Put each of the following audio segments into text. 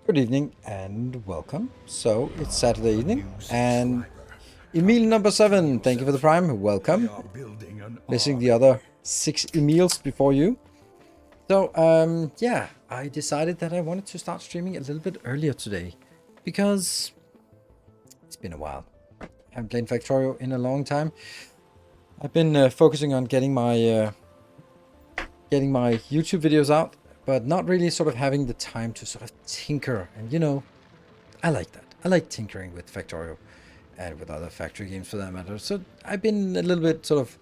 Good evening and welcome. So it's Saturday evening and Emil number 7, thank you for the prime, welcome. Missing the other 6 Emils before you. So yeah, I decided that I wanted to start streaming a little bit earlier today because it's been a while. I haven't played Factorio in a long time. I've been focusing on getting my YouTube videos out, but not really sort of having the time to sort of tinker. And I like that. I like tinkering with Factorio and with other factory games for that matter. So I've been a little bit sort of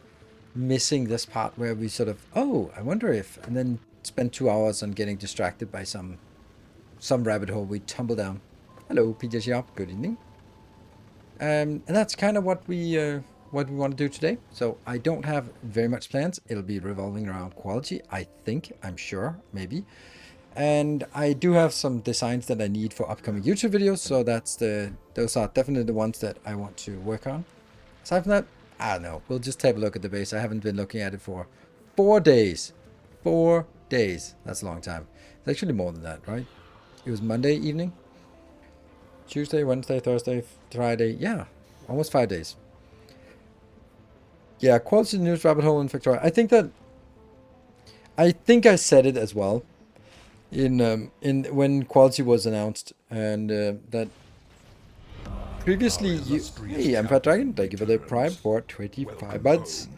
missing this part where we sort of, oh, I wonder if, and then spend 2 hours on getting distracted by some rabbit hole we tumble down. Hello, PJ Sharp. Good evening. And that's kind of what we want to do today. So I don't have very much plans. It'll be revolving around quality, I think, I'm sure, maybe. And I do have some designs that I need for upcoming YouTube videos, so those are definitely the ones that I want to work on. Aside from that, I don't know. We'll just take a look at the base. I haven't been looking at it for 4 days. 4 days. That's a long time. It's actually more than that, right? It was Monday evening. Tuesday, Wednesday, Thursday, Friday. Yeah, almost 5 days. Yeah, quality news rabbit hole in Factorio. I think I said it as well in when quality was announced, and that previously hey, I'm Fat Dragon, thank you for the prime for 25 months.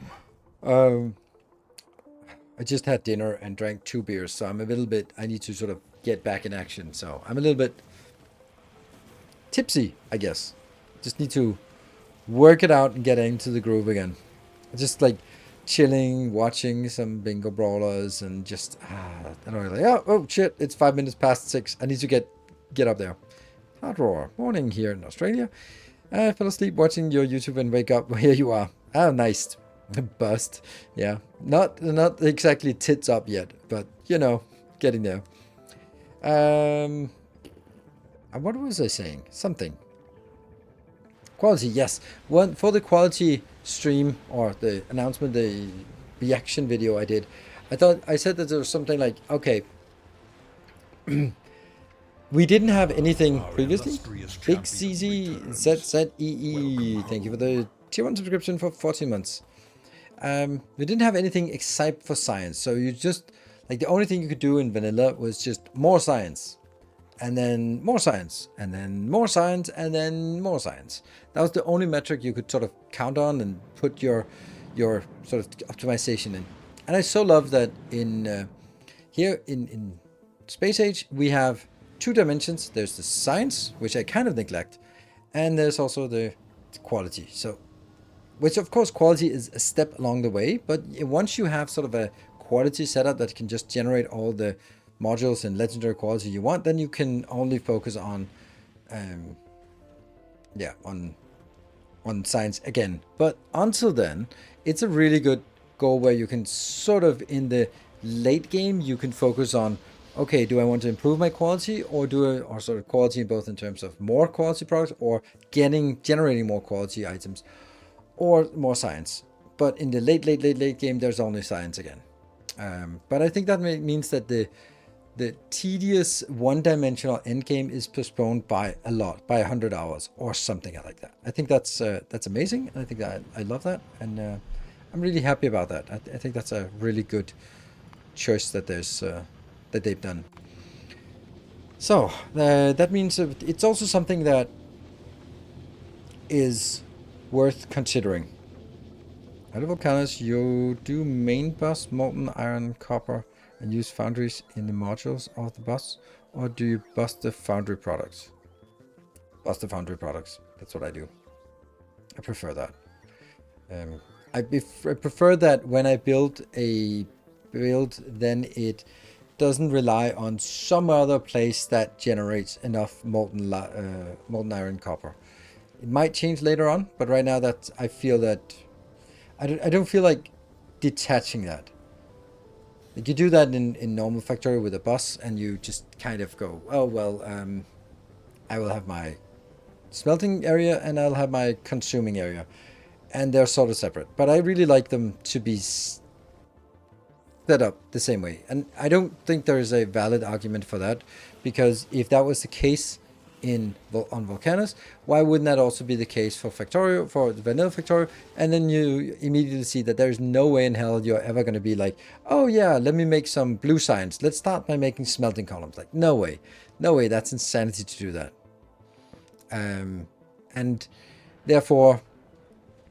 I just had dinner and drank 2 beers, so I'm a little bit, I need to sort of get back in action, so I'm a little bit tipsy, I guess. Just need to work it out and get into the groove again. Just like chilling, watching some bingo brawlers, and just and I'm like, oh shit, it's 5 minutes past 6. I need to get up there. Hard roar. Morning here in Australia. I fell asleep watching your YouTube and wake up. Here you are. Oh, nice. Bust. Yeah. Not exactly tits up yet, but getting there. What was I saying? Something. Quality, yes. One for the quality stream or the announcement, the reaction video I did. I said that there was something like, okay, we didn't have anything previously. Big CZ ZZEE, thank you for the tier 1 subscription for 14 months. We didn't have anything except for science. So you just, like, the only thing you could do in vanilla was just more science. And then more science. And then more science. And then more science. That was the only metric you could sort of count on and put your sort of optimization in. And I so love that here in Space Age, we have 2 dimensions. There's the science, which I kind of neglect, and there's also the quality. So, which of course quality is a step along the way, but once you have sort of a quality setup that can just generate all the modules and legendary quality you want, then you can only focus on on science again. But until then, it's a really good goal where you can sort of, in the late game, you can focus on, okay, do I want to improve my quality, or sort of quality both in terms of more quality products or generating more quality items, or more science. But in the late game, there's only science again. But I think that means that the tedious one-dimensional endgame is postponed by a lot, by 100 hours or something like that. I think that's amazing, and I think that I love that, and I'm really happy about that. I think that's a really good choice that that they've done. So that means it's also something that is worth considering. Hello Volcanus, you do main bus, molten iron, copper, and use foundries in the modules of the bus, or do you bust the foundry products? Bust the foundry products. That's what I do. I prefer that. I prefer that when I build a build, then it doesn't rely on some other place that generates enough molten iron copper. It might change later on, but right now I feel that I don't feel like detaching that. Like, you do that in normal Factorio with a bus, and you just kind of go, oh well, I will have my smelting area and I'll have my consuming area, and they're sort of separate. But I really like them to be that up the same way. And I don't think there is a valid argument for that, because if that was the case on Volcanus, why wouldn't that also be the case for Factorio, for the vanilla Factorio? And then you immediately see that there's no way in hell you're ever going to be like, oh yeah, let me make some blue science. Let's start by making smelting columns. Like, no way. No way. That's insanity to do that. And therefore,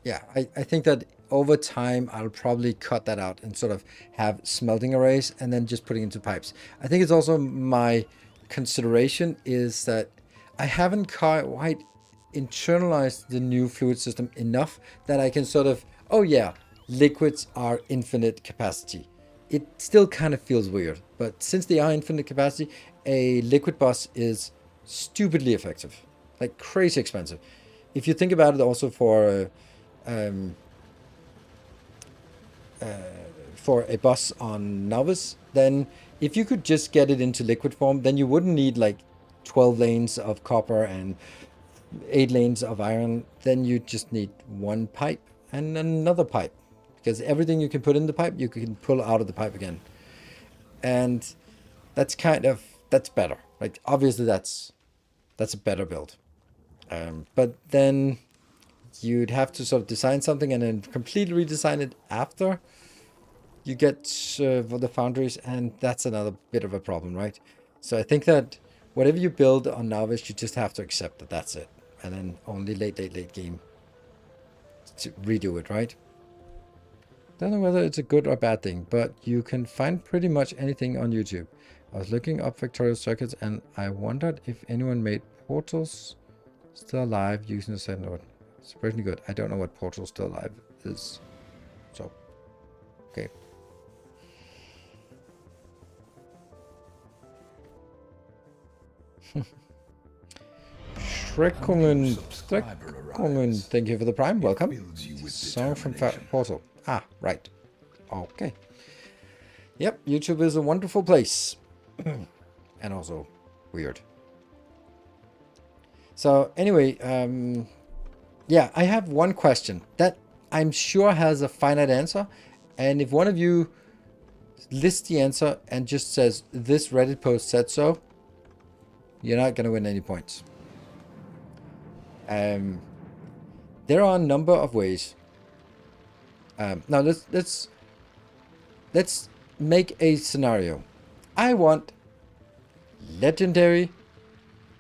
yeah, I think that over time, I'll probably cut that out and sort of have smelting arrays and then just putting into pipes. I think it's also my consideration is that I haven't quite internalized the new fluid system enough that I can sort of, oh yeah, liquids are infinite capacity. It still kind of feels weird, but since they are infinite capacity, a liquid bus is stupidly effective, like crazy expensive. If you think about it also for a bus on Novice, then if you could just get it into liquid form, then you wouldn't need like 12 lanes of copper and 8 lanes of iron. Then you just need one pipe and another pipe, because everything you can put in the pipe, you can pull out of the pipe again. And that's better. Like, obviously that's a better build. But then you'd have to sort of design something and then completely redesign it after you get for the foundries, and that's another bit of a problem, right? So I think that whatever you build on Novice, you just have to accept that that's it, and then only late game to redo it, right? Don't know whether it's a good or bad thing, but you can find pretty much anything on YouTube. I was looking up Factorio circuits, and I wondered if anyone made portals still alive using the same node. It's pretty good. I don't know what portal still alive is. So, okay. Schreckungen, thank you for the prime. Welcome. Song from Portal. Ah, right. Okay. Yep, YouTube is a wonderful place. And also weird. So anyway, yeah, I have one question that I'm sure has a finite answer. And if one of you lists the answer and just says, this Reddit post said so, you're not going to win any points. There are a number of ways. Now let's make a scenario. I want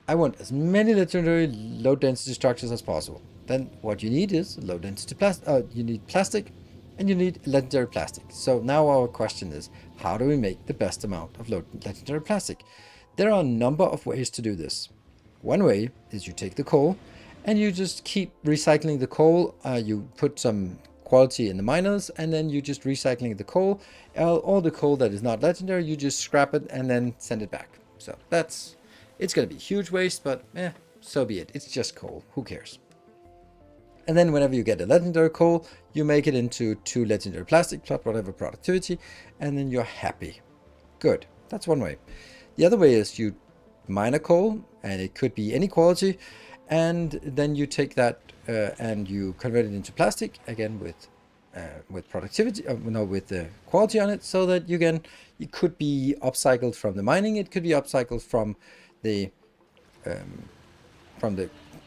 as many legendary low density structures as possible. Then what you need is low density plastic. You need plastic, and you need legendary plastic. So now our question is, how do we make the best amount of low legendary plastic? There are a number of ways to do this. One way is you take the coal and you just keep recycling the coal. You put some quality in the miners, and then you just recycling the coal. All the coal that is not legendary, you just scrap it and then send it back. So it's going to be huge waste, but so be it. It's just coal. Who cares? And then whenever you get a legendary coal, you make it into 2 legendary plastic plus whatever productivity, and then you're happy. Good. That's one way. The other way is you mine a coal, and it could be any quality, and then you take that and you convert it into plastic again with productivity, with the quality on it, so that it could be upcycled from the mining, it could be upcycled from the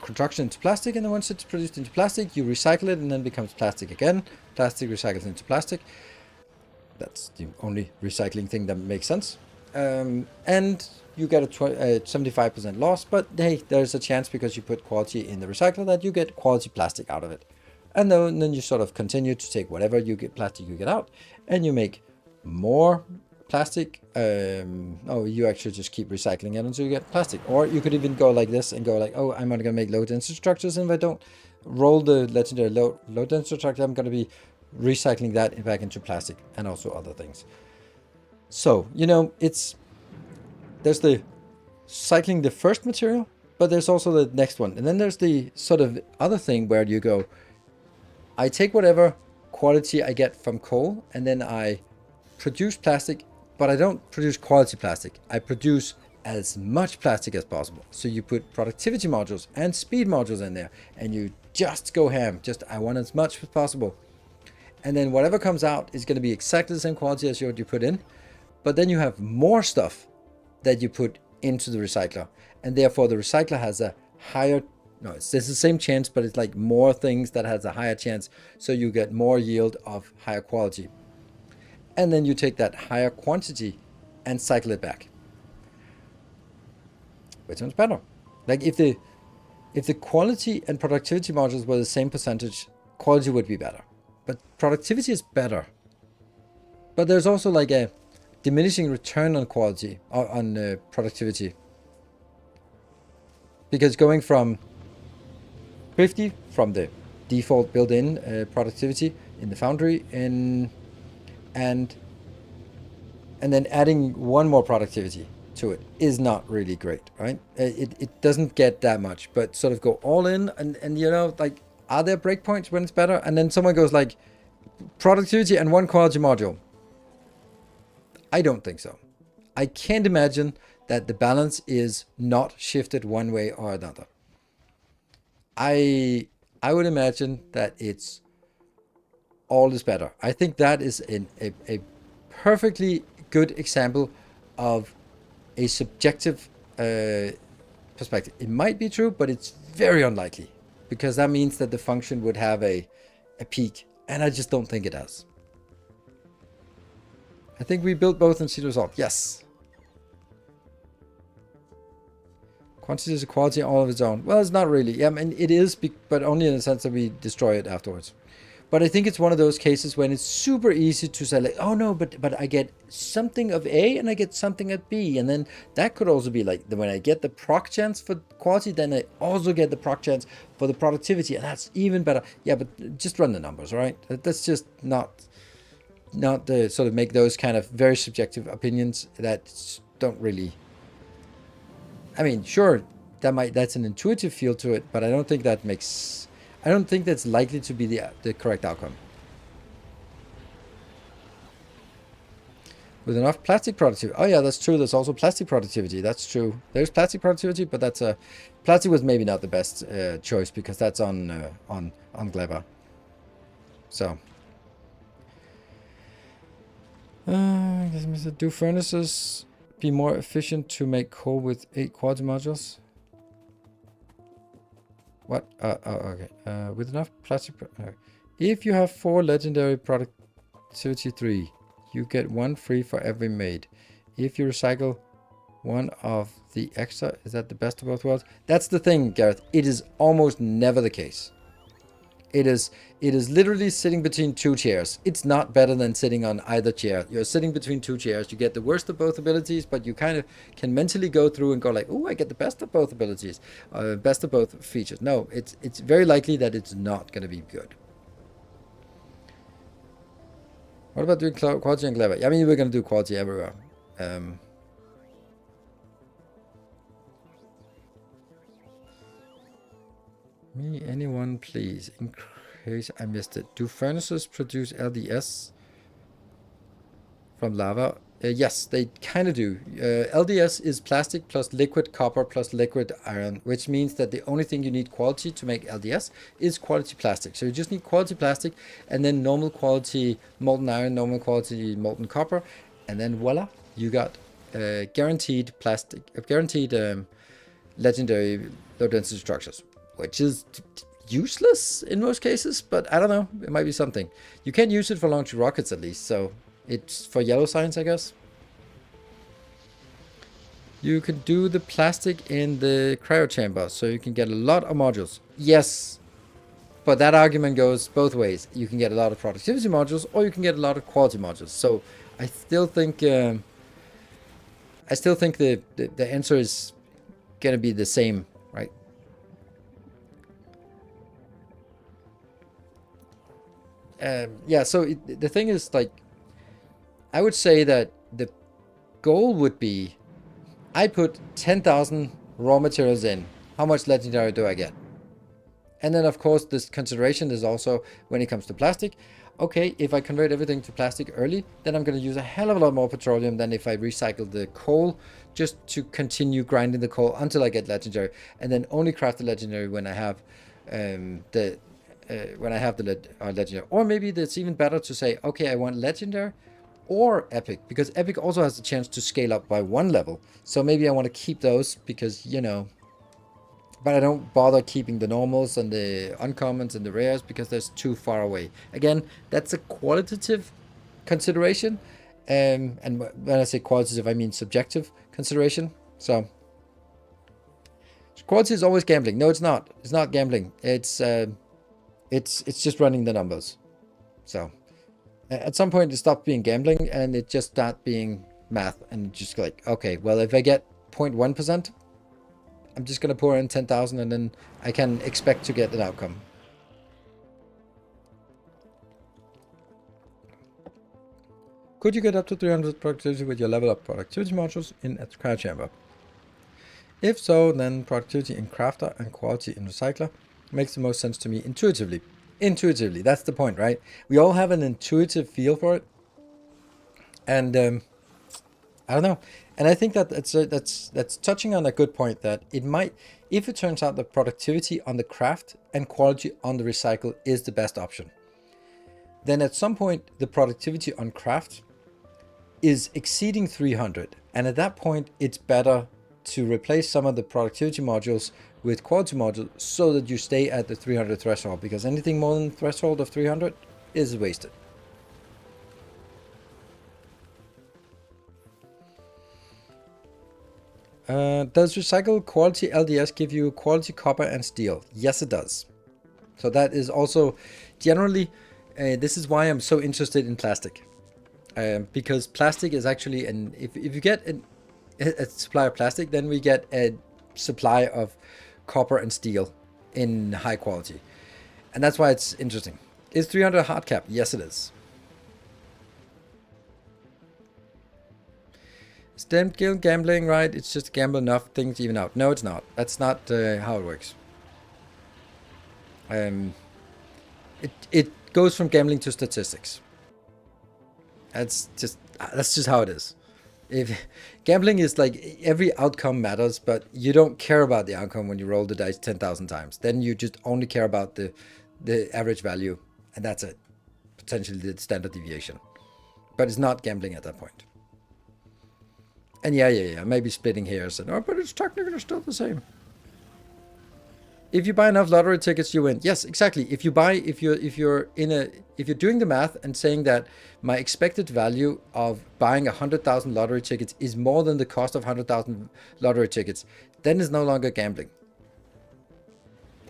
construction into plastic, and then once it's produced into plastic, you recycle it and then becomes plastic again. Plastic recycles into plastic. That's the only recycling thing that makes sense. And you get a 75% loss, but hey, there's a chance because you put quality in the recycler that you get quality plastic out of it. And then you sort of continue to take whatever plastic you get out, and you make more plastic. You actually just keep recycling it until you get plastic. Or you could even go like this and go like, oh, I'm only going to make low density structures, and if I don't roll the legendary low density structure, I'm going to be recycling that back into plastic and also other things. So, there's the cycling the first material, but there's also the next one. And then there's the sort of other thing where you go, I take whatever quality I get from coal, and then I produce plastic, but I don't produce quality plastic. I produce as much plastic as possible. So you put productivity modules and speed modules in there, and you just go ham. I want as much as possible. And then whatever comes out is going to be exactly the same quality as what you put in. But then you have more stuff that you put into the recycler. And therefore the recycler has a higher, no, it's the same chance, but it's like more things that has a higher chance. So you get more yield of higher quality. And then you take that higher quantity and cycle it back. Which one's better? Like if the quality and productivity modules were the same percentage, quality would be better. But productivity is better. But there's also like a diminishing return on quality, on productivity. Because going from 50 from the default built-in productivity in the foundry and then adding one more productivity to it is not really great, right? It doesn't get that much, but sort of go all in and you know, like, are there breakpoints when it's better? And then someone goes like, productivity and one quality module. I don't think so. I can't imagine that the balance is not shifted one way or another. I would imagine that it's all is better. I think that is a perfectly good example of a subjective perspective. It might be true, but it's very unlikely, because that means that the function would have a peak, and I just don't think it does. I think we built both and see the result. Yes. Quantity is a quality all of its own. Well, it's not really. Yeah, I mean, it is, but only in the sense that we destroy it afterwards. But I think it's one of those cases when it's super easy to say like, oh no, but I get something of A and I get something at B. And then that could also be like, when I get the proc chance for quality, then I also get the proc chance for the productivity. And that's even better. Yeah, but just run the numbers, right? That's just not the sort of make those kind of very subjective opinions that don't really, I mean, sure, that's an intuitive feel to it, but I don't think that's likely to be the correct outcome. With enough plastic productivity. Oh yeah, that's true. There's also plastic productivity. That's true. There's plastic productivity, but that's plastic was maybe not the best choice, because that's on Gleba. So. Do furnaces be more efficient to make coal with 8 quality modules? What? Okay. With enough plastic. If you have 4 legendary productivity 3, you get 1 free for every made. If you recycle one of the extra, is that the best of both worlds? That's the thing, Gareth. It is almost never the case. It is literally sitting between 2 chairs. It's not better than sitting on either chair. You're sitting between 2 chairs. You get the worst of both abilities, but you kind of can mentally go through and go like, oh, I get the best of both abilities, best of both features. No, it's very likely that it's not going to be good. What about doing quality and clever? I mean, we're going to do quality everywhere. Anyone please, in case I missed it. Do furnaces produce LDS from lava? Yes, they kind of do. LDS is plastic plus liquid copper plus liquid iron, which means that the only thing you need quality to make LDS is quality plastic. So you just need quality plastic, and then normal quality molten iron, normal quality molten copper, and then voila, you got guaranteed plastic, guaranteed legendary low density structures, which is useless in most cases, but I don't know, it might be something. You can't use it for launching rockets at least, so it's for yellow science, I guess. You can do the plastic in the cryo chamber, so you can get a lot of modules. Yes, but that argument goes both ways. You can get a lot of productivity modules, or you can get a lot of quality modules. So I still think the answer is gonna be the same, right? Yeah, so the thing is, like, I would say that the goal would be, I put 10,000 raw materials in. How much legendary do I get? And then, of course, this consideration is also when it comes to plastic. Okay, if I convert everything to plastic early, then I'm going to use a hell of a lot more petroleum than if I recycle the coal just to continue grinding the coal until I get legendary. And then only craft the legendary when I have the when I have the legendary. Or maybe it's even better to say, okay, I want legendary or epic, because epic also has the chance to scale up by 1 level. So maybe I want to keep those because, you know, but I don't bother keeping the normals and the uncommons and the rares because they're too far away. Again, that's a qualitative consideration. And when I say qualitative, I mean subjective consideration. So quality is always gambling. No, it's not. It's not gambling. It's just running the numbers. So at some point it stopped being gambling and it just started being math, and just like, okay, well, if I get 0.1%, I'm just gonna pour in 10,000 and then I can expect to get an outcome. Could you get up to 300 productivity with your level up productivity modules in a cryo chamber? If so, then productivity in crafter and quality in recycler makes the most sense to me intuitively. Intuitively, that's the point, right? We all have an intuitive feel for it. And I don't know. And I think that that's touching on a good point, that it might, if it turns out that productivity on the craft and quality on the recycle is the best option, then at some point the productivity on craft is exceeding 300. And at that point, it's better to replace some of the productivity modules with quality modules so that you stay at the 300 threshold, because anything more than threshold of 300 is wasted. Does recycle quality LDS give you quality copper and steel? Yes, it does. So that is also generally, this is why I'm so interested in plastic. Because plastic is actually, if you get a supply of plastic, then we get a supply of copper and steel in high quality. And that's why it's interesting. Is 300 a hard cap? Yes, it is. Stem guild gambling, right? It's just gamble enough things even out. No, it's not. That's not how it works. It goes from gambling to statistics. That's just how it is. If gambling is like every outcome matters, but you don't care about the outcome when you roll the dice 10,000 times. Then you just only care about the average value, and that's it. Potentially the standard deviation. But it's not gambling at that point. And yeah, maybe splitting hairs, and but it's technically still the same. If you buy enough lottery tickets, you win. Yes, exactly. If you're doing the math and saying that my expected value of buying 100,000 lottery tickets is more than the cost of 100,000 lottery tickets, then it's no longer gambling.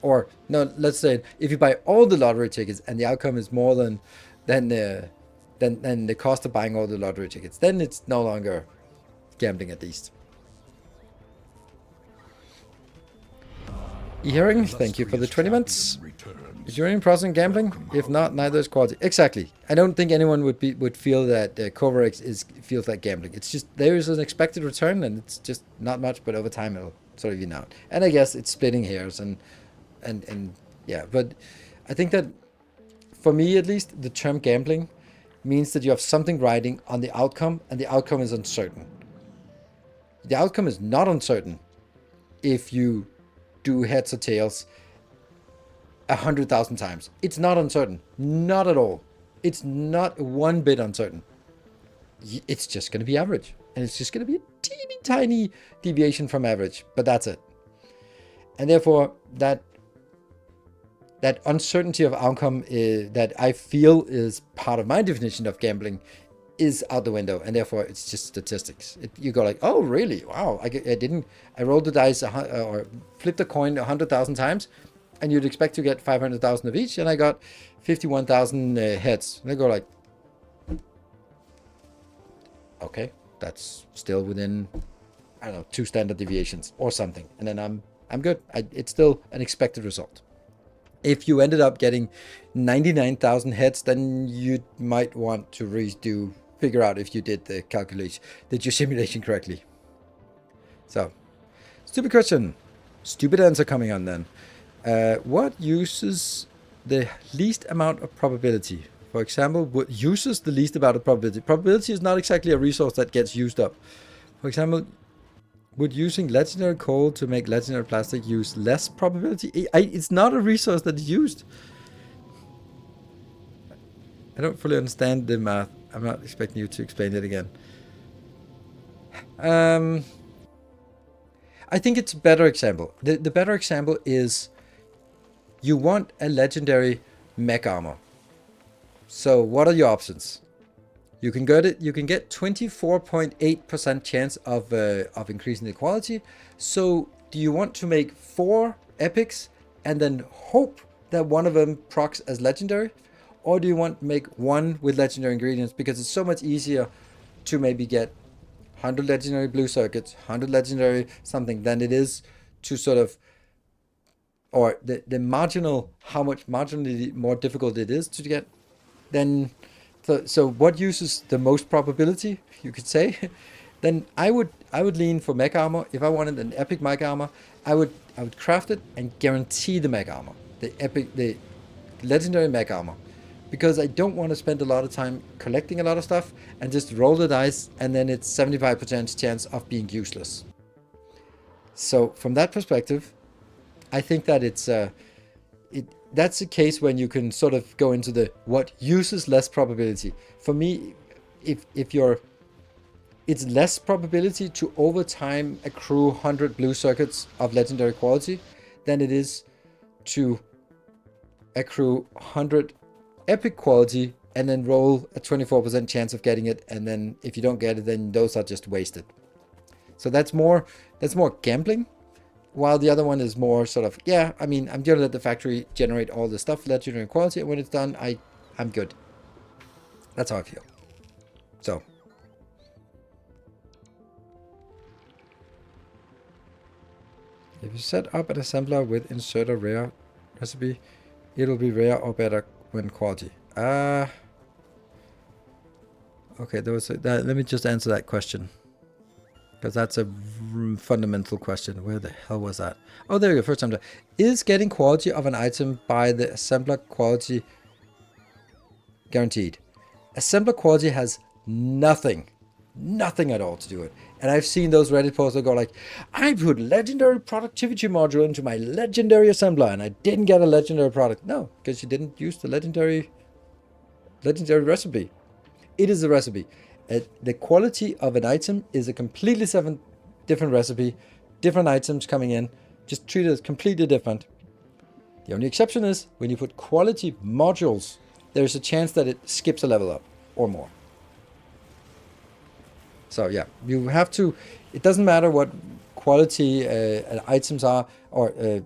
Or no, let's say if you buy all the lottery tickets and the outcome is more than the cost of buying all the lottery tickets, then it's no longer gambling, at least. E-hearing, thank you for the 20 months. Is uranium processing gambling? If not, neither is quality. Exactly. I don't think anyone would feel that Covarex feels like gambling. It's just there is an expected return, and it's just not much, but over time it'll sort of even out. And I guess it's splitting hairs and yeah, but I think that for me at least, the term gambling means that you have something riding on the outcome, and the outcome is uncertain. The outcome is not uncertain if you do heads or tails 100,000 times. It's not uncertain. Not at all. It's not one bit uncertain. It's just going to be average. And it's just going to be a teeny tiny deviation from average. But that's it. And therefore, that uncertainty of outcome that I feel is part of my definition of gambling is out the window, and therefore it's just statistics. You go like, oh really? Wow! I rolled the dice or flipped a coin 100,000 times, and you'd expect to get 500,000 of each, and I got 51,000 heads. And they go like, okay, that's still within, I don't know, 2 standard deviations or something, and then I'm good. It's still an expected result. If you ended up getting 99,000 heads, then you might want to figure out if you did the calculation, did your simulation correctly. So, stupid question. Stupid answer coming on then. What uses the least amount of probability? For example, what uses the least amount of probability? Probability is not exactly a resource that gets used up. For example, would using legendary coal to make legendary plastic use less probability? It's not a resource that is used. I don't fully understand the math. I'm not expecting you to explain it again. I think it's a better example. The better example is you want a legendary mech armor. So what are your options? You can get it. You can get 24.8% chance of increasing the quality. So do you want to make 4 epics and then hope that one of them procs as legendary, or do you want to make one with legendary ingredients because it's so much easier to maybe get 100 legendary blue circuits, 100 legendary something than it is to sort of, or the marginal, how much marginally more difficult it is to get, then so what uses the most probability, you could say. Then I would lean for mech armor. If I wanted an epic mech armor, I would craft it and guarantee the mech armor, the legendary mech armor, because I don't want to spend a lot of time collecting a lot of stuff and just roll the dice and then it's 75% chance of being useless. So from that perspective, I think that that's a case when you can sort of go into the what uses less probability. For me, if you're, it's less probability to over time accrue 100 blue circuits of legendary quality than it is to accrue 100 epic quality and then roll a 24% chance of getting it, and then if you don't get it, then those are just wasted. So that's more gambling, while the other one is more sort of, yeah, I mean, I'm gonna let the factory generate all the stuff, legendary quality, and when it's done, I'm good. That's how I feel. So if you set up an assembler with insert a rare recipe, it'll be rare or better when quality. Okay, let me just answer that question, because that's a fundamental question. Where the hell was that? Oh, there you go. First time. Is getting quality of an item by the assembler quality guaranteed? Assembler quality has nothing at all to do with it. And I've seen those Reddit posts that go like, I put legendary productivity module into my legendary assembler and I didn't get a legendary product. No, because you didn't use the legendary recipe. It is a recipe. The quality of an item is a completely different recipe, different items coming in, just treat it as completely different. The only exception is when you put quality modules, there's a chance that it skips a level up or more. So yeah, you have to, it doesn't matter what quality items are, or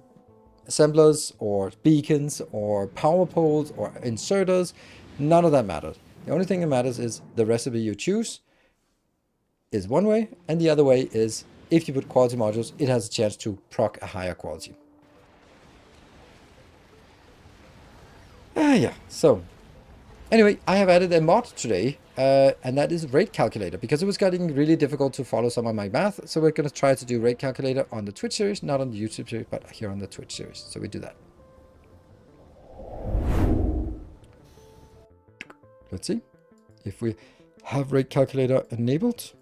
assemblers, or beacons, or power poles, or inserters. None of that matters. The only thing that matters is the recipe you choose is one way, and the other way is if you put quality modules, it has a chance to proc a higher quality. Yeah, so anyway, I have added a mod today, and that is rate calculator, because it was getting really difficult to follow some of my math. So we're going to try to do rate calculator on the Twitch series, not on the YouTube series, but here on the Twitch series. So we do that. Let's see if we have rate calculator enabled.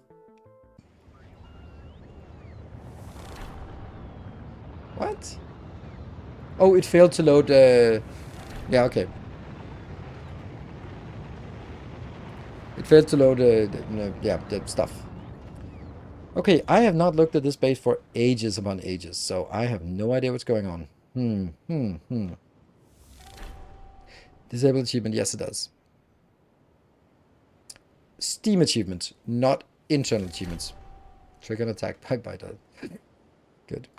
What? Oh, it failed to load. Yeah, okay. It failed to load the stuff. Okay, I have not looked at this base for ages upon ages, so I have no idea what's going on. Disable achievement, yes it does. Steam achievement, not internal achievements. Trigger an attack by biter. Good.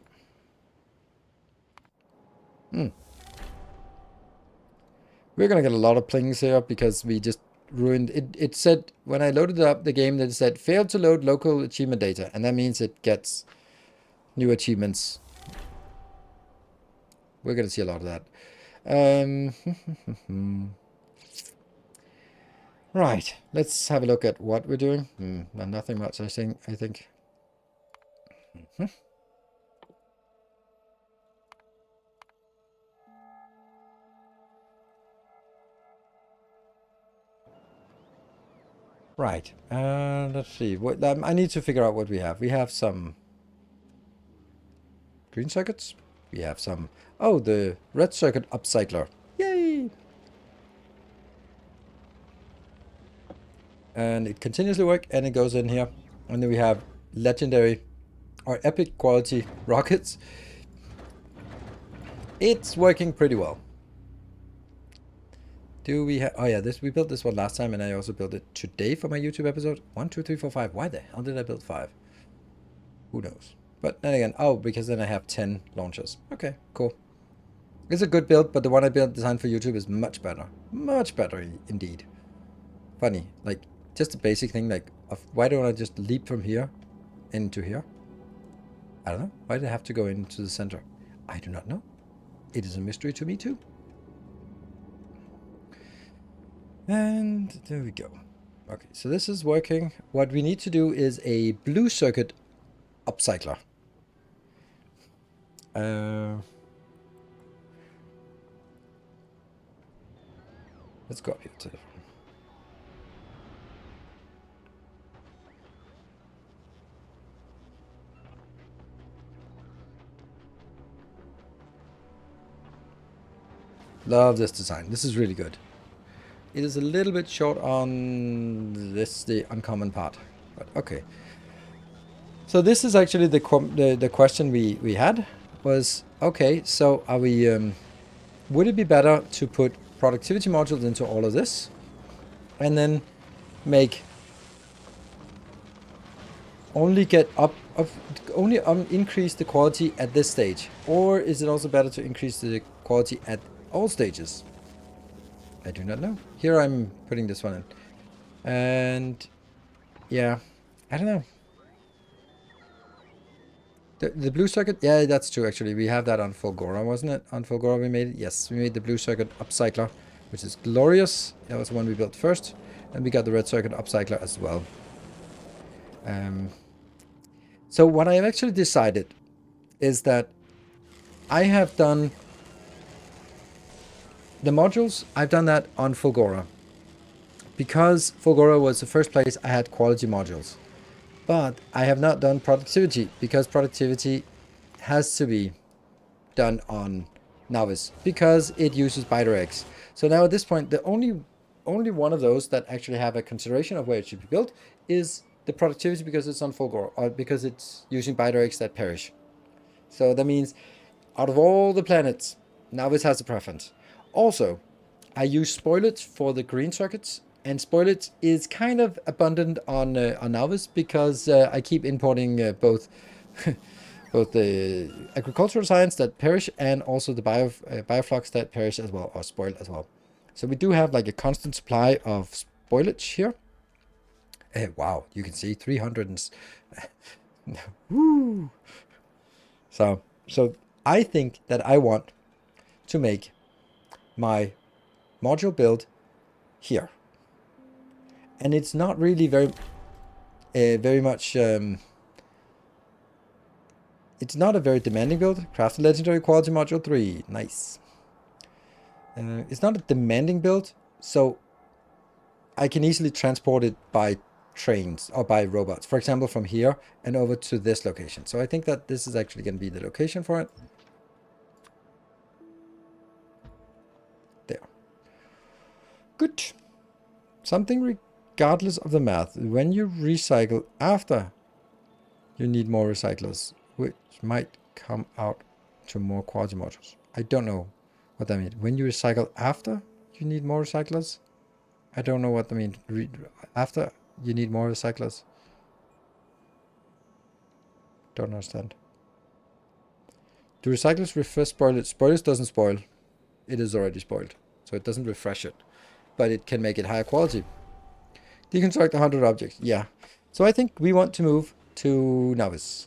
We're gonna get a lot of plings here because we just ruined it. It said when I loaded up the game that it said failed to load local achievement data, and that means it gets new achievements. We're gonna see a lot of that. Right, let's have a look at what we're doing. Nothing much, I think. Right, let's see. I need to figure out what we have. We have some green circuits. We have some... Oh, the red circuit upcycler. Yay! And it continuously works, and it goes in here. And then we have legendary or epic quality rockets. It's working pretty well. Do we have... Oh yeah, we built this one last time, and I also built it today for my YouTube episode. 1, 2, 3, 4, 5. Why the hell did I build 5? Who knows? But then again, oh, because then I have 10 launchers. Okay, cool. It's a good build, but the one I built designed for YouTube is much better. Much better indeed. Funny, like just a basic thing, like why don't I just leap from here into here? I don't know. Why did I have to go into the center? I do not know. It is a mystery to me too. And there we go. Okay, so this is working. What we need to do is a blue circuit upcycler. Let's go up here to the front. Love this design. This is really good. It is a little bit short on this, the uncommon part, but okay. So this is actually the question we had was, okay, so are we, would it be better to put productivity modules into all of this and then make only get only increase the quality at this stage, or is it also better to increase the quality at all stages? I do not know. Here I'm putting this one in, and yeah, I don't know. The blue circuit, yeah, that's true actually. We have that on Fulgora, wasn't it? On Fulgora we made it. Yes, we made the blue circuit upcycler, which is glorious. That was the one we built first, and we got the red circuit upcycler as well. So what I have actually decided is that I have done the modules, I've done that on Fulgora, because Fulgora was the first place I had quality modules. But I have not done productivity, because productivity has to be done on Novice, because it uses Biter X. So now at this point, the only one of those that actually have a consideration of where it should be built is the productivity, because it's on Fulgora, or because it's using Biter X that perish. So that means out of all the planets, Novice has a preference. Also, I use spoilage for the green circuits, and spoilage is kind of abundant on Novice, because I keep importing both both the agricultural science that perish and also the bioflux that perish as well, or spoil as well. So we do have like a constant supply of spoilage here. Wow, you can see 300 and woo. So I think that I want to make my module build here, and it's not really very much. It's not a very demanding build. Craft a legendary quality module 3. Nice. It's not a demanding build, so I can easily transport it by trains or by robots. For example, from here and over to this location. So I think that this is actually going to be the location for it. There. Good. Something regardless of the math. When you recycle after, you need more recyclers, which might come out to more quality modules. I don't know what that means. When you recycle after, you need more recyclers? I don't know what that means. After, you need more recyclers? Don't understand. Do recyclers refresh spoilage? Spoilage doesn't spoil. It is already spoiled. So it doesn't refresh it. But it can make it higher quality. Deconstruct 100 objects. Yeah. So I think we want to move to Novice.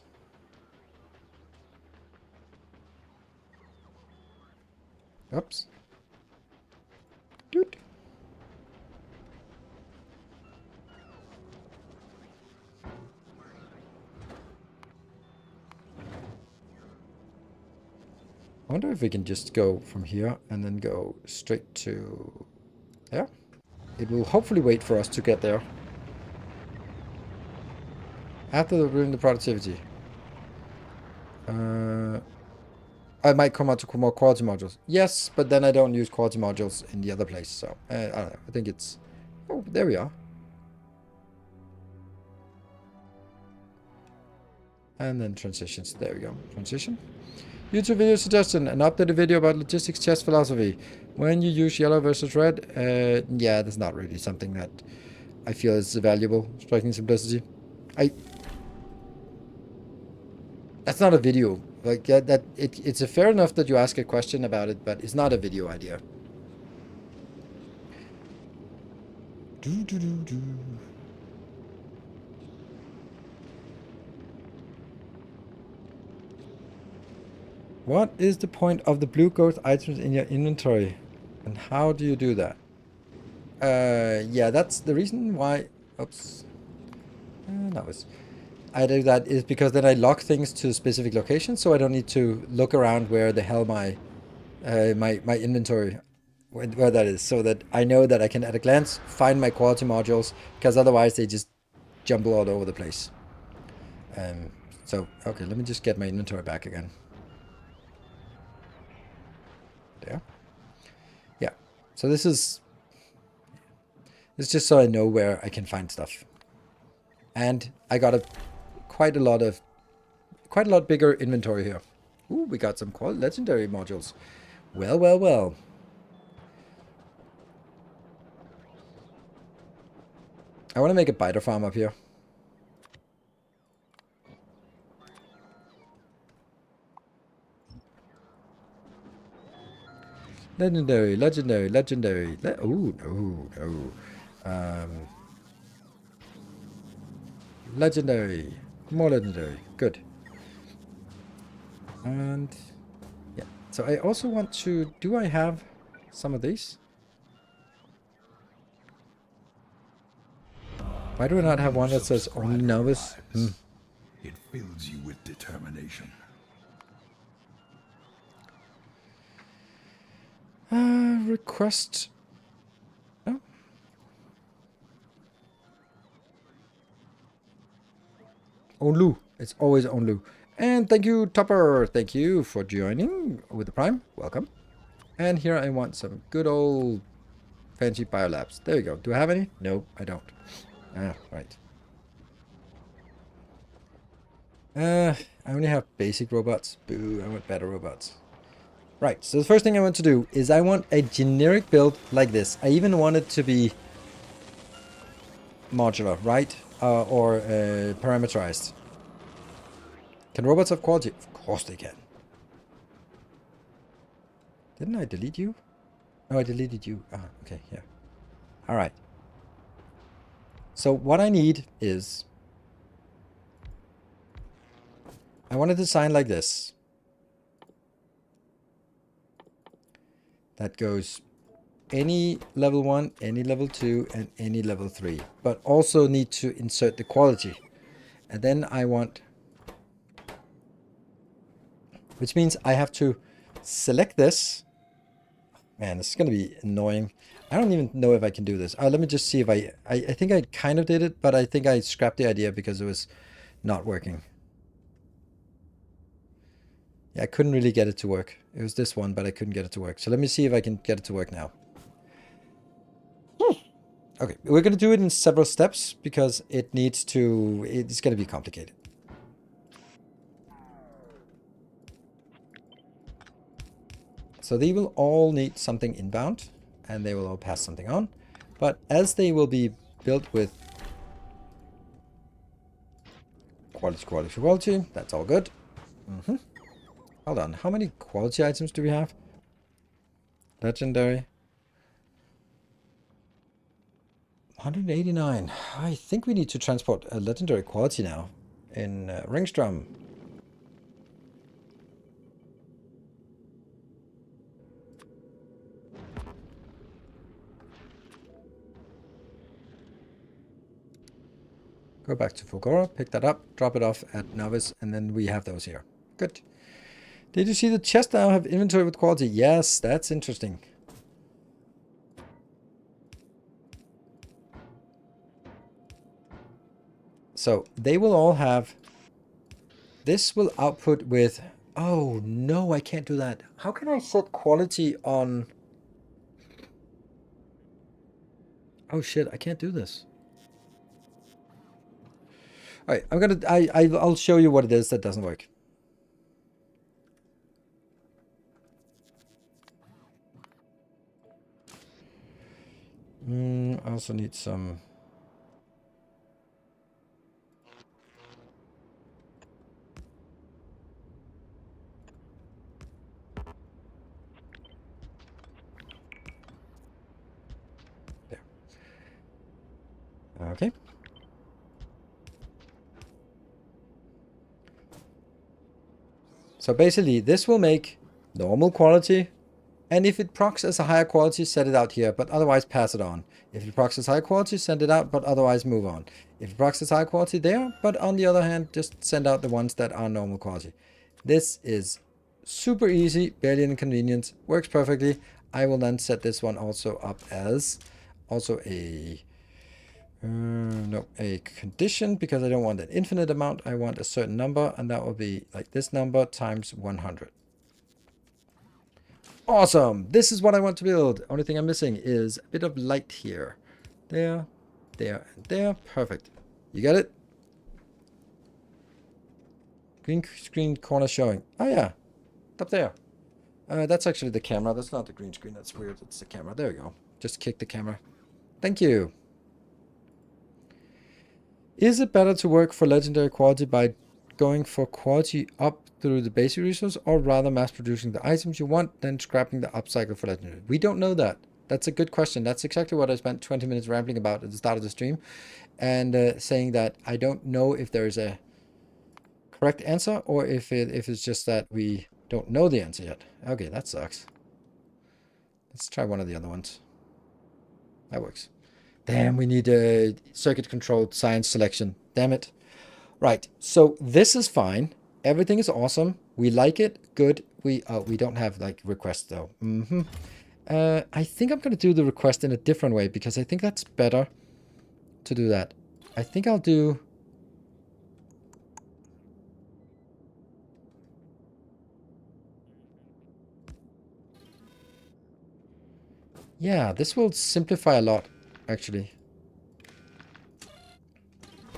Oops. Dude. I wonder if we can just go from here and then go straight to there. It will hopefully wait for us to get there. After doing the productivity. I might come out to more quality modules. Yes, but then I don't use quality modules in the other place. So, I don't know. I think it's... Oh, there we are. And then transitions. There we go. Transition. YouTube video suggestion. An updated video about logistics chess philosophy. When you use yellow versus red, yeah, that's not really something that I feel is valuable. Striking simplicity. That's not a video. Like it's a fair enough that you ask a question about it, but it's not a video idea. What is the point of the blue ghost items in your inventory? And how do you do that? Yeah, that's the reason why... Oops. I do that is because then I lock things to specific locations, so I don't need to look around where the hell my my inventory, where that is, so that I know that I can at a glance find my quality modules, because otherwise they just jumble all over the place. So, okay, let me just get my inventory back again. There. Yeah. So this is just so I know where I can find stuff. And I got quite a lot bigger inventory here. Ooh, we got some legendary modules. Well, well, well. I want to make a biter farm up here. Legendary, legendary, legendary. Ooh, no, no. Legendary. More legendary. Good. And yeah. So I also want to... Do I have some of these? Why do I not have one that says only novice? It fills you with determination. Request. No. Onlu. It's always Onlu. And thank you, Topper. Thank you for joining with the Prime. Welcome. And here I want some good old fancy biolabs. There we go. Do I have any? No, I don't. Ah, right. I only have basic robots. Boo, I want better robots. Right, so the first thing I want to do is I want a generic build like this. I even want it to be modular, right? Or parameterized. Can robots have quality? Of course they can. Didn't I delete you? No, I deleted you. Ah, okay, yeah. Alright. So what I need is... I want to design like this. That goes any level 1, any level 2, and any level 3. But also need to insert the quality. And then I want... Which means I have to select this. Man, this is going to be annoying. I don't even know if I can do this. Let me just see if I think I kind of did it, but I think I scrapped the idea because it was not working. Yeah, I couldn't really get it to work. It was this one, but I couldn't get it to work. So let me see if I can get it to work now. Okay, we're going to do it in several steps because it needs to... It's going to be complicated. So they will all need something inbound, and they will all pass something on. But as they will be built with quality, quality, quality, that's all good. Hold on, how many quality items do we have? Legendary. 189. I think we need to transport a legendary quality now in Ringstrom. Go back to Fulgora, pick that up, drop it off at Novice, and then we have those here. Good. Did you see the chest now have inventory with quality? Yes, that's interesting. So they will all have... This will output with... Oh, no, I can't do that. How can I set quality on... Oh, shit, I can't do this. All right, I'll show you what it is that doesn't work. I also need some. There. Okay. So basically, this will make normal quality. And if it procs as a higher quality, set it out here, but otherwise pass it on. If it procs as high quality, send it out, but otherwise move on. If it procs as high quality there, but on the other hand, just send out the ones that are normal quality. This is super easy, barely an inconvenience, works perfectly. I will then set this one also up as also a a condition, because I don't want an infinite amount. I want a certain number, and that will be like this number times 100. Awesome. This is what I want to build. Only thing I'm missing is a bit of light here. There, there, and there. Perfect. You got it? Green screen corner showing. Oh yeah, up there. That's actually the camera. That's not the green screen. That's weird. It's the camera. There we go. Just kick the camera. Thank you. Is it better to work for legendary quality by going for quality up through the basic resource, or rather mass producing the items you want, then scrapping the upcycle for legendary? We don't know that. That's a good question. That's exactly what I spent 20 minutes rambling about at the start of the stream, and saying that I don't know if there is a correct answer, or if it's just that we don't know the answer yet. Okay, that sucks. Let's try one of the other ones. That works. Damn, we need a circuit controlled science selection. Damn it. Right, so this is fine. Everything is awesome. We like it. Good. We don't have like requests though. I think I'm gonna do the request in a different way, because I think that's better to do that. I think I'll do. Yeah, this will simplify a lot, actually.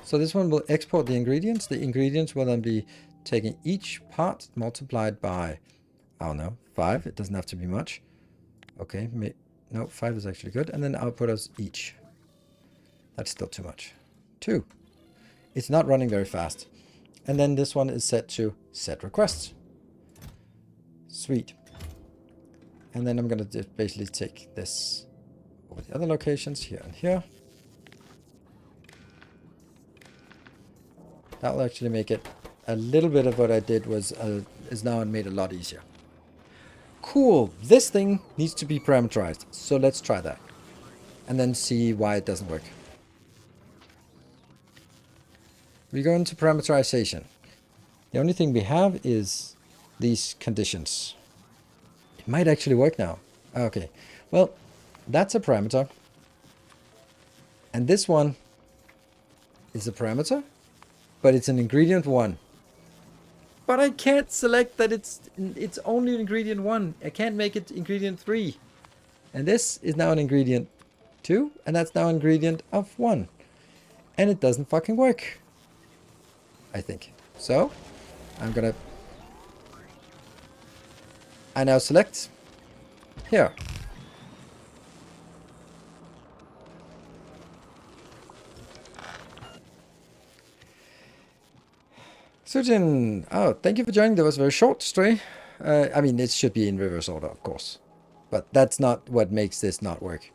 So this one will export the ingredients. The ingredients will then be taking each part multiplied by, I don't know, 5. It doesn't have to be much. Okay, no, 5 is actually good. And then output us each. That's still too much. 2. It's not running very fast. And then this one is set to set requests. Sweet. And then I'm going to just basically take this over the other locations here and here. That will actually make it a little bit of what I did was is now made a lot easier. Cool. This thing needs to be parameterized. So let's try that. And then see why it doesn't work. We go into parameterization. The only thing we have is these conditions. It might actually work now. Okay. Well, that's a parameter. And this one is a parameter, but it's an ingredient 1. But I can't select that it's only ingredient 1. I can't make it ingredient 3. And this is now an ingredient 2, and that's now ingredient of 1. And it doesn't fucking work, I think. So, I now select here. Sujin, oh, thank you for joining. That was very short, Stray. I mean, it should be in reverse order, of course. But that's not what makes this not work.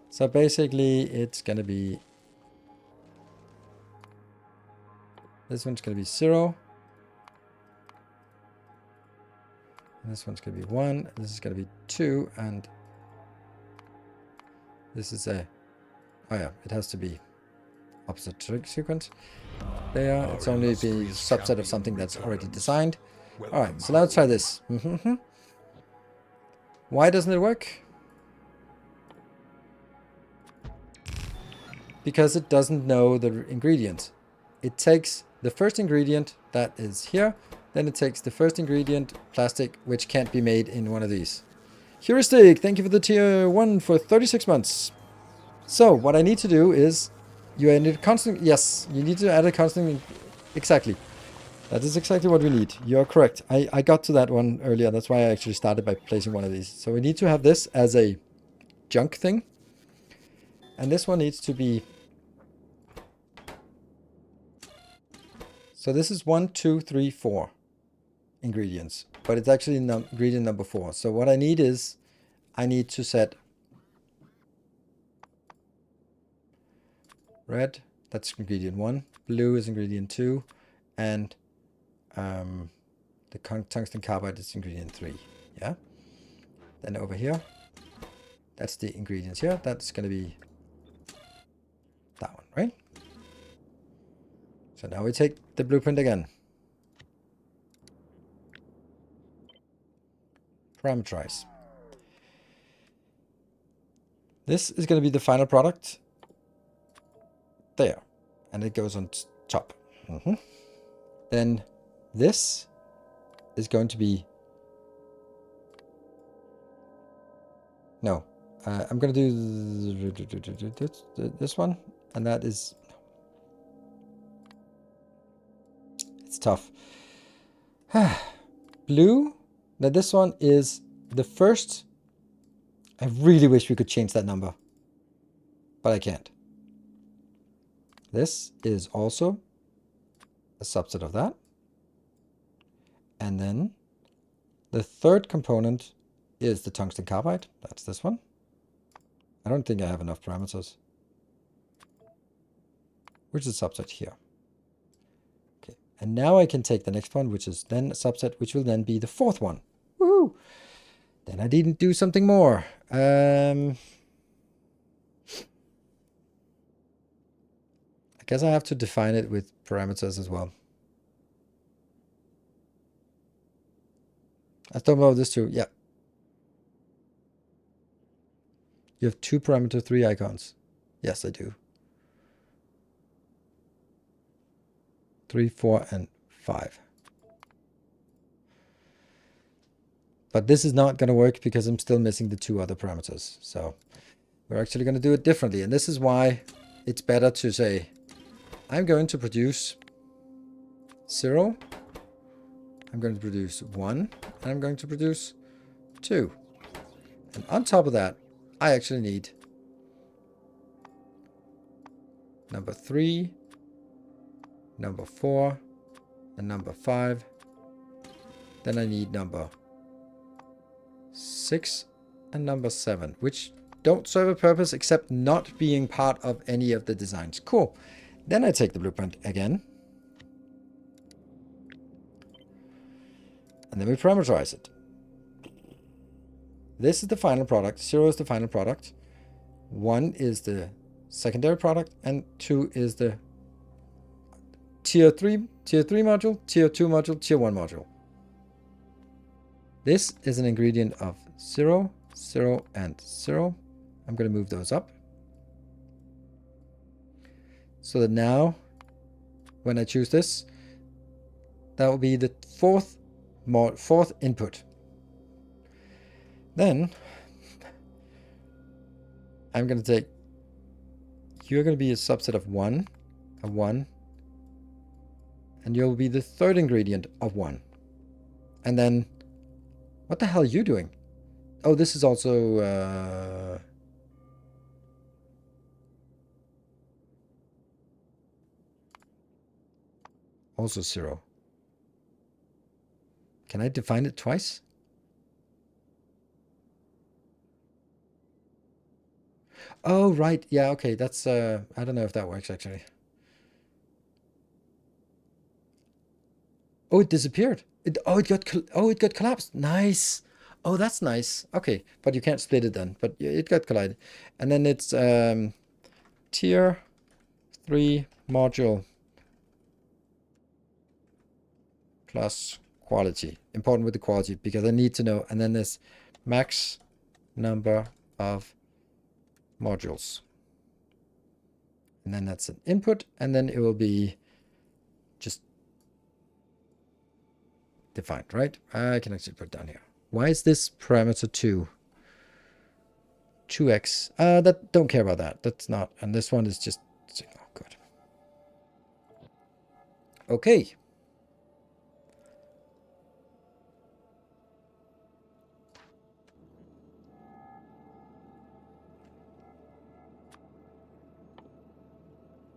So basically, it's going to be... This one's going to be 0. And this one's going to be 1. This is going to be 2. And this is a... Oh yeah, it has to be opposite sequence. There, it's only the subset of something that's already designed. Alright, so now let's try this. Why doesn't it work? Because it doesn't know the ingredient. It takes the first ingredient that is here, then it takes the first ingredient, plastic, which can't be made in one of these. Heuristic, thank you for the tier 1 for 36 months. So what I need to do is You need constant. Yes, you need to add a constant. Exactly. That is exactly what we need. You're correct. I got to that one earlier. That's why I actually started by placing one of these. So we need to have this as a junk thing. And this one needs to be... So this is 1, 2, 3, 4 ingredients. But it's actually ingredient number 4. So what I need is... I need to set... Red, that's ingredient 1. Blue is ingredient 2. And... the tungsten carbide is ingredient 3. Yeah. Then over here, that's the ingredients here. That's going to be that one, right? So now we take the blueprint again. Parameterize. This is going to be the final product. There. And it goes on top. Then this is going to be... No. I'm going to do this one. And that is... It's tough. Blue. Now this one is the first... I really wish we could change that number. But I can't. This is also a subset of that. And then the third component is the tungsten carbide. That's this one. I don't think I have enough parameters. Which is a subset here. Okay. And now I can take the next one, which is then a subset, which will then be the fourth one. Woohoo! Then I didn't do something more. I guess I have to define it with parameters as well. I thought about this too. Yeah. You have 2 parameter 3 icons. Yes, I do. 3, 4, and 5. But this is not going to work because I'm still missing the 2 other parameters. So we're actually going to do it differently. And this is why it's better to say, I'm going to produce 0. I'm going to produce 1. And I'm going to produce 2. And on top of that, I actually need number 3, number 4, and number 5. Then I need number 6 and number 7, which don't serve a purpose except not being part of any of the designs. Cool. Then I take the blueprint again. And then we parameterize it. This is the final product. 0 is the final product. 1 is the secondary product. And 2 is the tier 3 module, tier 2 module, tier 1 module. This is an ingredient of 0, 0, and 0. I'm going to move those up. So that now, when I choose this, that will be the fourth input. Then, I'm going to take, you're going to be a subset of 1, a 1, and you'll be the third ingredient of 1. And then, what the hell are you doing? Oh, this is also... also 0. Can I define it twice? Oh, right. Yeah, okay. That's... I don't know if that works, actually. Oh, it disappeared. It got collapsed. Nice. Oh, that's nice. Okay, but you can't split it then. But it got collided. And then it's tier 3 module plus quality. Important with the quality because I need to know. And then there's max number of modules. And then that's an input. And then it will be just defined, right? I can actually put it down here. Why is this parameter 2? 2x. That don't care about that. That's not. And this one is just signal. Okay.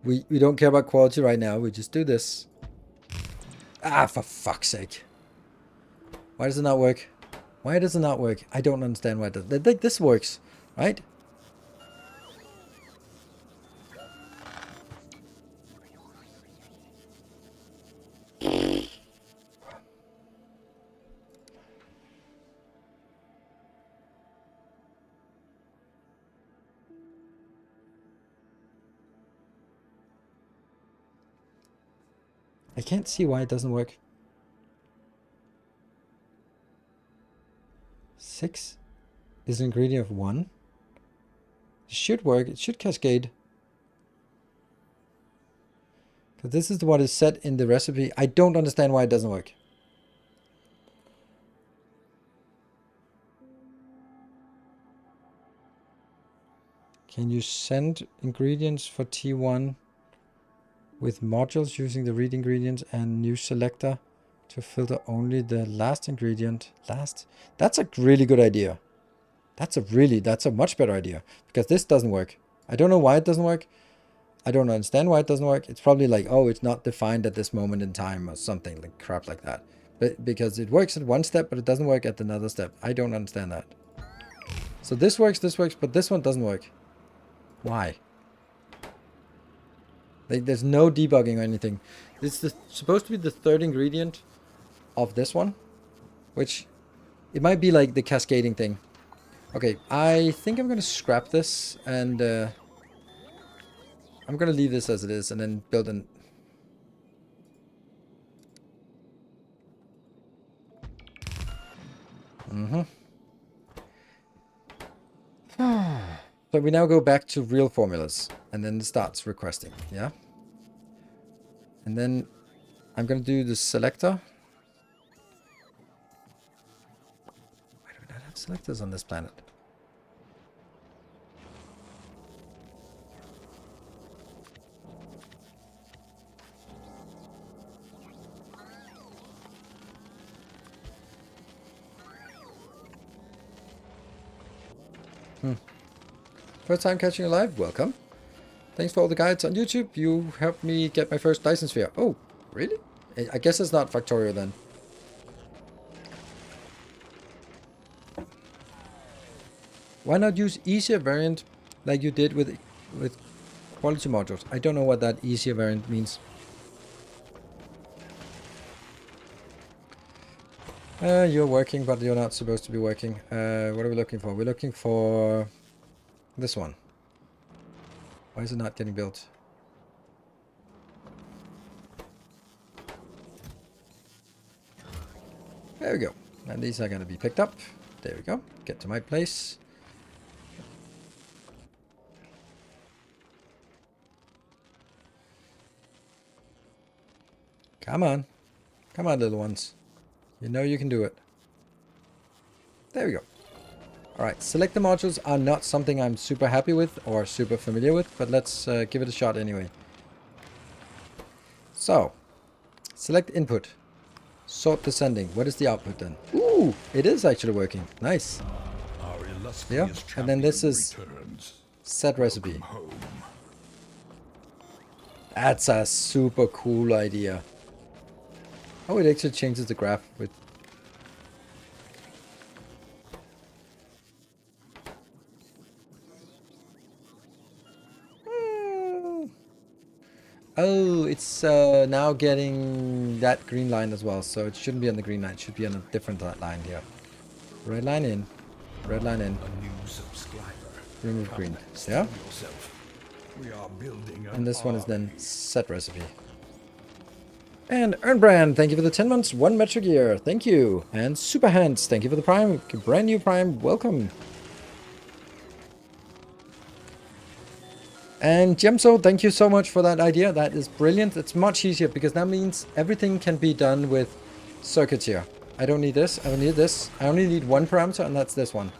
We don't care about quality right now. We just do this. Ah, for fuck's sake. Why does it not work? Why does it not work? I don't understand why it does. Like, this works, right? I can't see why it doesn't work. 6 is an ingredient of 1. It should work. It should cascade. Because this is what is set in the recipe. I don't understand why it doesn't work. Can you send ingredients for T1 with modules using the read ingredients and new selector to filter only the last ingredient? That's a really good idea. That's a much better idea. Because this doesn't work. I don't know why it doesn't work. I don't understand why it doesn't work. It's probably like, oh, it's not defined at this moment in time or something like crap like that. But because it works at one step, but it doesn't work at another step. I don't understand that. So this works, but this one doesn't work. Why? Like, there's no debugging or anything. It's supposed to be the third ingredient of this one, which it might be like the cascading thing. Okay, I think I'm going to scrap this and I'm going to leave this as it is and then build an... So we now go back to real formulas and then it starts requesting, yeah? And then I'm going to do the selector. Why do we not have selectors on this planet? First time catching you live? Welcome. Thanks for all the guides on YouTube. You helped me get my first Dyson sphere. Oh, really? I guess it's not Factorio then. Why not use easier variant like you did with quality modules? I don't know what that easier variant means. You're working, but you're not supposed to be working. What are we looking for? We're looking for this one. Why is it not getting built? There we go. And these are going to be picked up. There we go. Get to my place. Come on. Come on, little ones. You know you can do it. There we go. Alright, selector modules are not something I'm super happy with or super familiar with, but let's give it a shot anyway. So, select input. Sort descending. What is the output then? Ooh, it is actually working. Nice. Yeah, and then this is set recipe. That's a super cool idea. Oh, it actually changes the graph with... Oh, it's now getting that green line as well, so it shouldn't be on the green line. It should be on a different line here. Red line in. Red line in. A new subscriber. Remove green. Yeah? We are building And this one is then set recipe. And Ernbrand, thank you for the 10 months, 1 metric year. Thank you. And Super Hands, thank you for the Prime. Brand new Prime, welcome. And Gemso, thank you so much for that idea. That is brilliant. It's much easier because that means everything can be done with circuits here. I don't need this. I don't need this. I only need one parameter, and that's this one.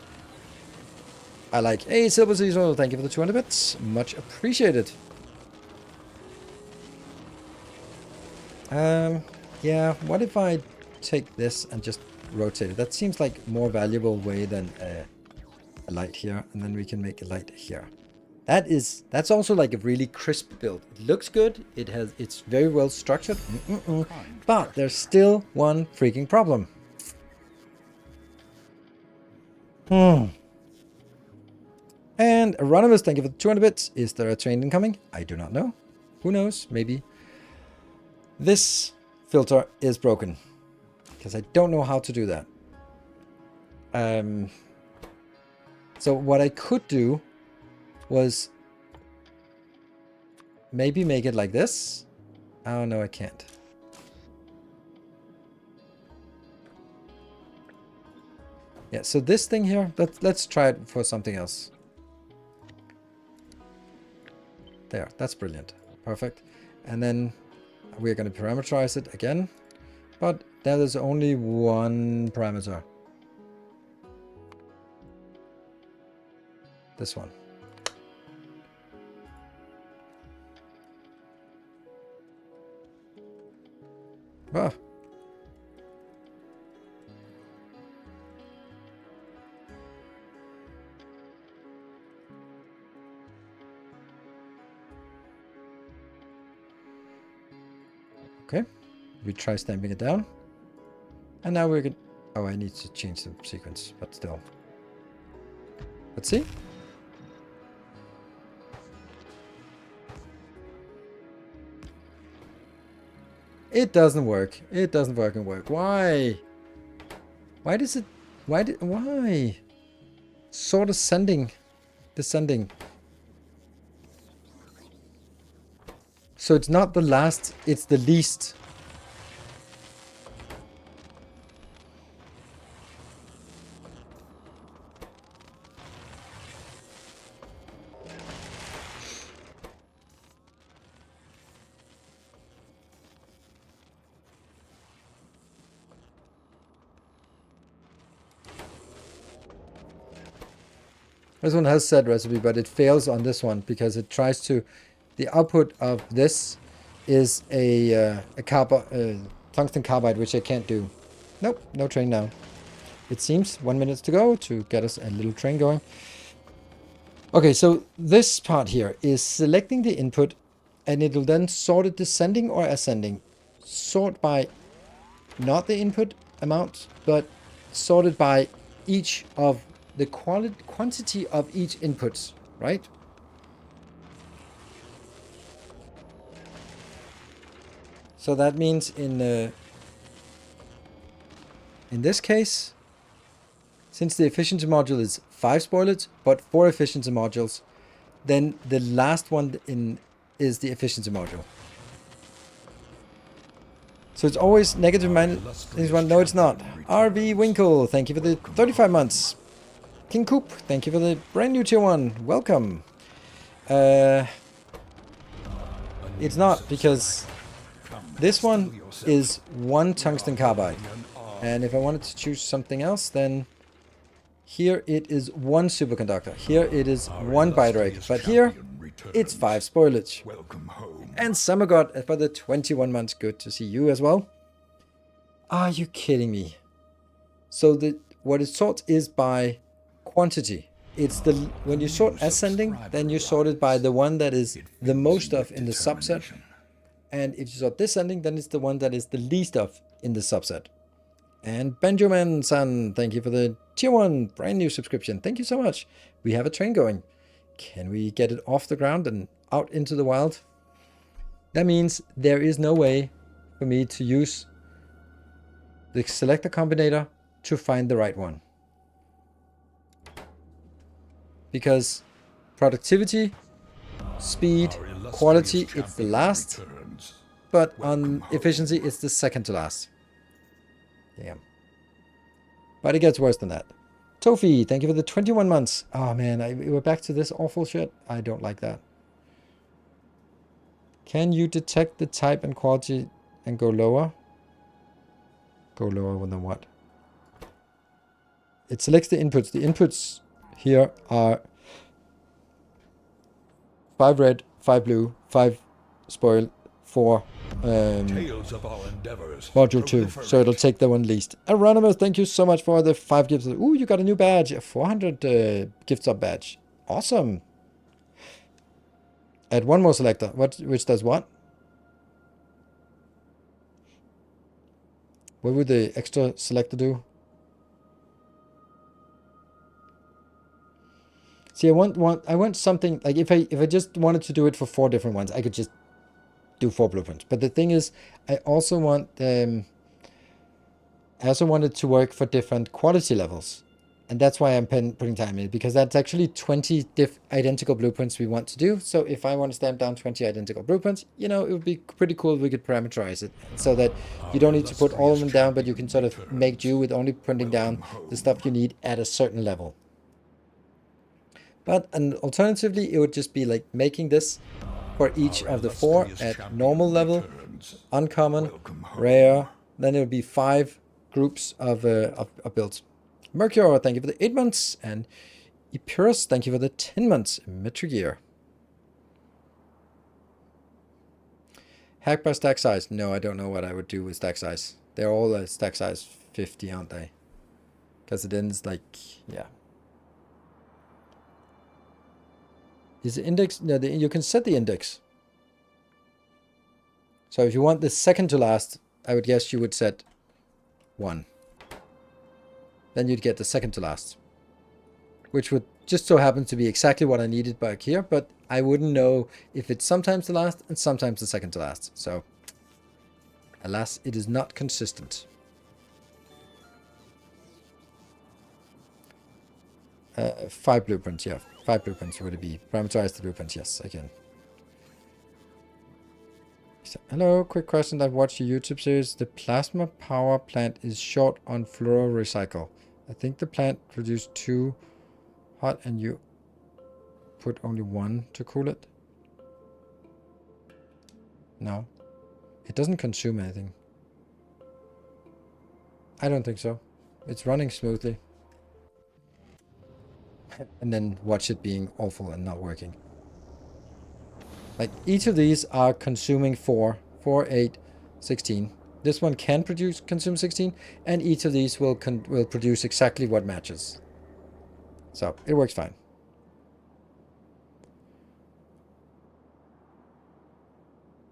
I like. Hey, Silver Seasonal, thank you for the 200 bits. Much appreciated. Yeah, what if I take this and just rotate it? That seems like more valuable way than a light here, and then we can make a light here. That's also like a really crisp build. It looks good. It's very well structured. But there's still one freaking problem. And Anonymous, thank you for the 200 bits. Is there a train incoming? I do not know. Who knows? Maybe. This filter is broken. Because I don't know how to do that. So what I could do was maybe make it like this. Oh, no, I can't. Yeah, so this thing here, let's try it for something else. There, that's brilliant. Perfect. And then we're going to parameterize it again. But there is only one parameter. This one. Ah. Okay, we try stamping it down. And now we're going to... Oh, I need to change the sequence, but still. Let's see. It doesn't work. It doesn't fucking work. Why? Why does it... Why? Sort of descending. So it's not the last, it's the least. This one has said recipe, but it fails on this one because it tries to... The output of this is a tungsten carbide, which I can't do. Nope, no train now. It seems 1 minute to go to get us a little train going. Okay, so this part here is selecting the input, and it'll then sort it descending or ascending. Sort by not the input amount, but sorted by each of the quantity of each inputs, right? So that means in this case, since the efficiency module is 5 spoilage, but 4 efficiency modules, then the last one is the efficiency module. So it's always negative minus one. No, it's not. RV Winkle, thank you for the 35 months. King Coop, thank you for the brand new tier 1. Welcome. It's not, because this one is 1 tungsten carbide. And if I wanted to choose something else, then here it is 1 superconductor. Here it is 1 bidirect. But here it's 5 spoilage. Welcome home. And Summergod for the 21 months. Good to see you as well. Are you kidding me? So what it sorts is by quantity. It's when you sort ascending, then you sort it by the one that is the most of in the subset. And if you sort descending, then it's the one that is the least of in the subset. And Benjamin-san, thank you for the tier 1 brand new subscription. Thank you so much. We have a train going. Can we get it off the ground and out into the wild? That means there is no way for me to use the selector combinator to find the right one. Because productivity, speed, quality, it's the last. But on efficiency, it's the second to last. Damn. But it gets worse than that. Tofi, thank you for the 21 months. Oh man, we're back to this awful shit. I don't like that. Can you detect the type and quality and go lower? Go lower than what? It selects the inputs. The inputs here are 5 red, 5 blue, 5 spoil, 4 Tales of our endeavors. Module 2, so it'll take the one least. Anonymous, thank you so much for the 5 gifts. Ooh, you got a new badge, a 400 gift sub badge. Awesome. Add one more selector, which does what? What would the extra selector do? See, I want something like if I just wanted to do it for 4 different ones, I could just do 4 blueprints. But the thing is, I also want I also want it to work for different quality levels, and that's why I'm putting time in, because that's actually 20 identical blueprints we want to do. So if I want to stamp down 20 identical blueprints, you know, it would be pretty cool if we could parameterize it so that you don't need to put all of them down, but you can sort of make do with only printing down the stuff you need at a certain level. But alternatively, it would just be like making this for each of the 4 at normal level, uncommon, rare. Then it would be 5 groups of builds. Mercure, thank you for the 8 months. And Epirus, thank you for the 10 months. Metric year. Hack by stack size. No, I don't know what I would do with stack size. They're all stack size 50, aren't they? Because it ends like, yeah. Is the index? No, you can set the index. So if you want the second to last, I would guess you would set 1. Then you'd get the second to last, which would just so happen to be exactly what I needed back here, but I wouldn't know if it's sometimes the last and sometimes the second to last. So, alas, it is not consistent. 5 blueprints, yeah. 5 blueprints would it be. Parameterize the blueprints, yes, I can. So, hello, quick question. I've watched your YouTube series. The plasma power plant is short on fluoro recycle. I think the plant produced 2 hot and you put only 1 to cool it. No. It doesn't consume anything. I don't think so. It's running smoothly. And then watch it being awful and not working. Like each of these are consuming 4, 8, 16. This one can consume 16, and each of these will produce exactly what matches. So it works fine.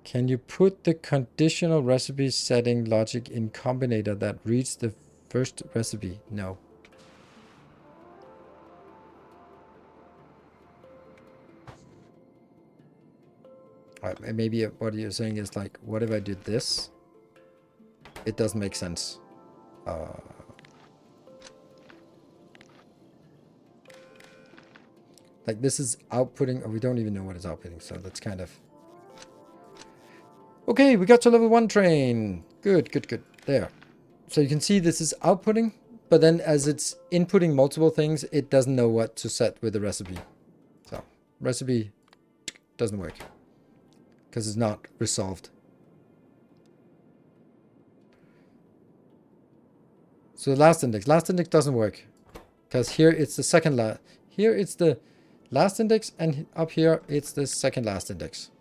Can you put the conditional recipe setting logic in combinator that reads the first recipe? No. Maybe what you're saying is like, what if I did this? It doesn't make sense. Like this is outputting, or we don't even know what it's outputting, so that's kind of... Okay, we got to level 1 train. Good, good, good. There. So you can see this is outputting, but then as it's inputting multiple things, it doesn't know what to set with the recipe. So, recipe doesn't work. Because it's not resolved. So the last index doesn't work. Because here it's the second last. Here it's the last index, and up here it's the second last index.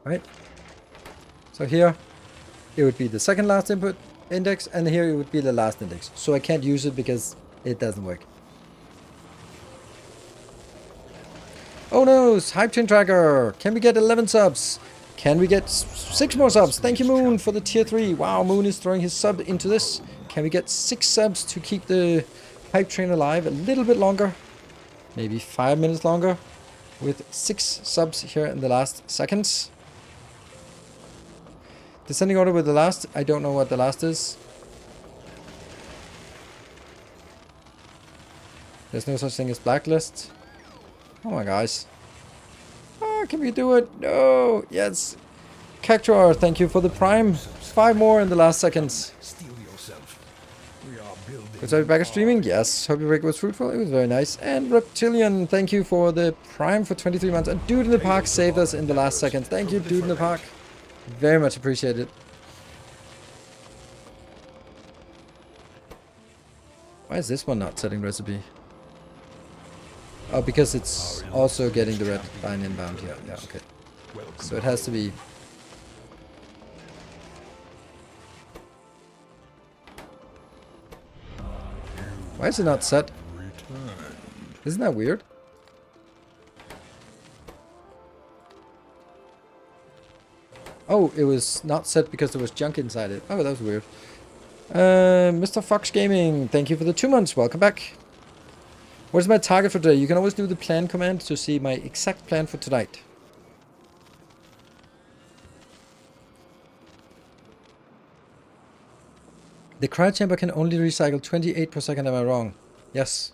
Right? So here it would be the second last input index, and here it would be the last index. So I can't use it because it doesn't work. Oh no, Hype Train Tracker. Can we get 11 subs? Can we get 6 more subs? Thank you, Moon, for the tier 3. Wow, Moon is throwing his sub into this. Can we get 6 subs to keep the Hype Train alive a little bit longer? Maybe 5 minutes longer? With 6 subs here in the last seconds. Descending order with the last. I don't know what the last is. There's no such thing as blacklist. Oh my guys. Oh, can we do it? No. Yes. Cactuar, thank you for the prime. 5 more in the last seconds. Steel yourself. We are building. Good to have you back at streaming. Yes. Hope your break was fruitful. It was very nice. And Reptilian, thank you for the prime for 23 months. And Dude in the Park saved us in the last seconds. Thank you, Dude in the Park. Very much appreciated. Why is this one not setting recipe? Oh, because it's also getting the red line inbound here. Yeah, okay. So it has to be... Why is it not set? Isn't that weird? Oh, it was not set because there was junk inside it. Oh, that was weird. Mr. Fox Gaming, thank you for the 2 months. Welcome back. What is my target for today? You can always do the plan command to see my exact plan for tonight. The cryo chamber can only recycle 28 per second, am I wrong? Yes.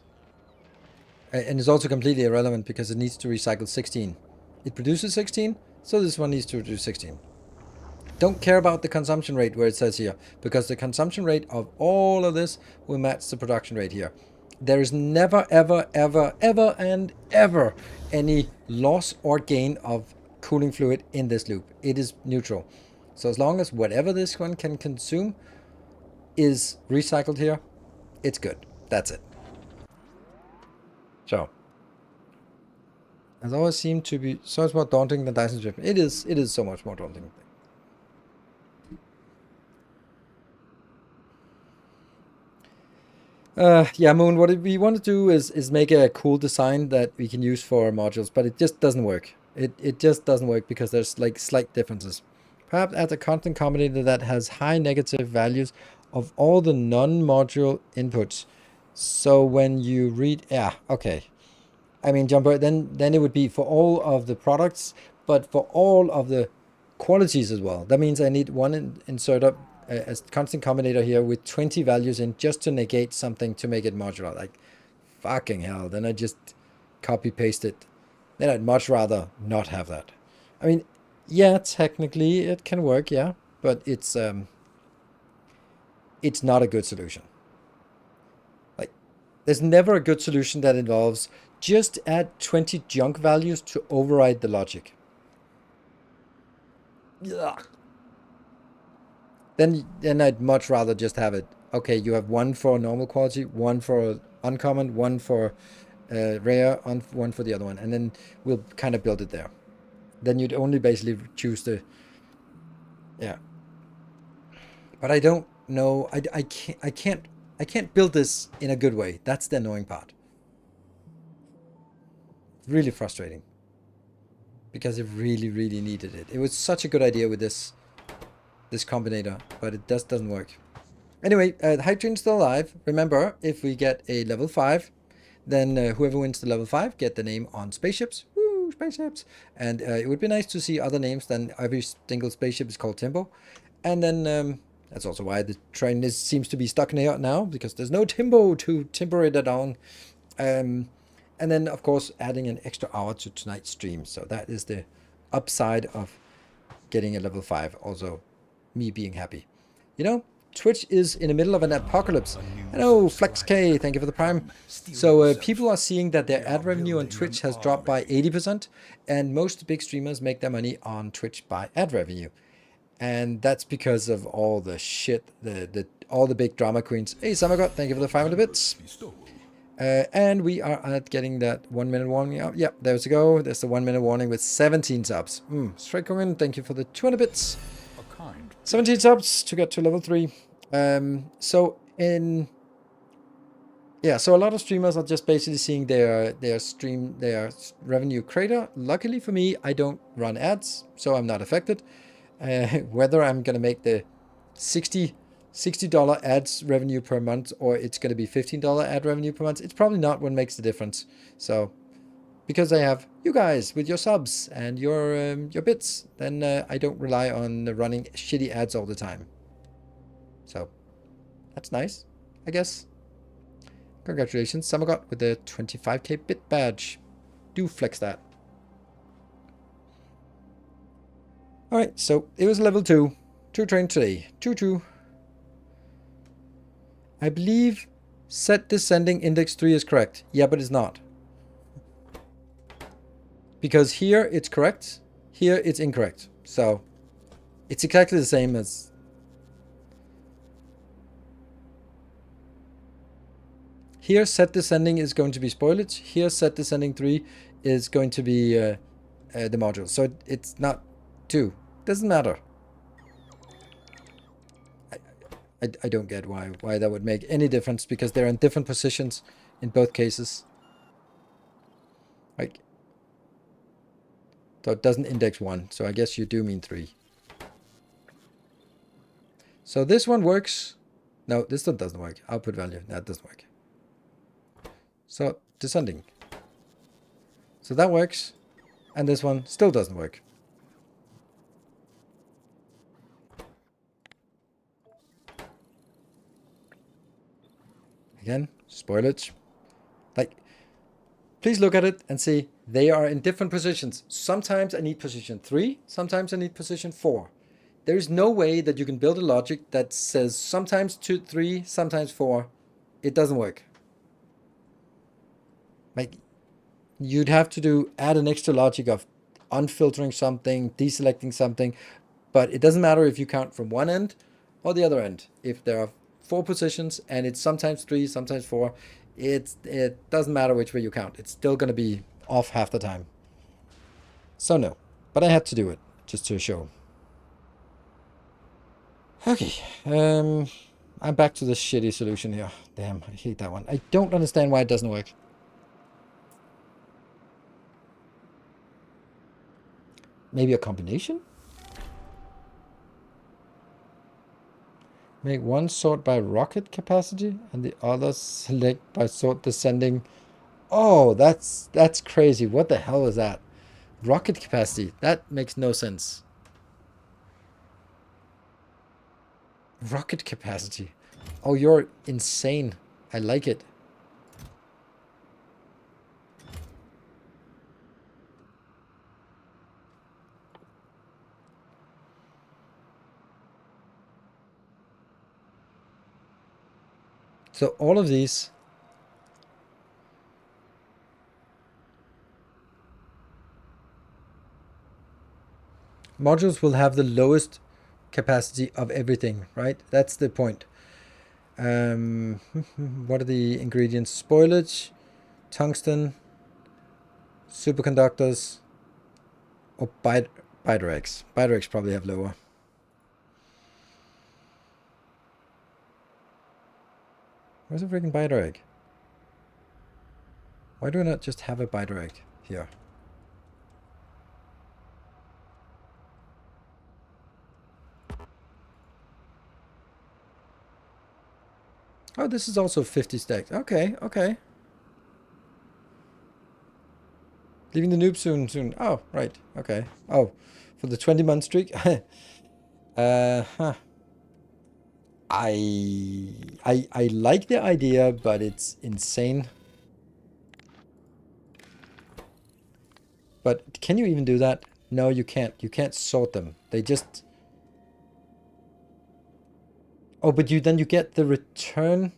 And it's also completely irrelevant because it needs to recycle 16. It produces 16, so this one needs to produce 16. Don't care about the consumption rate where it says here, because the consumption rate of all of this will match the production rate here. There is never, ever, ever, ever, and ever any loss or gain of cooling fluid in this loop. It is neutral. So as long as whatever this one can consume is recycled here, it's good. That's it. So, it always seemed to be so much more daunting than Dyson Strip. It is so much more daunting. Yeah, Moon, what we want to do is make a cool design that we can use for our modules, but it just doesn't work. It just doesn't work because there's like slight differences. Perhaps add a content combinator that has high negative values of all the non-module inputs. So when you read, yeah, okay. I mean, Jumper, then it would be for all of the products, but for all of the qualities as well. That means I need one insert up a constant combinator here with 20 values in just to negate something to make it modular. Like, fucking hell. Then I just copy paste it. Then I'd much rather not have that. I mean, yeah, technically it can work, yeah, but it's not a good solution. Like, there's never a good solution that involves just add 20 junk values to override the logic. Ugh. Then I'd much rather just have it. Okay, you have one for normal quality, one for uncommon, one for rare, one for the other one, and then we'll kind of build it there. Then you'd only basically choose the, yeah. But I don't know. I can't build this in a good way. That's the annoying part. Really frustrating. Because it really, really needed it. It was such a good idea with this combinator, but it just doesn't work. Anyway, the Hydrogen's still alive. Remember, if we get a level 5, then whoever wins the level 5 get the name on spaceships. Woo, spaceships! And it would be nice to see other names than every single spaceship is called Timbo. And then that's also why the train seems to be stuck here now, because there's no Timbo to timber it along. And then, of course, adding an extra hour to tonight's stream. So that is the upside of getting a level 5. Also, me being happy. You know, Twitch is in the middle of an apocalypse. Hello, FlexK, thank you for the Prime. So people are seeing that their ad revenue on Twitch has dropped by 80%, and most big streamers make their money on Twitch by ad revenue. And that's because of all the shit, all the big drama queens. Hey, Samagot, thank you for the 500 bits. And we are at getting that 1 minute warning out. Yeah, there's a go. There's the 1 minute warning with 17 subs. Straight Corinne, thank you for the 200 bits. 17 subs to get to level 3. So a lot of streamers are just basically seeing their revenue crater. Luckily for me, I don't run ads, so I'm not affected. Whether I'm gonna make the $60 ads revenue per month or it's gonna be $15 ad revenue per month, it's probably not what makes the difference. So because I have you guys with your subs and your bits, then I don't rely on running shitty ads all the time. So that's nice, I guess. Congratulations, Samagot, with the 25k bit badge. Do flex that. Alright, so it was level 2. 2 train today. 2-2. I believe set descending index 3 is correct. Yeah, but it's not. Because here it's correct, here it's incorrect. So it's exactly the same as... Here, set descending is going to be spoilage. Here, set descending 3 is going to be the module. So it's not 2. Doesn't matter. I don't get why that would make any difference, because they're in different positions in both cases. Like, so it doesn't index 1. So I guess you do mean 3. So this one works. No, this one doesn't work. Output value. That doesn't work. So descending. So that works. And this one still doesn't work. Again, spoilage. Like, please look at it and see they are in different positions. Sometimes I need position 3. Sometimes I need position 4. There is no way that you can build a logic that says sometimes 2, 3, sometimes 4. It doesn't work. Like, you'd have to add an extra logic of unfiltering something, deselecting something, but it doesn't matter if you count from one end or the other end. If there are 4 positions and it's sometimes 3, sometimes 4, it doesn't matter which way you count. It's still going to be off half the time. So no, but I had to do it just to show. Okay, I'm back to this shitty solution here. Damn, I hate that one. I don't understand why it doesn't work. Maybe a combination? Make one sort by rocket capacity and the other select by sort descending. Oh, that's crazy. What the hell is that? Rocket capacity. That makes no sense. Rocket capacity. Oh, you're insane. I like it. So all of these modules will have the lowest capacity of everything, right? That's the point. What are the ingredients? Spoilage, tungsten, superconductors, or bidirects. Bidirects probably have lower. Where's a freaking bidirect? Why do I not just have a bidirect here? Oh, this is also 50 stacks. Okay, okay. Leaving the noob soon. Oh, right. Okay. Oh, for the 20-month streak. Huh. I like the idea, but it's insane. But can you even do that? No, you can't. You can't sort them. They just... Oh, but then you get the return.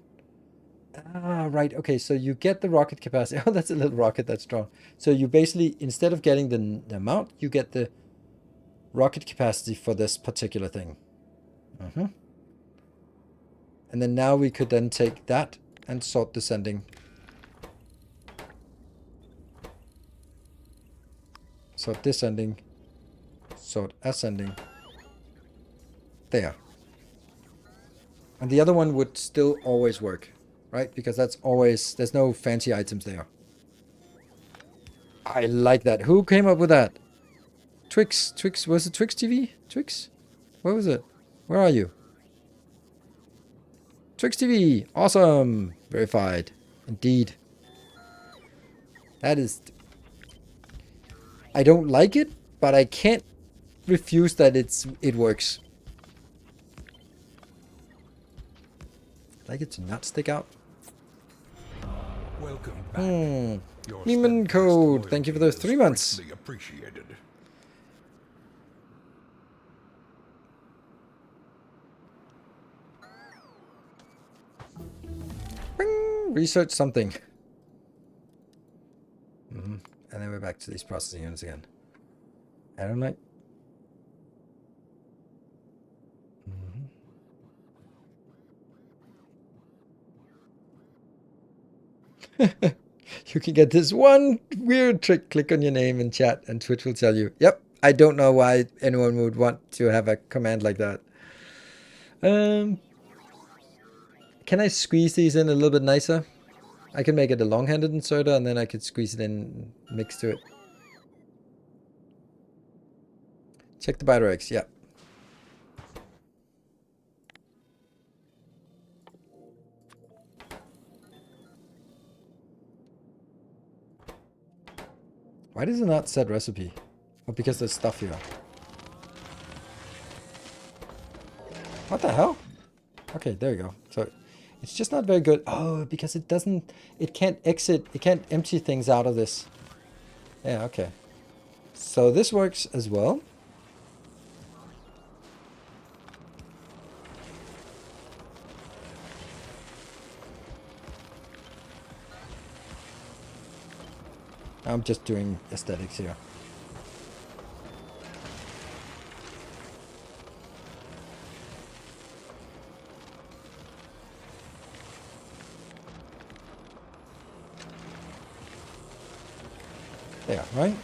Ah, right. Okay, so you get the rocket capacity. Oh, that's a little rocket that's strong. So you basically, instead of getting the amount, you get the rocket capacity for this particular thing. And then now we could then take that and sort descending. Sort descending. Sort ascending. There. And the other one would still always work, right? Because that's always, there's no fancy items there. I like that. Who came up with that? Twix, was it Twix TV? Twix? What was it? Where are you? Twix TV, awesome. Verified. Indeed. That is... I don't like it, but I can't refuse that it works. Like it to not stick out. Welcome back. Your Neiman Code, thank you for those 3 months. Appreciated. Bing, research something. And then we're back to these processing units again. I don't like... You can get this one weird trick. Click on your name in chat and Twitch will tell you. Yep. I don't know why anyone would want to have a command like that. Can I squeeze these in a little bit nicer? I can make it a long-handed inserter and then I could squeeze it in mixed to it. Check the biter X. Yeah. Why does it not set recipe? Oh, because there's stuff here. What the hell? Okay, there you go. So it's just not very good. Oh, because it doesn't, it can't exit, it can't empty things out of this. Yeah, okay. So this works as well. I'm just doing aesthetics here. There, right?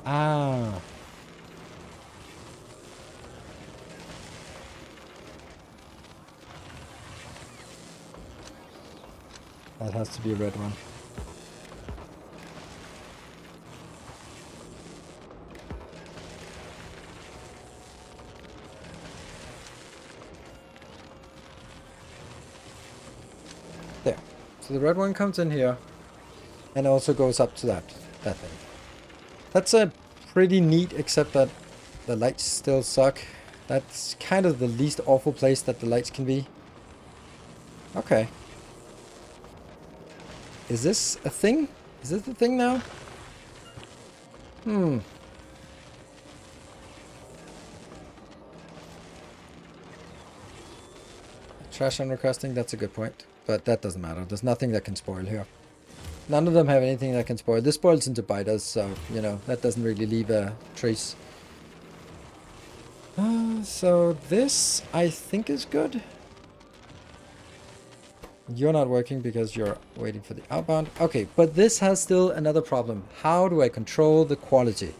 Ah. That has to be a red one. There. So the red one comes in here and also goes up to that thing. That's a pretty neat, except that the lights still suck. That's kind of the least awful place that the lights can be. Okay. Is this a thing? Is this a thing now? Hmm. Trash on requesting, that's a good point. But that doesn't matter. There's nothing that can spoil here. None of them have anything that can spoil. This spoils into biters, so, you know, that doesn't really leave a trace. So this, I think, is good. You're not working because you're waiting for the outbound. Okay, but this has still another problem. How do I control the quality?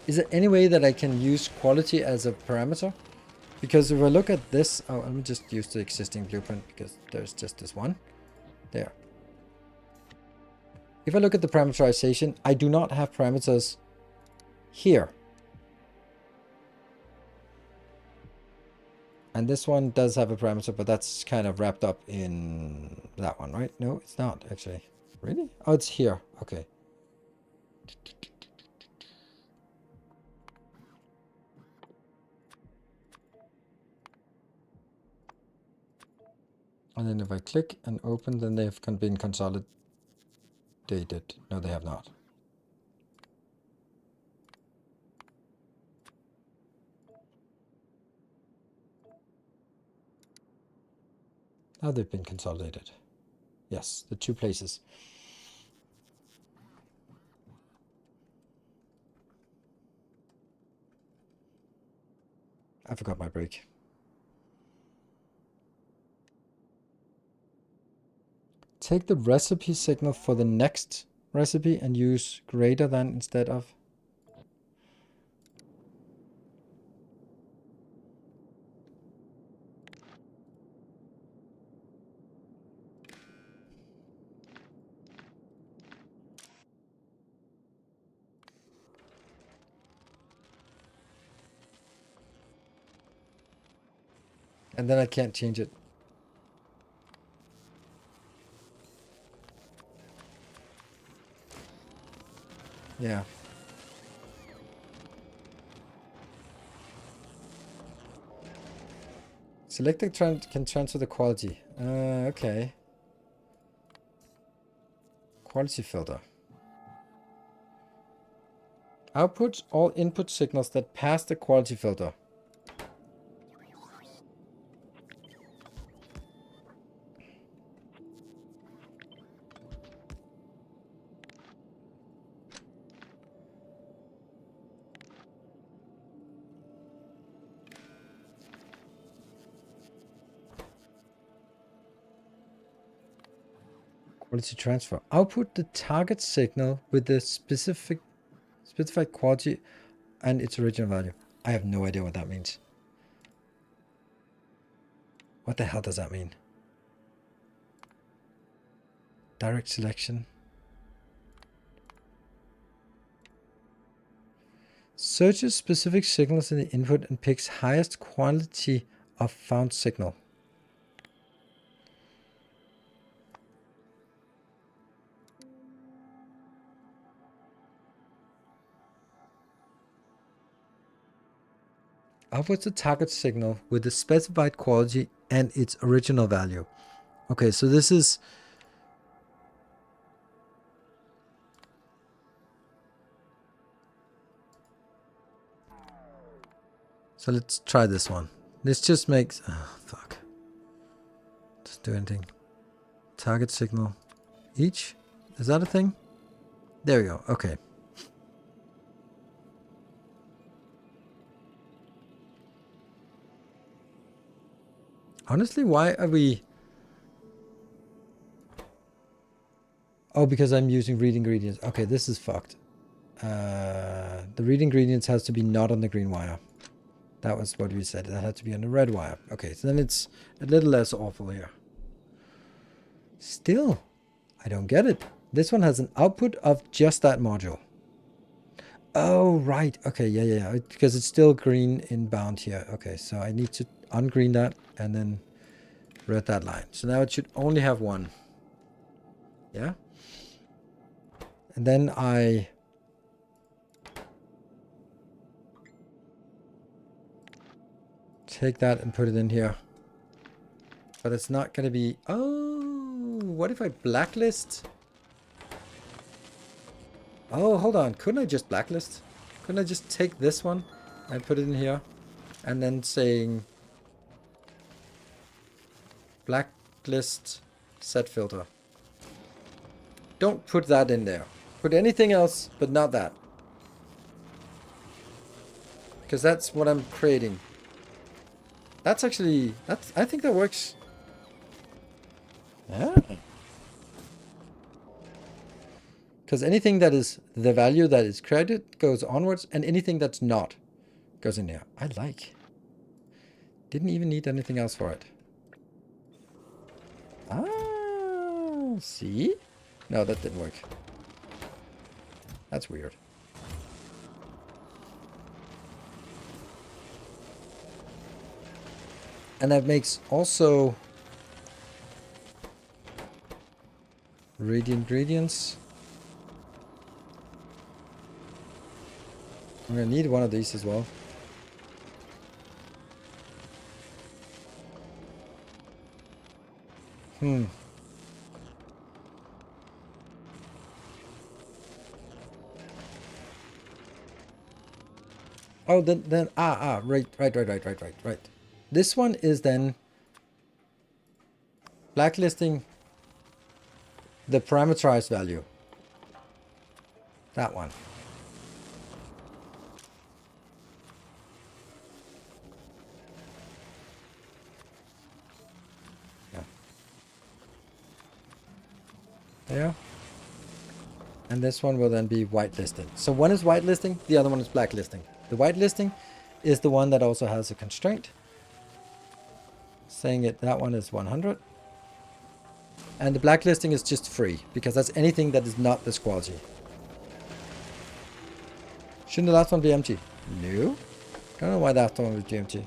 Is there any way that I can use quality as a parameter? Because if I look at this, oh, let me just use the existing blueprint because there's just this one. There. If I look at the parameterization, I do not have parameters here. And this one does have a parameter, but that's kind of wrapped up in that one, right? No, it's not actually. Really? Oh, it's here. Okay. And then if I click and open, then they've been consolidated. No, they have not. Now they've been consolidated. Yes, the two places. I forgot my break. Take the recipe signal for the next recipe and use greater than instead of. And then I can't change it. Yeah. Select the can transfer the quality. Okay. Quality filter. Output all input signals that pass the quality filter. Quality transfer. Output the target signal with the specified quality and its original value. I have no idea what that means. What the hell does that mean? Direct selection. Searches specific signals in the input and picks highest quality of found signal. Outputs the target signal with the specified quality and its original value. Okay, so this is... So let's try this one. This just makes... Oh, fuck. Doesn't do anything. Target signal. Each? Is that a thing? There we go. Okay. Honestly, why are we... Oh, because I'm using read ingredients. Okay, this is fucked. The read ingredients has to be not on the green wire. That was what we said. That had to be on the red wire. Okay, so then it's a little less awful here. Still, I don't get it. This one has an output of just that module. Oh, right. Okay, yeah. Because it's still green inbound here. Okay, so I need to ungreen that and then red that line. So now it should only have one. Yeah. And then I... take that and put it in here. But it's not going to be... Oh, what if I blacklist? Oh, hold on. Couldn't I just blacklist? Couldn't I just take this one and put it in here? And then saying... blacklist set filter. Don't put that in there. Put anything else, but not that. Because that's what I'm creating. That's actually... I think that works. Yeah. Because anything that is the value that is created goes onwards, and anything that's not goes in there. I like. Didn't even need anything else for it. Ah, see? No, that didn't work. That's weird. And that makes also read the ingredients. I'm gonna need one of these as well. Oh, then right. This one is then blacklisting the parameterized value. That one. Yeah. There. And this one will then be whitelisting. So one is whitelisting, the other one is blacklisting. The whitelisting is the one that also has a constraint saying that one is 100. And the blacklisting is just free, because that's anything that is not this quality. Shouldn't the last one be empty? No. I don't know why that one would be empty.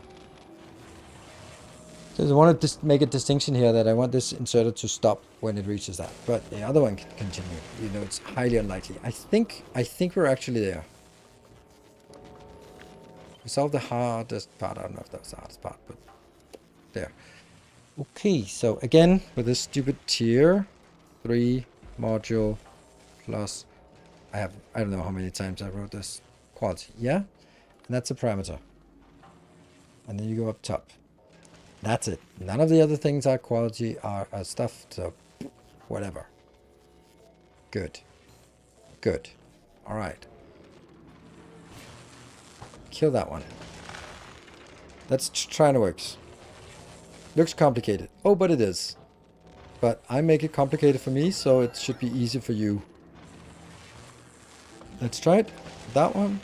So I want to make a distinction here that I want this inserter to stop when it reaches that. But the other one can continue. You know, it's highly unlikely. I think we're actually there. We solved the hardest part. I don't know if that was the hardest part, but there. Okay, so again, with this stupid tier 3 module plus, I don't know how many times I wrote this, quality, yeah? And that's a parameter. And then you go up top. That's it. None of the other things are quality, are stuff, so whatever. Good. Good. All right. Kill that one. Let's try and it works. Looks complicated. Oh, but it is. But I make it complicated for me, so it should be easy for you. Let's try it. That one.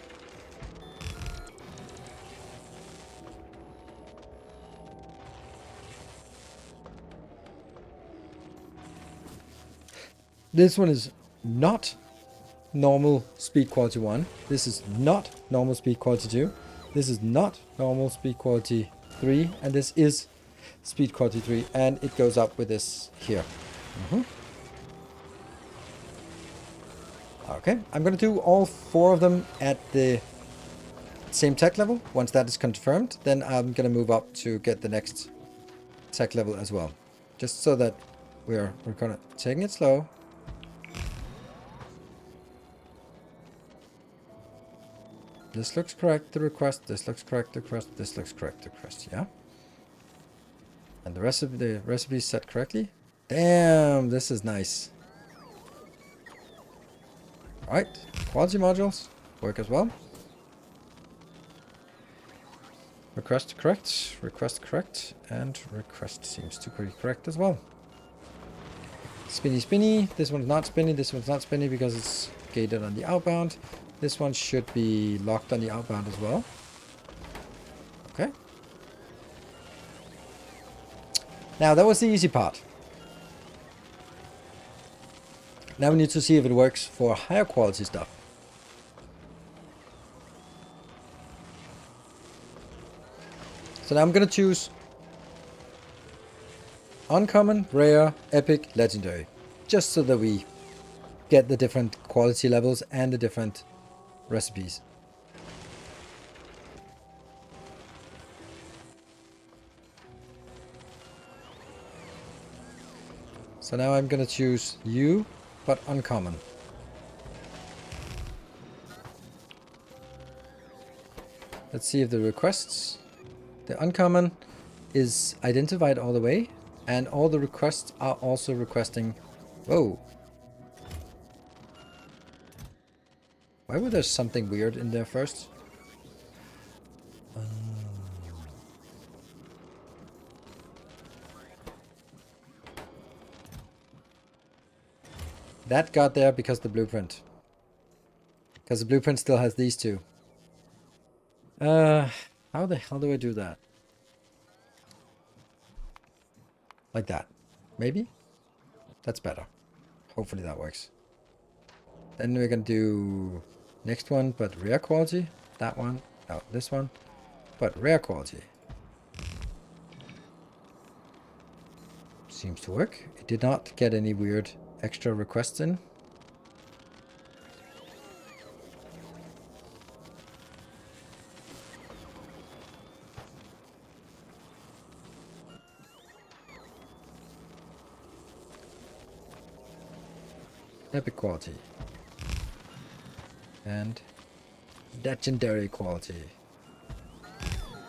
This one is not normal speed quality 1. This is not normal speed quality 2. This is not normal speed quality 3. And this is speed quality 3. And it goes up with this here. Okay, I'm going to do all 4 of them at the same tech level. Once that is confirmed, then I'm going to move up to get the next tech level as well. Just so that we're going to take it slow. This looks correct, the request. This looks correct, the request. This looks correct, the request. Yeah. And the recipe is set correctly. Damn, this is nice. Alright, quality modules work as well. Request correct, and request seems to be correct as well. Spinny, spinny. This one's not spinny, this one's not spinny because it's gated on the outbound. This one should be locked on the outbound as well. Okay. Now that was the easy part. Now we need to see if it works for higher quality stuff. So now I'm going to choose uncommon, rare, epic, legendary. Just so that we get the different quality levels and the different recipes. So now I'm going to choose you, but uncommon. Let's see if the requests... The uncommon is identified all the way, and all the requests are also requesting... Whoa. Why was there something weird in there first? That got there because the blueprint. Because the blueprint still has these two. How the hell do I do that? Like that. Maybe? That's better. Hopefully that works. Then we're gonna do next one, but rare quality. That one. No, this one. But rare quality. Seems to work. It did not get any weird extra requests in. Epic quality. And legendary quality.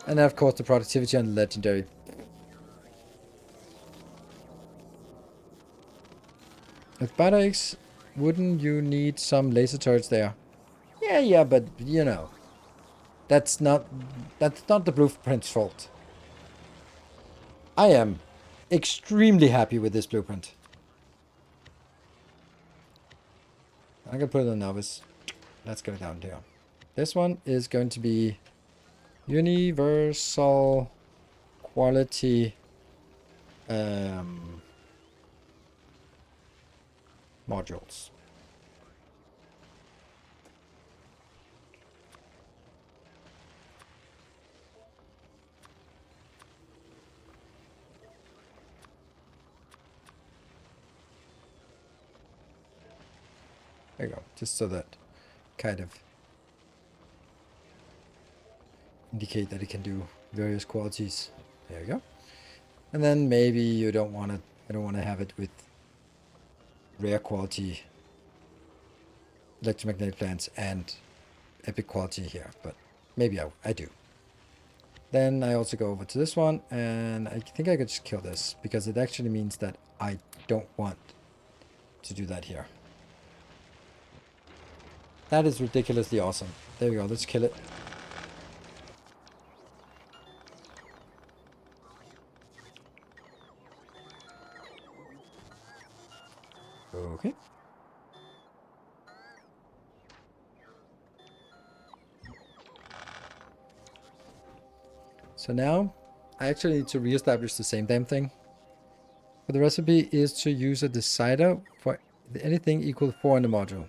And then of course the productivity on the legendary. With Bata X, wouldn't you need some laser turrets there? Yeah, but you know. That's not the blueprint's fault. I am extremely happy with this blueprint. I'm gonna put it on novice. Let's get it down here. This one is going to be universal quality modules. There you go, just so that kind of indicate that it can do various qualities. There you go. And then maybe you don't want to, I don't want to have it with rare quality electromagnetic plants and epic quality here, but maybe I do. Then I also go over to this one, and I think I could just kill this because it actually means that I don't want to do that here. That is ridiculously awesome. There we go, let's kill it. Okay. So now I actually need to reestablish the same damn thing. But the recipe is to use a decider for anything equal to 4 in the module.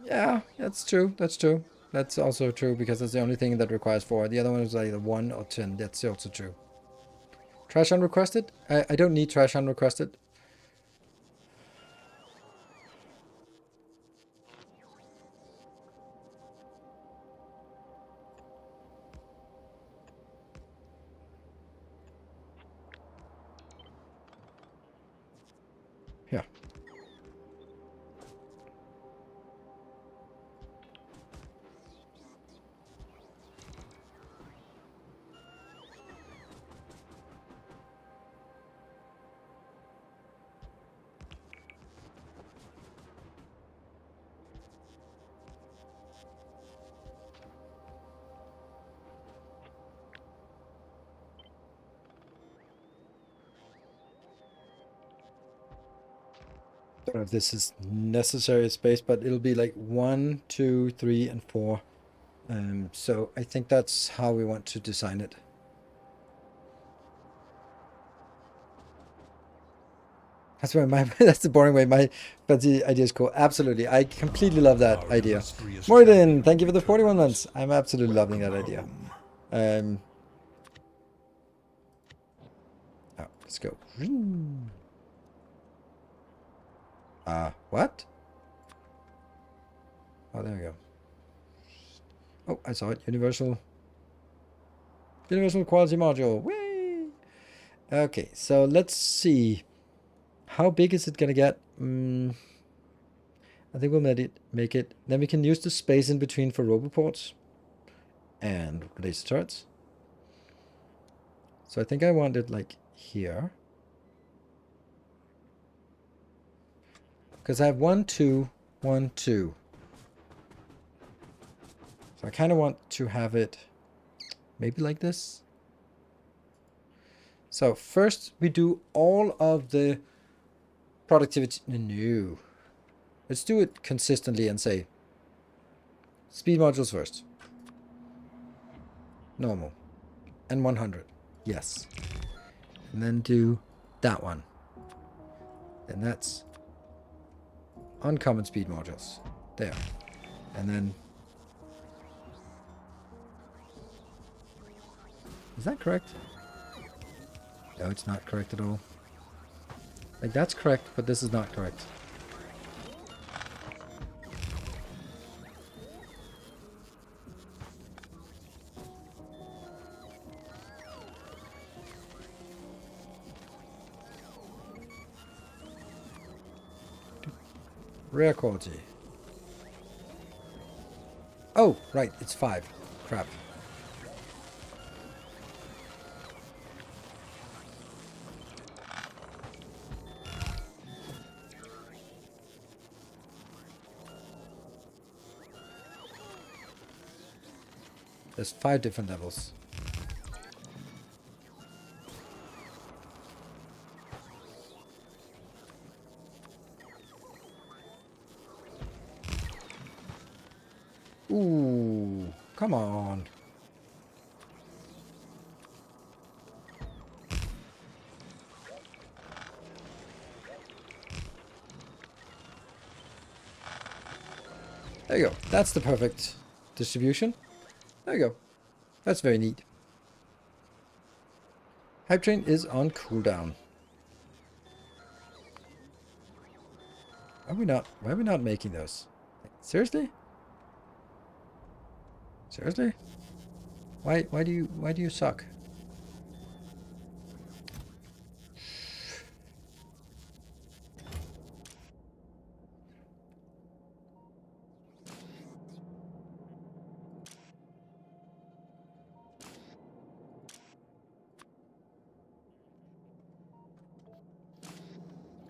Yeah, that's true. That's true. That's also true because that's the only thing that requires 4. The other one is either 1 or 10. That's also true. Trash unrequested? I don't need trash unrequested. Yeah. Don't know if this is necessary space, but it'll be like 1, 2, 3, and 4. So I think that's how we want to design it. That's why that's the boring way my fancy idea is cool. Absolutely. I completely love that Our idea. illustrious Morden, champion thank you for the 41 returns. months. I'm absolutely loving that Welcome idea. home. Oh, let's go. What? Oh, there we go. Oh, I saw it. Universal quality module. Whee! Okay, so let's see. How big is it gonna get? I think we'll make it. Then we can use the space in between for roboports and laser turrets. So I think I want it like here. Because I have 1, 2, 1, 2. So I kind of want to have it maybe like this. So first we do all of the productivity. No. Let's do it consistently and say speed modules first. Normal. And 100. Yes. And then do that one. And that's uncommon speed modules. There. And then... Is that correct? No, it's not correct at all. Like, that's correct, but this is not correct. Rare quality. Oh, right, it's 5. Crap. There's 5 different levels. Ooh, come on. There you go. That's the perfect distribution. There you go. That's very neat. Hype train is on cooldown. Why are we not making those? Seriously? Seriously? Why do you suck?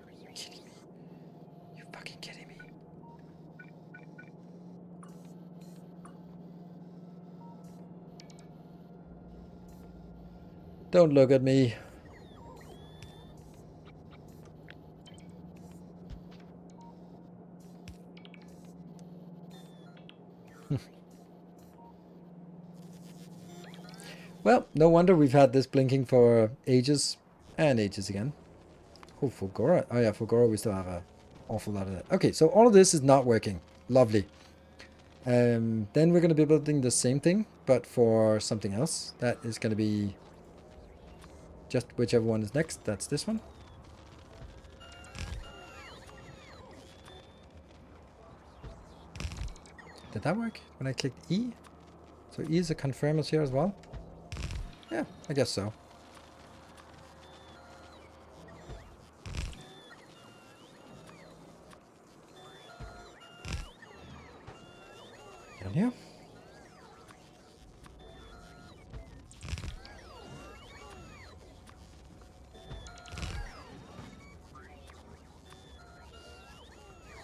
Are you kidding me? You fucking kidding me? Don't look at me. Well, no wonder we've had this blinking for ages and ages again. Oh, Fulgora. Oh yeah, Fulgora, we still have an awful lot of that. Okay, so all of this is not working. Lovely. Then we're going to be building the same thing, but for something else. That is going to be just whichever one is next. That's this one. Did that work when I clicked E? So E is a confirmers here as well? Yeah, I guess so. Down here.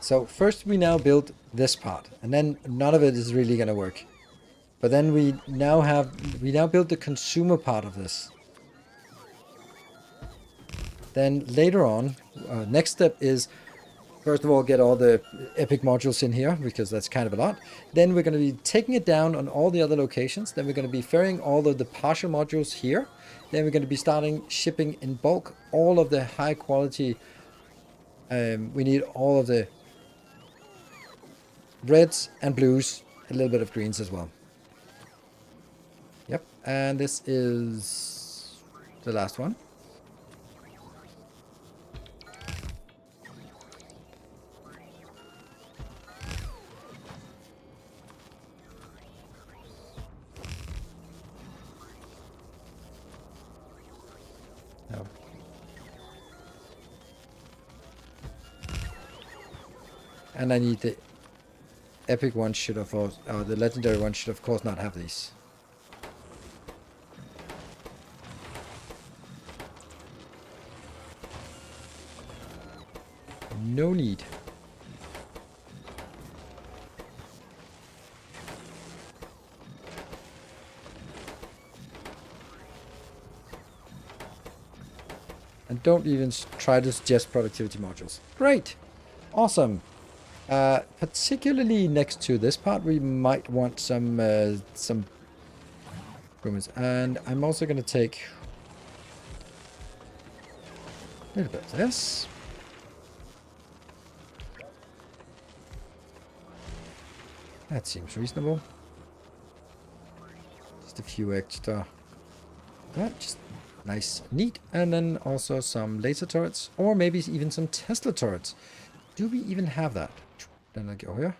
So first we now build this part, and then none of it is really going to work. But then we now build the consumer part of this. Then later on, next step is, first of all, get all the epic modules in here, because that's kind of a lot. Then we're going to be taking it down on all the other locations. Then we're going to be ferrying all of the partial modules here. Then we're going to be starting shipping in bulk all of the high quality. We need all of the reds and blues, a little bit of greens as well. Yep, and this is the last one. No. And I need the epic one should of course, the legendary one should of course not have these. No need. And don't even try to suggest productivity modules. Great. Awesome. Particularly next to this part, we might want some rumors. And I'm also going to take a little bit of this. That seems reasonable. Just a few extra. That just nice, neat. And then also some laser turrets, or maybe even some Tesla turrets. Do we even have that? Then I go here.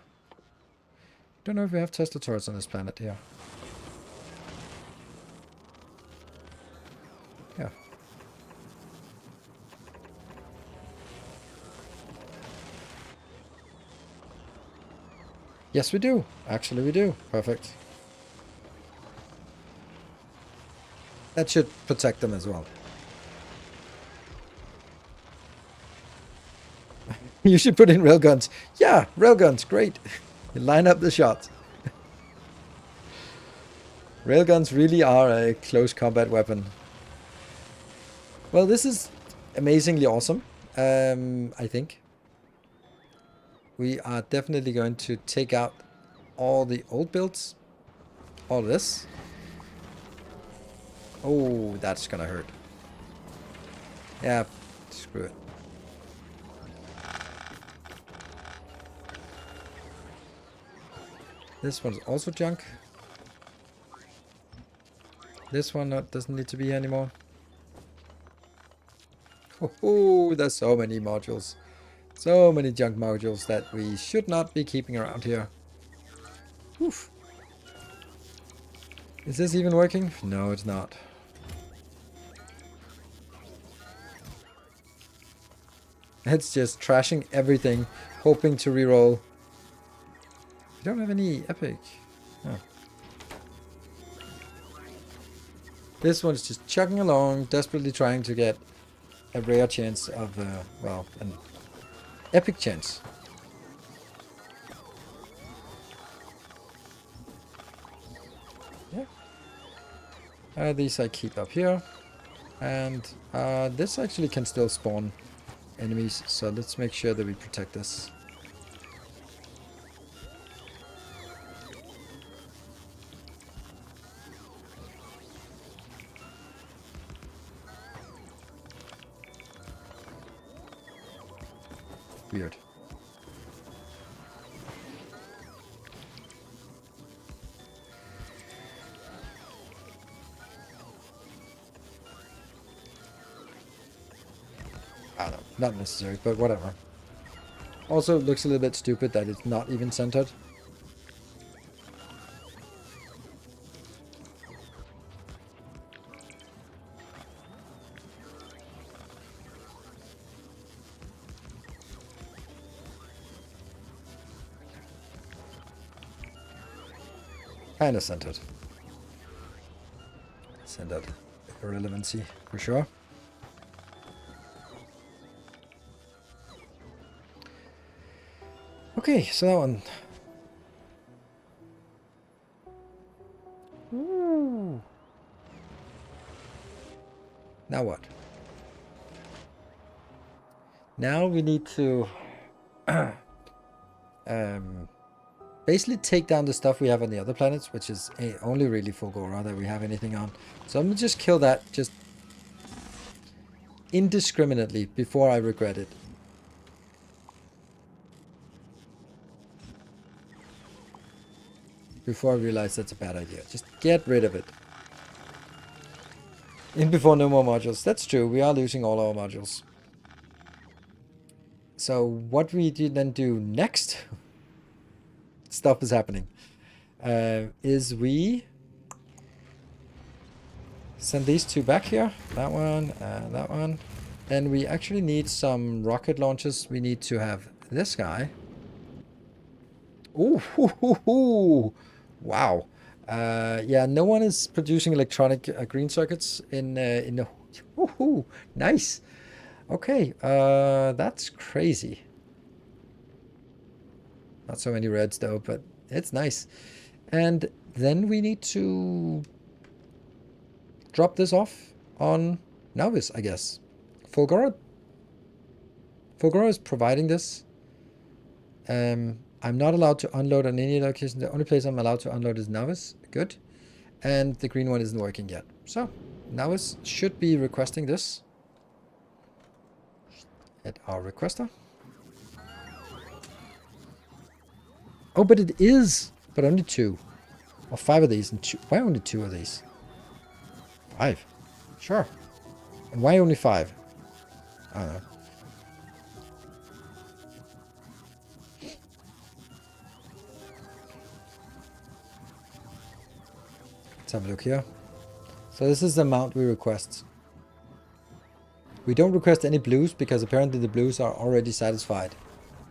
Don't know if we have Tesla turrets on this planet here. Yeah. Yes, we do. Actually, we do. Perfect. That should protect them as well. You should put in railguns. Yeah, railguns, great. You line up the shots. Railguns really are a close combat weapon. Well, this is amazingly awesome, I think. We are definitely going to take out all the old builds. All this. Oh, that's gonna hurt. Yeah, screw it. This one's also junk. This one doesn't need to be anymore. Oh, there's so many modules. So many junk modules that we should not be keeping around here. Oof. Is this even working? No, it's not. It's just trashing everything, hoping to reroll. We don't have any epic. Oh. This one's just chugging along, desperately trying to get a rare chance of, well, an epic chance. Yeah. These I keep up here. And this actually can still spawn enemies, so let's make sure that we protect this. Weird. I don't know, not necessary, but whatever. Also, it looks a little bit stupid that it's not even centered. Kind of centered. Centered irrelevancy for sure. Okay, so that one. Ooh. Now what? Now we need to basically take down the stuff we have on the other planets, which is only really Fulgora that we have anything on. So I'm gonna just kill that just indiscriminately before I regret it. Before I realize that's a bad idea. Just get rid of it. In before no more modules. That's true, we are losing all our modules. So what we then do next, stuff is happening, is we send these two back here. That one and that one. And we actually need some rocket launchers. We need to have this guy. Ooh, hoo, hoo, hoo. Wow. Yeah, no one is producing electronic green circuits in the... Woohoo! Nice. Okay, that's crazy. Not so many reds though, but it's nice. And then we need to drop this off on Nauvis, I guess. Fulgora is providing this. I'm not allowed to unload on any location. The only place I'm allowed to unload is Nauvis. Good. And the green one isn't working yet. So, Nauvis should be requesting this. At our requester. Oh, but it is. But only 2. Or 5 of these. And 2. Why only 2 of these? 5. Sure. And why only 5? I don't know. Let's have a look here. So this is the amount we request. We don't request any blues because apparently the blues are already satisfied.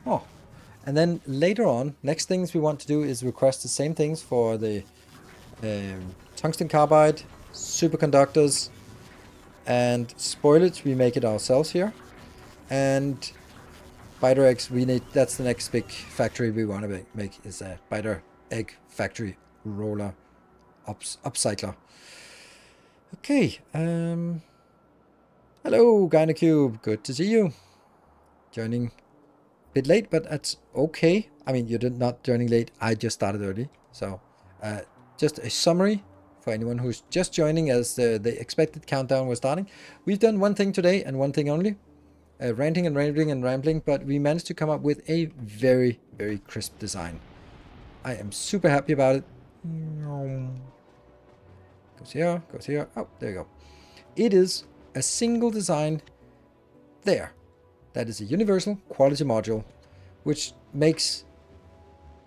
Oh. And then later on, next things we want to do is request the same things for the tungsten carbide, superconductors, and spoilage. We make it ourselves here. And biter eggs, we need, that's the next big factory we want to make is a biter egg factory roller upcycler. Okay, hello Gynacube, good to see you. Joining a bit late, but that's okay. I mean, you're not joining late, I just started early. So, just a summary for anyone who's just joining as the expected countdown was starting. We've done one thing today and one thing only. Ranting and rambling and rambling, but we managed to come up with a very, very crisp design. I am super happy about it. Goes here, goes here. Oh, there you go. It is a single design there. That is a universal quality module, which makes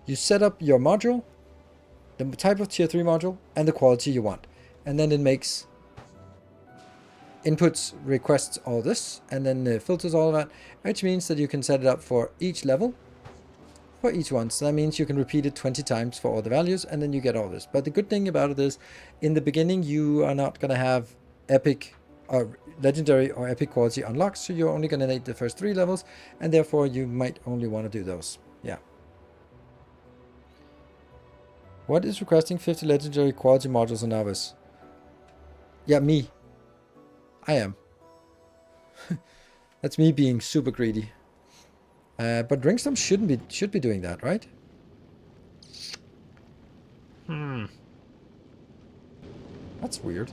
you set up your module, the type of tier 3 module, and the quality you want. And then it makes inputs, requests, all this, and then filters all of that, which means that you can set it up for each level, for each one. So that means you can repeat it 20 times for all the values, and then you get all this. But the good thing about it is, in the beginning, you are not going to have epic or legendary or epic quality unlocked, so you're only going to need the first 3 levels, and therefore you might only want to do those. Yeah. What is requesting 50 legendary quality modules on Nauvis? Yeah, me. I am. That's me being super greedy. But Ringstorm should be doing that, right? That's weird.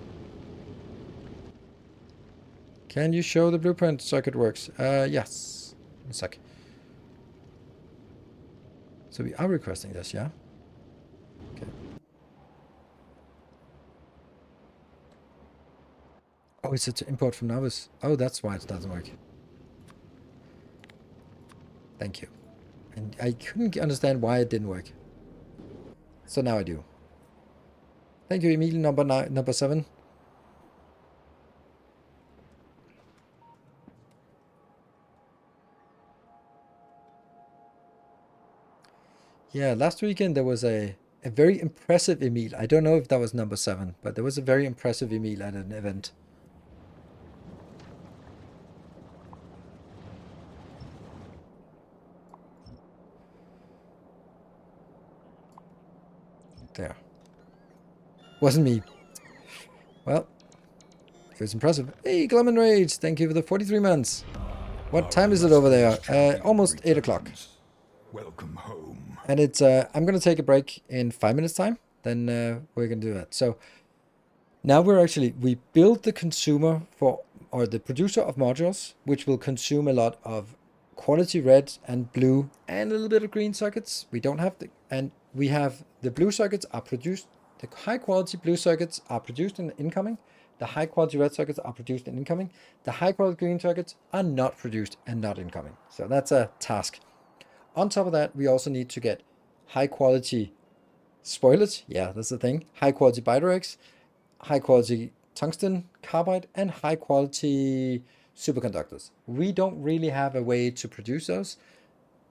Can you show the blueprint circuit works? Yes. One sec. So we are requesting this, yeah? Okay. Oh, it's to import from Novice. Oh, that's why it doesn't work. Thank you. And I couldn't understand why it didn't work. So now I do. Thank you, Emil, number 7. Yeah, last weekend there was a very impressive Emil. I don't know if that was number 7, but there was a very impressive Emil at an event. There. Wasn't me. Well, it was impressive. Hey, Glemin Rage, thank you for the 43 months. What time is it over there? Almost 8 o'clock. Welcome home. And it's, I'm going to take a break in 5 minutes time. Then we're going to do that. So now we build the consumer for, or the producer of modules, which will consume a lot of quality red and blue and a little bit of green circuits. We don't have and we have the blue circuits are produced, the high quality blue circuits are produced in incoming. The high quality red circuits are produced in incoming. The high quality green circuits are not produced and not incoming. So that's a task. On top of that, we also need to get high quality spoilage. Yeah, that's the thing. High quality bidirects, high quality tungsten carbide, and high quality superconductors. We don't really have a way to produce those,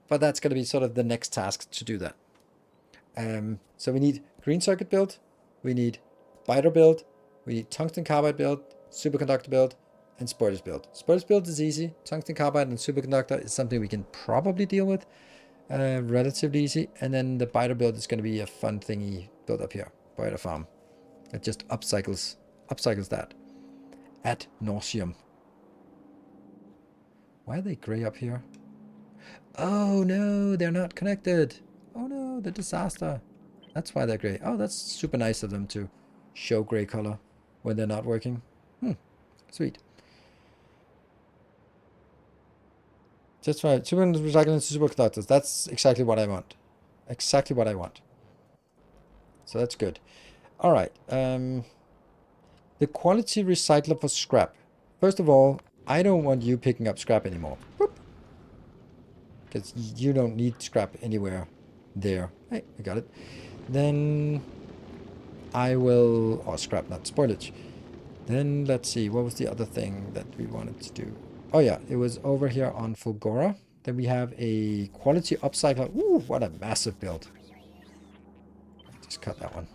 but that's going to be sort of the next task to do that. So we need green circuit build, we need bider build, we need tungsten carbide build, superconductor build, and spoilage build. Spoilage build is easy. Tungsten carbide and superconductor is something we can probably deal with relatively easy. And then the bider build is going to be a fun thingy built up here by the farm. It just upcycles that ad nauseum. Why are they gray up here? Oh no, they're not connected. Oh no, the disaster. That's why they're gray. Oh, that's super nice of them to show gray color when they're not working. Sweet. That's right. Super recycling into superconductors. That's exactly what I want. Exactly what I want. So that's good. All right. The quality recycler for scrap. First of all, I don't want you picking up scrap anymore. Because you don't need scrap anywhere there. Hey, I got it. Then I will... Oh, scrap, not spoilage. Then let's see. What was the other thing that we wanted to do? Oh, yeah. It was over here on Fulgora. Then we have a quality upcycler. Ooh, what a massive build. Just cut that one.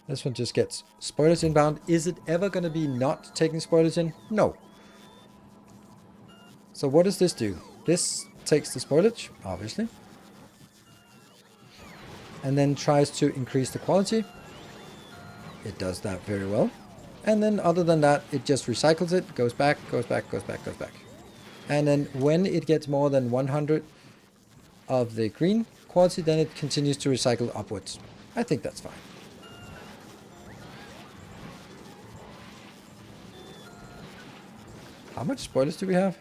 This one just gets spoilers inbound. Is it ever going to be not taking spoilers in? No. So what does this do? This takes the spoilage, obviously. And then tries to increase the quality. It does that very well. And then other than that, it just recycles it, goes back, goes back, goes back, goes back. And then when it gets more than 100 of the green quality, then it continues to recycle upwards. I think that's fine. How much spoilers do we have?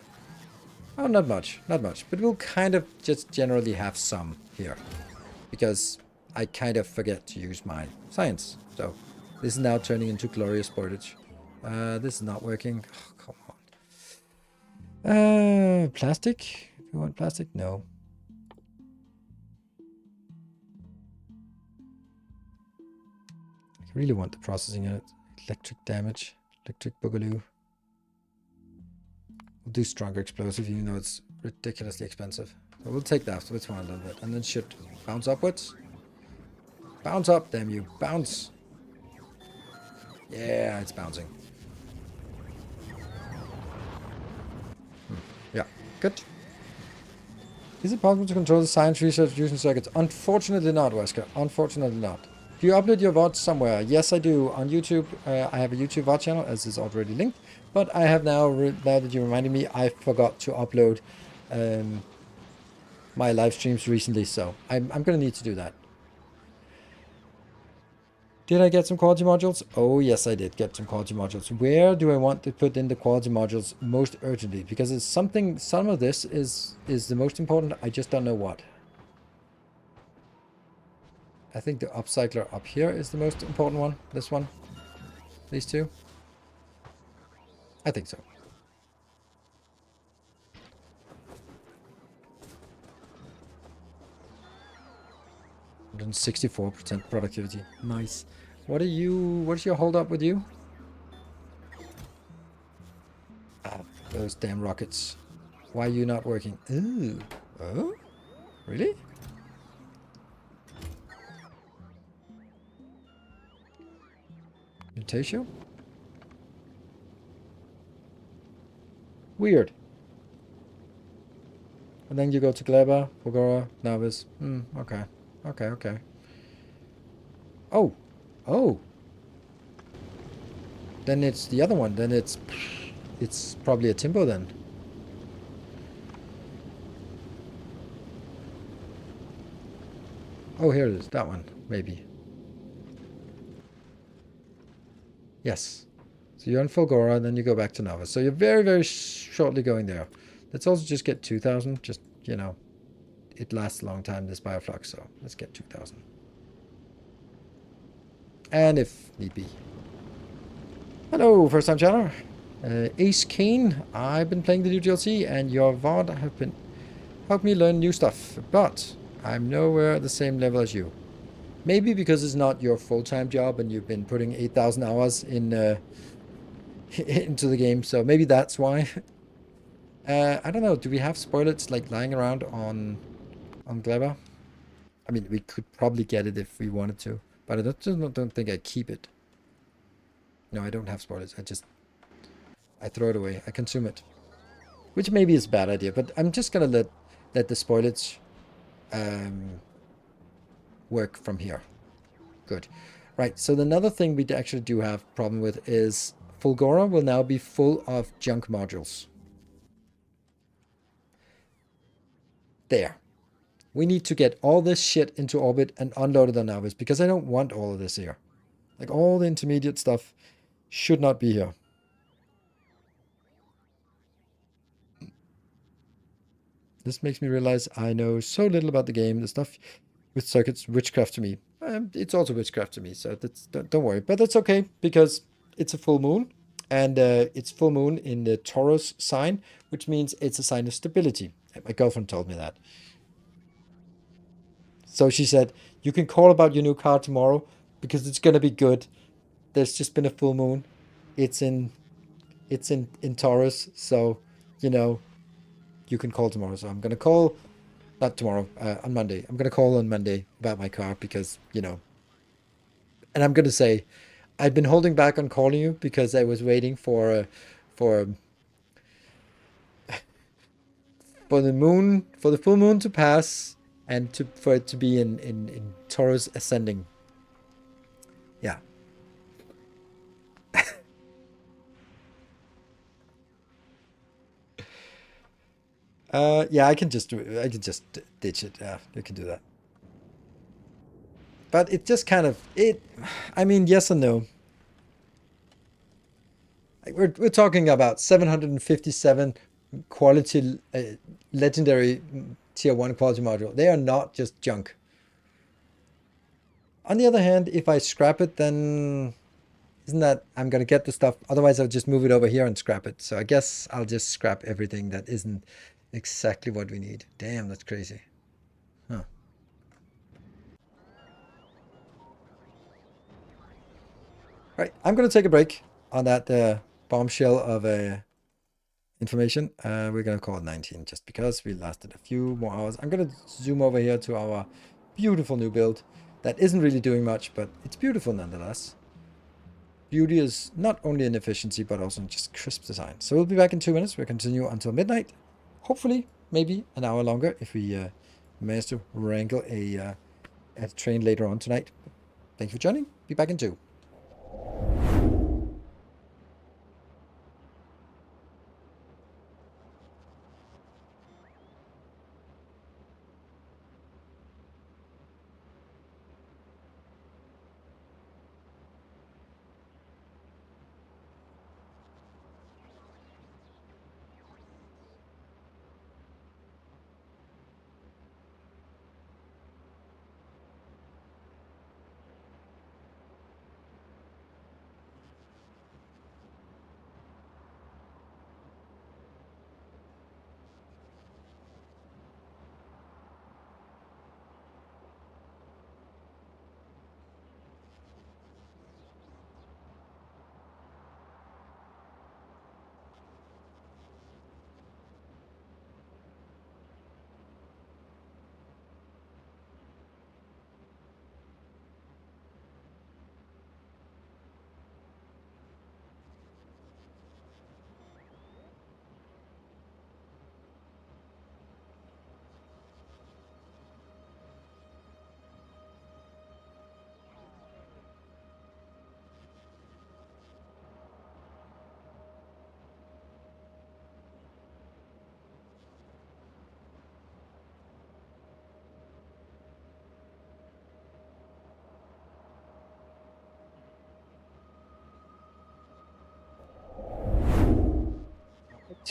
Oh, not much, not much. But we'll kind of just generally have some here. Because I kind of forget to use my science. So this is now turning into glorious spoilage. This is not working. Oh, come on. Plastic? Do you want plastic? No. I really want the processing unit. Electric damage. Electric boogaloo. We'll do stronger explosive, even though it's ridiculously expensive. So we'll take that with one a little bit. And then should bounce upwards. Bounce up, damn you. Bounce. Yeah, it's bouncing. Yeah, good. Is it possible to control the science research using circuits? Unfortunately not, Wesker. Unfortunately not. Do you upload your VODs somewhere? Yes, I do. On YouTube, I have a YouTube VOD channel, as is already linked. But I have now that you reminded me, I forgot to upload my live streams recently, so I'm gonna need to do that. Did I get some quality modules? Oh yes, I did get some quality modules. Where do I want to put in the quality modules most urgently? Because it's something, some of this is the most important. I just don't know what. I think the upcycler up here is the most important one. This one. These two. I think so. And 64% productivity. Nice. What are you, what's your hold up with you? Ah, those damn rockets. Why are you not working? Ooh. Oh? Really? Mutatio? Weird. And then you go to Gleba, Bogora, Navis. Okay. Okay, okay. Oh. Oh. Then it's the other one. Then it's probably a Timbo then. Oh, here it is. That one. Maybe. Yes. So you're on Fulgora, then you go back to Navis. So you're very, very shortly going there. Let's also just get 2,000. Just, you know, it lasts a long time, this Bioflux. So let's get 2,000. And if need be. Hello, first time channel. Ace Kane. I've been playing the new DLC and your VOD have been helped me learn new stuff. But I'm nowhere at the same level as you. Maybe because it's not your full-time job and you've been putting 8,000 hours in into the game. So maybe that's why. I don't know. Do we have spoilers like lying around on Gleba? I mean, we could probably get it if we wanted to, but I don't think I keep it. No, I don't have spoilers. I throw it away. I consume it, which maybe is a bad idea. But I'm just gonna let the spoilage work from here. Good. Right. So another thing we actually do have problem with is Fulgora will now be full of junk modules. There. We need to get all this shit into orbit and unload it on Navis because I don't want all of this here. Like all the intermediate stuff should not be here. This makes me realize I know so little about the game. The stuff with circuits, witchcraft to me. It's also witchcraft to me, so that's, don't worry. But that's okay because it's a full moon and it's full moon in the Taurus sign, which means it's a sign of stability. My girlfriend told me that. So she said, you can call about your new car tomorrow because it's going to be good. There's just been a full moon. It's in Taurus, so you know you can call tomorrow. So I'm gonna call, not tomorrow, on Monday. I'm gonna call on Monday about my car because you know, and I'm gonna say I've been holding back on calling you because I was waiting for the moon, for the full moon to pass and for it to be in Taurus ascending. Yeah. Yeah, I can just ditch it. Yeah, you can do that. But it just kind of I mean, yes and no. Like we're talking about 757 quality legendary tier 1 quality module. They are not just junk. On the other hand, if I scrap it, then isn't that I'm gonna get the stuff, otherwise I'll just move it over here and scrap it. So I guess I'll just scrap everything that isn't exactly what we need. Damn, that's crazy. Huh. Right, I'm gonna take a break on that bombshell of information. We're gonna call it 19 just because we lasted a few more hours. I'm gonna zoom over here to our beautiful new build that isn't really doing much, but it's beautiful nonetheless. Beauty is not only in efficiency, but also in just crisp design. So we'll be back in 2 minutes. We'll continue until midnight. Hopefully, maybe an hour longer if we manage to wrangle a train later on tonight. Thank you for joining. Be back in 2.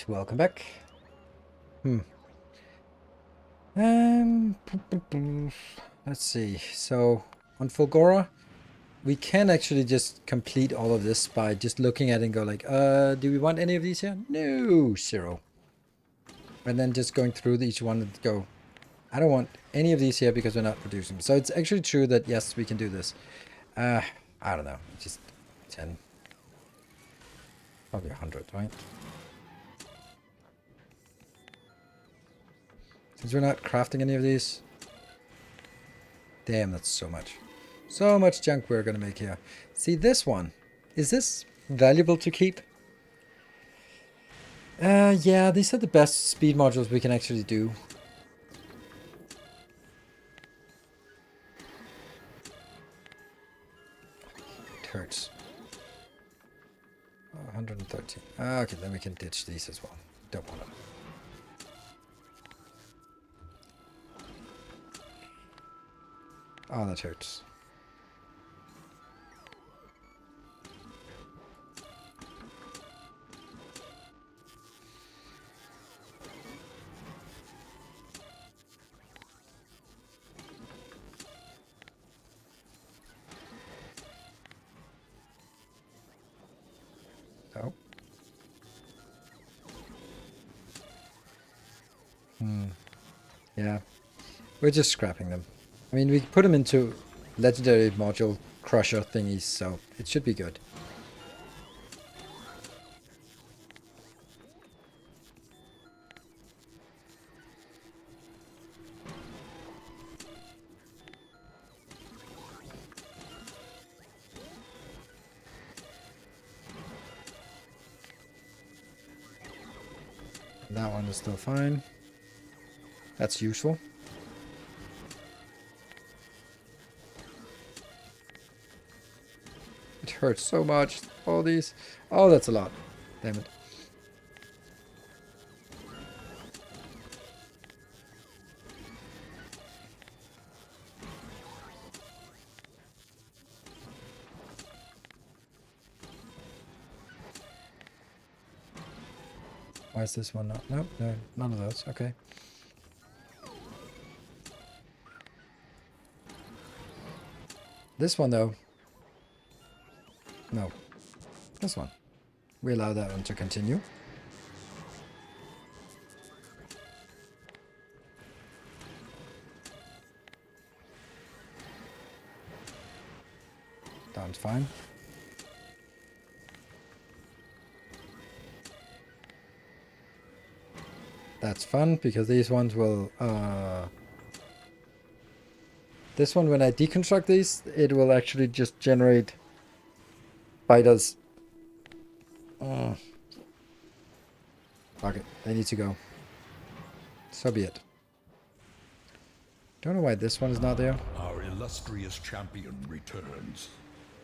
welcome back. Let's see. So on Fulgora, we can actually just complete all of this by just looking at it and go like, do we want any of these here? No, 0. And then just going through each one and go, I don't want any of these here because we're not producing. So it's actually true that yes, we can do this. I don't know, just 10, probably 100, right? Since we're not crafting any of these. Damn, that's so much. So much junk we're gonna make here. See this one. Is this valuable to keep? Yeah, these are the best speed modules we can actually do. It hurts. 113. Okay, then we can ditch these as well. Don't want them. Oh, that hurts. Oh. Yeah. We're just scrapping them. I mean, we put them into legendary module crusher thingies, so it should be good. That one is still fine. That's useful. It hurts so much. All these. Oh, that's a lot. Damn it. Why is this one not? Nope, no, none of those. Okay. This one, though. No. This one. We allow that one to continue. Sounds fine. That's fun, because these ones will... This one, when I deconstruct these, it will actually just generate fighters. Fuck it. They need to go. So be it. Don't know why this one is not there. Our illustrious champion returns.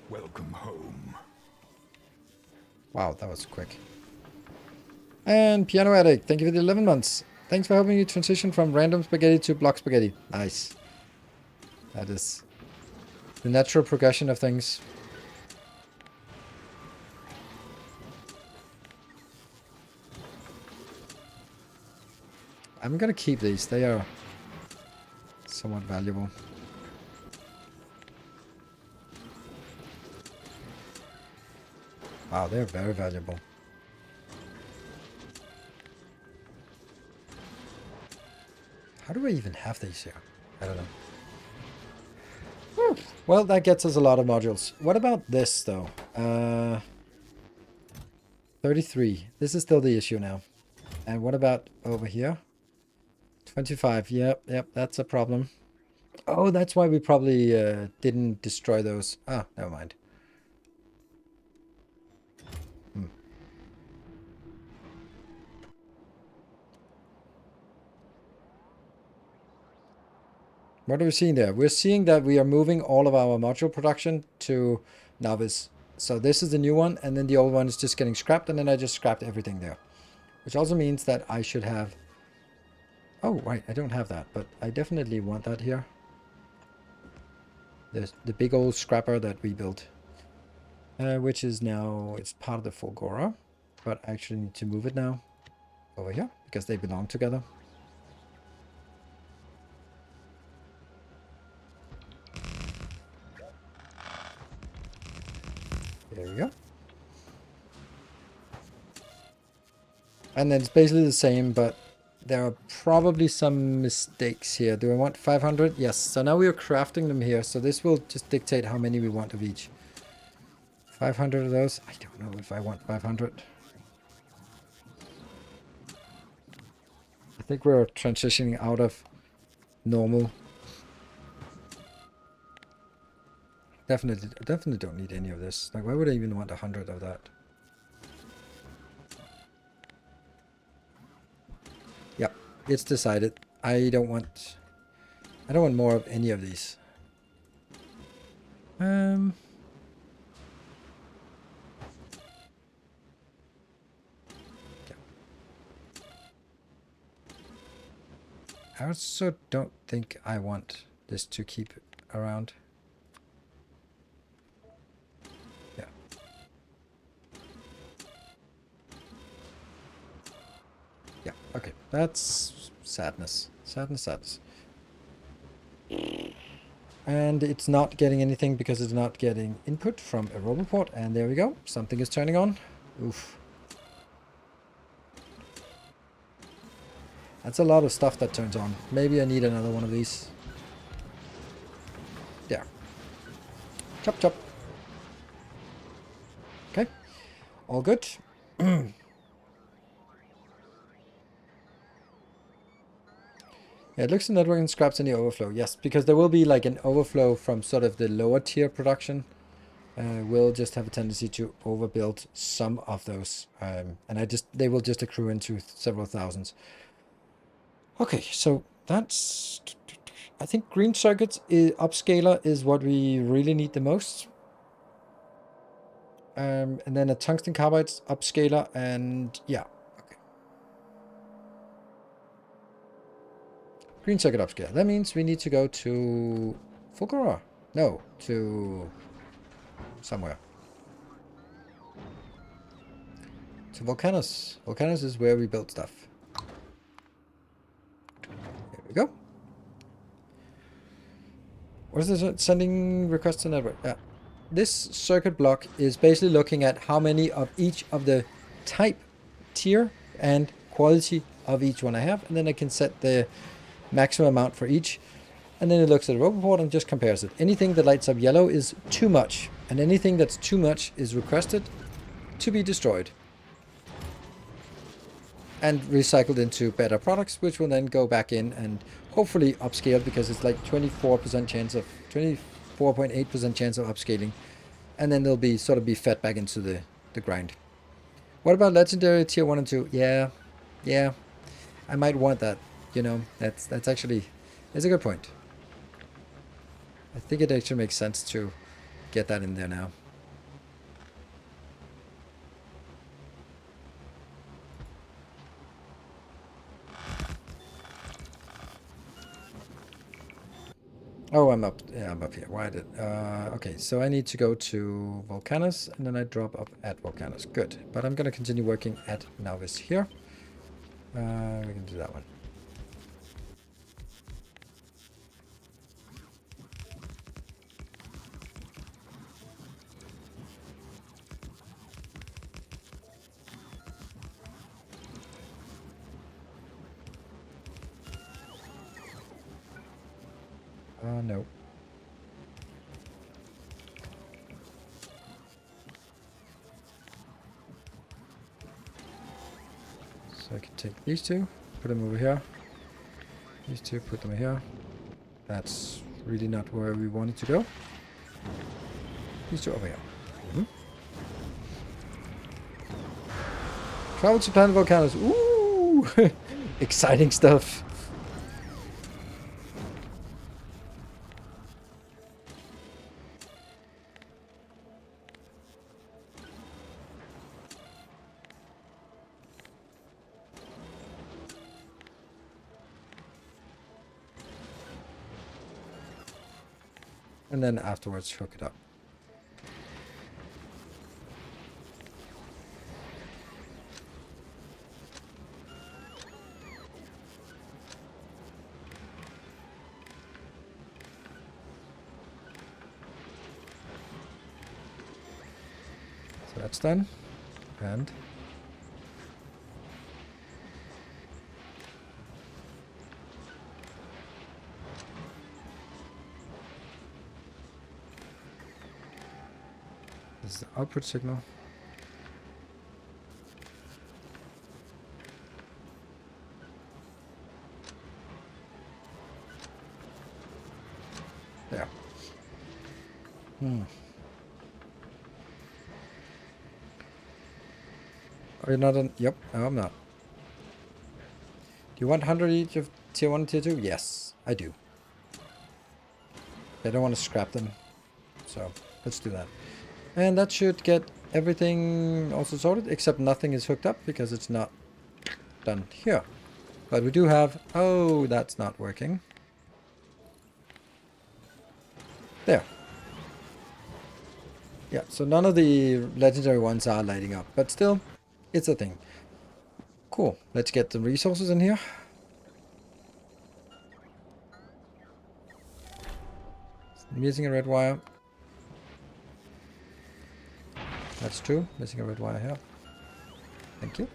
Welcome home. Wow, that was quick. And Piano Addict, thank you for the 11 months. Thanks for helping me transition from random spaghetti to block spaghetti. Nice. That is the natural progression of things. I'm gonna keep these. They are somewhat valuable. Wow, they're very valuable. How do I even have these here? I don't know. Whew. Well, that gets us a lot of modules. What about this, though? 33. This is still the issue now. And what about over here? 25. Yep, that's a problem. Oh, that's why we probably didn't destroy those. Ah, never mind. What are we seeing there? We're seeing that we are moving all of our module production to Novice. So this is the new one, and then the old one is just getting scrapped, and then I just scrapped everything there. Which also means that I should have... Oh, right, I don't have that, but I definitely want that here. The big old scrapper that we built. Which is now... It's part of the Fulgora, but I actually need to move it now. over here because they belong together. There we go. And then it's basically the same, but there are probably some mistakes here. Do I want 500? Yes. So now we are crafting them here. So this will just dictate how many we want of each. 500 of those. I don't know if I want 500. I think we're transitioning out of normal. Definitely don't need any of this. Like, why would I even want 100 of that? Yep, it's decided. I don't want more of any of these. Yeah. I also don't think I want this to keep around. Yeah. Yeah, okay. That's sadness. Sadness. And it's not getting anything because it's not getting input from a robot port. And there we go. Something is turning on. Oof. That's a lot of stuff that turns on. Maybe I need another one of these. There. Chop, chop. Okay. All good. Yeah, it looks like networking scraps any overflow. Yes, because there will be like an overflow from sort of the lower tier production. We'll just have a tendency to overbuild some of those. And they will just accrue into several thousands. Okay, so that's... I think green circuits upscaler is what we really need the most. And then a tungsten carbide upscaler, and yeah. Okay. Green circuit upscaler. That means we need to go to Fulgora. No, to somewhere. To Volcanus. Volcanus is where we build stuff. There we go. What is this? Sending requests to network. Yeah. This circuit block is basically looking at how many of each of the type, tier, and quality of each one I have. And then I can set the maximum amount for each. And then it looks at the robot port and just compares it. Anything that lights up yellow is too much. And anything that's too much is requested to be destroyed. And recycled into better products, which will then go back in and hopefully upscale, because it's like 24% chance of 24.8% chance of upscaling, and then they'll be sort of be fed back into the grind. What about legendary tier 1 and 2? Yeah, I might want that. You know, that's actually, it's a good point. I think it actually makes sense to get that in there now. Oh, I'm up. Yeah, I'm up here. Why did? Okay, so I need to go to Volcanus, and then I drop up at Volcanus. Good. But I'm gonna continue working at Nauvis here. We can do that one. No. So I can take these two, put them over here. These two, put them here. That's really not where we wanted to go. These two over here. Travel to planet volcanoes. Ooh! Exciting stuff. And then afterwards hook it up. That's done. And this is the output signal. There. Are you not on? Yep, no, I'm not. Do you want 100 each of tier 1 and tier 2? Yes, I do. I don't want to scrap them. So, let's do that. And that should get everything also sorted, except nothing is hooked up because it's not done here. But we do have... Oh, that's not working. There. Yeah, so none of the legendary ones are lighting up, but still, it's a thing. Cool. Let's get the resources in here. Missing a red wire. That's true. Missing a red wire here. Thank you.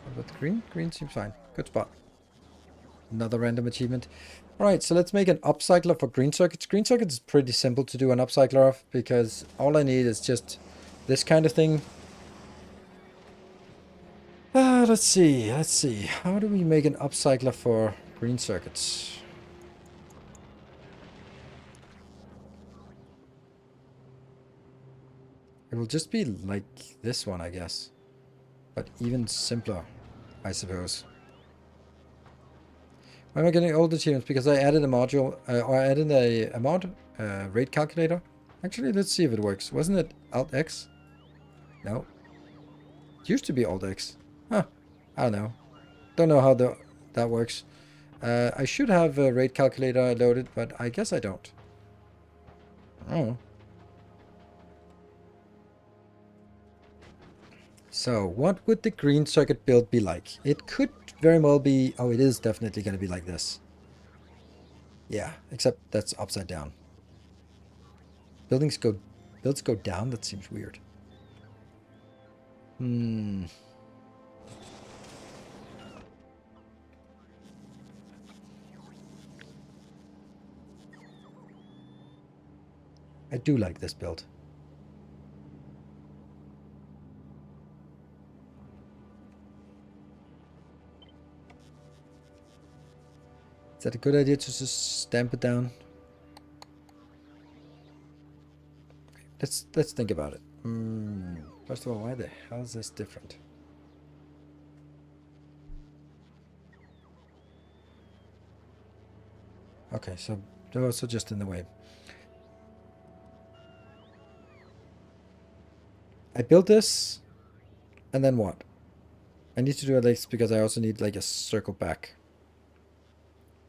What about green? Green seems fine. Good spot. Another random achievement. Alright, so let's make an upcycler for green circuits. Green circuits is pretty simple to do an upcycler of because all I need is just this kind of thing. Let's see. How do we make an upcycler for green circuits? It will just be like this one, I guess. But even simpler, I suppose. Why am I getting old achievements? Because I added a module, or I added a mod, rate calculator. Actually, let's see if it works. Wasn't it Alt X? No. It used to be Alt X. Huh. I don't know. Don't know how that works. I should have a rate calculator loaded, but I guess I don't. Oh. So, what would the green circuit build be like? It could very well be... Oh, it is definitely going to be like this. Yeah, except that's upside down. Builds go down? That seems weird. I do like this build. Is that a good idea to just stamp it down? Let's think about it. First of all, why the hell is this different? Okay, so they're also just in the way. I built this, and then what? I need to do it like this because I also need like a circle back.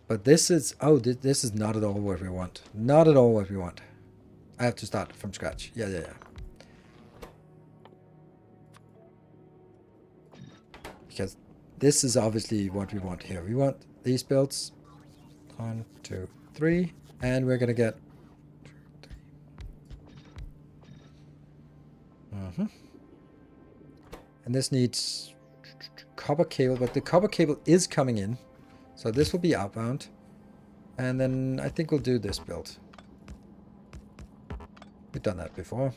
But this is... Oh, this is not at all what we want. Not at all what we want. I have to start from scratch. Yeah. Because this is obviously what we want here. We want these builds. 1, 2, 3. And we're going to get... And this needs copper cable, but the copper cable is coming in. So this will be outbound. And then I think we'll do this build. We've done that before.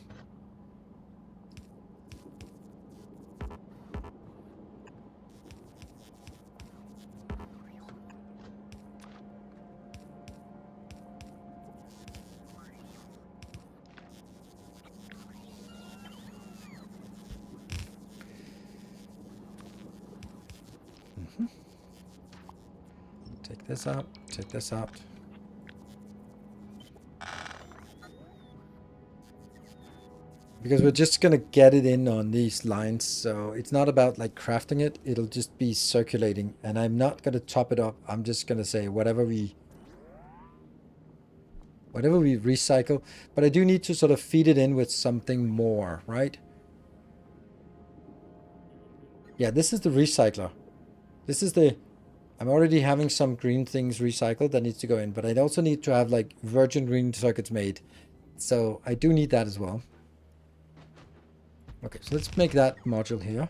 Take this out, take this out. Because we're just gonna get it in on these lines, so it's not about like crafting it, it'll just be circulating, and I'm not gonna top it up. I'm just gonna say whatever we recycle, but I do need to sort of feed it in with something more, right? Yeah, this is the recycler. This is the... I'm already having some green things recycled that needs to go in, but I also need to have like virgin green circuits made. So I do need that as well. Okay, so let's make that module here.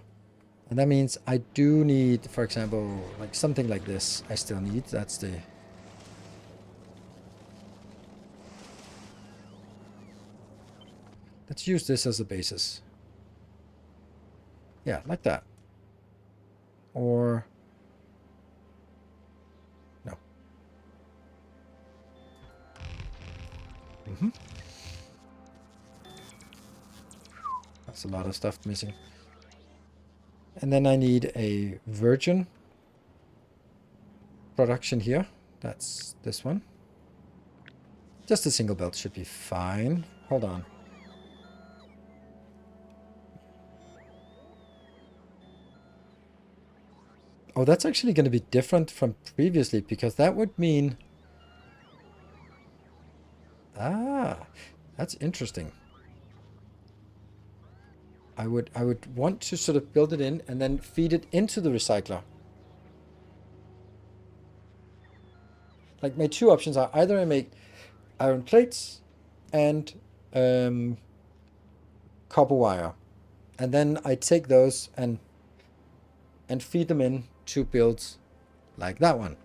And that means I do need, for example, like something like this I still need. That's the... Let's use this as a basis. Yeah, like that. Or... No. That's a lot of stuff missing. And then I need a virgin production here. That's this one. Just a single belt should be fine. Hold on. Oh, that's actually going to be different from previously, because that would mean... Ah, that's interesting. I would want to sort of build it in and then feed it into the recycler. Like my two options are either I make iron plates and copper wire, and then I take those and feed them in to builds like that one,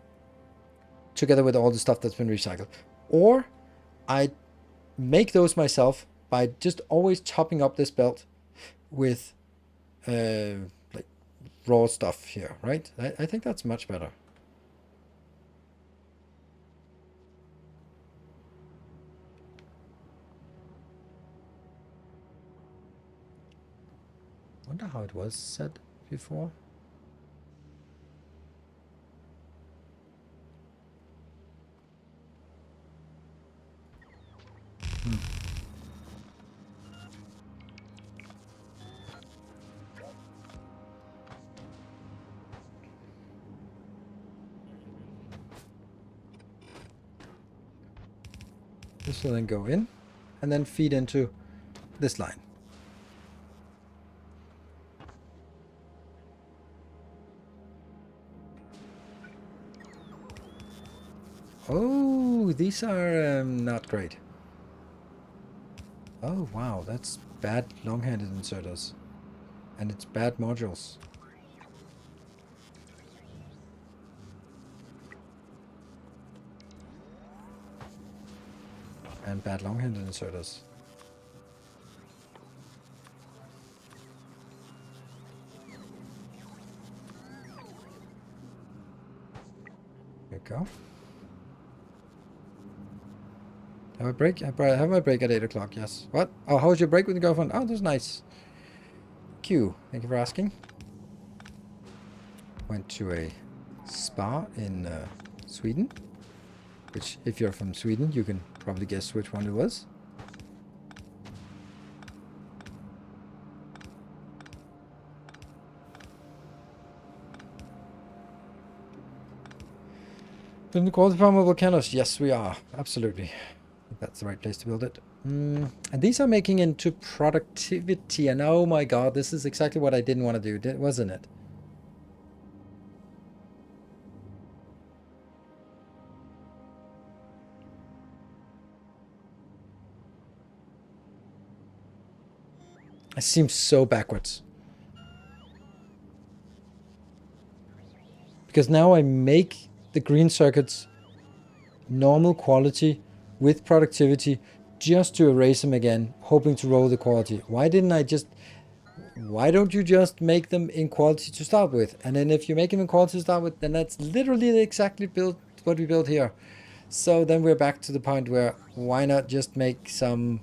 together with all the stuff that's been recycled. Or I make those myself by just always chopping up this belt with like raw stuff here, right? I think that's much better. Wonder how it was said before. This will then go in and then feed into this line. Oh, these are not great. Oh, wow, that's bad long-handed inserters. And it's bad modules. And bad long-handed inserters. There you go. Have a break? I have my break at 8 o'clock, yes. What? Oh, how was your break with your girlfriend? Oh, that's nice. Q, thank you for asking. Went to a spa in Sweden. Which, if you're from Sweden, you can probably guess which one it was. In the quality farm of volcanoes, yes, we are. Absolutely. I think that's the right place to build it. And these are making into productivity. And oh my god, this is exactly what I didn't want to do, wasn't it? It seems so backwards. Because now I make the green circuits normal quality with productivity just to erase them again, hoping to roll the quality. Why don't you just make them in quality to start with? And then if you make them in quality to start with, then that's literally exactly what we built here. So then we're back to the point where why not just make some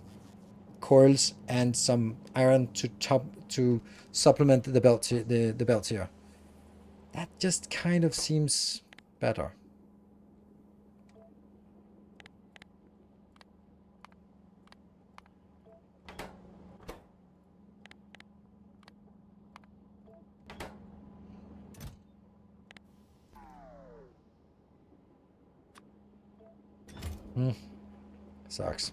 coils and some iron to supplement the belt the belts here. That just kind of seems better. Sucks.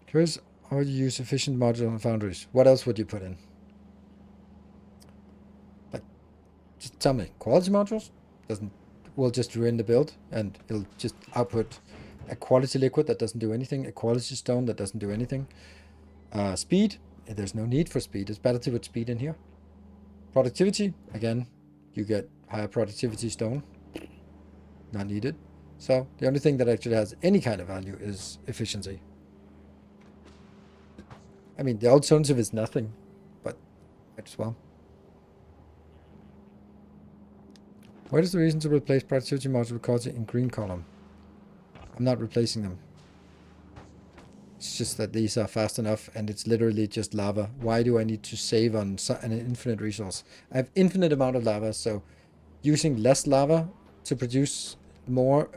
Curious how you use efficient modular foundries. What else would you put in? Like, just tell me. Quality modules? will just ruin the build, and it'll just output a quality liquid that doesn't do anything, a quality stone that doesn't do anything. Speed, there's no need for speed. It's better to put speed in here. Productivity, again, you get higher productivity stone. Not needed. So the only thing that actually has any kind of value is efficiency. I mean, the alternative is nothing, but might as well. What is the reason to replace productivity module with quality in green column? I'm not replacing them. It's just that these are fast enough and it's literally just lava. Why do I need to save on an infinite resource? I have infinite amount of lava, so using less lava to produce more.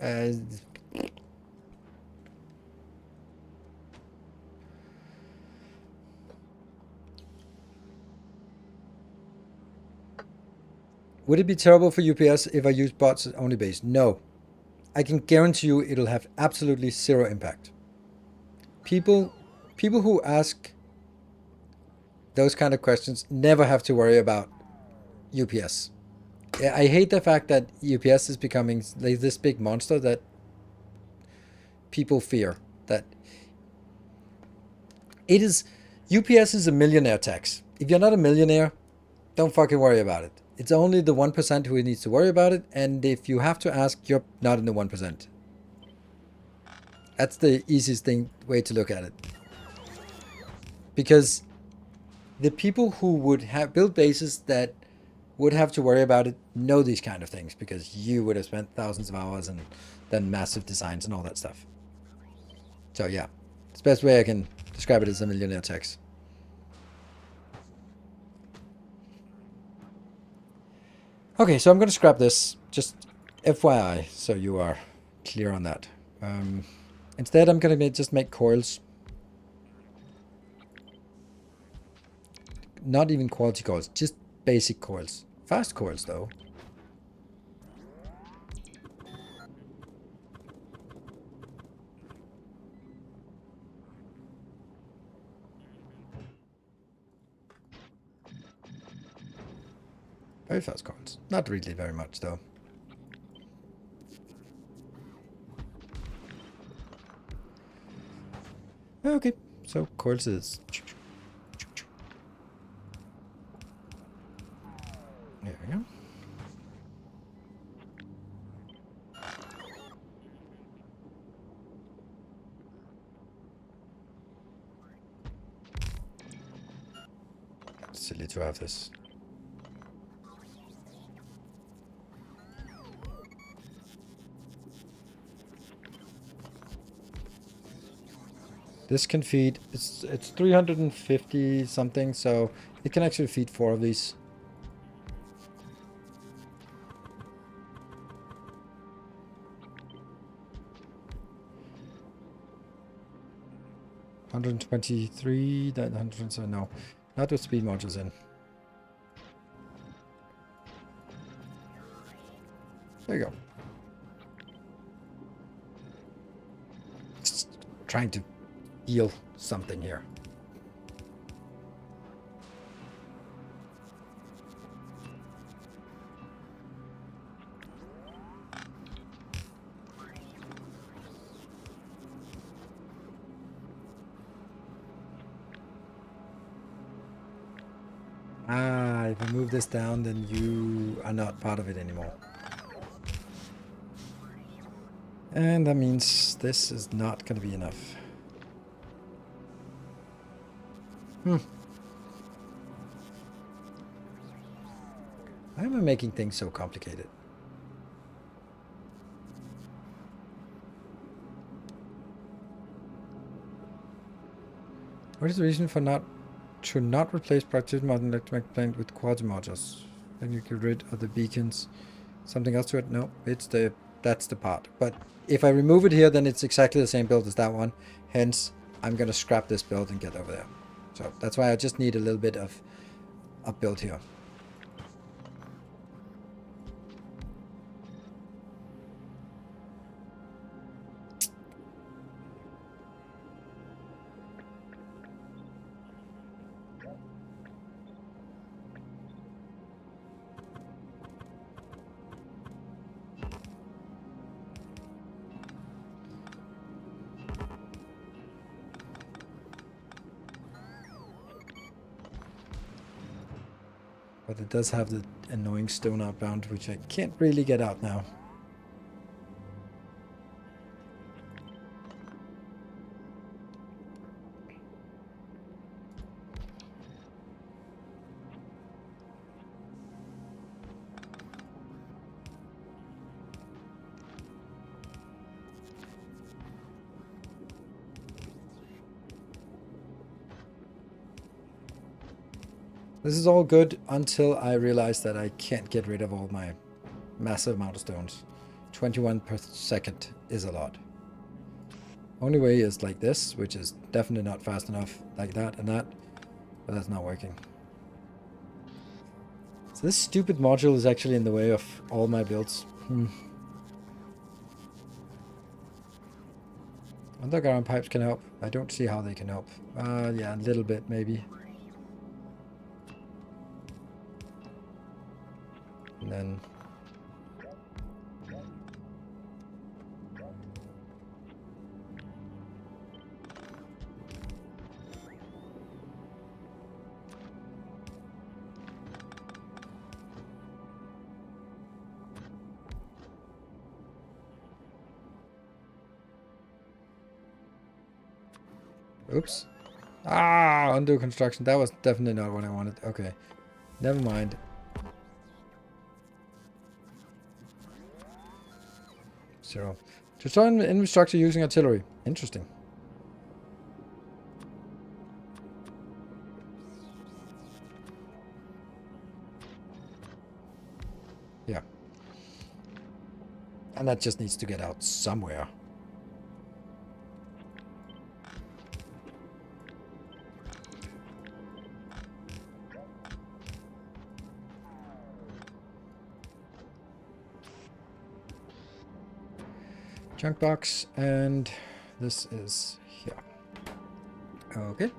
Would it be terrible for UPS if I use bots only base? No. I can guarantee you it'll have absolutely zero impact. People who ask those kind of questions never have to worry about UPS. I hate the fact that UPS is becoming like this big monster that people fear. That it is. UPS is a millionaire tax. If you're not a millionaire, don't fucking worry about it. It's only the 1% who needs to worry about it, and if you have to ask, you're not in the 1%. That's the easiest way to look at it. Because the people who would have built bases that would have to worry about it know these kind of things, because you would have spent thousands of hours and done massive designs and all that stuff. So yeah, it's the best way I can describe it as a millionaire tax. Okay, so I'm going to scrap this, just FYI, so you are clear on that. Instead, I'm going to just make coils. Not even quality coils, just basic coils. Fast coils, though. Very fast coils. Not really very much, though. Okay, so coils is... There we go. It's silly to have this. This can feed, it's 350 something, so it can actually feed 4 of these. $123, that 107, no. Not with speed modules in. There you go. Just trying to heal something here. Ah, if I move this down, then you are not part of it anymore. And that means this is not going to be enough. Why am I making things so complicated? What is the reason for not replace productivity model electromagnetic plant with quality modules? Then you get rid of the beacons. Something else to it? No, that's the part. But if I remove it here, then it's exactly the same build as that one. Hence, I'm gonna scrap this build and get over there. So that's why I just need a little bit of build here. But it does have the annoying stone outbound, which I can't really get out now. This is all good until I realize that I can't get rid of all my massive amount of stones. 21 per second is a lot. Only way is like this, which is definitely not fast enough, like that and that, but that's not working. So this stupid module is actually in the way of all my builds. Underground pipes can help. I don't see how they can help. Yeah, a little bit maybe. And then oops. Ah, undo construction. That was definitely not what I wanted. Okay. Never mind. Zero. To join infrastructure using artillery. Interesting. Yeah. And that just needs to get out somewhere. Junk box, and this is here. Okay.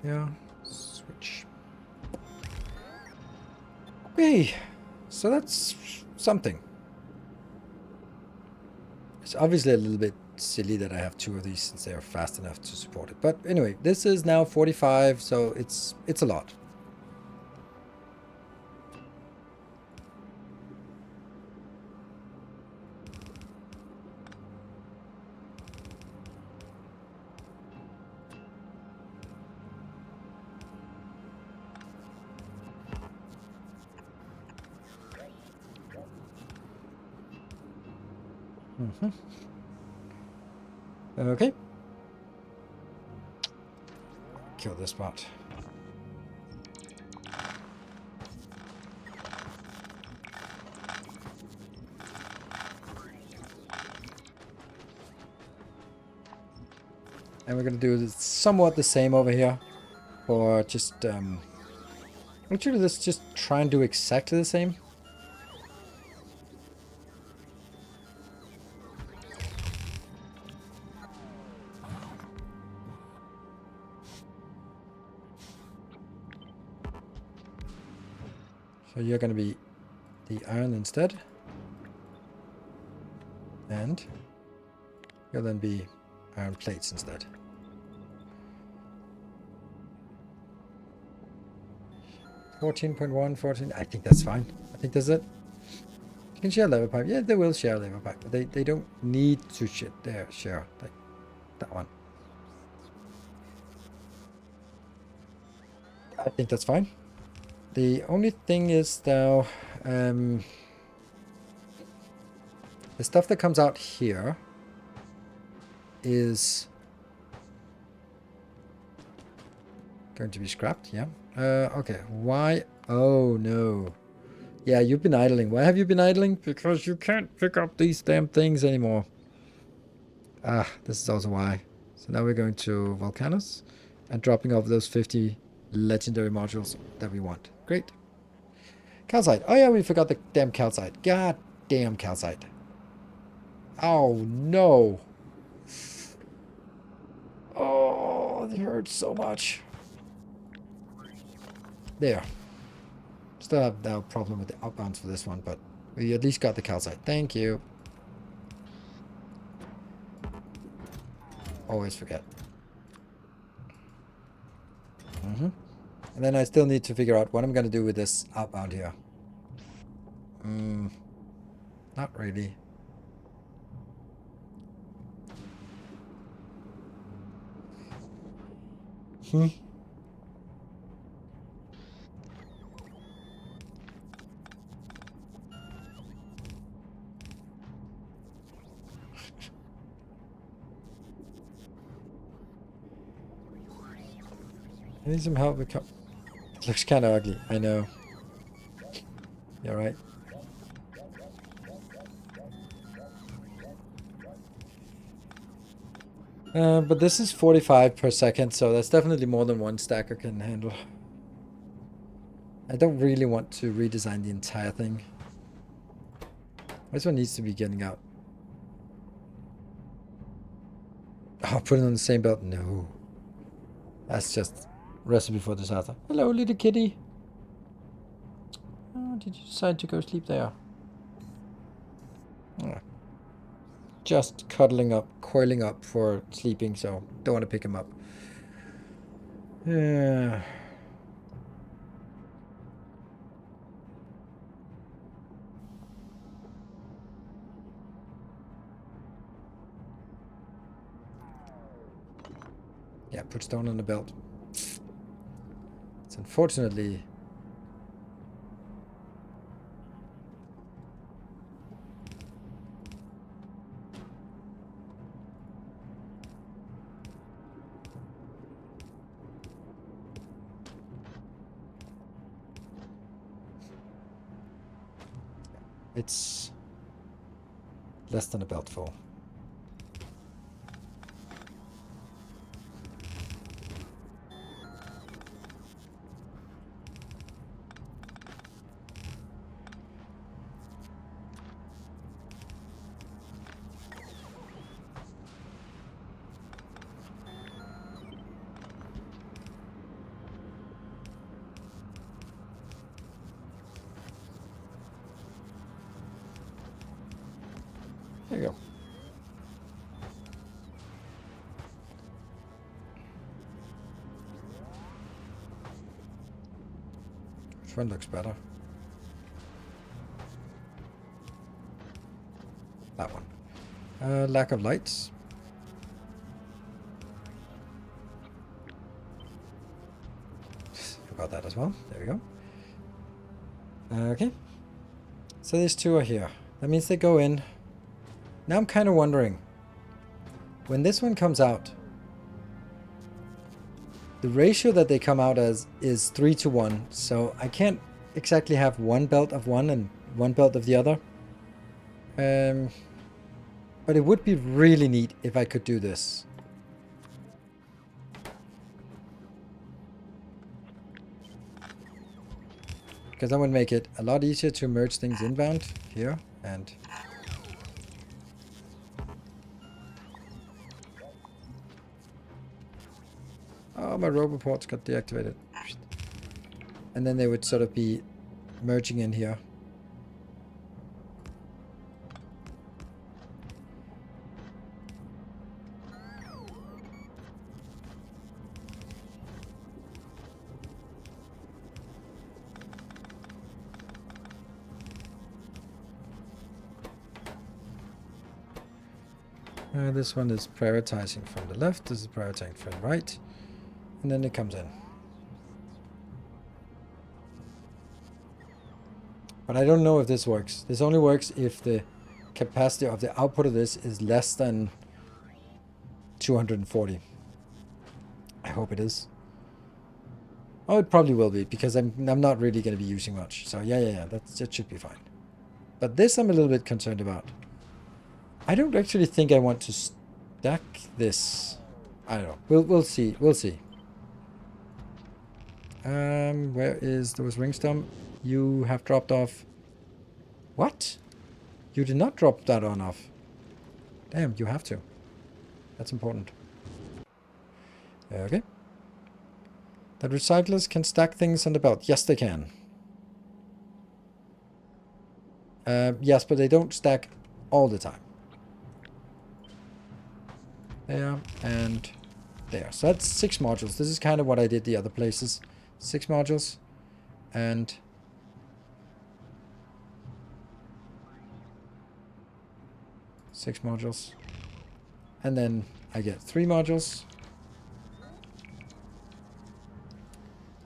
Yeah, switch. Okay, so that's something. It's obviously a little bit silly that I have two of these since they are fast enough to support it. But anyway, this is now 45, so it's a lot. Okay. Kill this bot. And we're going to do this somewhat the same over here. Or just, actually let's just try and do exactly the same. So you're going to be the iron instead. And you'll then be iron plates instead. 14.1, 14. I think that's fine. I think that's it. You can share lever pipe. Yeah, they will share lever pipe, but they don't need to share like that one. I think that's fine. The only thing is though, the stuff that comes out here is going to be scrapped. Yeah. Okay. Why? Oh no. Yeah, you've been idling. Why have you been idling? Because you can't pick up these damn things anymore. Ah, this is also why. So now we're going to Volcanus and dropping off those 50 legendary modules that we want. Great. Calcite. Oh yeah, we forgot the damn calcite. God damn calcite. Oh no. Oh, it hurts so much. There. Still have no problem with the outbounds for this one, but we at least got the calcite. Thank you. Always forget. And then I still need to figure out what I'm going to do with this outbound here. Not really. I need some help with it looks kind of ugly, I know. You're right. But this is 45 per second, so that's definitely more than one stacker can handle. I don't really want to redesign the entire thing. This one needs to be getting out. Oh, put it on the same belt? No. That's just recipe for disaster. Hello, little kitty. Oh, did you decide to go sleep there? Oh. Just cuddling up, coiling up for sleeping, so don't want to pick him up. Yeah. Yeah, put stone on the belt. It's unfortunately... It's less than a belt full. There you go. Which one looks better? That one. Lack of lights. Forgot that as well. There we go. Okay. So these two are here. That means they go in. Now I'm kind of wondering, when this one comes out, the ratio that they come out as is 3:1, so I can't exactly have one belt of one and one belt of the other. But it would be really neat if I could do this. Because that would make it a lot easier to merge things inbound here and... Oh, my roboports got deactivated. And then they would sort of be merging in here. This one is prioritizing from the left, this is prioritizing from the right, and then it comes in. But I don't know if this works. This only works if the capacity of the output of this is less than 240. I hope it is. Oh, it probably will be, because I'm not really going to be using much. So yeah, that should be fine. But this I'm a little bit concerned about. I don't actually think I want to stack this. I don't know. We'll see. We'll see. Where is those ringstorm? You have dropped off. What? You did not drop that on off. Damn, you have to. That's important. Okay. That recyclers can stack things on the belt. Yes, they can. Yes, but they don't stack all the time. there, and there. So that's 6 modules. This is kind of what I did the other places. 6 modules, and six modules. And then I get 3 modules.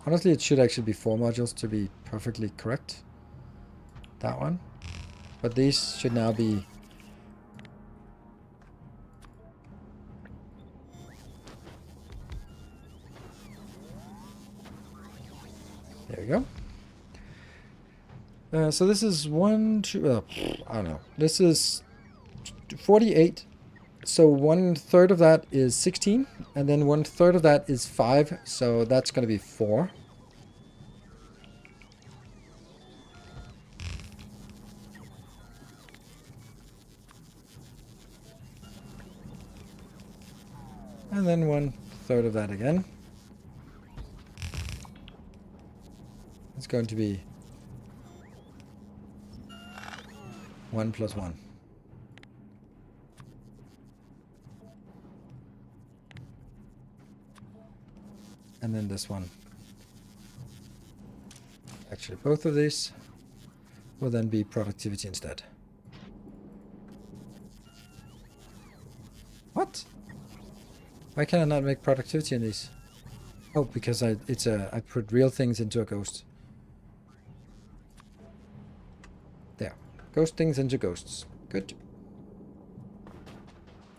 Honestly, it should actually be 4 modules to be perfectly correct. That one. But these should now be... There we go. So this is 1, 2... I don't know. This is 48. So 1/3 of that is 16. And then 1/3 of that is 5. So that's going to be 4. And then 1/3 of that again. It's going to be 1 plus 1. And then this one. Actually, both of these will then be productivity instead. What? Why can I not make productivity in these? Oh, because I put real things into a ghost. There. Ghost things into ghosts. Good.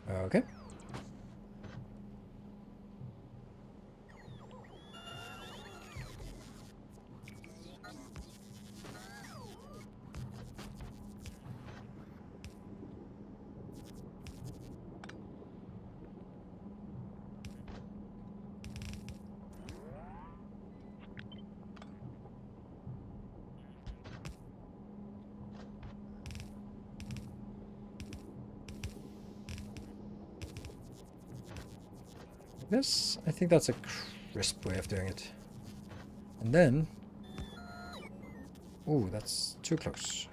Okay. This, I think that's a crisp way of doing it. And then... Ooh, that's too close.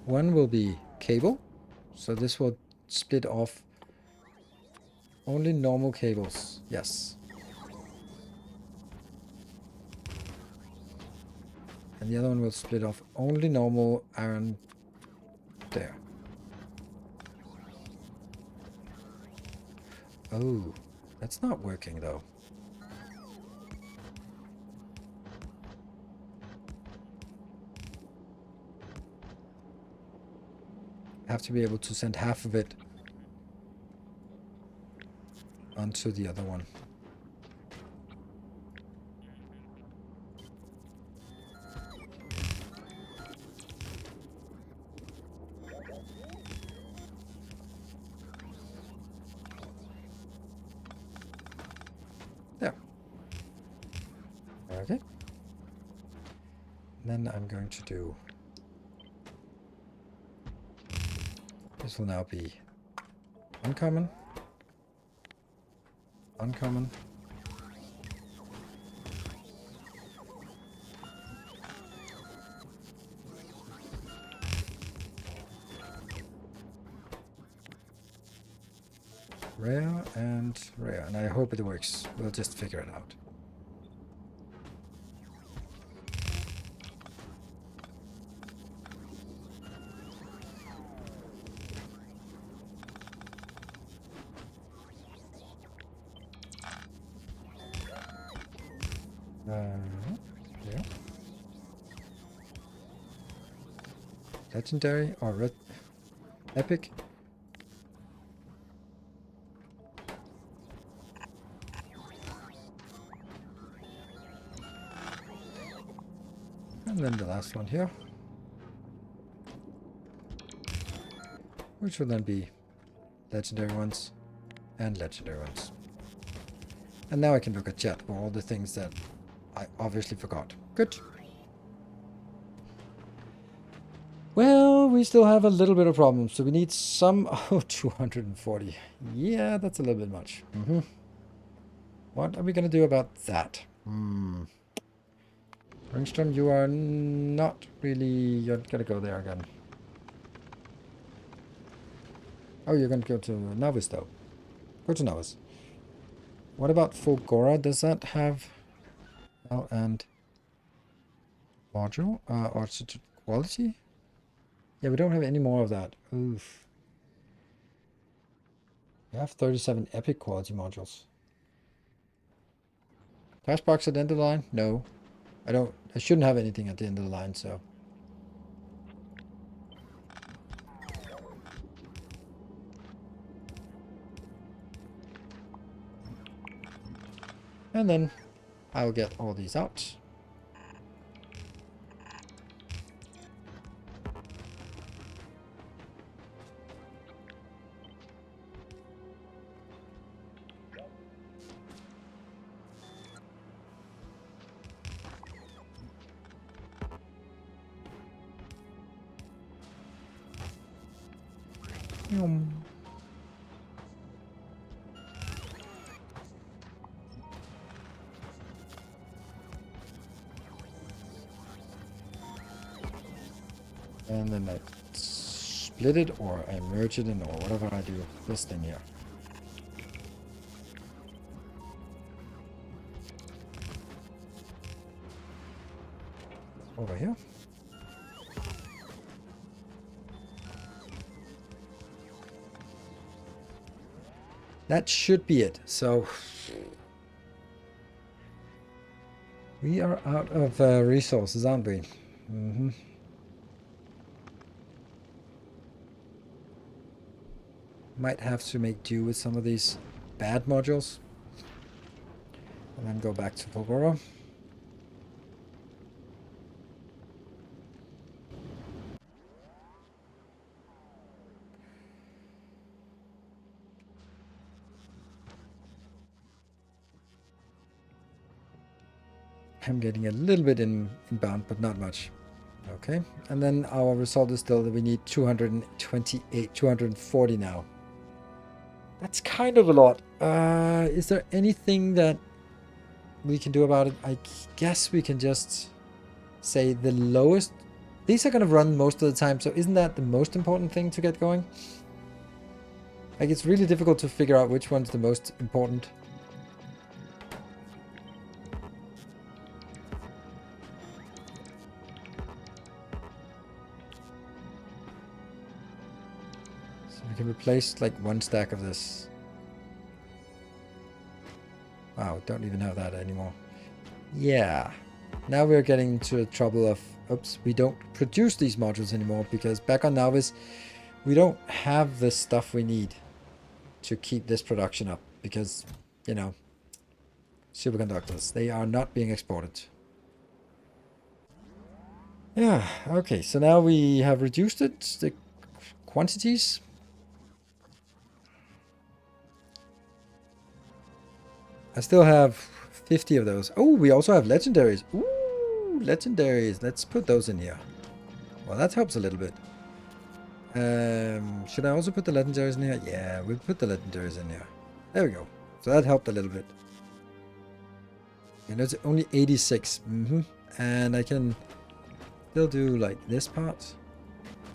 One will be cable. So this will split off only normal cables. Yes. And the other one will split off only normal iron there. Oh, that's not working though. I have to be able to send half of it onto the other one. There. Okay. Then I'm going to do... This will now be uncommon, uncommon, rare and rare, and I hope it works. We'll just figure it out. Yeah. Legendary or red epic. And then the last one here, which will then be legendary ones and legendary ones. And now I can look at chat for all the things that I obviously forgot. Good. Well, we still have a little bit of problems, so we need some... Oh, 240. Yeah, that's a little bit much. What are we going to do about that? Ringstrom, you are not really... You're going to go there again. Oh, you're going to go to Novice, though. Go to Novice. What about Fulgora? Does that have... Oh, and... Module? Or quality? Yeah, we don't have any more of that. Oof. We have 37 epic quality modules. Flash box at the end of the line? No. I shouldn't have anything at the end of the line, so... And then I'll get all these out. And then I split it or I merge it in or whatever I do. This thing here. Over here. That should be it. So we are out of resources, aren't we? Mm-hmm. Might have to make do with some of these bad modules. And then go back to Fulgora. I'm getting a little bit inbound, but not much. Okay, and then our result is still that we need 228, 240 now. That's kind of a lot. Is there anything that we can do about it? I guess we can just say the lowest. These are going to run most of the time, so isn't that the most important thing to get going? Like, it's really difficult to figure out which one's the most important. So we can replace like one stack of this. Wow, don't even have that anymore. Yeah. Now we're getting into the trouble of, oops, we don't produce these modules anymore because back on Novice, we don't have the stuff we need to keep this production up because, you know, superconductors, they are not being exported. Yeah, okay, so now we have reduced it, the quantities. I still have 50 of those. Oh, we also have legendaries. Ooh, legendaries. Let's put those in here. Well, that helps a little bit. Should I also put the legendaries in here? Yeah, we'll put the legendaries in here. There we go. So that helped a little bit. And it's only 86. And I can still do like this part.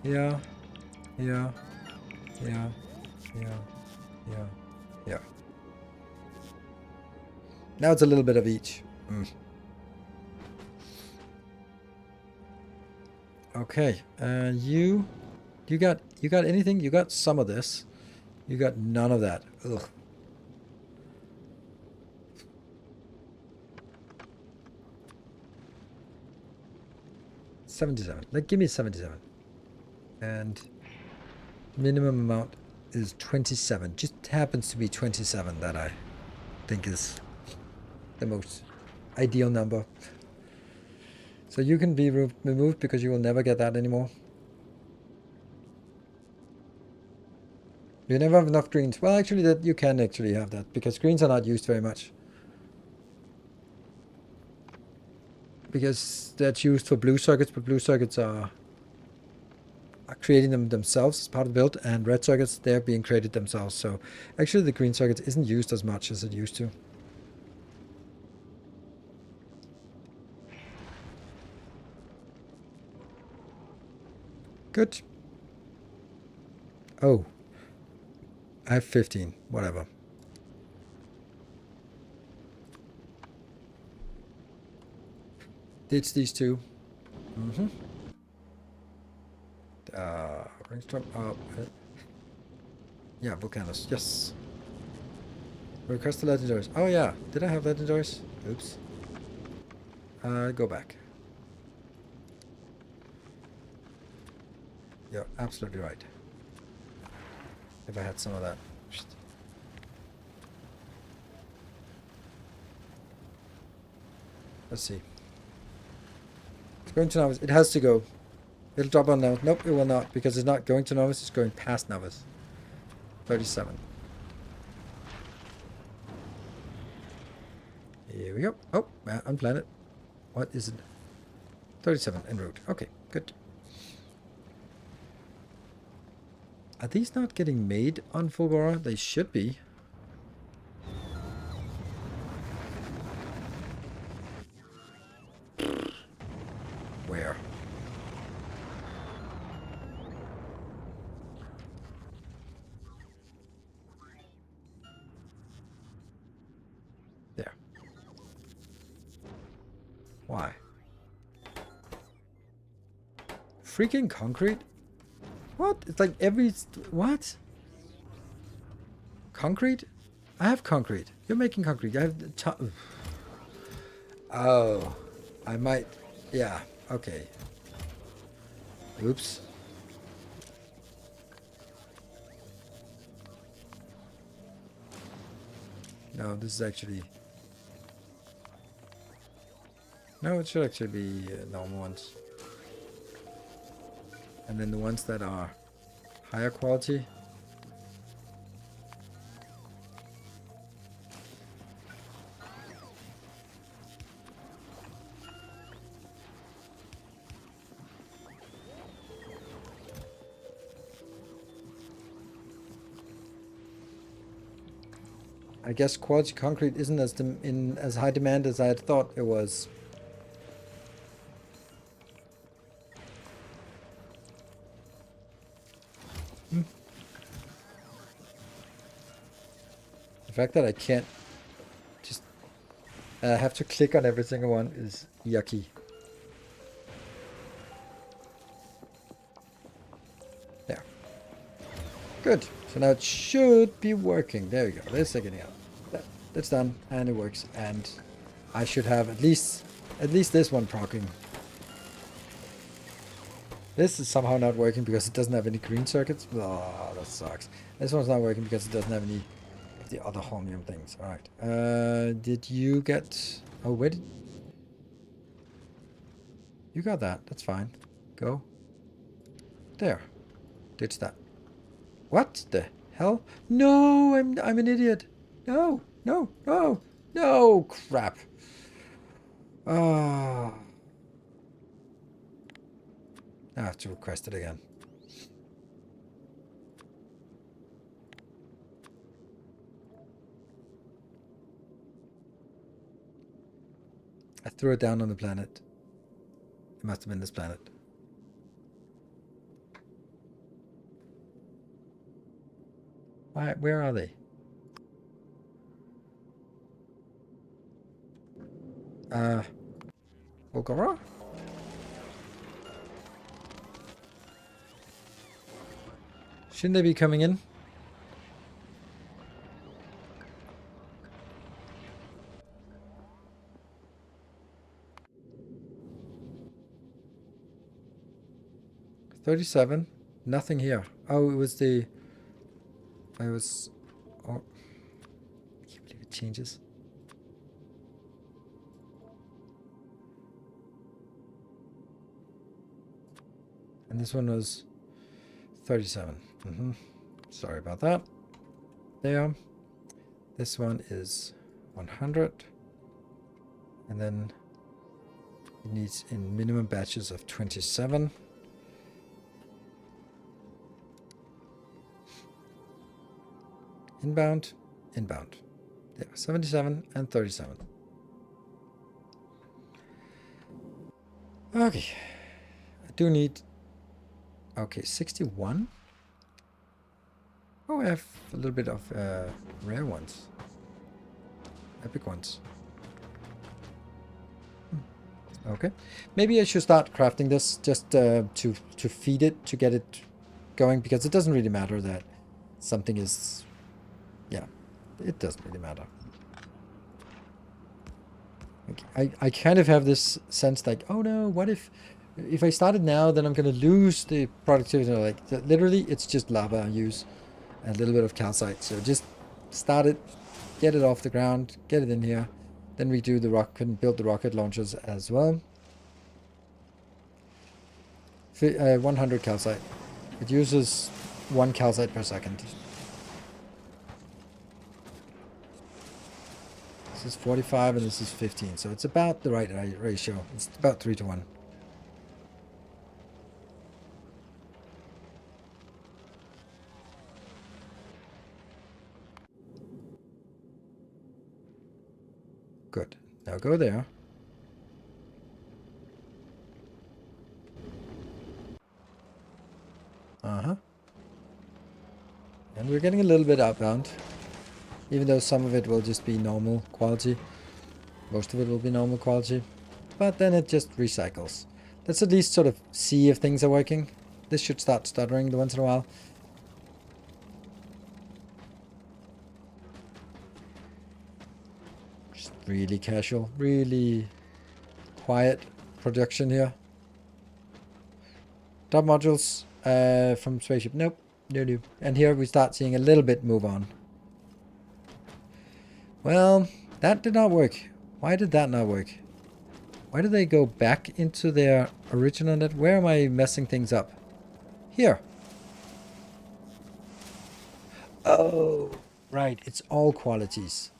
Yeah. Yeah. Yeah. Yeah. Yeah. Yeah. Now it's a little bit of each. Okay. You got anything? You got some of this. You got none of that. Ugh. $77. Like, give me 77. And minimum amount is 27. Just happens to be 27 that I think is the most ideal number. So you can be removed because you will never get that anymore. You never have enough greens. Well, actually, that you can actually have that because greens are not used very much. Because that's used for blue circuits, but blue circuits are creating them themselves as part of the build, and red circuits, they're being created themselves. So actually the green circuit isn't used as much as it used to. Good. Oh, I have 15. Whatever. Ditch these two. Mm-hmm. Brainstorm up. Yeah, volcanoes. Yes. Request the legendaries. Oh yeah. Did I have legendaries? Oops. Go back. You're absolutely right. If I had some of that. Let's see. It's going to novice. It has to go. It'll drop on novice. Nope, it will not, because it's not going to novice, it's going past novice. 37. Here we go. Oh, unplanet. What is it? 37 en route. Okay, good. Are these not getting made on Fulgora? They should be. Where? There. Why? Freaking concrete? What? It's like every... What? Concrete? I have concrete. You're making concrete. I have... Oh. I might... Yeah. Okay. Oops. No, this is actually... No, it should actually be normal ones. And then the ones that are higher quality. I guess quality concrete isn't in as high demand as I had thought it was. The fact that I can't just have to click on every single one is yucky. There. Good. So now it should be working. There we go. There's getting out. That's done, and it works. And I should have at least this one proccing. This is somehow not working because it doesn't have any green circuits. Oh, that sucks. This one's not working because it doesn't have any of the other holmium things. All right. Did you get... Oh, where did... You got that. That's fine. Go. There. Ditch that. What the hell? No, I'm an idiot. No, no, no, no, crap. Ah. I have to request it again. I threw it down on the planet. It must have been this planet. Why, where are they? Okara? Shouldn't they be coming in? $37. Nothing here. Oh, it was the... I was... Oh. I can't believe it changes. And this one was 37. Sorry about that. There. This one is 100. And then it needs in minimum batches of 27. Inbound, inbound. Yeah, 77 and 37. Okay. I do need... Okay, 61. Oh, I have a little bit of rare ones. Epic ones. Okay. Maybe I should start crafting this just to feed it, to get it going, because it doesn't really matter that something is... Yeah, it doesn't really matter. I kind of have this sense like, oh no, what if I start it now, then I'm going to lose the productivity. Like, literally, it's just lava I use. And a little bit of calcite. So just start it, get it off the ground, get it in here. Then we do the rocket and build the rocket launchers as well. 100 calcite. It uses 1 calcite per second. This is 45 and this is 15. So it's about the right ratio. It's about 3 to 1. Good. Now go there. Uh-huh. And we're getting a little bit outbound. Even though some of it will just be normal quality. Most of it will be normal quality. But then it just recycles. Let's at least sort of see if things are working. This should start stuttering once in a while. Just really casual, really quiet production here. Top modules from spaceship. Nope. No. And here we start seeing a little bit move on. Well, that did not work. Why did that not work? Why did they go back into their original net? Where am I messing things up? Here. Oh, right. It's all qualities.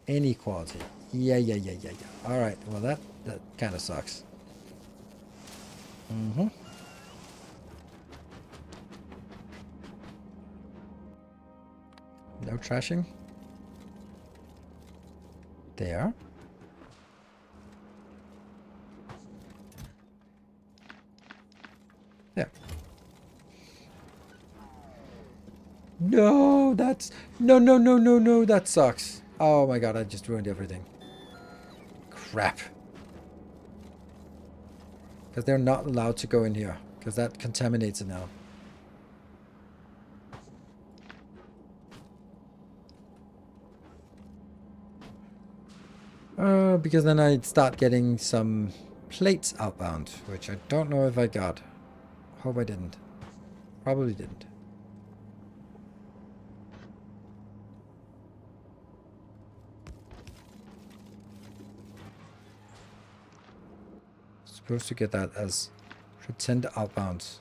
Any quality. Yeah. All right. Well, that kind of sucks. Mm-hmm. No trashing. There. There. No, that's... No, that sucks. Oh my god, I just ruined everything. Crap. Because they're not allowed to go in here. Because that contaminates it now. Because then I'd start getting some plates outbound. Which I don't know if I got. Hope I didn't. Probably didn't. Supposed to get that as pretend outbounds.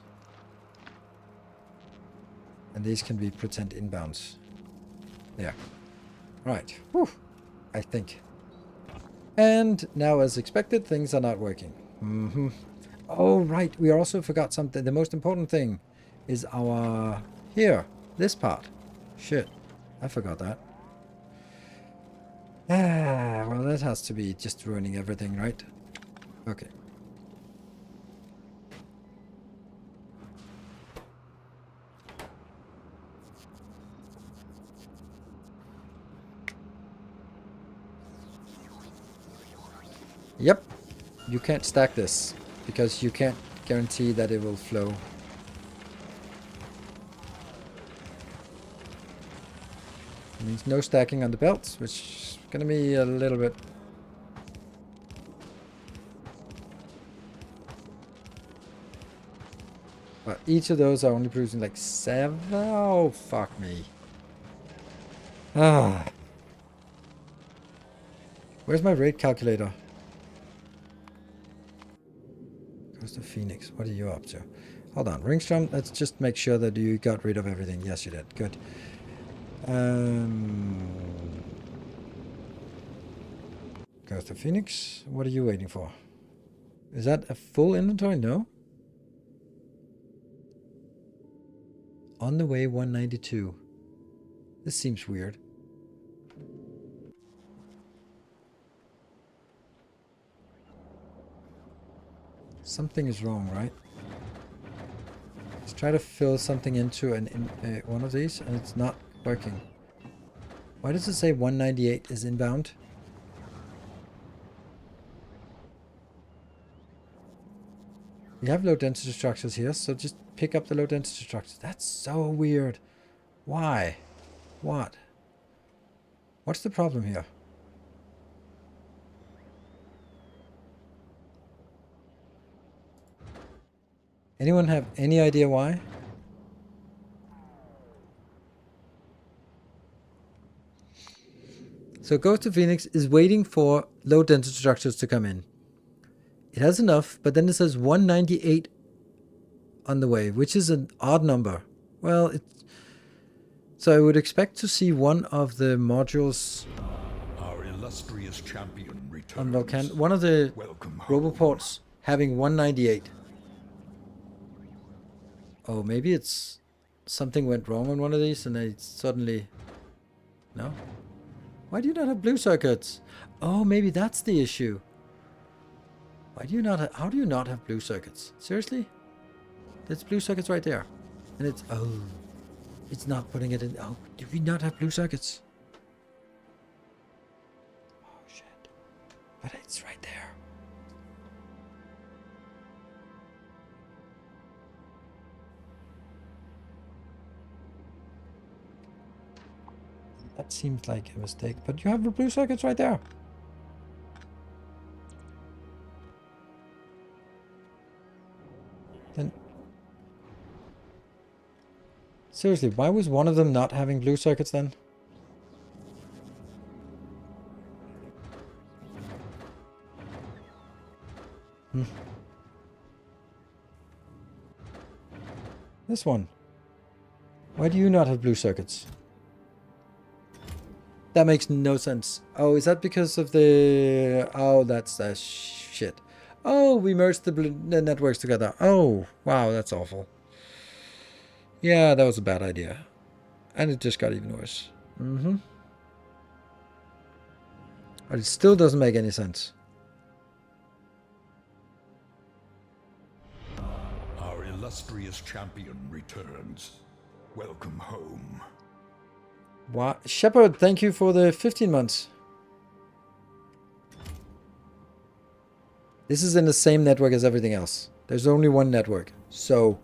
And these can be pretend inbounds. There. Right. Whew. I think. And now, as expected, things are not working. Mm-hmm. Oh, right. We also forgot something. The most important thing is our... Here. This part. Shit. I forgot that. Ah, well, that has to be just ruining everything, right? Okay. Yep. You can't stack this because you can't guarantee that it will flow. It means no stacking on the belts, which is gonna be a little bit... But each of those are only producing like 7. Oh, fuck me. Ah. Where's my rate calculator? Goes to Phoenix. What are you up to? Hold on. Ringstrom, let's just make sure that you got rid of everything. Yes, you did. Good. Goes to Phoenix. What are you waiting for? Is that a full inventory? No. On the way, 192. This seems weird. Something is wrong, right? Let's try to fill something into one of these, and it's not working. Why does it say 198 is inbound? We have low density structures here, so just pick up the low density structures. That's so weird. Why? What? What's the problem here? Anyone have any idea why? So Ghost of Phoenix is waiting for low density structures to come in. It has enough, but then it says 198 on the way, which is an odd number. Well, so I would expect to see one of the modules Our illustrious champion returns. on Volcan, one of the roboports having 198. Oh, maybe it's something went wrong on one of these and they suddenly... No? Why do you not have blue circuits? Oh, maybe that's the issue. Why do you not how do you not have blue circuits? Seriously? There's blue circuits right there. And it's... Oh. It's not putting it in... Oh, do we not have blue circuits? Oh, shit. But it's right there. That seems like a mistake, but you have the blue circuits right there. Then... Seriously, why was one of them not having blue circuits then? This one. Why do you not have blue circuits? That makes no sense. Oh, is that because of the... Oh, that's shit. Oh, we merged the networks together. Oh, wow, that's awful. Yeah, that was a bad idea. And it just got even worse. But it still doesn't make any sense. Our illustrious champion returns. Welcome home. Wow. Shepard, thank you for the 15 months. This is in the same network as everything else. There's only one network. So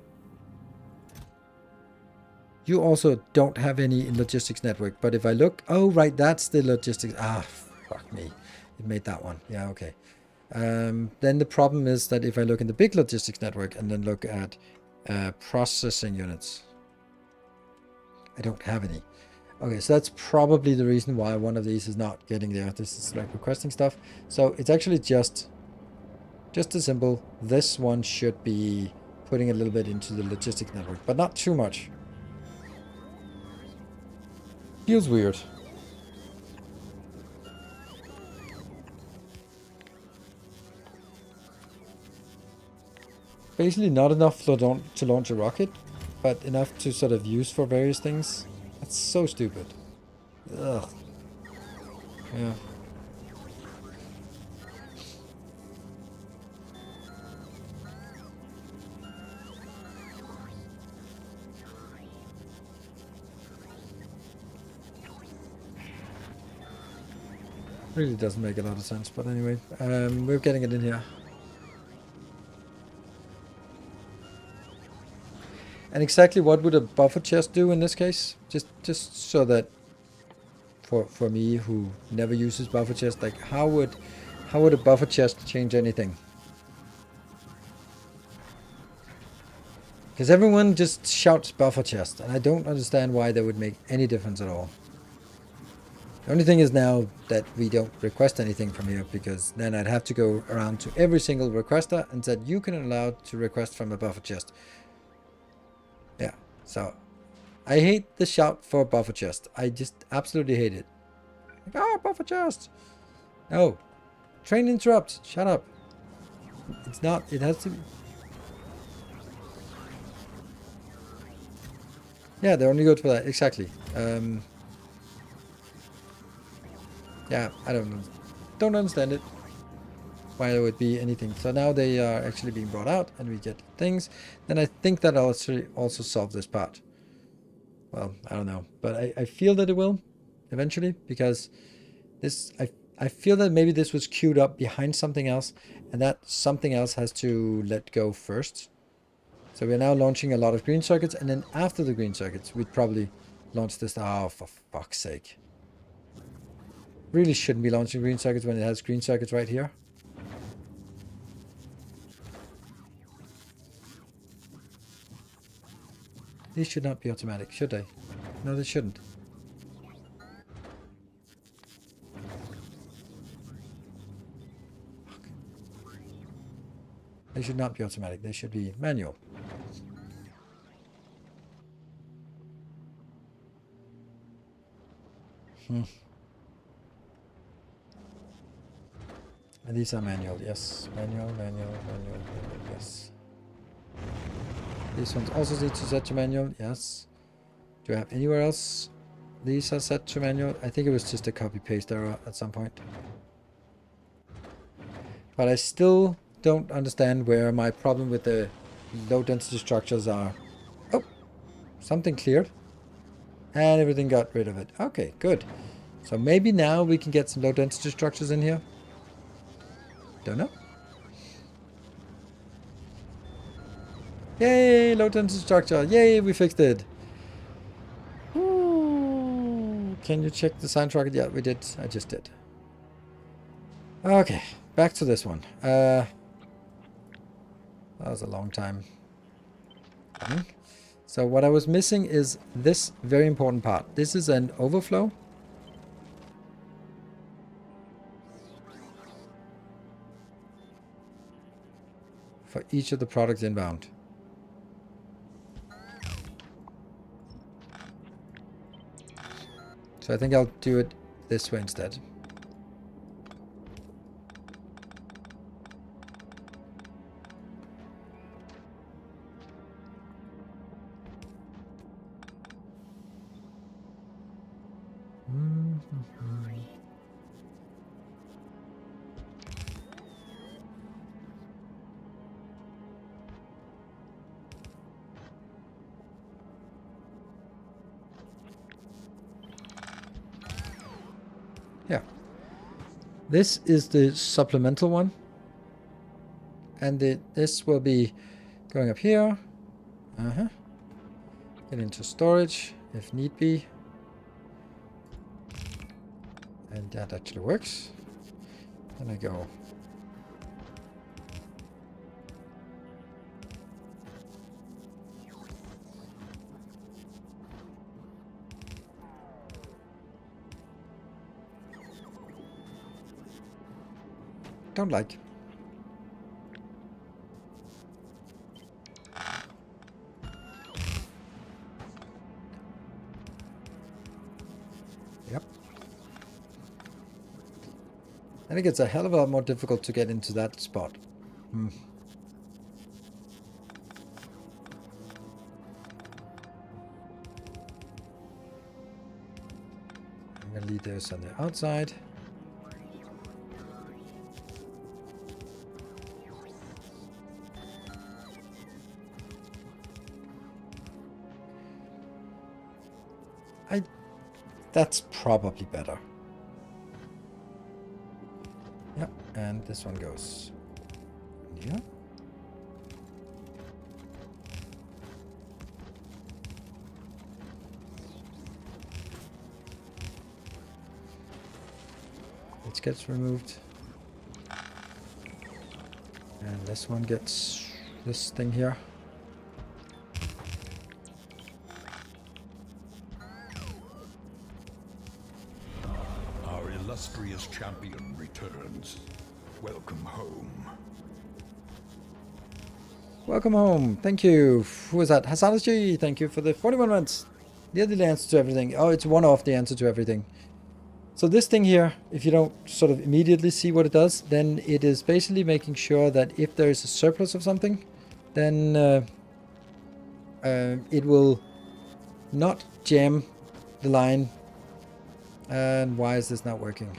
you also don't have any in logistics network. But if I look... Oh, right. That's the logistics. Ah, fuck me. It made that one. Yeah, okay. Then the problem is that if I look in the big logistics network and then look at processing units, I don't have any. Okay, so that's probably the reason why one of these is not getting there. This is like requesting stuff. So it's actually just as simple. This one should be putting a little bit into the logistics network, but not too much. Feels weird. Basically not enough to launch a rocket, but enough to sort of use for various things. That's so stupid. Ugh. Yeah. Really doesn't make a lot of sense, but anyway, we're getting it in here. And exactly what would a buffer chest do in this case? Just so that for me who never uses buffer chest, like how would a buffer chest change anything? Because everyone just shouts buffer chest, and I don't understand why that would make any difference at all. The only thing is now that we don't request anything from here, because then I'd have to go around to every single requester and said you can allow to request from a buffer chest. Yeah, so I hate the shout for buffer chest. I just absolutely hate it. Like, oh, buffer chest. No. Train interrupt. Shut up. It's not. It has to be. Yeah, they're only good for that. Exactly. Yeah, I don't understand it. why there would be anything. So now they are actually being brought out and we get things. Then I think that I'll also solve this part. Well, I don't know, but I feel that it will eventually, because this, I feel that maybe this was queued up behind something else, and that something else has to let go first. So we're now launching a lot of green circuits, and then after the green circuits, we'd probably launch this. Oh, for fuck's sake. Really shouldn't be launching green circuits when it has green circuits right here. These should not be automatic, should they? No, they shouldn't. Fuck. They should not be automatic. They should be manual. And these are manual, yes. Manual, yes. These ones also need to set to manual, yes. Do I have anywhere else? These are set to manual. I think it was just a copy-paste error at some point. But I still don't understand where my problem with the low-density structures are. Oh! Something cleared. And everything got rid of it. Okay, good. So maybe now we can get some low-density structures in here. Don't know. Yay, low-density structure. Yay, we fixed it. Ooh, can you check the soundtrack? Yeah, we did. I just did. Okay, back to this one. That was a long time. So what I was missing is this very important part. This is an overflow. For each of the products inbound. So I think I'll do it this way instead. Yeah. This is the supplemental one. And this will be going up here. Get into storage if need be. And that actually works. Then I go. Don't like. Yep. I think it's a hell of a lot more difficult to get into that spot. I'm gonna leave this on the outside. That's probably better. Yep, and this one goes here. It gets removed. And this one gets this thing here. Illustrious champion returns. Welcome home. Welcome home. Thank you. Who was that? Hasanaji, thank you for the 41 months. Nearly the answer to everything. Oh, it's one of the answer to everything. So this thing here, if you don't sort of immediately see what it does, then it is basically making sure that if there is a surplus of something, then it will not jam the line. And why is this not working?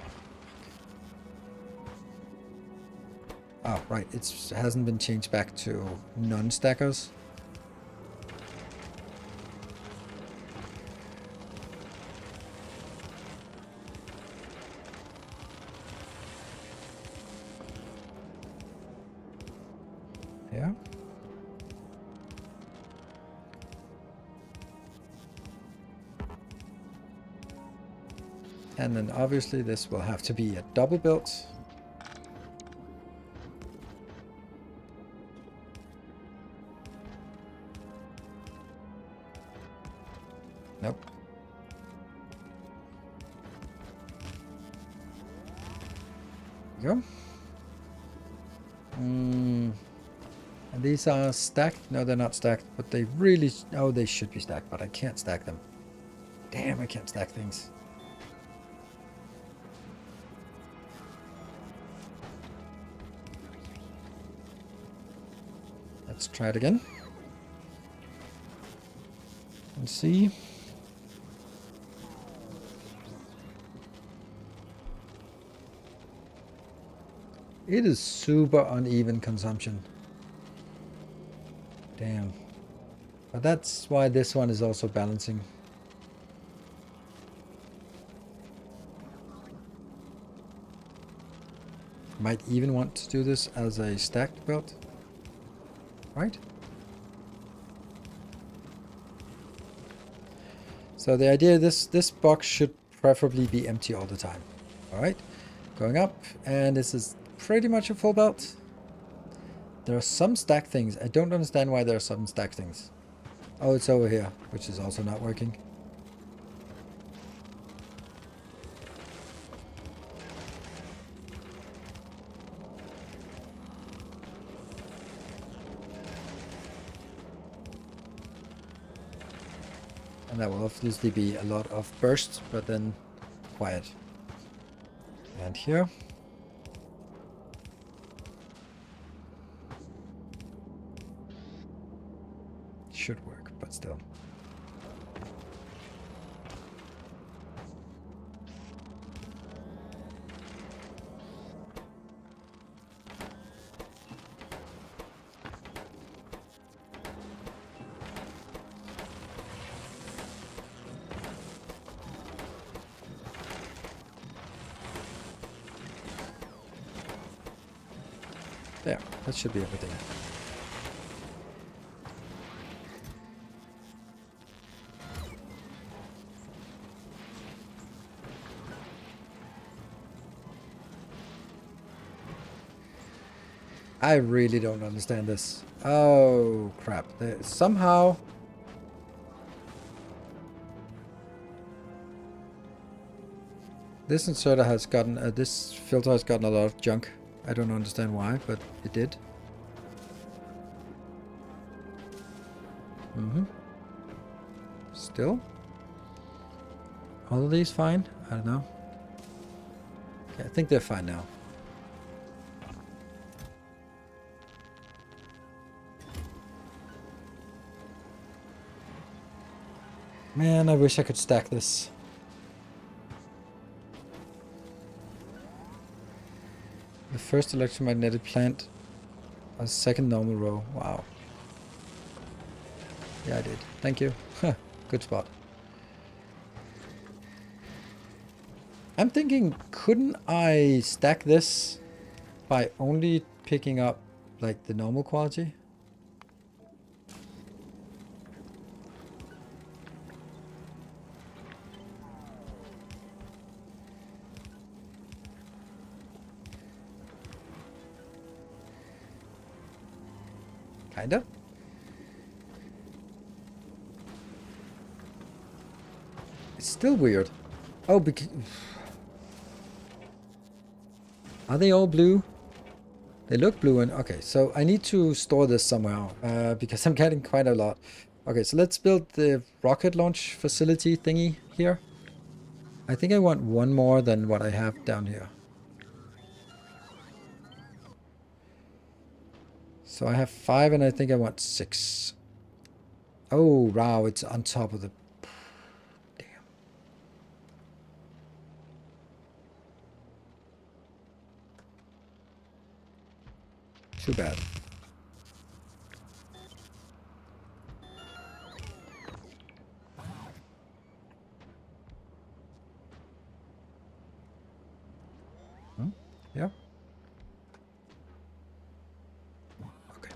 Oh, right. It hasn't been changed back to non-stackers. Yeah. And then obviously this will have to be a double built. Nope. There we go. And these are stacked? No, they're not stacked, but they really... Oh, they should be stacked, but I can't stack them. Damn, I can't stack things. Let's try it again. And see. It is super uneven consumption. Damn. But that's why this one is also balancing. Might even want to do this as a stacked build. Right? So the idea is this box should preferably be empty all the time. Alright. Going up. And this is pretty much a full belt. There are some stack things. I don't understand why there are some stack things. Oh, it's over here, which is also not working. And that will obviously be a lot of bursts, but then quiet. And here. Should work, but still. There, that should be everything. I really don't understand this. Oh, crap. Somehow... This inserter has gotten... this filter has gotten a lot of junk. I don't understand why, but it did. Still? All of these fine? I don't know. Okay, I think they're fine now. Man, I wish I could stack this. The first electromagnetic plant. A second normal row. Wow. Yeah, I did. Thank you. Good spot. I'm thinking, couldn't I stack this by only picking up, like, the normal quality? Kinda. It's still weird. Oh, because... Are they all blue? They look blue and... Okay, so I need to store this somewhere, because I'm getting quite a lot. Okay, so let's build the rocket launch facility thingy here. I think I want one more than what I have down here. So I have 5 and I think I want 6. Oh, wow, it's on top of the... Damn. Too bad. Hmm? Yeah. Okay.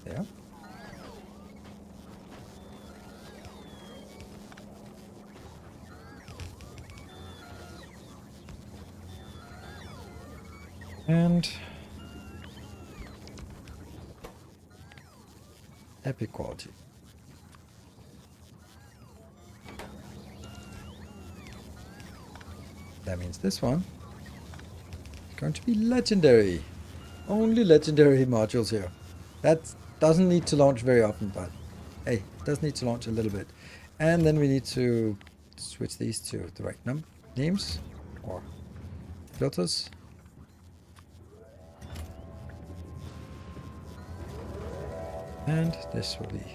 Yeah. And epic quality. That means this one is going to be legendary. Only legendary modules here. That doesn't need to launch very often, but hey, it does need to launch a little bit. And then we need to switch these to the right names or filters. And this will be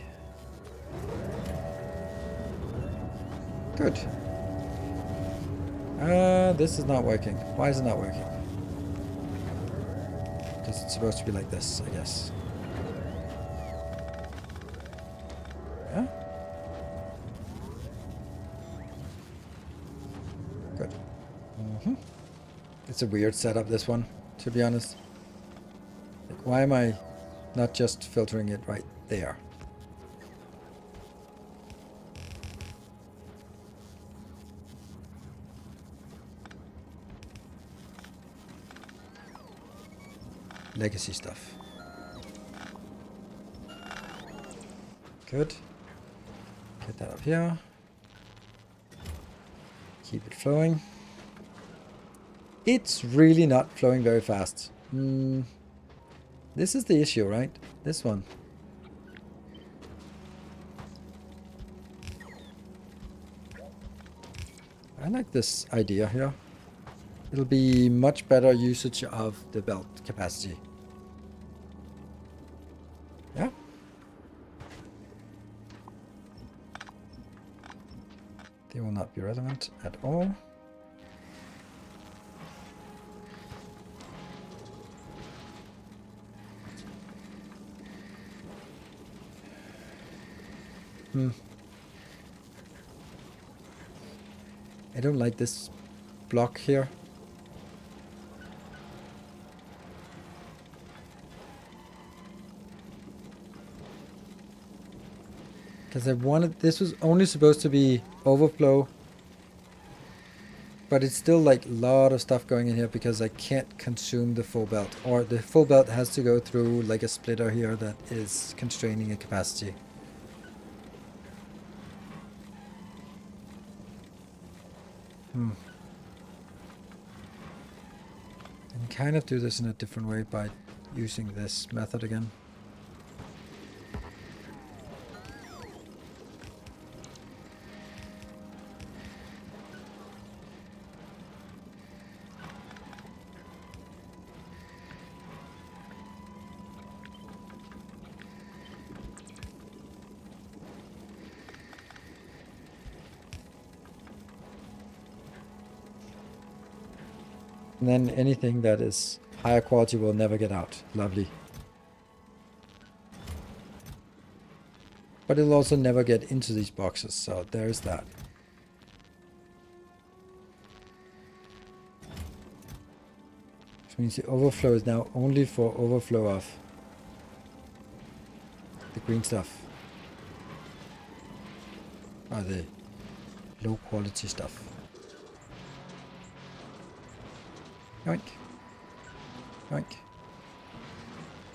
good. This is not working. Why is it not working? Because it's supposed to be like this, I guess. Yeah? Good. It's a weird setup, this one, to be honest. Like, why am I not just filtering it right there? Legacy stuff. Good. Get that up here. Keep it flowing. It's really not flowing very fast. This is the issue, right? This one. I like this idea here. It'll be much better usage of the belt capacity. Yeah. They will not be relevant at all. I don't like this block here. Because I wanted, this was only supposed to be overflow. But it's still like a lot of stuff going in here because I can't consume the full belt. Or the full belt has to go through like a splitter here that is constraining a capacity. And kind of do this in a different way by using this method again. And then anything that is higher quality will never get out. Lovely. But it'll also never get into these boxes, so there's that. Which means the overflow is now only for overflow of the green stuff. Or the low quality stuff. Yoink. Yoink.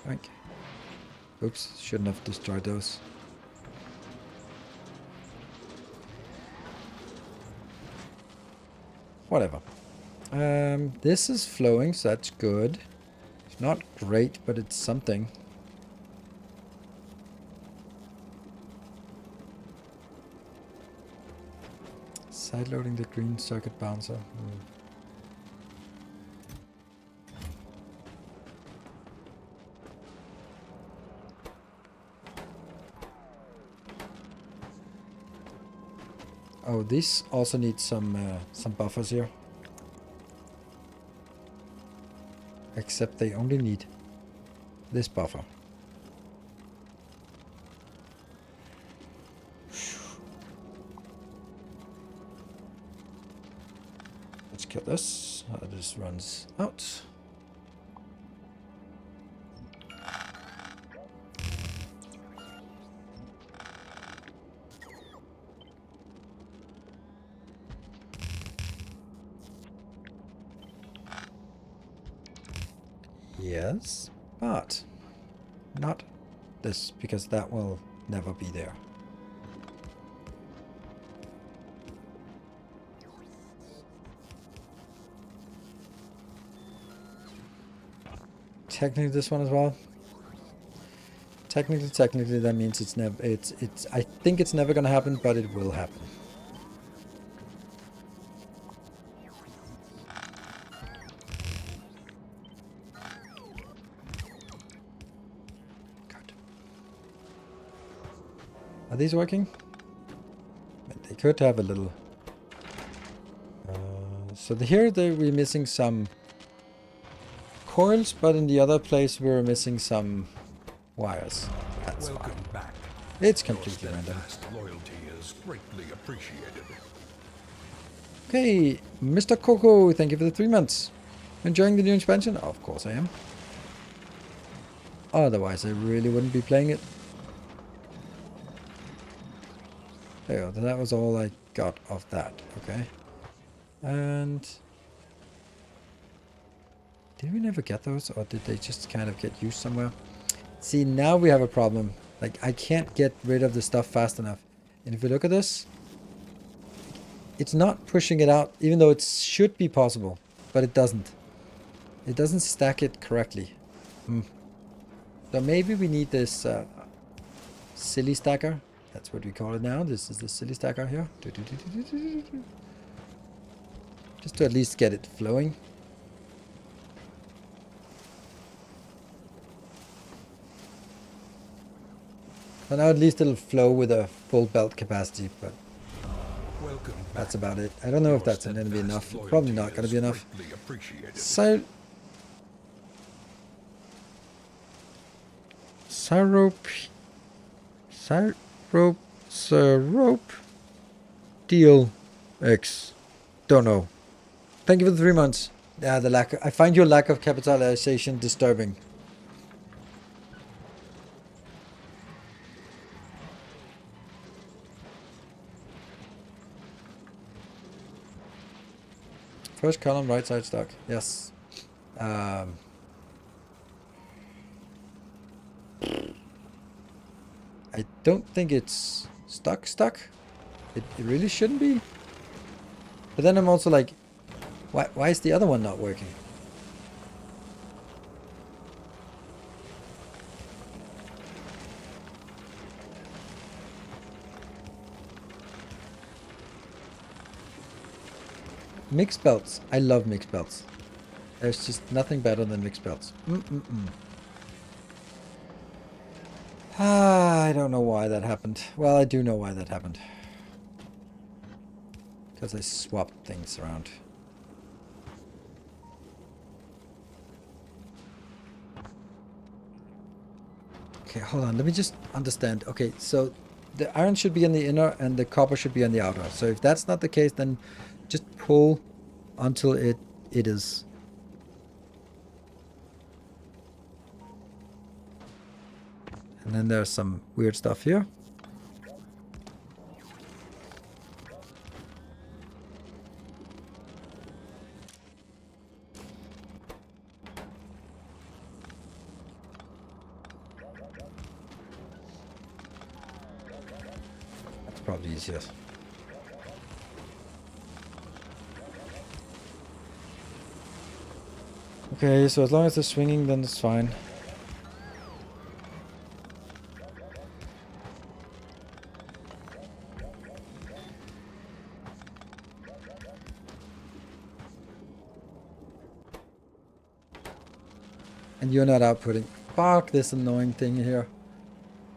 Yoink. Oops, shouldn't have destroyed those. Whatever. This is flowing, so that's good. It's not great, but it's something. Side-loading the green circuit bouncer. Oh, this also needs some buffers here. Except they only need this buffer. Let's kill this. This runs out. Yes, but not this, because that will never be there. Technically this one as well. Technically that means it's never, I think it's never gonna happen, but it will happen. Are these working? They could have a little. So here we're missing some coils, but in the other place we're missing some wires. That's fine. Back. It's completely random. Loyalty is greatly appreciated. Okay, Mr. Coco, thank you for the 3 months. Enjoying the new expansion? Of course I am. Otherwise I really wouldn't be playing it. There you go, that was all I got of that. Okay. And did we never get those, or did they just kind of get used somewhere? See, now we have a problem. Like, I can't get rid of the stuff fast enough. And if we look at this, it's not pushing it out, even though it should be possible, but it doesn't. It doesn't stack it correctly. So maybe we need this silly stacker. That's what we call it now. This is the silly stacker here. Just to at least get it flowing. But now at least it'll flow with a full belt capacity, but that's about it. I don't know if that's going to be enough. Probably not going to be enough. So, Syrope Deal X. Don't know. Thank you for the 3 months. Yeah, I find your lack of capitalization disturbing. First column, right side stuck. Yes. I don't think it's stuck. It really shouldn't be. But then I'm also like, why is the other one not working? Mixed belts. I love mixed belts. There's just nothing better than mixed belts. I don't know why that happened. Well, I do know why that happened. Because I swapped things around. Okay, hold on. Let me just understand. Okay, so the iron should be on the inner and the copper should be on the outer. So if that's not the case, then just pull until it is. And then there's some weird stuff here. That's probably easiest. Okay, so as long as they're swinging, then it's fine. And you're not outputting. Fuck this annoying thing here.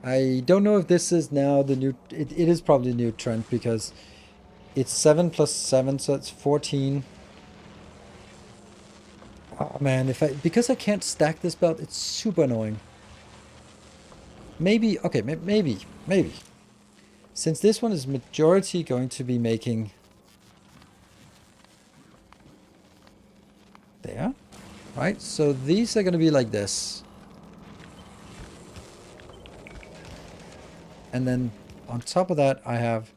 I don't know if this is now the new... It is probably the new trend because it's 7 plus 7, so it's 14. Oh man, because I can't stack this belt, it's super annoying. Maybe, okay, maybe. Since this one is majority going to be making... There. Right, so these are going to be like this. And then on top of that, I have...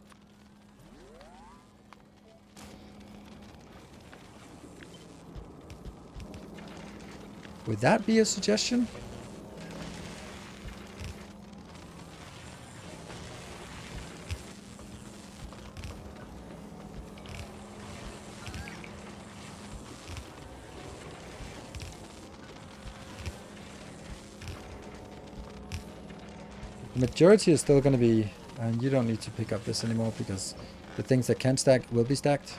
Would that be a suggestion? The majority is still going to be... And you don't need to pick up this anymore because the things that can stack will be stacked.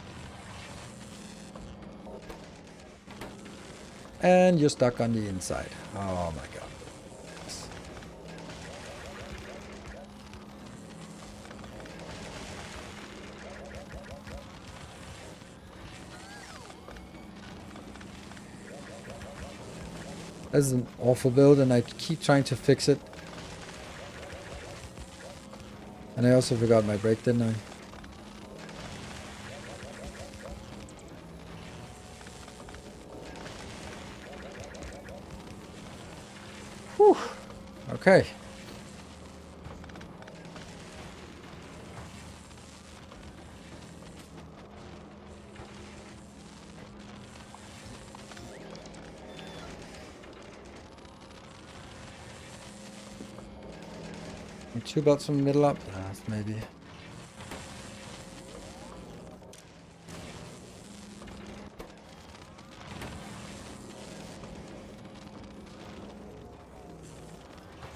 And you're stuck on the inside. Oh my god. This is an awful build and I keep trying to fix it. And I also forgot my brake, didn't I? Whew. Okay. And 2 belts from the middle up? Yes, maybe.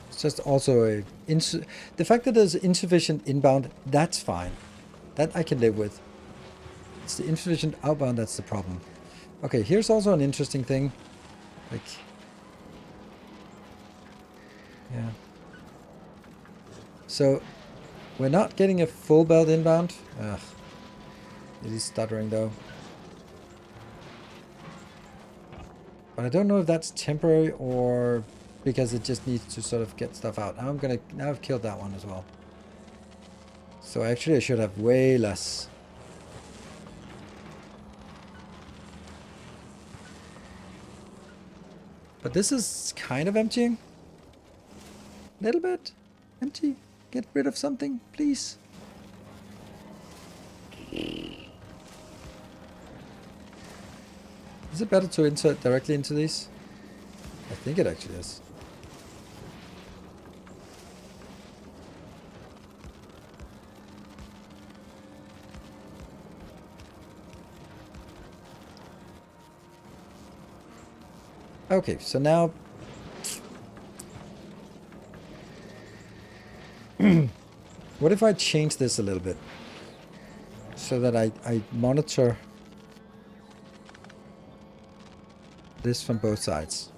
It's just also a... the fact that there's insufficient inbound, that's fine. That I can live with. It's the insufficient outbound that's the problem. Okay, here's also an interesting thing. Like... Yeah. So, we're not getting a full belt inbound. Ugh. It is stuttering though. But I don't know if that's temporary or because it just needs to sort of get stuff out. Now I've killed that one as well. So actually I should have way less. But this is kind of emptying. A little bit empty. Get rid of something, please. Is it better to insert directly into these? I think it actually is. Okay, so now... What if I change this a little bit? So that I monitor this from both sides.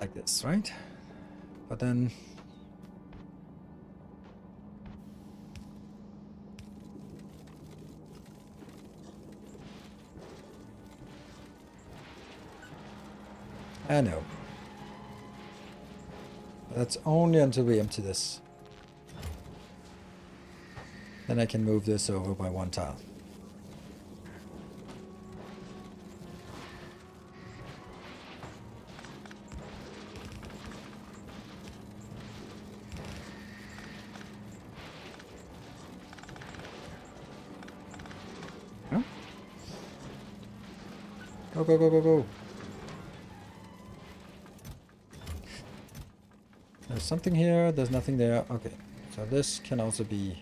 Like this, right? But then... I know. That's only until we empty this. Then I can move this over by 1 tile. Huh? Go, go, go, go, go. There's something here, there's nothing there. Okay, so this can also be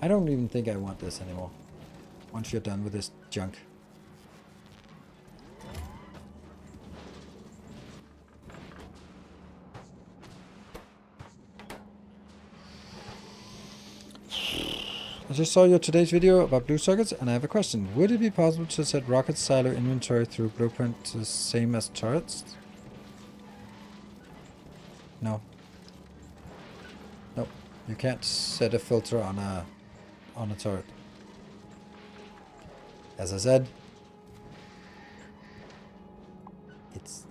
I don't even think I want this anymore. Once you're done with this junk. I just saw your today's video about blue sockets and I have a question. Would it be possible to set rocket silo inventory through blueprint to the same as turrets? No. Nope. You can't set a filter on a turret. As I said, it's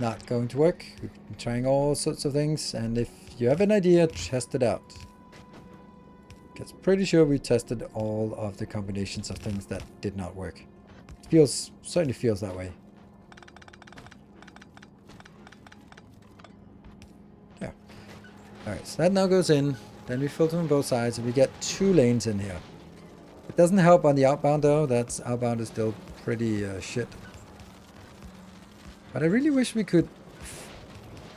not going to work. We've been trying all sorts of things, and if you have an idea, test it out. Because pretty sure we tested all of the combinations of things that did not work. It certainly feels that way. Yeah. Alright, so that now goes in. Then we filter on both sides, and we get 2 lanes in here. It doesn't help on the outbound though. That's outbound is still pretty shit. But I really wish we could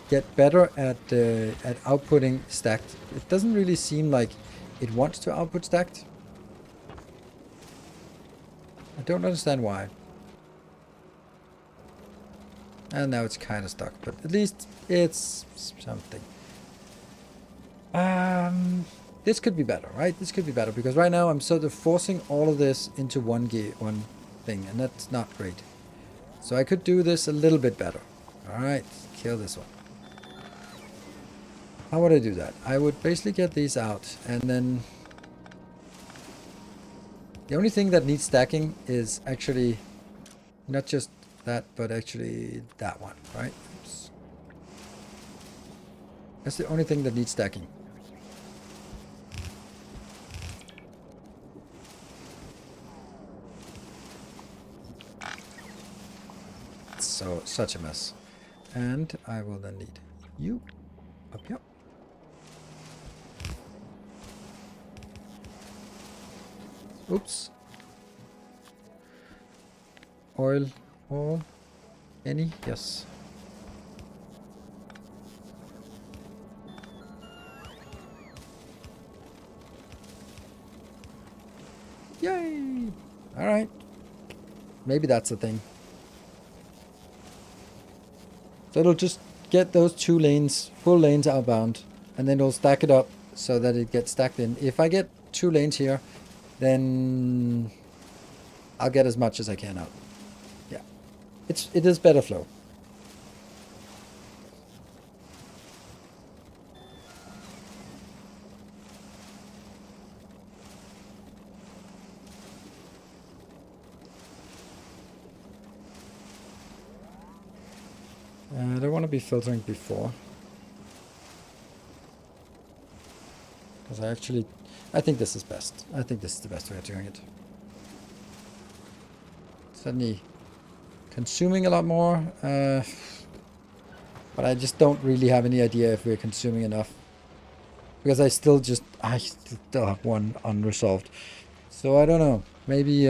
get better at outputting stacked. It doesn't really seem like it wants to output stacked. I don't understand why. And now it's kind of stuck, but at least it's something. This could be better, right? This could be better because right now I'm sort of forcing all of this into one thing, and that's not great. So I could do this a little bit better. Alright, kill this one. How would I do that? I would basically get these out, and then the only thing that needs stacking is actually not just that, but actually that one, right? Oops. That's the only thing that needs stacking. So, such a mess. And I will then need you up here. Oops. Oil. Any? Yes. Yay! Alright. Maybe that's the thing. So it'll just get those 2 lanes, full lanes outbound, and then it'll stack it up so that it gets stacked in. If I get 2 lanes here, then I'll get as much as I can out. Yeah. It is better flow. I don't want to be filtering before. Because I think this is best. I think this is the best way of doing it. Suddenly consuming a lot more. But I just don't really have any idea if we're consuming enough. Because I still have one unresolved. So I don't know. Maybe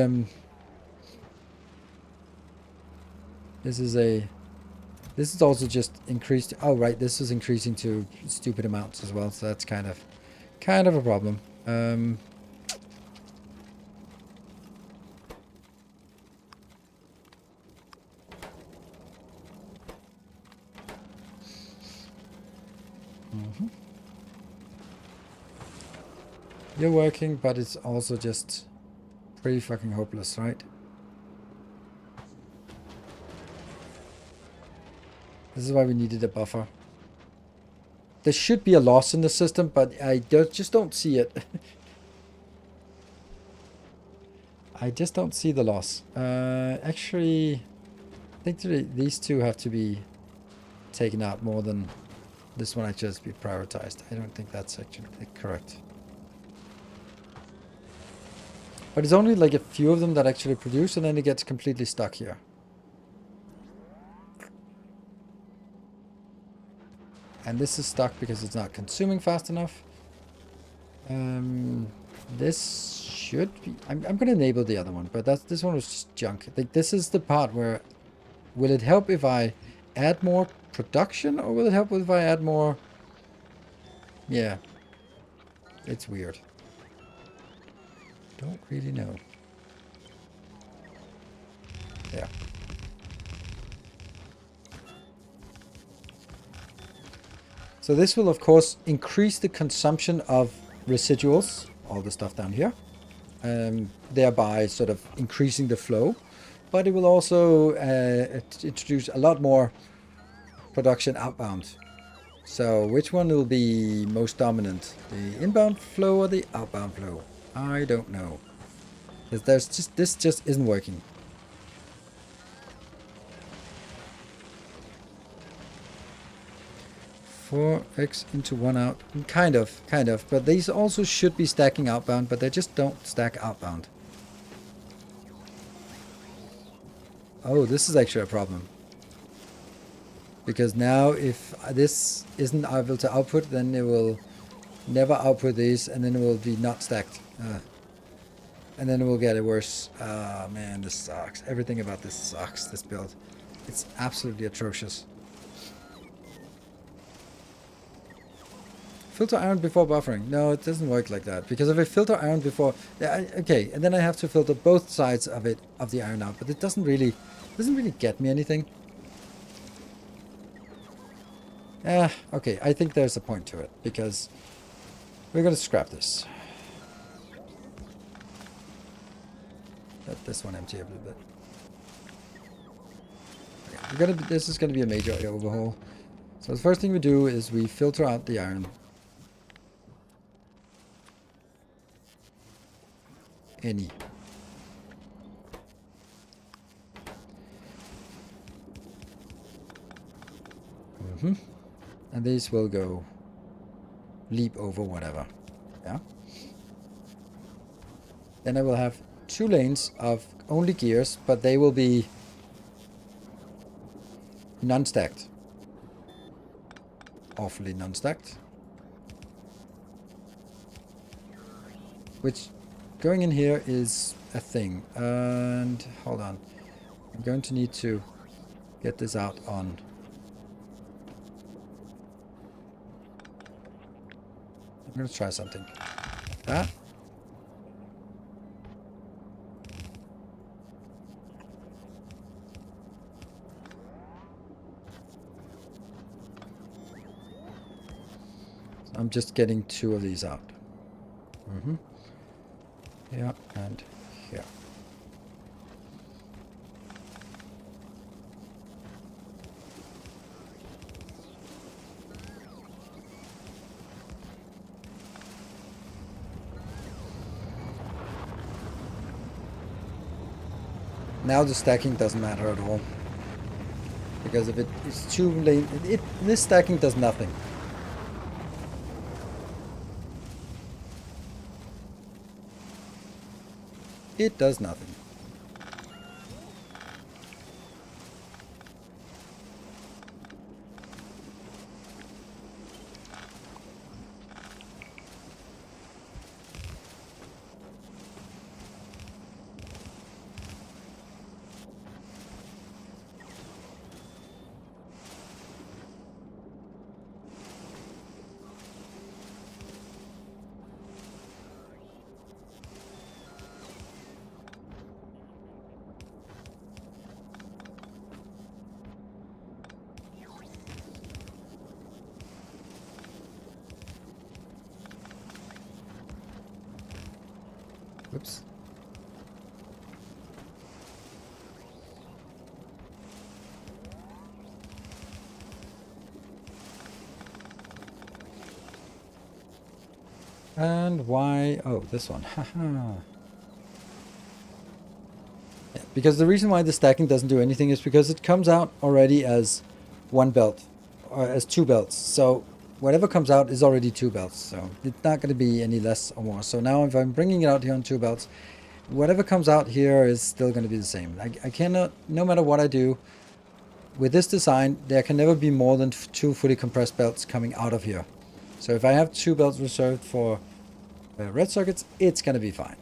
this is also just increased. Oh right, this is increasing to stupid amounts as well. So that's kind of a problem. You're working, but it's also just pretty fucking hopeless, right? This is why we needed a buffer. There should be a loss in the system, but I just don't see it. I just don't see the loss. Actually, I think these 2 have to be taken out more than this one. Actually has to be prioritized. I don't think that's actually correct. But it's only like a few of them that actually produce, and then it gets completely stuck here. And this is stuck because it's not consuming fast enough. This should be... I'm going to enable the other one, but this one was just junk. Like, this is the part where... Will it help if I add more production, or will it help if I add more... Yeah. It's weird. don't really know. Yeah. So this will of course increase the consumption of residuals, all the stuff down here, thereby sort of increasing the flow. But it will also introduce a lot more production outbound. So which one will be most dominant? The inbound flow or the outbound flow? I don't know. Because this just isn't working. 4x into 1 out. Kind of. But these also should be stacking outbound, but they just don't stack outbound. Oh, this is actually a problem. Because now if this isn't able to output, then it will never output these, and then it will be not stacked. And then it will get worse. Oh man, this sucks. Everything about this sucks, this build. It's absolutely atrocious. Filter iron before buffering. No, it doesn't work like that. Because if I filter iron before... Yeah, okay, and then I have to filter both sides of it, of the iron out. But it doesn't really get me anything. Okay, I think there's a point to it. Because we're going to scrap this. Let this one empty a little bit. Okay, this is going to be a major overhaul. So the first thing we do is we filter out the iron. Any. And these will go leap over whatever. Yeah. Then I will have 2 lanes of only gears, but they will be non-stacked. Awfully non-stacked. Which going in here is a thing. And hold on. I'm going to need to get this out on... I'm going to try something. That. I'm just getting 2 of these out. Yeah, and here. Now the stacking doesn't matter at all. Because if it's too late, this stacking does nothing. It does nothing. Whoops. And why? Oh, this one. Haha. Yeah, because the reason why the stacking doesn't do anything is because it comes out already as 1 belt, or as 2 belts. So whatever comes out is already 2 belts. So it's not going to be any less or more. So now if I'm bringing it out here on 2 belts, whatever comes out here is still going to be the same. I cannot, no matter what I do, with this design, there can never be more than 2 fully compressed belts coming out of here. So if I have 2 belts reserved for red circuits, it's going to be fine.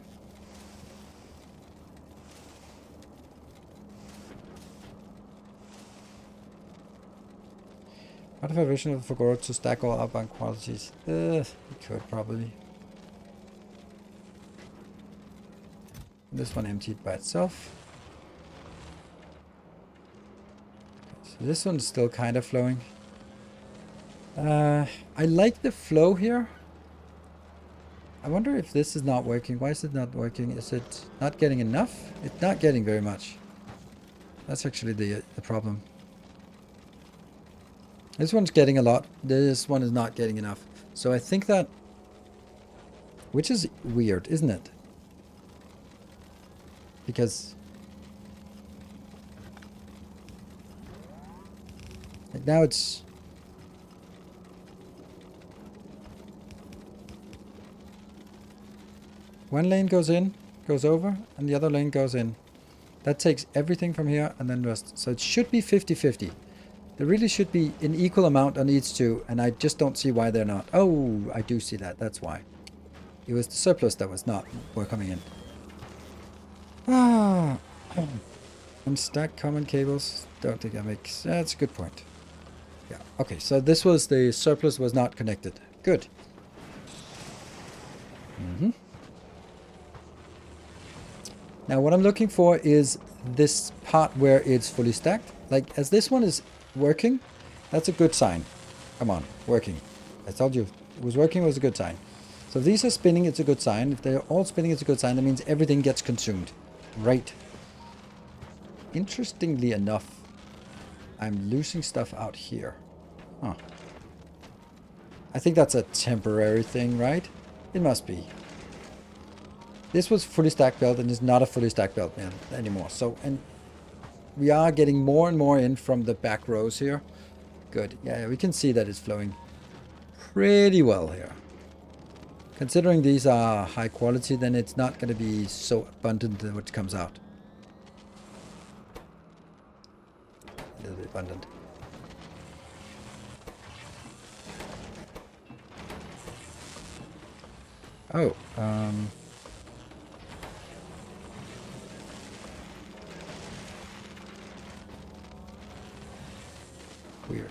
What if I vision of Factorio to stack all outbound qualities? We could probably. This one emptied by itself. So this one's still kind of flowing. I like the flow here. I wonder if this is not working. Why is it not working? Is it not getting enough? It's not getting very much. That's actually the problem. This one's getting a lot. This one is not getting enough. So I think that... Which is weird, isn't it? Because... Like now it's... One lane goes in, goes over, and the other lane goes in. That takes everything from here and then rest. So it should be 50-50. There really should be an equal amount on each two, and I just don't see why they're not. Oh, I do see that. That's why. It was the surplus that was not coming in. Ah. Unstack common cables. Don't think that makes... That's a good point. Yeah. Okay, so this was the surplus was not connected. Good. Now what I'm looking for is this part where it's fully stacked. Like, as this one is working, that's a good sign. Come on, working. I told you, it was working, was a good sign. So if these are spinning, it's a good sign. If they're all spinning, it's a good sign. That means everything gets consumed. Right. Interestingly enough, I'm losing stuff out here. Huh. I think that's a temporary thing, right? It must be. This was fully stacked belt and is not a fully stacked belt anymore. So, and we are getting more and more in from the back rows here. Good. Yeah, we can see that it's flowing pretty well here. Considering these are high quality, then it's not going to be so abundant what comes out. A little bit abundant. Oh, weird.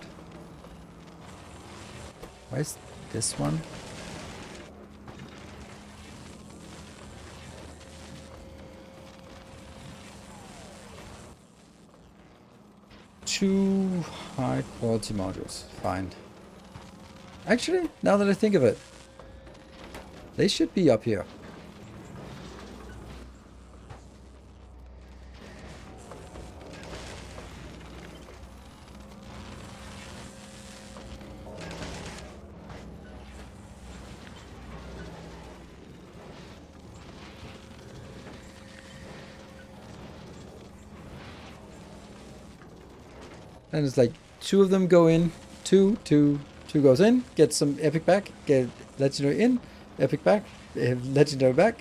Why is this one? Two high quality modules. Fine. Actually, now that I think of it, they should be up here. And it's like two of them go in, two goes in, get some epic back, get legendary in, epic back, legendary back.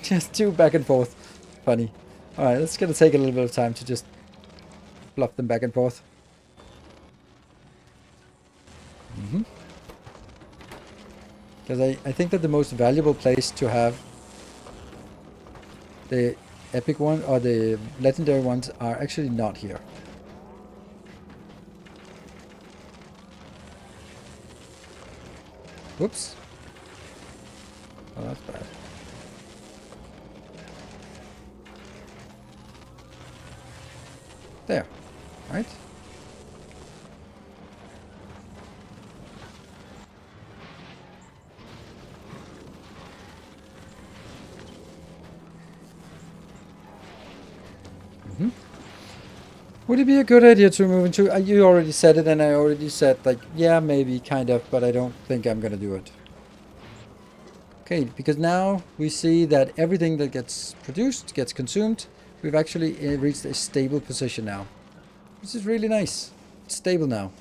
Just two back and forth. Funny. Alright, that's gonna take a little bit of time to just bluff them back and forth. Because I think that the most valuable place to have the epic one or the legendary ones are actually not here. Whoops. Oh, that's bad. There. Right? Would it be a good idea to move into... you already said it, and I already said, like, yeah, maybe, kind of, but I don't think I'm gonna do it. Okay, because now we see that everything that gets produced gets consumed. We've actually reached a stable position now. This is really nice. It's stable now.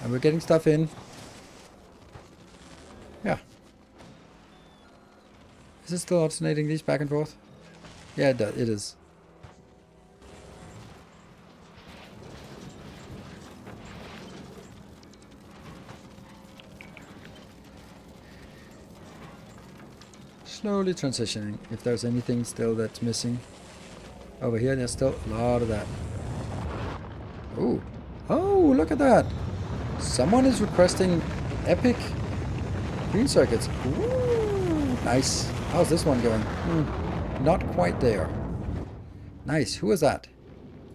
And we're getting stuff in. Yeah. Is it still alternating these back and forth? Yeah, it does. It is. Slowly transitioning. If there's anything still that's missing. Over here, there's still a lot of that. Ooh. Oh, look at that. Someone is requesting epic green circuits. Ooh, nice. How's this one going? Not quite there. Nice. Who was that?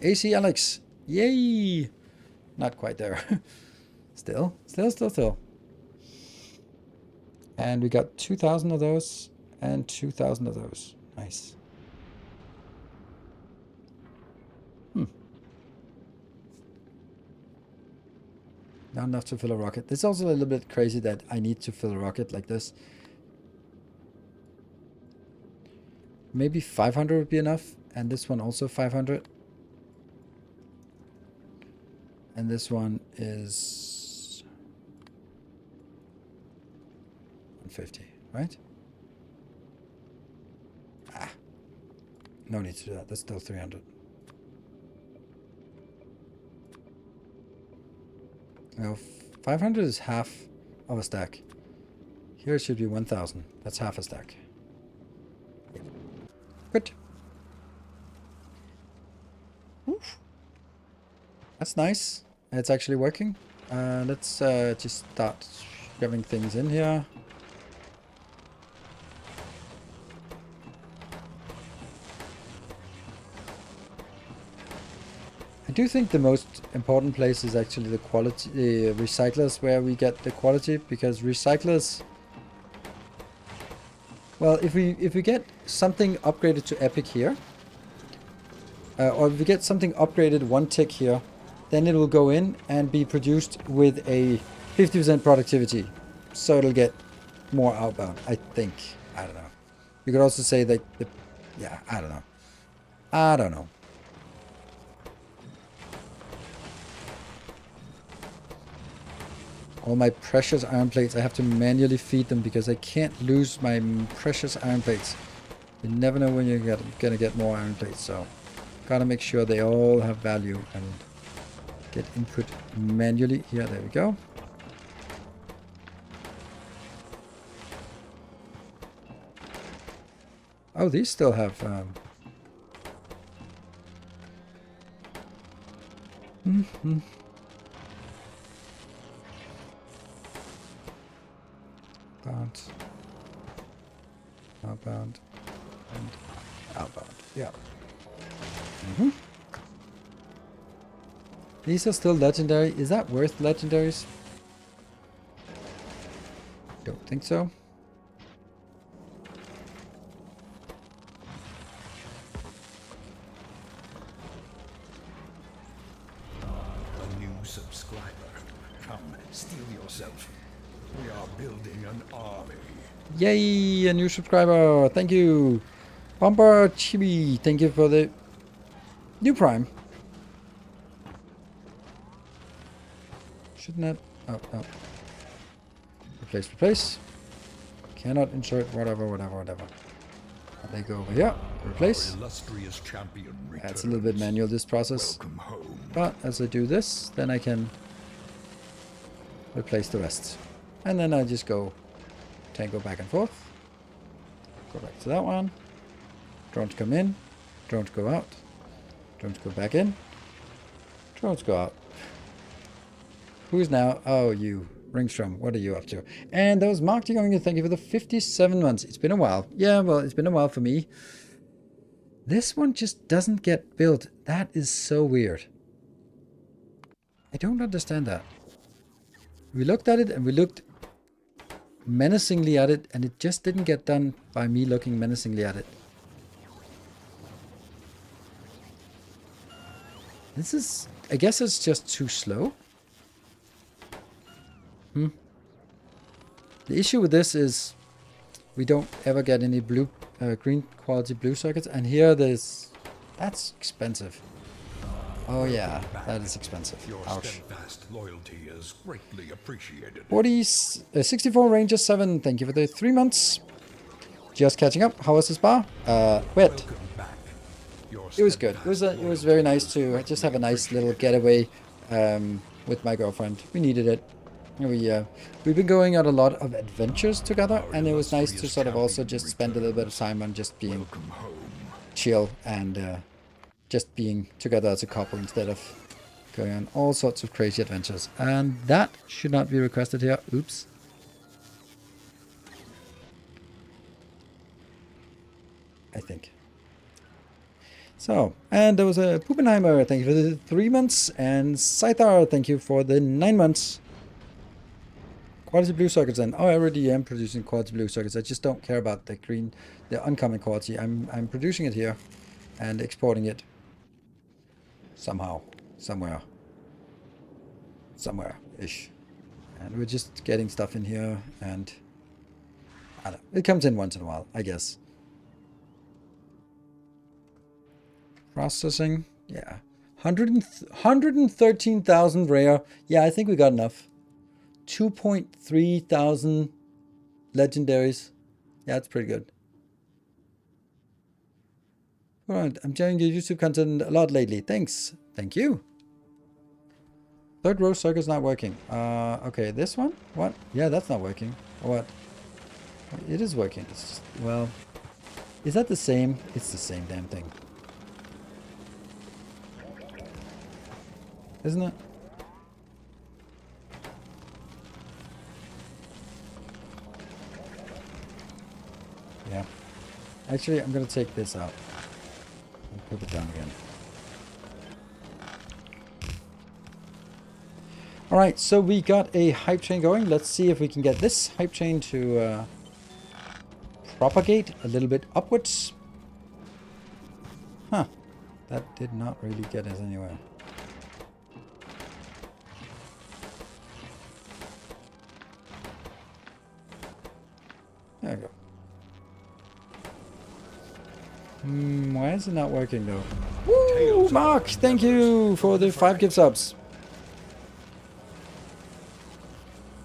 AC Alex. Yay! Not quite there. Still. And we got 2,000 of those and 2,000 of those. Nice. Not enough to fill a rocket. This is also a little bit crazy that I need to fill a rocket like this. Maybe 500 would be enough. And this one also 500. And this one is 150, right? Ah, no need to do that. That's still 300. No, 500 is half of a stack. Here it should be 1,000. That's half a stack. Good. Oof. That's nice. It's actually working. Let's just start shoving things in here. I do think the most important place is actually the quality, the recyclers, where we get the quality, because recyclers, well, if we get something upgraded to epic here, or if we get something upgraded one tick here, then it will go in and be produced with a 50% productivity, so it'll get more outbound, I think. I don't know. You could also say that yeah, I don't know. All my precious iron plates, I have to manually feed them because I can't lose my precious iron plates. You never know when you're gonna get more iron plates, so gotta make sure they all have value and get input manually. Here, there we go. Oh, these still have outbound, and outbound. Yeah. These are still legendary. Is that worth legendaries? Don't think so. A new subscriber. Come, steel yourself. We are building an army. Yay, a new subscriber. Thank you. Bumper Chibi, thank you for the new prime. Shouldn't that? Oh, no. Replace. Cannot insert whatever. They go over here. Replace. Illustrious champion returns. That's a little bit manual, this process. Welcome home. But as I do this, then I can replace the rest. And then I just go tango back and forth. Go back to that one. Drones come in. Drones go out. Drones go back in. Drones go out. Who's now? Oh, you. Ringstrom, what are you up to? And that was Mark going to thank you for the 57 months. It's been a while. Yeah, well, it's been a while for me. This one just doesn't get built. That is so weird. I don't understand that. We looked at it and we looked menacingly at it, and it just didn't get done by me looking menacingly at it. This is, I guess it's just too slow. The issue with this is we don't ever get any blue, green quality blue circuits, and here that's expensive. Oh yeah, that is expensive. Your Ouch. steadfast loyalty is greatly appreciated. 64 Ranger 7, thank you for the 3 months. Just catching up. How was this bar? Wet. Welcome back. Your It was good. It was very nice to just have a nice little getaway with my girlfriend. We needed it. We've been going on a lot of adventures together, and it was nice to sort of also just spend a little bit of time on just being Welcome home. chill and just being together as a couple instead of going on all sorts of crazy adventures. And that should not be requested here. Oops. I think. So, and there was a Puppenheimer, thank you for the 3 months, and Scythar, thank you for the 9 months. Quality blue circuits, and I already am producing quality blue circuits. I just don't care about the green, the uncommon quality. I'm producing it here and exporting it somehow, somewhere-ish. And we're just getting stuff in here, and I don't know, it comes in once in a while, I guess. Processing, yeah. 113,000 rare. Yeah, I think we got enough. 2.3 thousand legendaries. Yeah, that's pretty good. Alright, I'm sharing your YouTube content a lot lately. Thanks. Thank you. Third row circuit's not working. Okay, this one? What? Yeah, that's not working. What? It is working. It's just, well, is that the same? It's the same damn thing. Isn't it? Yeah. Actually, I'm gonna take this out and put it down again. Alright, so we got a hype train going. Let's see if we can get this hype train to propagate a little bit upwards. Huh. That did not really get us anywhere. There we go. Why is it not working though? Woo! Mark, thank you for the 5 gift subs.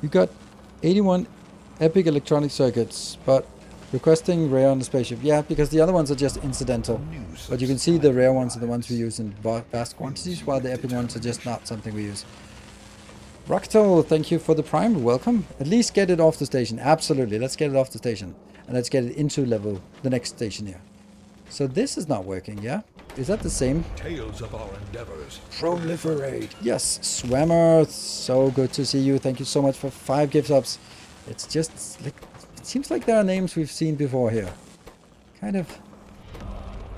You got 81 epic electronic circuits, but requesting rare on the spaceship. Yeah, because the other ones are just incidental. But you can see the rare ones are the ones we use in vast quantities, while the epic ones are just not something we use. Raktal, thank you for the prime. Welcome. At least get it off the station. Absolutely. Let's get it off the station. And let's get it into level, the next station here. So this is not working, yeah? Is that the same? Tales of our endeavors. Proliferate. Yes, Swammer. So good to see you. Thank you so much for 5 gift subs. It's just like, it seems like there are names we've seen before here. Kind of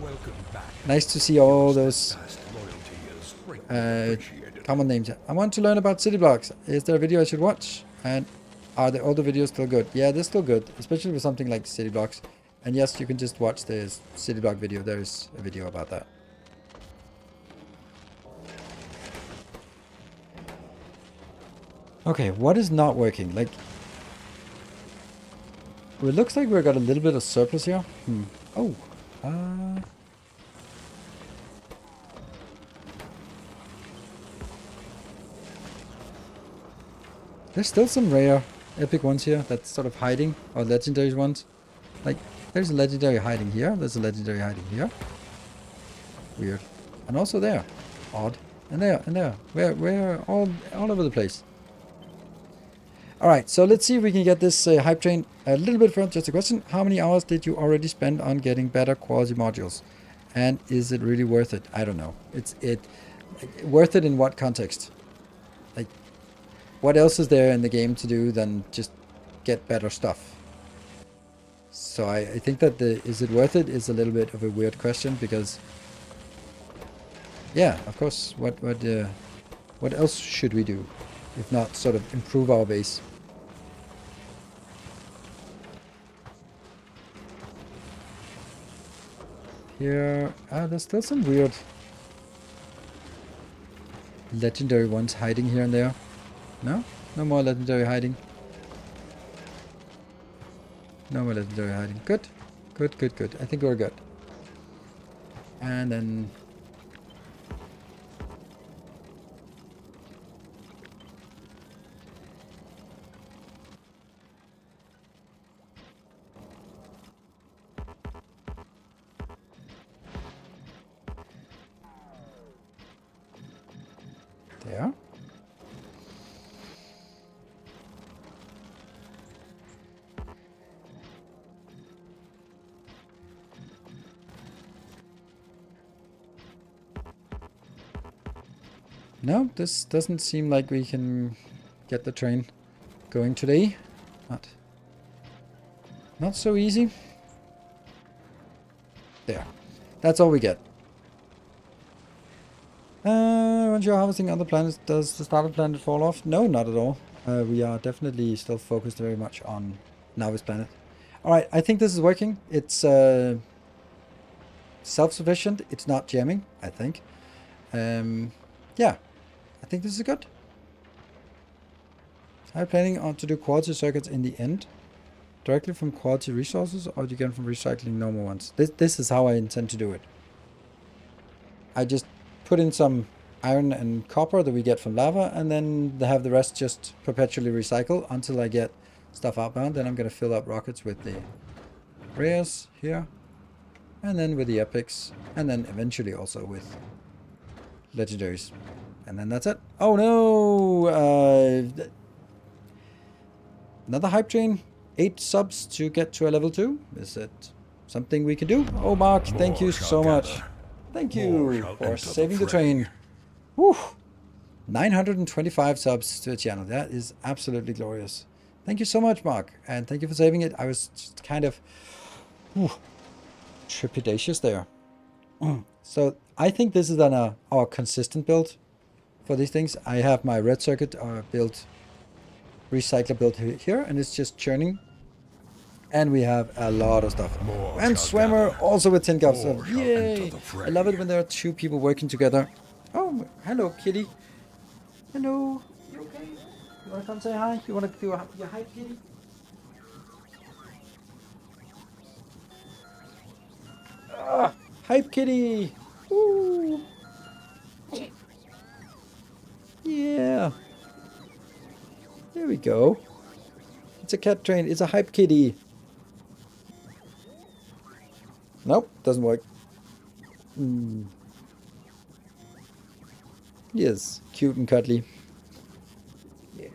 Welcome back. nice to see all those Past loyalty is greatly appreciated. common names. I want to learn about city blocks. Is there a video I should watch? And are the older videos still good? Yeah, they're still good, especially with something like city blocks. And yes, you can just watch the city block video. There's a video about that. Okay, what is not working? Like, well, it looks like we've got a little bit of surplus here. Oh, there's still some rare epic ones here that's sort of hiding, or legendary ones. Like, there's a legendary hiding here. There's a legendary hiding here. Weird. And also there. Odd. And there, and there. We're all over the place. Alright, so let's see if we can get this hype train a little bit further. Just a question. How many hours did you already spend on getting better quality modules? And is it really worth it? I don't know. Worth it in what context? Like, what else is there in the game to do than just get better stuff? So I think that is it worth it is a little bit of a weird question, because yeah, of course, what else should we do if not sort of improve our base? Here, there's still some weird legendary ones hiding here and there. No? No more legendary hiding. No more legendary hiding. Good. Good, good, good. I think we're good. And then... there. No, this doesn't seem like we can get the train going today. Not so easy. There. That's all we get. Once you're harvesting other planets, does the starter planet fall off? No, not at all. We are definitely still focused very much on Navis planet. Alright, I think this is working. It's self-sufficient. It's not jamming, I think. Yeah, I think this is good. I'm planning on to do quality circuits in the end. Directly from quality resources, or do you get from recycling normal ones? This is how I intend to do it. I just put in some iron and copper that we get from lava, and then have the rest just perpetually recycle until I get stuff outbound. Then I'm going to fill up rockets with the rares here, and then with the epics, and then eventually also with legendaries. And then that's it. Oh no! Another hype train. 8 subs to get to a level 2. Is it something we can do? Oh, Mark, thank you so much. Thank you for saving the train. Whew. 925 subs to the channel. That is absolutely glorious. Thank you so much, Mark. And thank you for saving it. I was just kind of trepidatious there. So I think this is our consistent build for these things. I have my red circuit built, recycler built here, and it's just churning. And we have a lot of stuff. And Swimmer also with 10 cups. So yay! I love it when there are 2 people working together. Oh, hello, kitty. Hello. You okay? You want to come say hi? You want to do your hi, kitty? Hype kitty! Woo! Yeah. There we go. It's a cat train. It's a hype kitty. Nope, doesn't work. Yes, cute and cuddly. Yeah.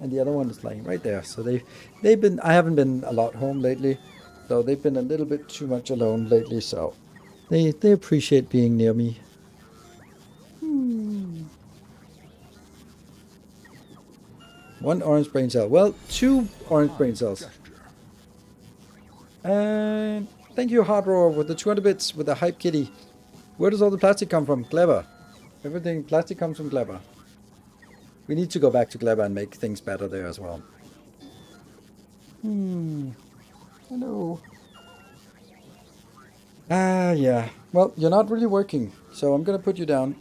And the other one is lying right there. So they've been, I haven't been a lot home lately, so they've been a little bit too much alone lately, so they appreciate being near me. One orange brain cell. Well, 2 orange brain cells. And thank you, Hard Roar, with the 200 bits with the hype kitty. Where does all the plastic come from? Clever. Everything plastic comes from Clever. We need to go back to Clever and make things better there as well. Hello. Yeah. Well, you're not really working, so I'm gonna put you down.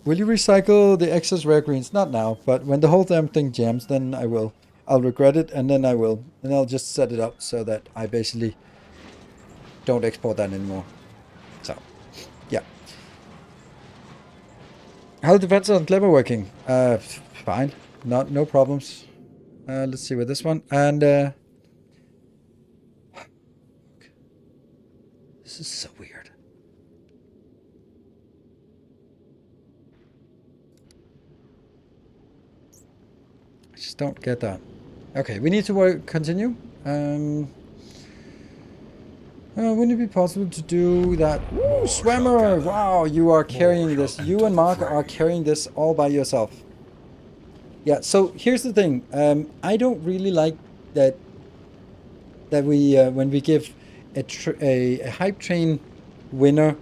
Will you recycle the excess rare greens? Not now, but when the whole damn thing jams, then I will. I'll regret it, and then I will. And I'll just set it up so that I basically don't export that anymore. So, yeah. How the defense on Clever working? Fine. No problems. Let's see with this one. And this is so weird. I just don't get that. Okay, we need to continue. Wouldn't it be possible to do that? Ooh, Swimmer! Wow, you are carrying this. You and Mark are carrying this all by yourself. Yeah, so here's the thing. I don't really like that we, when we give a hype train winner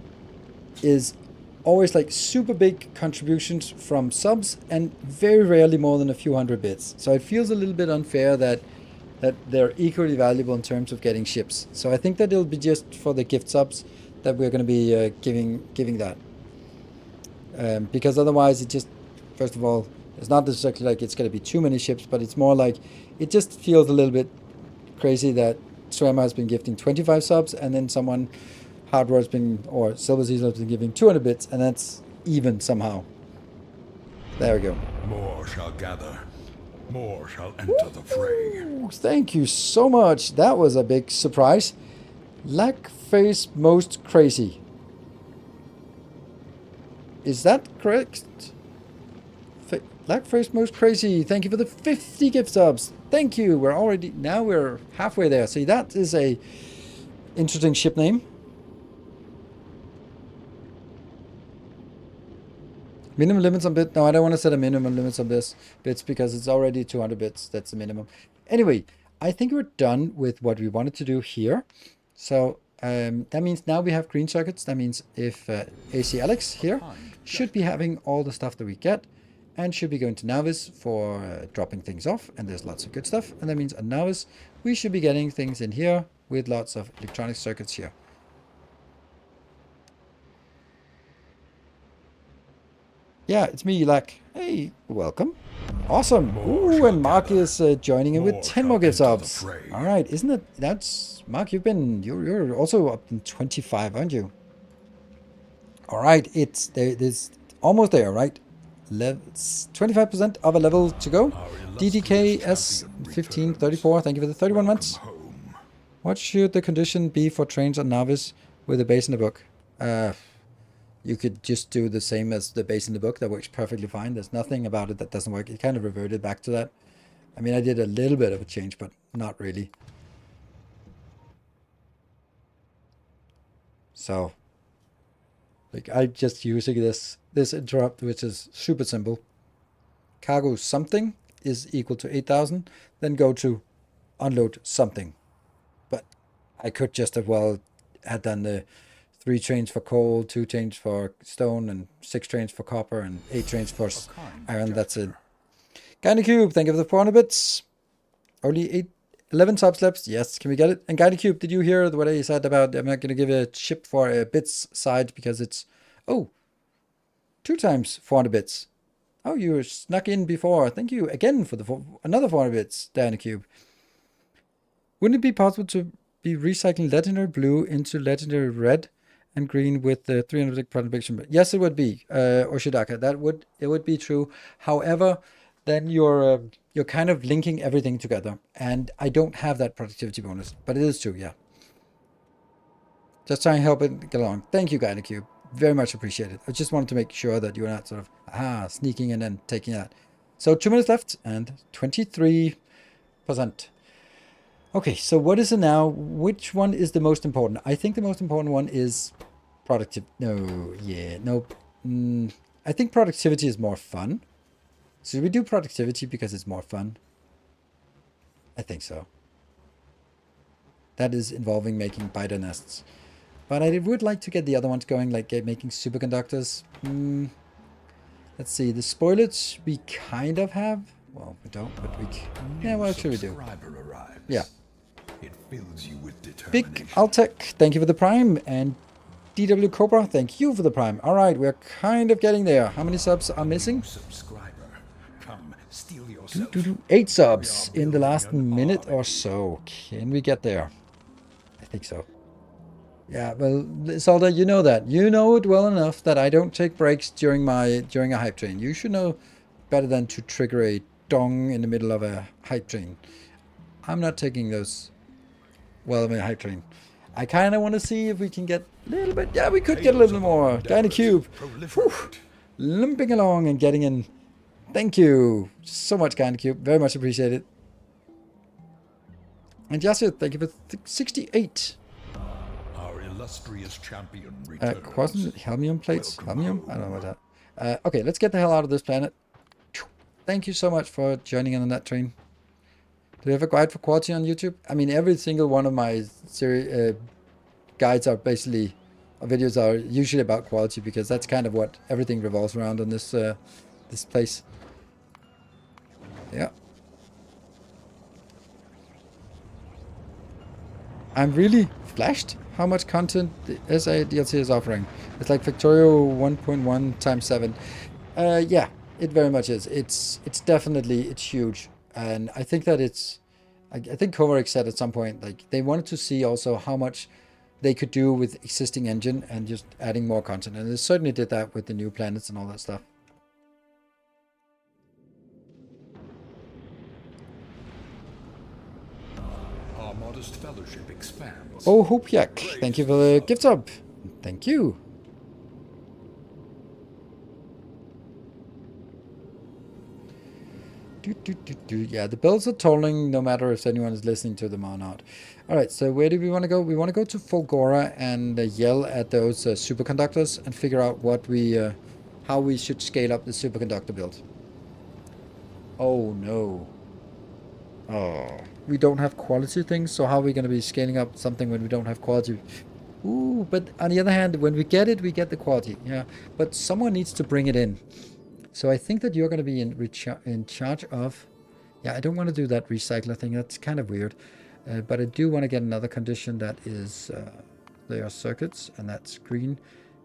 is always like super big contributions from subs and very rarely more than a few hundred bits. So it feels a little bit unfair that they're equally valuable in terms of getting ships. So I think that it'll be just for the gift subs that we're going to be giving that. Because otherwise it just, first of all, it's not exactly like it's going to be too many ships, but it's more like it just feels a little bit crazy that Swimmer has been gifting 25 subs and then someone, Hardware has been, or Silver Season has been giving 200 bits, and that's even somehow. There we go. More shall gather. More shall enter the fray. Thank you so much. That was a big surprise. Lackface most crazy. Is that correct? Lackface most crazy. Thank you for the 50 gift subs. Thank you. Now we're halfway there. See, that is a interesting ship name. Minimum limits on bit. No, I don't want to set a minimum limits on this bits because it's already 200 bits. That's the minimum. Anyway, I think we're done with what we wanted to do here. So that means now we have green circuits. That means if AC Alex here should be having all the stuff that we get and should be going to Navis for dropping things off. And there's lots of good stuff. And that means on Navis, we should be getting things in here with lots of electronic circuits here. Yeah, it's me, like, hey, welcome. Awesome. Ooh, and Mark is joining in with 10 more gift subs. All right, isn't it? That's Mark. You're also up in 25, aren't you? All right, it's there. It's almost there, right? 25% of a level to go. DDKS 1534. Thank you for the 31 months. What should the condition be for trains on Navis with a base in the book? You could just do the same as the base in the book. That works perfectly fine. There's nothing about it that doesn't work. It kind of reverted back to that. I mean, I did a little bit of a change, but not really. So, like, I'm just using this interrupt, which is super simple. Cargo something is equal to 8,000. Then go to unload something. But I could just as well have done the 3 trains for coal, 2 trains for stone, and 6 trains for copper, and 8 trains for iron. That's it. Gynacube, thank you for the 400 bits. Only 11 subs left. Yes, can we get it? And Gynacube, did you hear what I said about I'm not going to give a chip for a bits side because it's, 2 times 400 bits. Oh, you snuck in before. Thank you again for another 400 bits, Gynacube. Wouldn't it be possible to be recycling legendary blue into legendary red and green with the 300 prediction? Yes, it would be, Oshidaka. It would be true. However, then you're kind of linking everything together, and I don't have that productivity bonus, but it is true, yeah. Just trying to help it get along. Thank you, Gynacube. Very much appreciated. I just wanted to make sure that you're not sort of sneaking in and taking that. So 2 minutes left and 23%. Okay, so what is it now? Which one is the most important? I think the most important one is productive. No. I think productivity is more fun. Should we do productivity because it's more fun? I think so. That is involving making biter nests. But I would like to get the other ones going, like making superconductors. Let's see, the spoilage we kind of have. Well, we don't, but we can. Yeah, well, actually we do. Yeah. It fills you with determination. Big Altec, thank you for the Prime. And DW Cobra, thank you for the Prime. All right, we're kind of getting there. How many subs are missing? Come, steal yourself. 8 subs in the last minute or so. Can we get there? I think so. Yeah, well, Solda, you know that. You know it well enough that I don't take breaks during a hype train. You should know better than to trigger a dong in the middle of a hype train. I'm not taking those while I'm in a hype train. I kind of want to see if we can get a little bit. Yeah, we could get a little more. Gynacube. Limping along and getting in. Thank you so much, Gynacube. Very much appreciated. And Yasir, thank you for 68. Illustrious champion returns. Quasant Helmium plates? Helmium? I don't know what that. Okay, let's get the hell out of this planet. Thank you so much for joining in on that train. Do we have a guide for quality on YouTube? I mean, every single one of my guides are basically, videos are usually about quality because that's kind of what everything revolves around on this this place. Yeah. I'm really flashed how much content the SA DLC is offering. It's like Factorio 1.1 times 7. Yeah, it very much is. It's definitely, it's huge. And I think that I think Kovarik said at some point, like, they wanted to see also how much they could do with existing engine and just adding more content. And they certainly did that with the new planets and all that stuff. Our modest fellowship expands. Oh, Hoopyak, thank you for the gift sub. Thank you. Yeah, the bells are tolling no matter if anyone is listening to them or not. All right, so where do we want to go? We want to go to Folgora and yell at those superconductors and figure out what how we should scale up the superconductor build. Oh no. Oh, we don't have quality things, so how are we going to be scaling up something when we don't have quality? Ooh, but on the other hand, when we get it, we get the quality. Yeah, but someone needs to bring it in. So I think that you're going to be in charge of... Yeah, I don't want to do that recycler thing. That's kind of weird. But I do want to get another condition that is layer circuits, and that's green.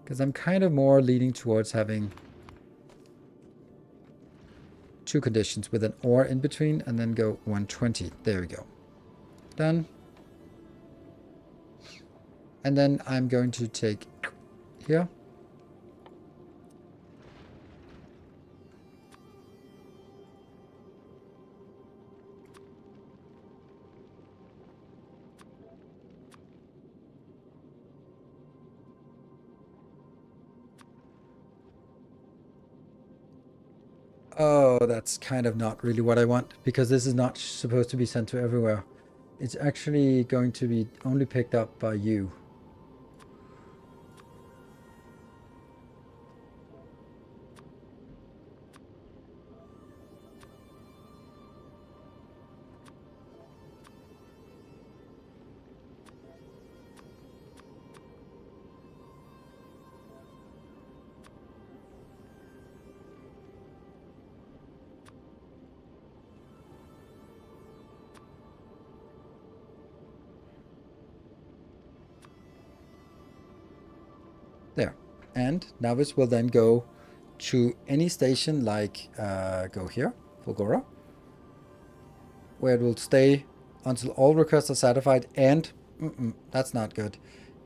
Because I'm kind of more leaning towards having 2 conditions with an OR in between, and then go 120. There we go. Done. And then I'm going to take here. Oh, that's kind of not really what I want, because this is not supposed to be sent to everywhere. It's actually going to be only picked up by you. There. And now this will then go to any station, like go here, Fulgora, where it will stay until all requests are satisfied. And that's not good.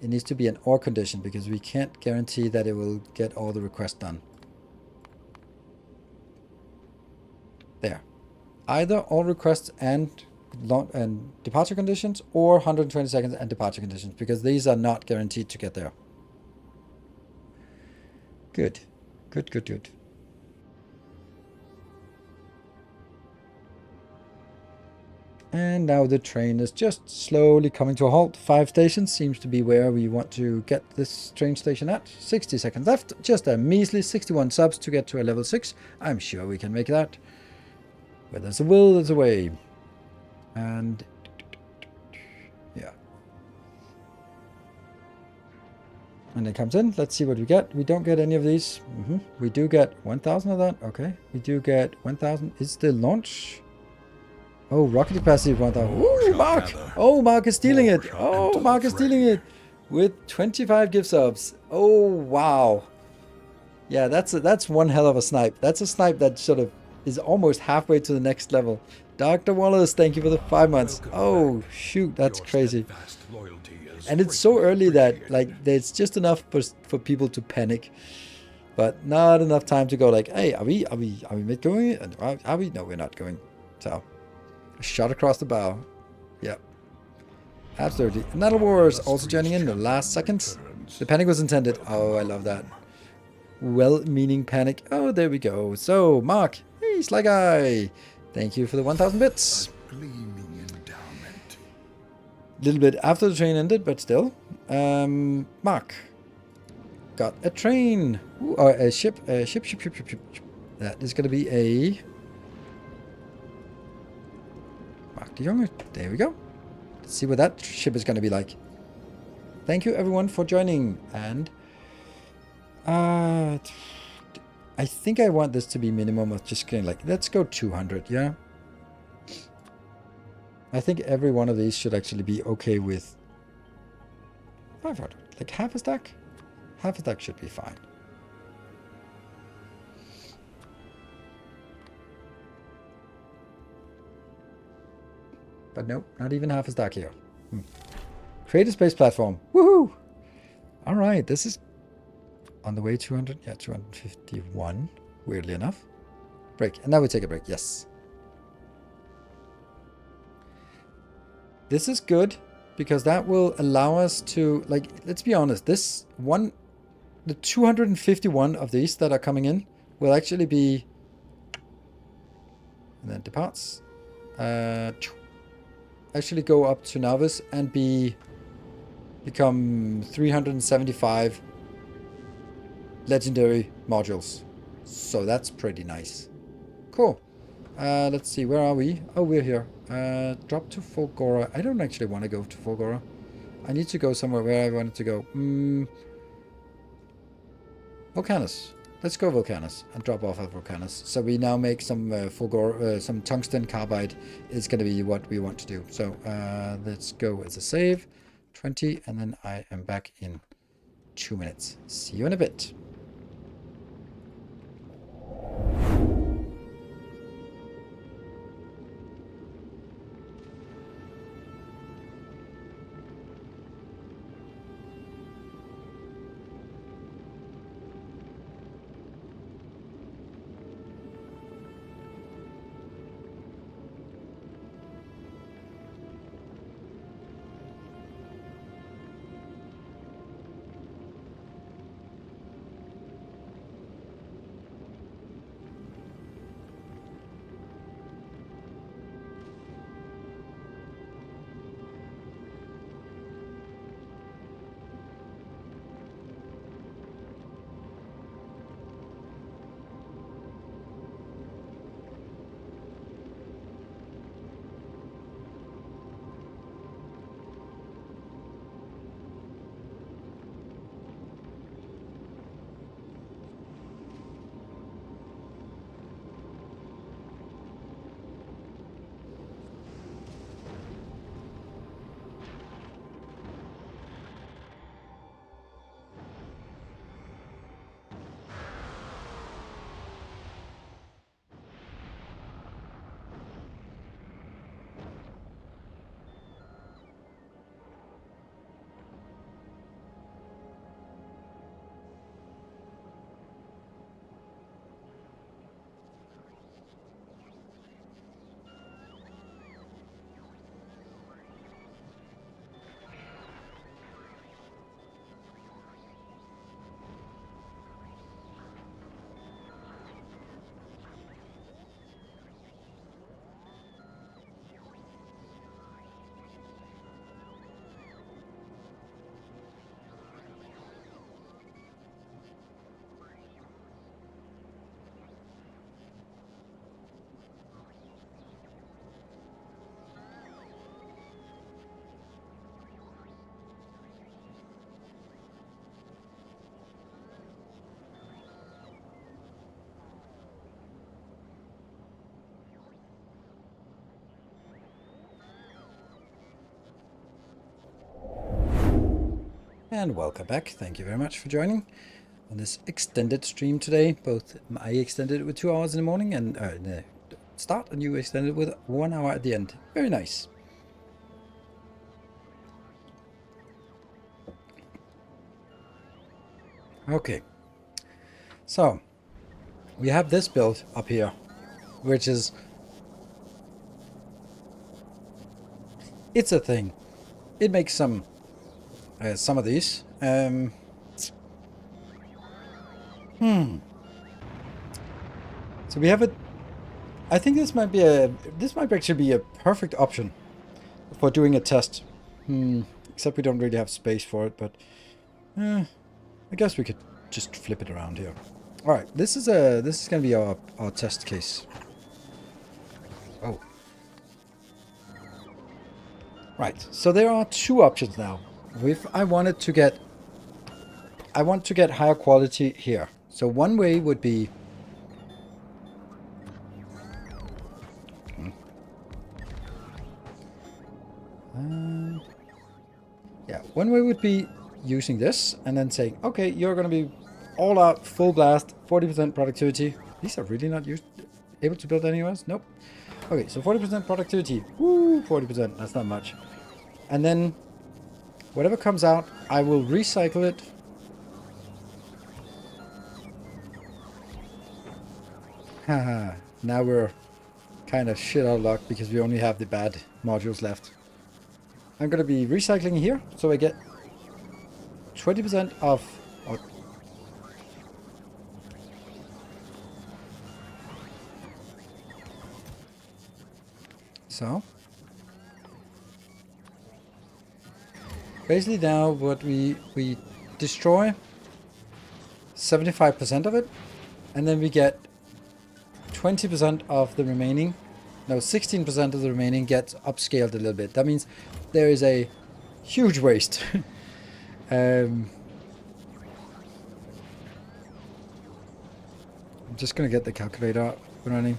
It needs to be an OR condition, because we can't guarantee that it will get all the requests done. There. Either all requests and departure conditions, or 120 seconds and departure conditions, because these are not guaranteed to get there. Good. Good, good, good. And now the train is just slowly coming to a halt. 5 stations seems to be where we want to get this train station at. 60 seconds left. Just a measly 61 subs to get to a level 6. I'm sure we can make that. Where there's a will, there's a way. And... yeah. And it comes in. Let's see what we get. We don't get any of these. We do get 1,000 of that. Okay. We do get 1,000. Is the launch... oh, rocket capacity 1,000. Ooh, Mark! Oh, Mark is stealing it. Oh, Mark is stealing it. With 25 gift subs. Oh, wow. Yeah, that's one hell of a snipe. That's a snipe that sort of is almost halfway to the next level. Dr. Wallace, thank you for the 5 months. Oh, shoot, that's crazy. And it's so early that, like, it's just enough for people to panic. But not enough time to go like, hey, are we going? Are we? No, we're not going. So... shot across the bow. Yep. Absolutely. Natal Wars also joining in the last seconds. The panic was intended. Oh, I love that. Well-meaning panic. Oh, there we go. So, Mark. Hey, Sly Guy. Thank you for the 1,000 bits. Little bit after the train ended, but still. Mark. Got a train. Ooh, or a ship. Ship. That is going to be a... Mark de Jonge. There we go. Let's see what that ship is going to be like. Thank you everyone for joining. And I think I want this to be minimum of just getting like, let's go 200, yeah? I think every one of these should actually be okay with 500. Like half a stack? Half a stack should be fine. But nope, not even half a stack here. Create a space platform. Woohoo! Alright, this is on the way 200. Yeah, 251. Weirdly enough. Break. And now we take a break. Yes. This is good, because that will allow us to, like, let's be honest, the 251 of these that are coming in will actually be, and then departs, actually go up to Navis and become 375 legendary modules. So that's pretty nice. Cool. Let's see, where are we? Oh, we're here. Drop to Fulgora. I don't actually want to go to Fulgora. I need to go somewhere where I wanted to go. Volcanus. Let's go Volcanus and drop off at Volcanus. So we now make some Fulgora, some tungsten carbide is going to be what we want to do. So let's go as a save. 20, and then I am back in 2 minutes. See you in a bit. And welcome back. Thank you very much for joining on this extended stream today. Both I extended it with 2 hours in the morning and in the start, and you extended it with 1 hour at the end. Very nice. Okay, so we have this build up here, which is, it's a thing. It makes some of these. So we have a. I think this might actually be a perfect option for doing a test. Except we don't really have space for it, but I guess we could just flip it around here. All right, this is gonna be our test case. Oh. Right, so there are two options now. If I want to get higher quality here. So one way would be one way would be using this and then saying, okay, you're going to be all out, full blast, 40% productivity. These are really not able to build anywhere else? Nope. Okay, so 40% productivity. Woo, 40%, that's not much. And then whatever comes out, I will recycle it. Haha, now we're kind of shit out of luck because we only have the bad modules left. I'm going to be recycling here, so I get 20% of... So... basically now what we destroy 75% of it, and then we get 20% of the remaining, no, 16% of the remaining gets upscaled a little bit. That means there is a huge waste. I'm just gonna get the calculator up and running.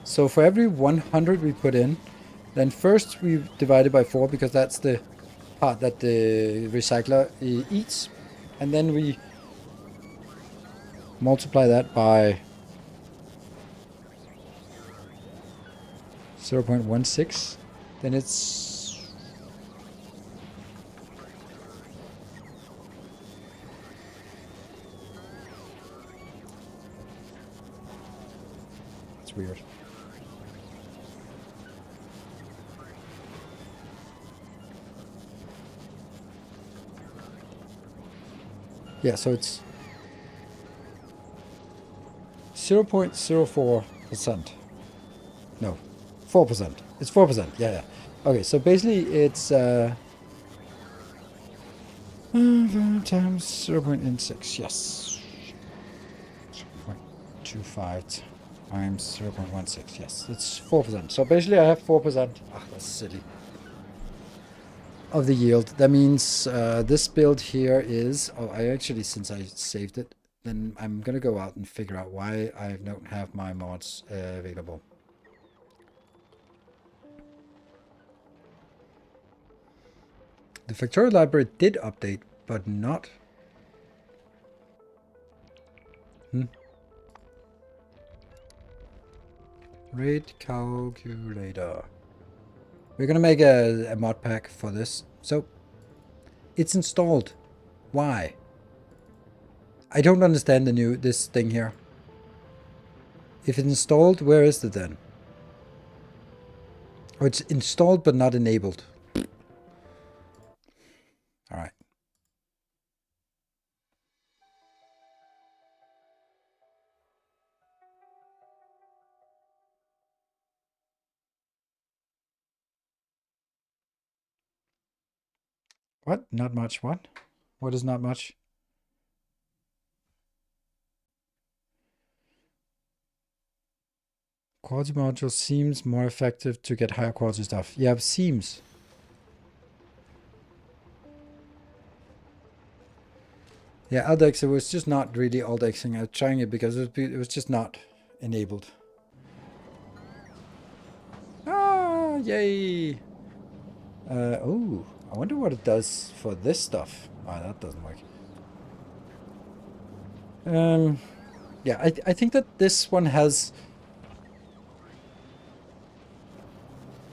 So for every 100 we put in, then first we divide it by 4 because that's the part that the recycler eats, and then we multiply that by 0.16, then it's weird. Yeah, so it's 0.04%. No, 4%. It's 4%. Yeah, yeah. Okay, so basically it's times 0.96. Yes. 0.25 times 0.16. Yes, it's 4%. So basically I have 4%. Ah, that's silly. Of the yield. That means this build here is... Oh, I actually, since I saved it, then I'm going to go out and figure out why I don't have my mods available. The Factorio library did update, but not... Rate calculator. We're going to make a mod pack for this. So, it's installed. Why? I don't understand this thing here. If it's installed, where is it then? Oh, it's installed but not enabled. Alright. What? Not much. What? What is not much? Quality module seems more effective to get higher quality stuff. Yeah, it seems. Yeah, Aldex, it was just not really Aldexing. I was trying it because it was just not enabled. Ah, yay! Oh, I wonder what it does for this stuff. Ah, that doesn't work. Yeah, I think that this one has...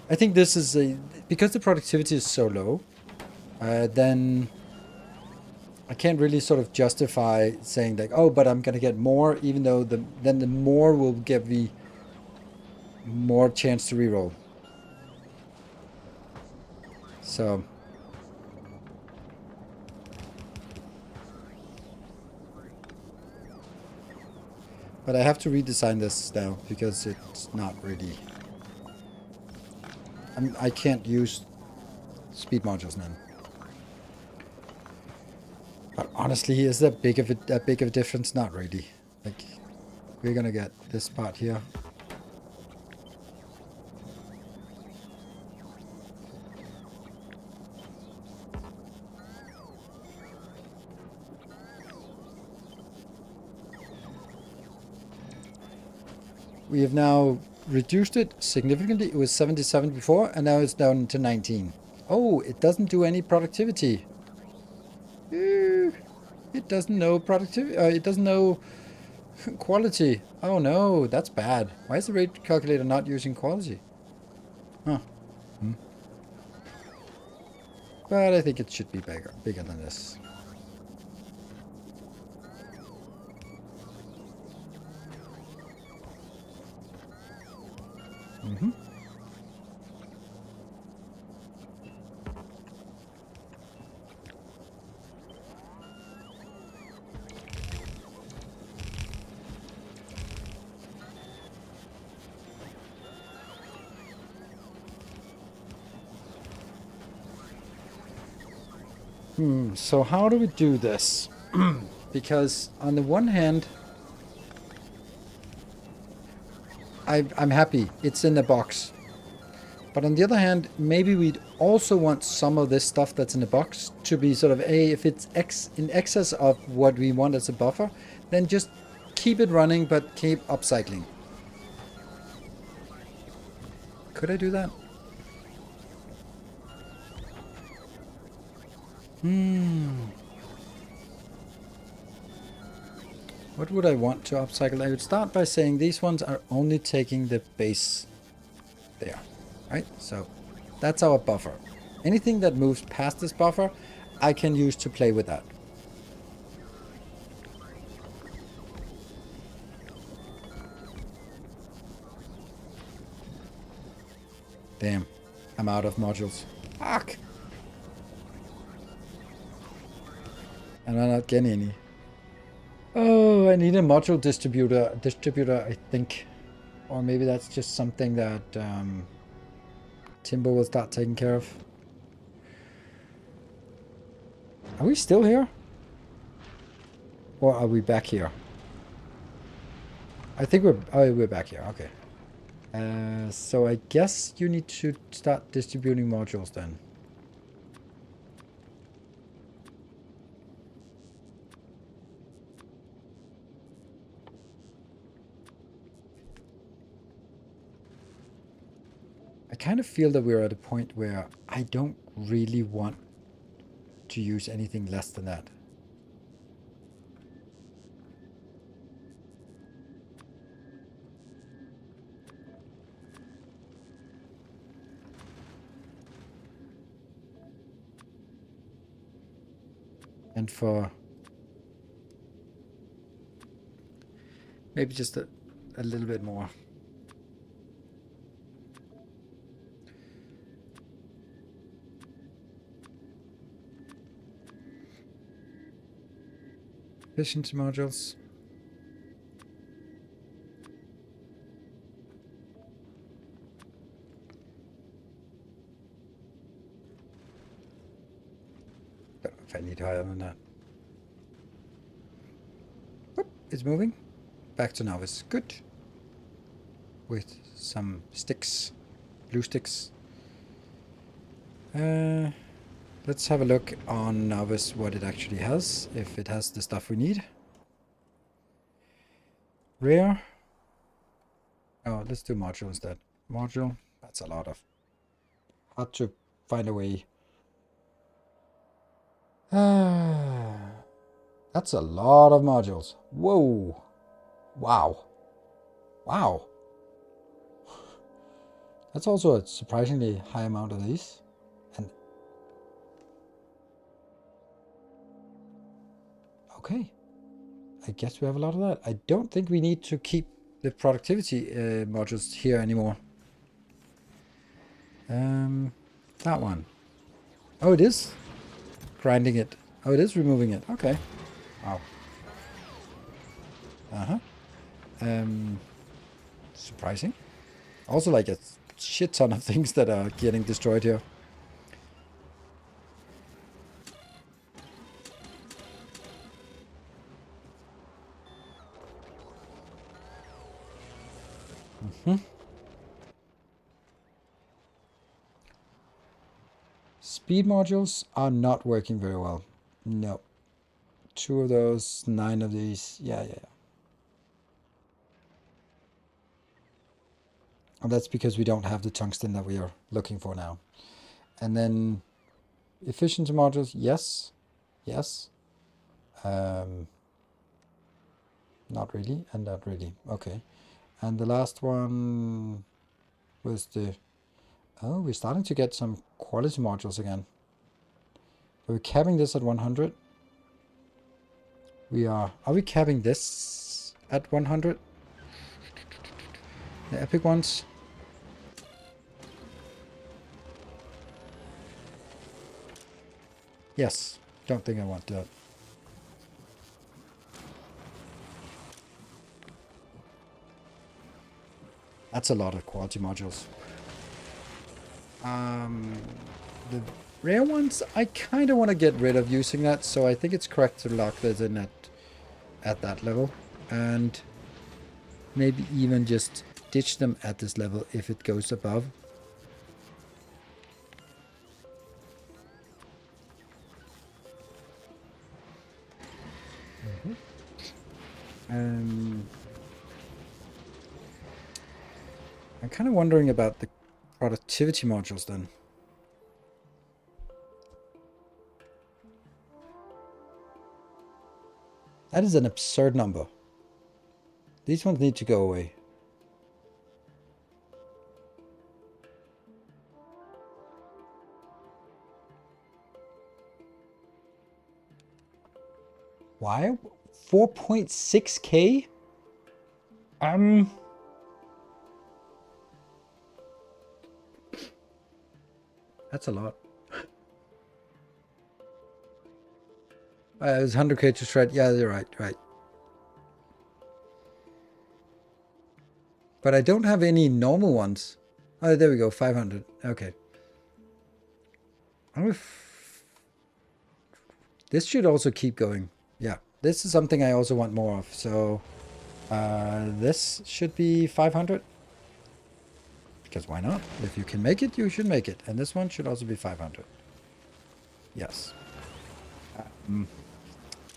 I think this is a... Because the productivity is so low, then I can't really sort of justify saying like, oh, but I'm gonna get more, even though then the more will give me more chance to reroll. So... But I have to redesign this now because it's not really... I can't use speed modules now. But honestly, is that big of a difference? Not really. Like, we're gonna get this part here. We have now reduced it significantly. It was 77 before, and now it's down to 19. Oh, it doesn't do any productivity. It doesn't know productivity. It doesn't know quality. Oh no, that's bad. Why is the rate calculator not using quality? Huh. But I think it should be bigger than this. So how do we do this? Because on the one hand, I'm happy. It's in the box. But on the other hand, maybe we'd also want some of this stuff that's in the box to be sort of, if it's in excess of what we want as a buffer, then just keep it running, but keep upcycling. Could I do that? What would I want to upcycle? I would start by saying these ones are only taking the base there, right? So that's our buffer. Anything that moves past this buffer, I can use to play with that. Damn, I'm out of modules. Fuck! And I'm not getting any. Oh, I need a module distributor, I think. Or maybe that's just something that Timbo will start taking care of. Are we still here? Or are we back here? I think we're back here, okay. So I guess you need to start distributing modules then. I kind of feel that we're at a point where I don't really want to use anything less than that. And for maybe just a little bit more. Efficiency modules. Don't know if I need higher than that. Whoop, it's moving. Back to novice. Good. With some sticks. Blue sticks. Let's have a look on novice what it actually has. If it has the stuff we need. Rare. Oh, let's do module instead. Module. That's a lot of. Hard to find a way. That's a lot of modules. Whoa. Wow. Wow. That's also a surprisingly high amount of these. And okay. I guess we have a lot of that. I don't think we need to keep the productivity modules here anymore. That one. Oh, it is grinding it. Oh, it is removing it. Okay. Wow. Surprising. Also, like a shit ton of things that are getting destroyed here. Speed modules are not working very well. No. 2 of those, 9 of these. Yeah. And that's because we don't have the tungsten that we are looking for now. And then efficiency modules, yes. Not really, and not really. Okay. And the last one was the... Oh, we're starting to get some quality modules again. We're capping this at 100. Are we capping this at 100? The epic ones? Yes. Don't think I want that. That's a lot of quality modules. The rare ones, I kind of want to get rid of using that, so I think it's correct to lock this in at that level. And maybe even just ditch them at this level if it goes above. I'm kind of wondering about the productivity modules then. That is an absurd number. These ones need to go away. Why? 4.6k? That's a lot. It's 100k to shred. Yeah, you're right, right. But I don't have any normal ones. Oh, there we go, 500. Okay. This should also keep going. Yeah, this is something I also want more of. So this should be 500. Because why not? If you can make it, you should make it. And this one should also be 500. Yes.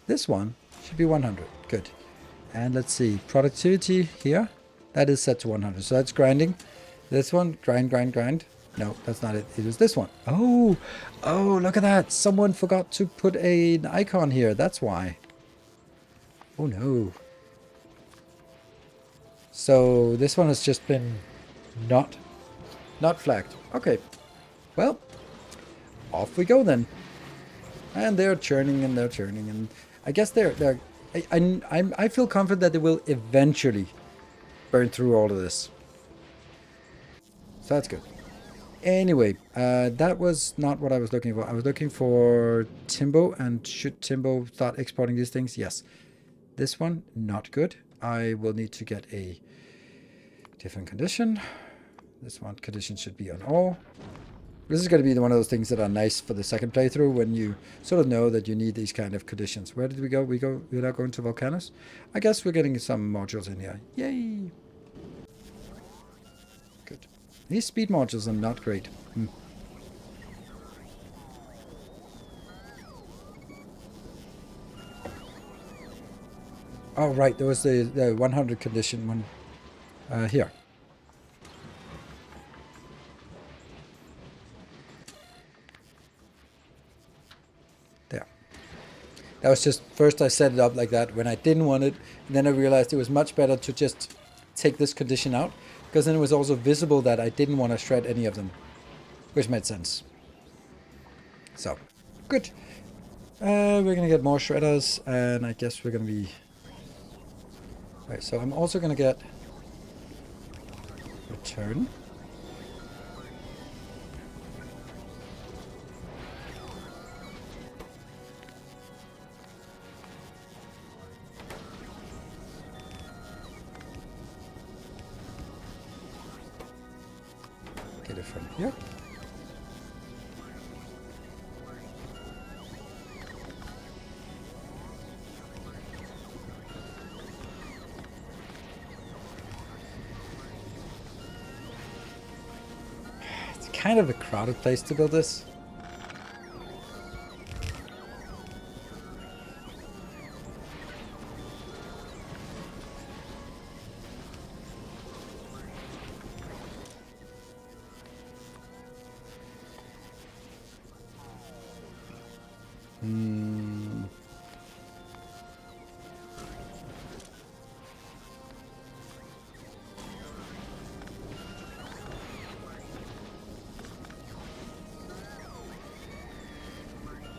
This one should be 100. Good. And let's see. Productivity here. That is set to 100. So that's grinding. This one, grind, grind, grind. No, that's not it. It was this one. Oh, look at that. Someone forgot to put an icon here. That's why. Oh, no. So this one has just been not flagged. Okay. Well, off we go then. And they're churning and they're churning. And I guess I feel confident that they will eventually burn through all of this. So that's good. Anyway, that was not what I was looking for. I was looking for Timbo, and should Timbo start exporting these things? Yes. This one, not good. I will need to get a different condition. This one condition should be on all. This is going to be one of those things that are nice for the second playthrough when you sort of know that you need these kind of conditions. Where did we go? We're now going to volcanoes. I guess we're getting some modules in here. Yay! Good. These speed modules are not great. Oh, right. There was the 100 condition one here. There. That was just, first I set it up like that when I didn't want it. And then I realized it was much better to just take this condition out, because then it was also visible that I didn't want to shred any of them, which made sense. So, good. We're going to get more shredders, and I guess we're going to be... Right, so I'm also going to get... Return. Get it from here. It's kind of a crowded place to build this.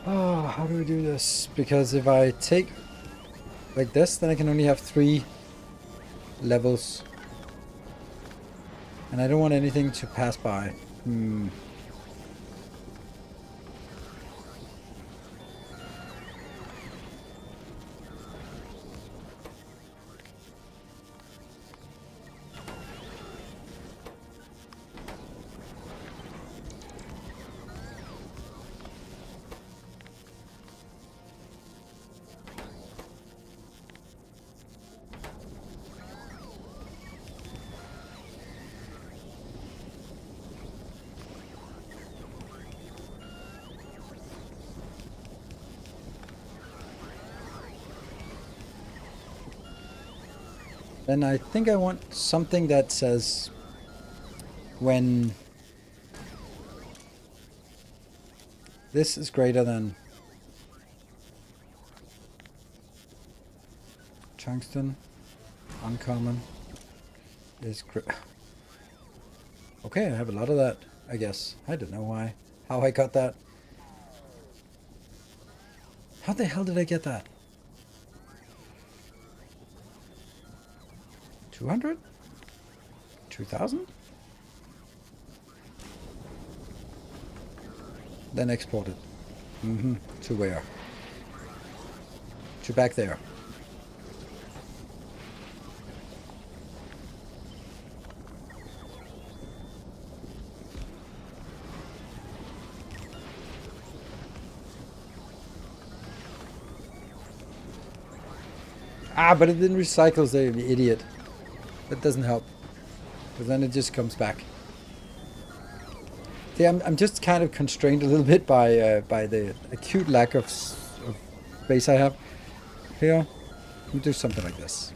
Oh, how do we do this? Because if I take like this, then I can only have 3 levels. And I don't want anything to pass by. Then I think I want something that says when this is greater than tungsten, uncommon is okay, I have a lot of that, I guess. I don't know why. How I got that. How the hell did I get that? 200? 2000? Then export it. To where? To back there. Ah, but it didn't recycle, the idiot. That doesn't help. Because then it just comes back. See, I'm just kind of constrained a little bit by the acute lack of space I have here. Let me do something like this.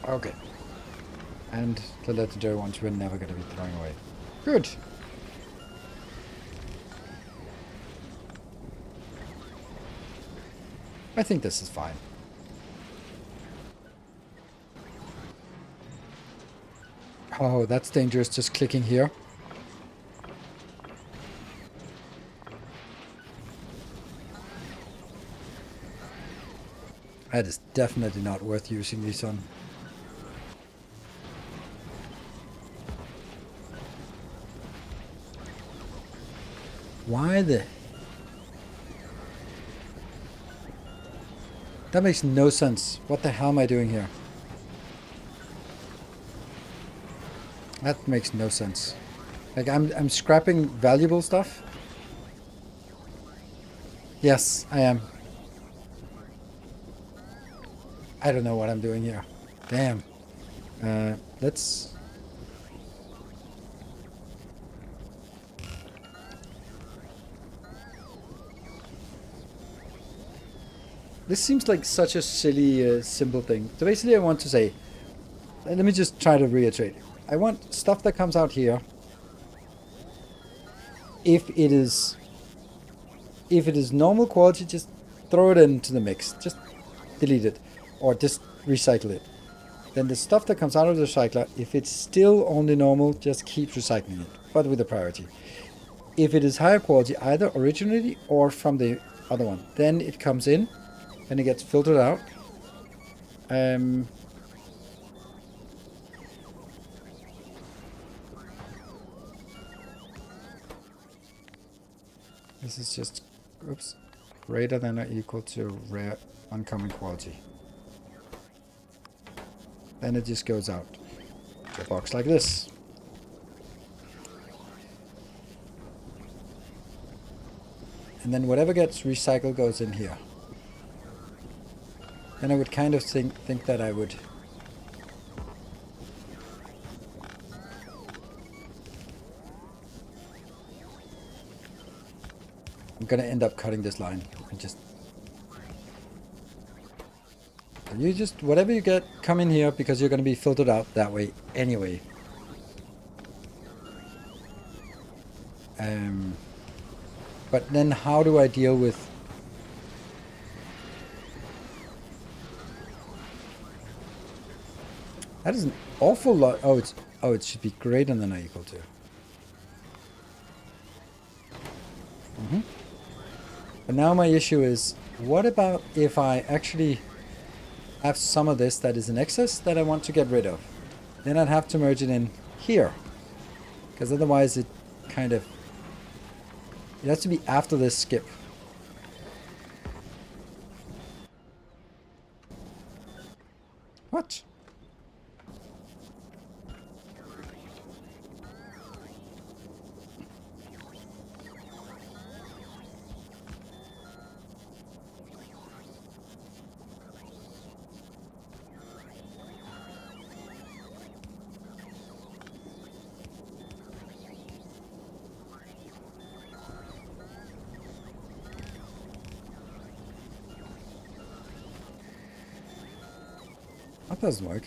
Okay. And the legendary ones we're never going to be throwing away. Good. I think this is fine. Oh, that's dangerous, just clicking here. That is definitely not worth using these on. Why the... That makes no sense. What the hell am I doing here? That makes no sense. Like, I'm scrapping valuable stuff? Yes, I am. I don't know what I'm doing here. Damn. Let's... This seems like such a silly, simple thing. So basically I want to say... Let me just try to reiterate. I want stuff that comes out here. If it is normal quality, just throw it into the mix. Just delete it. Or just recycle it. Then the stuff that comes out of the recycler, if it's still only normal, just keep recycling it. But with a priority. If it is higher quality, either originally or from the other one, then it comes in. And it gets filtered out. This is just, oops, greater than or equal to rare uncommon quality. Then it just goes out. A box like this. And then whatever gets recycled goes in here. And I would kind of think that I would... I'm gonna end up cutting this line. And just... You just... Whatever you get, come in here because you're gonna be filtered out that way anyway. But then how do I deal with... That is an awful lot. Oh, it should be greater than or equal to. But now my issue is, what about if I actually have some of this that is in excess that I want to get rid of? Then I'd have to merge it in here. Because otherwise it kind of... It has to be after this skip. What? That doesn't work.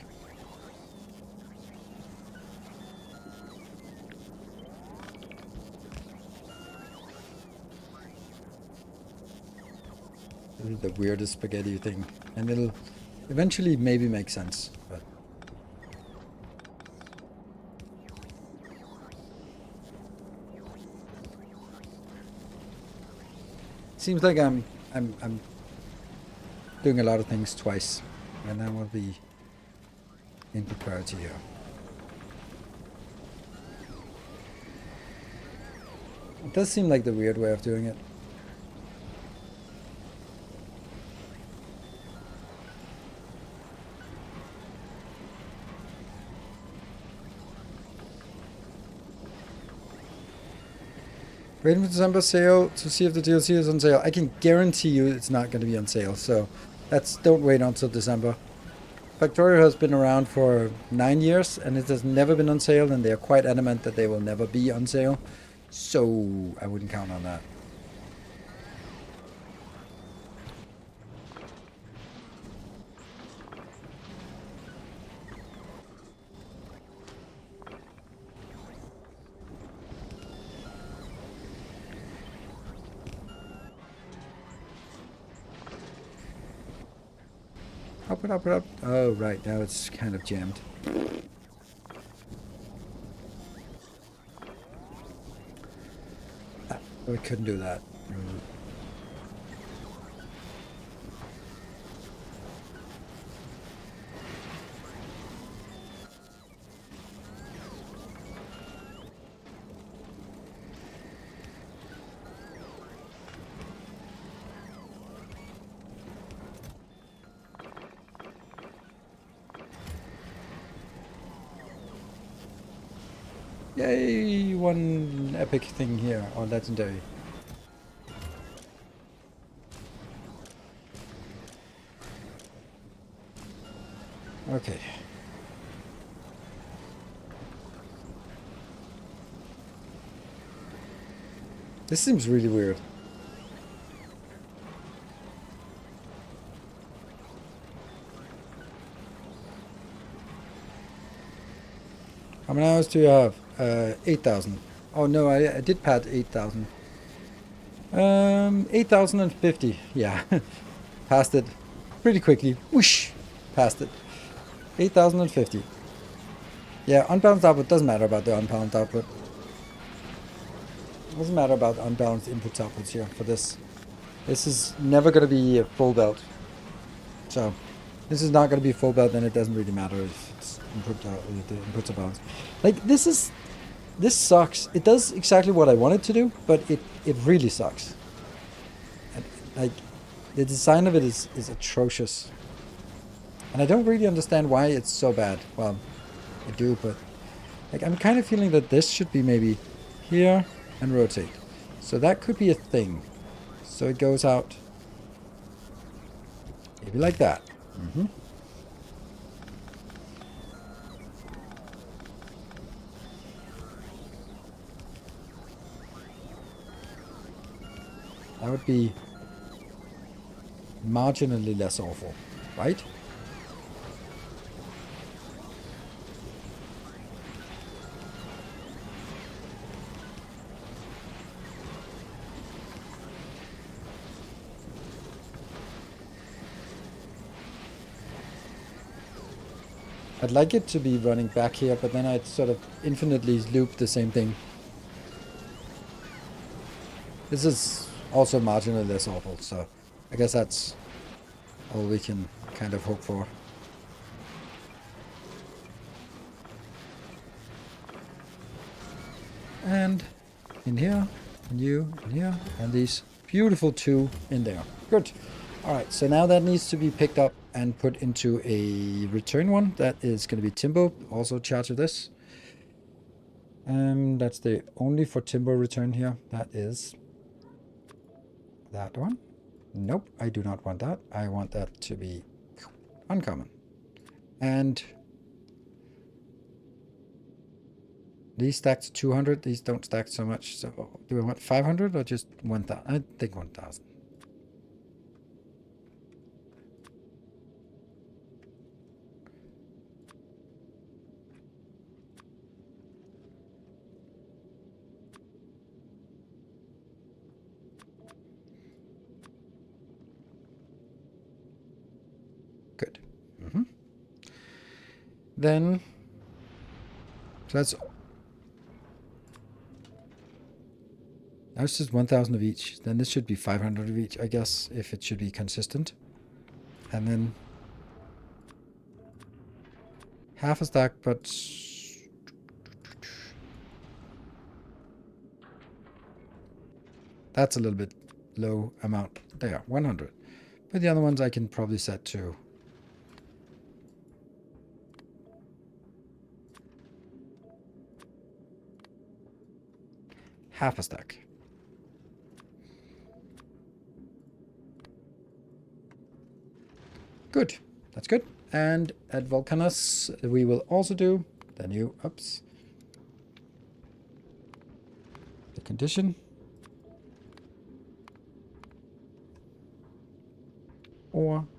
This is the weirdest spaghetti thing. And it'll eventually maybe make sense. But seems like I'm doing a lot of things twice. And I will be in priority here. It does seem like the weird way of doing it. Waiting for December sale to see if the DLC is on sale. I can guarantee you it's not going to be on sale, so don't wait until December. Factorio has been around for 9 years and it has never been on sale, and they are quite adamant that they will never be on sale. So I wouldn't count on that. Up it up it up. Oh, right. Now it's kind of jammed. We couldn't do that. Yay, one epic thing here, or legendary. Okay. This seems really weird. How many hours do you have? 8,000. Oh no, I did pad 8,000. 8,050. Yeah. Passed it pretty quickly. Whoosh! Passed it. 8,050. Yeah, unbalanced output doesn't matter about the unbalanced output. Doesn't matter about unbalanced inputs outputs here for this. This is never going to be a full belt. So, this is not going to be a full belt, then it doesn't really matter if it's the inputs are balanced. Like, this sucks. It does exactly what I want it to do, but it really sucks. And, like, the design of it is atrocious. And I don't really understand why it's so bad. Well, I do, but like I'm kind of feeling that this should be maybe here and rotate. So that could be a thing. So it goes out maybe like that. Mm-hmm. That would be marginally less awful, right? I'd like it to be running back here, but then I'd sort of infinitely loop the same thing. This is Also marginally less awful, so I guess that's all we can kind of hope for. And in here, and you in here, and these beautiful 2 in there. Good. Alright, so now that needs to be picked up and put into a return one. That is going to be Timbo, also charge of this. That's the only for Timbo return here. That is that one. Nope, I do not want that. I want that to be uncommon. And these stack to 200. These don't stack so much. So do I want 500 or just 1,000? I think 1,000. Good. Then, so that's just 1,000 of each. Then this should be 500 of each, I guess, if it should be consistent. And then half a stack, but that's a little bit low amount. There, 100. But the other ones I can probably set to half a stack. Good. That's good. And at Volcanus, we will also do the new, the condition.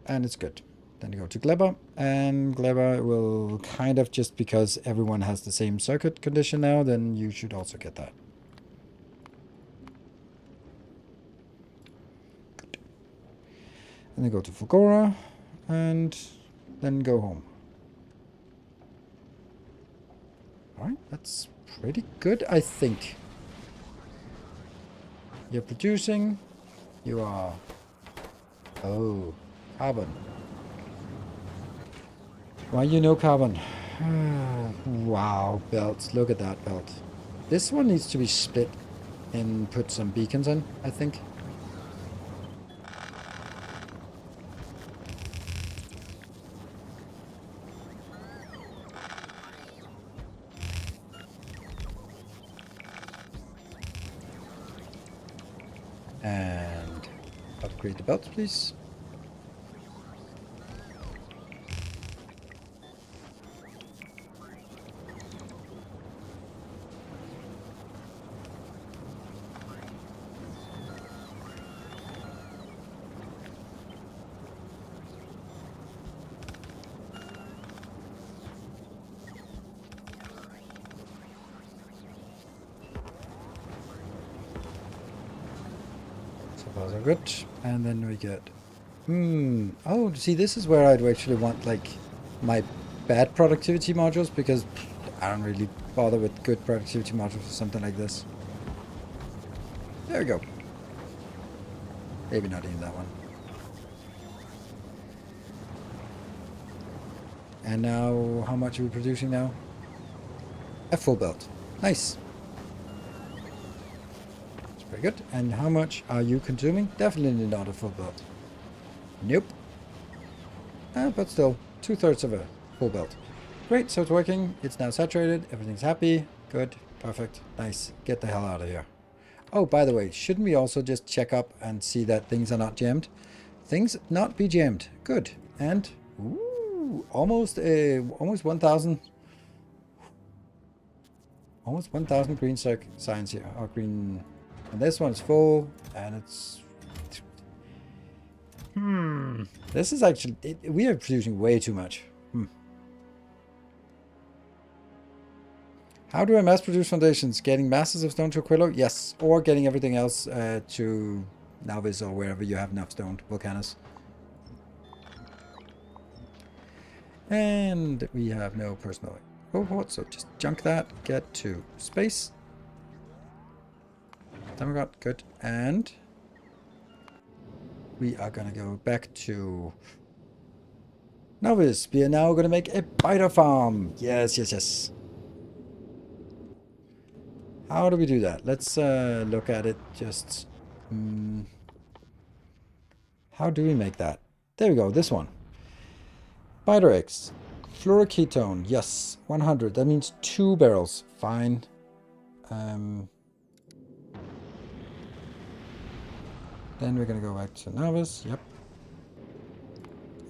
And it's good. Then you go to Gleber, and Gleber will kind of, just because everyone has the same circuit condition now, then you should also get that. Good. And then go to Fulgora, and then go home. Alright, that's pretty good, I think. You're producing. You are... Oh, carbon. Why you know carbon? Wow, belts. Look at that belt. This one needs to be split and put some beacons in, I think. And upgrade the belts, please. Those are good. And then we get... Oh, see, this is where I'd actually want, like, my bad productivity modules, because I don't really bother with good productivity modules or something like this. There we go. Maybe not even that one. And now, how much are we producing now? A full belt. Nice. Very good. And how much are you consuming? Definitely not a full belt. Nope. But still, 2/3 of a full belt. Great, so it's working. It's now saturated. Everything's happy. Good. Perfect. Nice. Get the hell out of here. Oh, by the way, shouldn't we also just check up and see that things are not jammed? Things not be jammed. Good. And, ooh, almost 1,000. Almost 1,000 green signs here. Or green... And this one's full, and it's... This is actually... we are producing way too much. How do I mass produce foundations? Getting masses of stone to Aquilo? Yes. Or getting everything else to Nauvis or wherever you have enough stone. Volcanus. And we have no personal cohort, so just junk that. Get to space. Demigod, good. And we are gonna go back to Novice. We are now gonna make a biter farm. Yes, yes, yes. How do we do that? Let's look at it just... how do we make that? There we go, this one. Biter eggs. Fluoroketone, yes, 100. That means 2 barrels. Fine. Then we're gonna go back to Novice. Yep.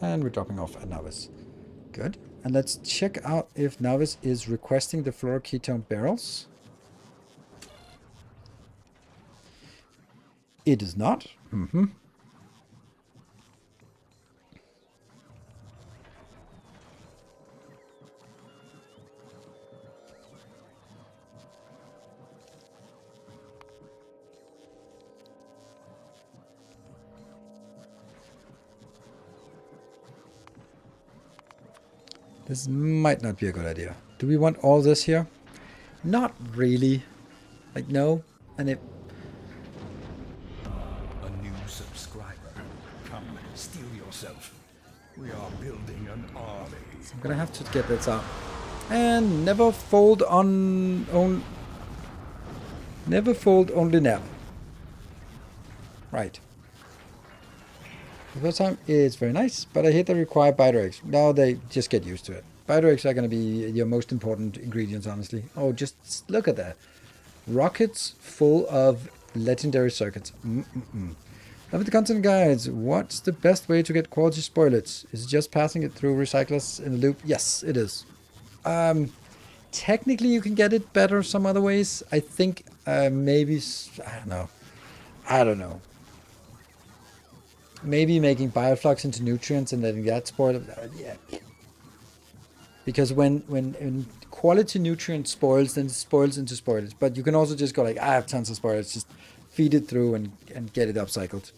And we're dropping off at Novice. Good. And let's check out if Novice is requesting the fluoroketone barrels. It is not. This might not be a good idea. Do we want all this here? Not really. Like, no. And it... A new subscriber. Come, steel yourself. We are building an army. I'm gonna have to get this out. And never fold on... never fold only nap. Right. The first time is very nice, but I hate the required biter eggs. Now they just get used to it. Biter eggs are going to be your most important ingredients, honestly. Oh, just look at that. Rockets full of legendary circuits. Love the content guides. What's the best way to get quality spoilers? Is it just passing it through recyclers in a loop? Yes, it is. Technically, you can get it better some other ways. I think maybe... I don't know. Maybe making bioflux into nutrients and letting that spoil it. Yeah. Because when quality nutrient spoils, then it spoils into spoilers. But you can also just go like, I have tons of spoilers, just feed it through and get it upcycled.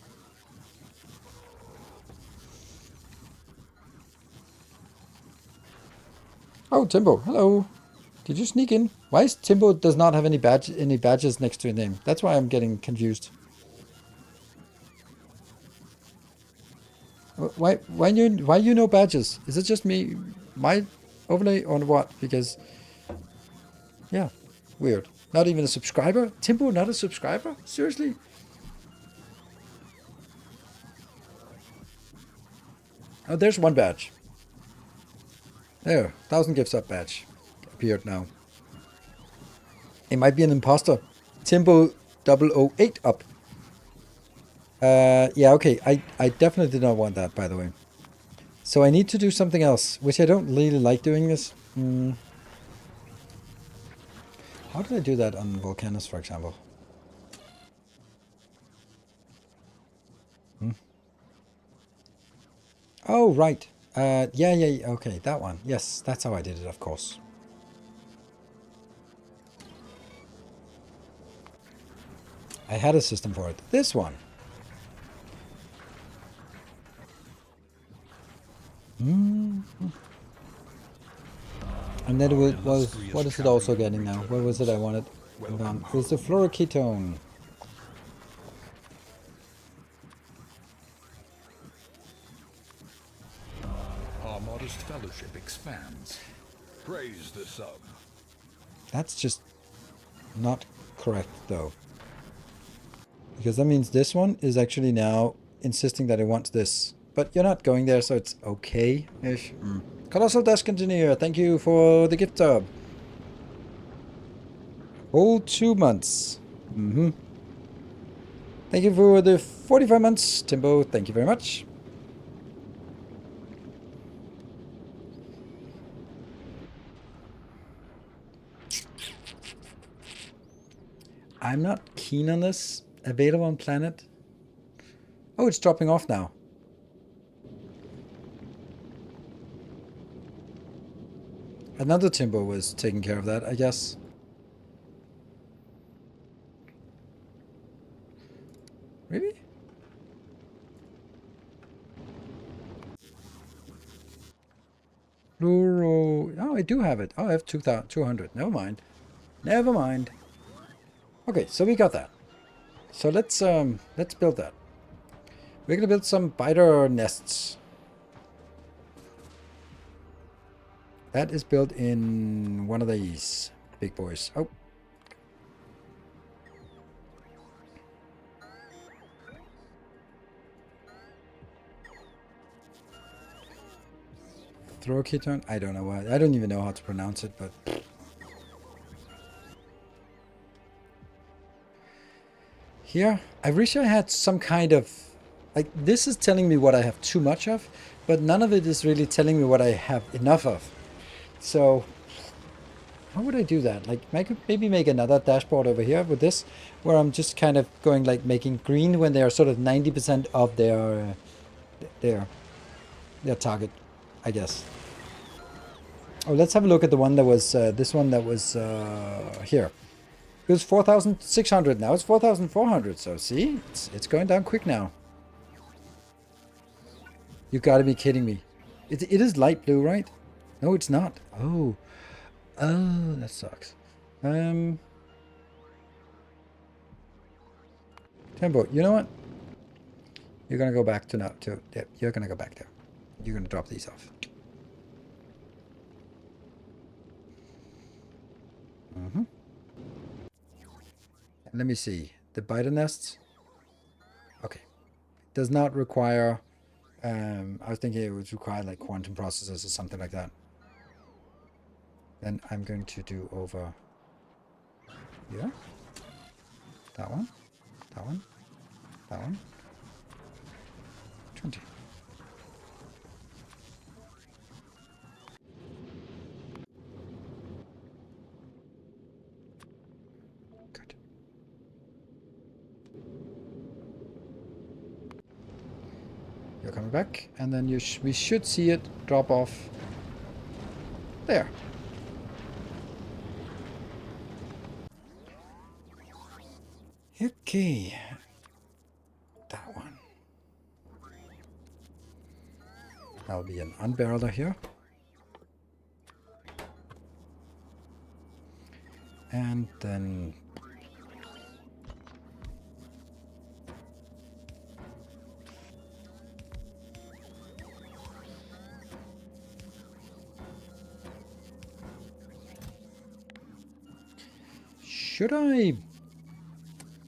Oh, Timbo, hello. Did you sneak in? Why is Timbo does not have any badges next to his name? That's why I'm getting confused. Why you know badges? Is it just me, my overlay or what? Because yeah, weird. Not even a subscriber. Timbo, not a subscriber? Seriously? Oh, there's one badge. There, 1,000 gifts up badge appeared now. It might be an imposter. Timbo 008 up. Yeah, okay. I definitely did not want that, by the way. So I need to do something else, which I don't really like doing this. How did I do that on Volcanus, for example? Oh, right. Yeah, okay, that one. Yes, that's how I did it, of course. I had a system for it. This one. And then it was, what is it also getting now? What was it I wanted? It's the fluoroketone. Our modest fellowship expands. Praise the sub. That's just not correct, though. Because that means this one is actually now insisting that it wants this. But you're not going there, so it's okay-ish. Colossal Desk Engineer, thank you for the gift sub. Whole 2 months. Thank you for the 45 months, Timbo. Thank you very much. I'm not keen on this. Available on planet. Oh, it's dropping off now. Another Timbo was taking care of that, I guess. Really? Fluoro... Oh, I do have it. Oh, I have 200. Never mind. Never mind. Okay, so we got that. So let's build that. We're gonna build some biter nests. That is built in one of these big boys. Oh. Throw ketone? I don't know why. I don't even know how to pronounce it, but... Here, I wish I had some kind of... Like, this is telling me what I have too much of, but none of it is really telling me what I have enough of. So, how would I do that? Like, I could maybe make another dashboard over here with this, where I'm just kind of going, like, making green when they are sort of 90% of their target, I guess. Oh, let's have a look at the one that was, this one that was here. It was 4,600, now it's 4,400, so see, it's going down quick now. You gotta be kidding me. It is light blue, right? No, it's not. Oh, that sucks. Tempo, you know what? You're gonna go back to now, yeah, you're gonna go back there. You're gonna drop these off. Let me see. The biter nests. Okay. Does not require... I was thinking it would require like quantum processors or something like that. Then I'm going to do over here. That one. That one. That one. 20. Good. You're coming back, and then we should see it drop off there. Okay. That one. That'll be an unbarreler here. And then... Should I...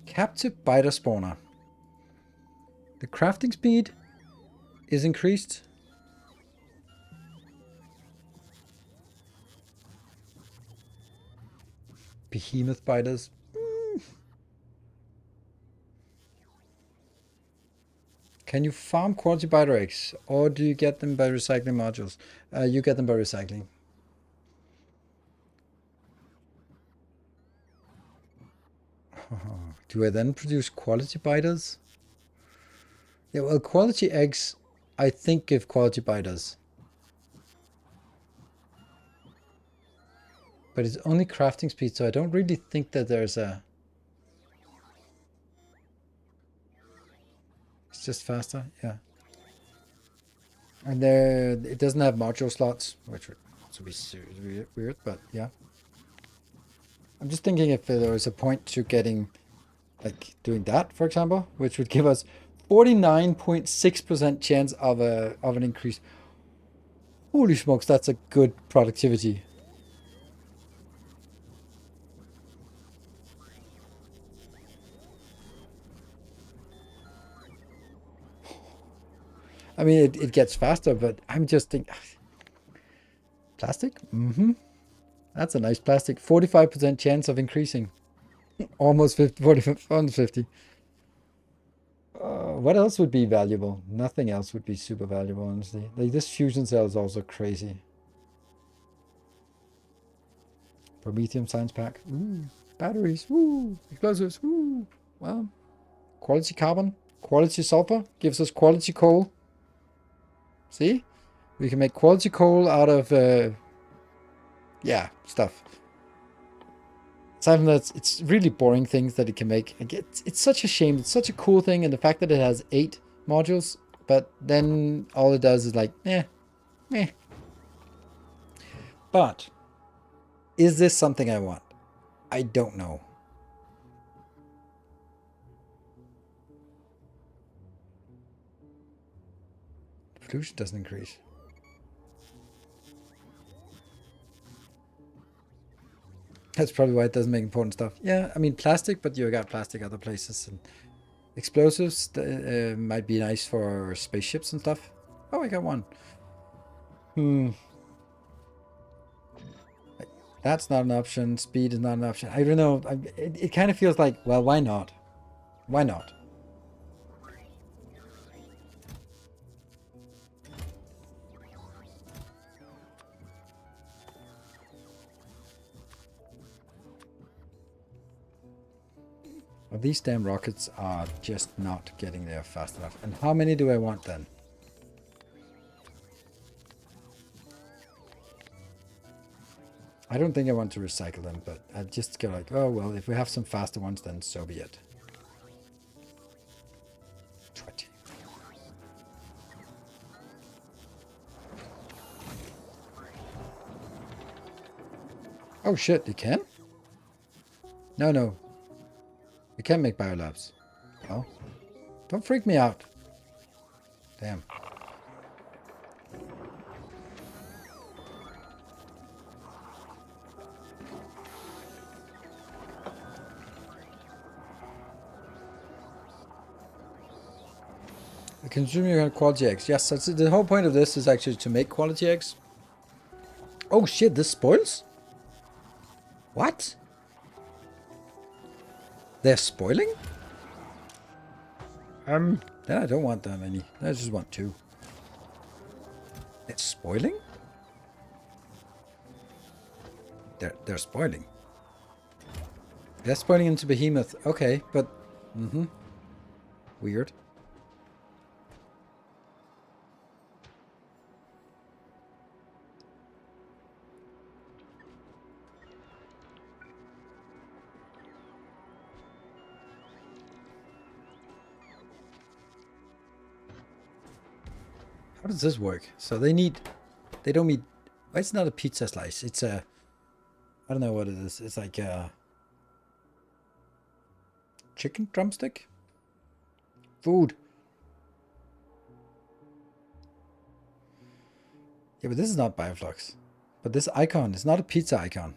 Captive biter spawner. The crafting speed is increased. Behemoth biters. Can you farm quality biter eggs, or do you get them by recycling modules? You get them by recycling. Do I then produce quality biters? Yeah, well, quality eggs, I think, give quality biters. But it's only crafting speed, so I don't really think that there's a... It's just faster, yeah. And there, it doesn't have module slots, which would also be weird, but yeah. I'm just thinking if there was a point to getting, like, doing that, for example, which would give us 49.6% chance of an increase. Holy smokes, that's a good productivity. I mean, it gets faster, but I'm just thinking... Plastic? Mm-hmm. That's a nice plastic. 45% chance of increasing. Almost 50, 45, almost 50. What else would be valuable? Nothing else would be super valuable, honestly. Like, this fusion cell is also crazy. Promethium science pack. Ooh. Batteries. Woo. Explosives. Woo. Well, quality carbon. Quality sulfur. Gives us quality coal. See? We can make quality coal out of, yeah, stuff. Aside from that, it's really boring things that it can make. It's such a shame. It's such a cool thing, and the fact that it has 8 modules, but then all it does is like, meh. But, is this something I want? I don't know. Pollution doesn't increase. That's probably why it doesn't make important stuff. Yeah, I mean plastic, but you got plastic other places. And explosives might be nice for spaceships and stuff. Oh, I got one. That's not an option. Speed is not an option. I don't know. It kind of feels like, well, why not? Why not? Well, these damn rockets are just not getting there fast enough. And how many do I want then? I don't think I want to recycle them, but I just go like, oh, well, if we have some faster ones, then so be it. 20. Oh, shit, you can? No, no. You can't make biolabs. Oh. Don't freak me out. Damn. Consume your quality eggs. Yes, that's the whole point of this is actually to make quality eggs. Oh shit, this spoils? What? They're spoiling? Then I don't want that many. I just want 2. It's spoiling? They're spoiling. They're spoiling into behemoth. Okay, but weird. How does this work? So they don't need, well, it's not a pizza slice. It's a, I don't know what it is. It's like a chicken drumstick? Food. Yeah, but this is not Bioflux. But this icon is not a pizza icon.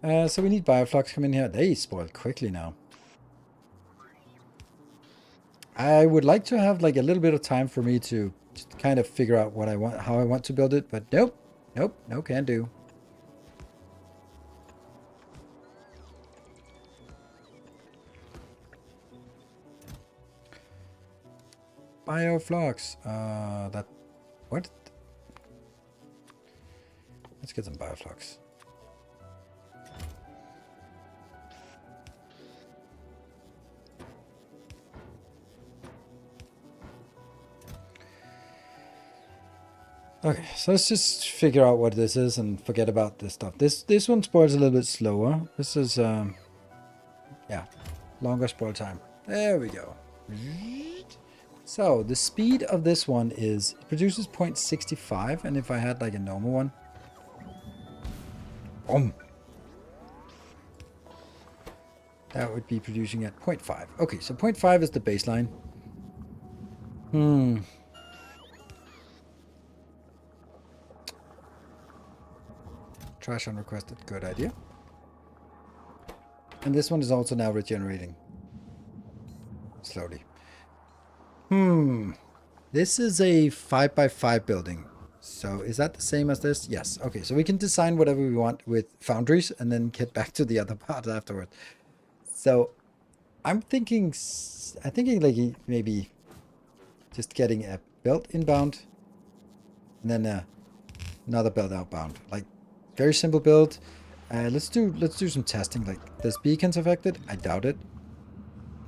So we need Bioflux come in here. They spoil quickly now. I would like to have like a little bit of time for me to kind of figure out what I want, how I want to build it, but nope, no can do. Bioflux. What? Let's get some Bioflux. Okay, so let's just figure out what this is and forget about this stuff. This one spoils a little bit slower. This is, yeah, longer spoil time. There we go. So the speed of this one is, it produces 0.65, and if I had like a normal one, boom, that would be producing at 0.5. Okay, so 0.5 is the baseline. Trash unrequested, good idea. And this one is also now regenerating. Slowly. This is a 5x5 building. So is that the same as this? Yes. Okay, so we can design whatever we want with foundries and then get back to the other part afterward. So I'm thinking like maybe just getting a belt inbound and then another belt outbound. Like very simple build. Let's do some testing. Like, does beacons affected? I doubt it.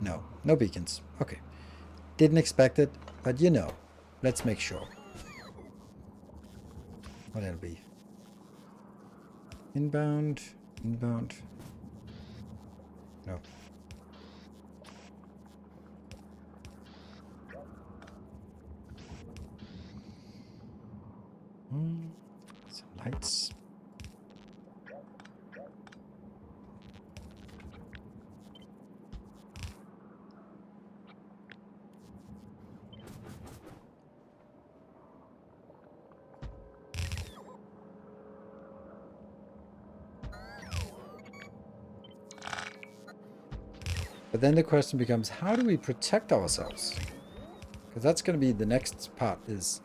No beacons. Okay. Didn't expect it, but you know, let's make sure. What it'll be. Inbound. No. Some lights. But then the question becomes, how do we protect ourselves? Because that's going to be the next part, is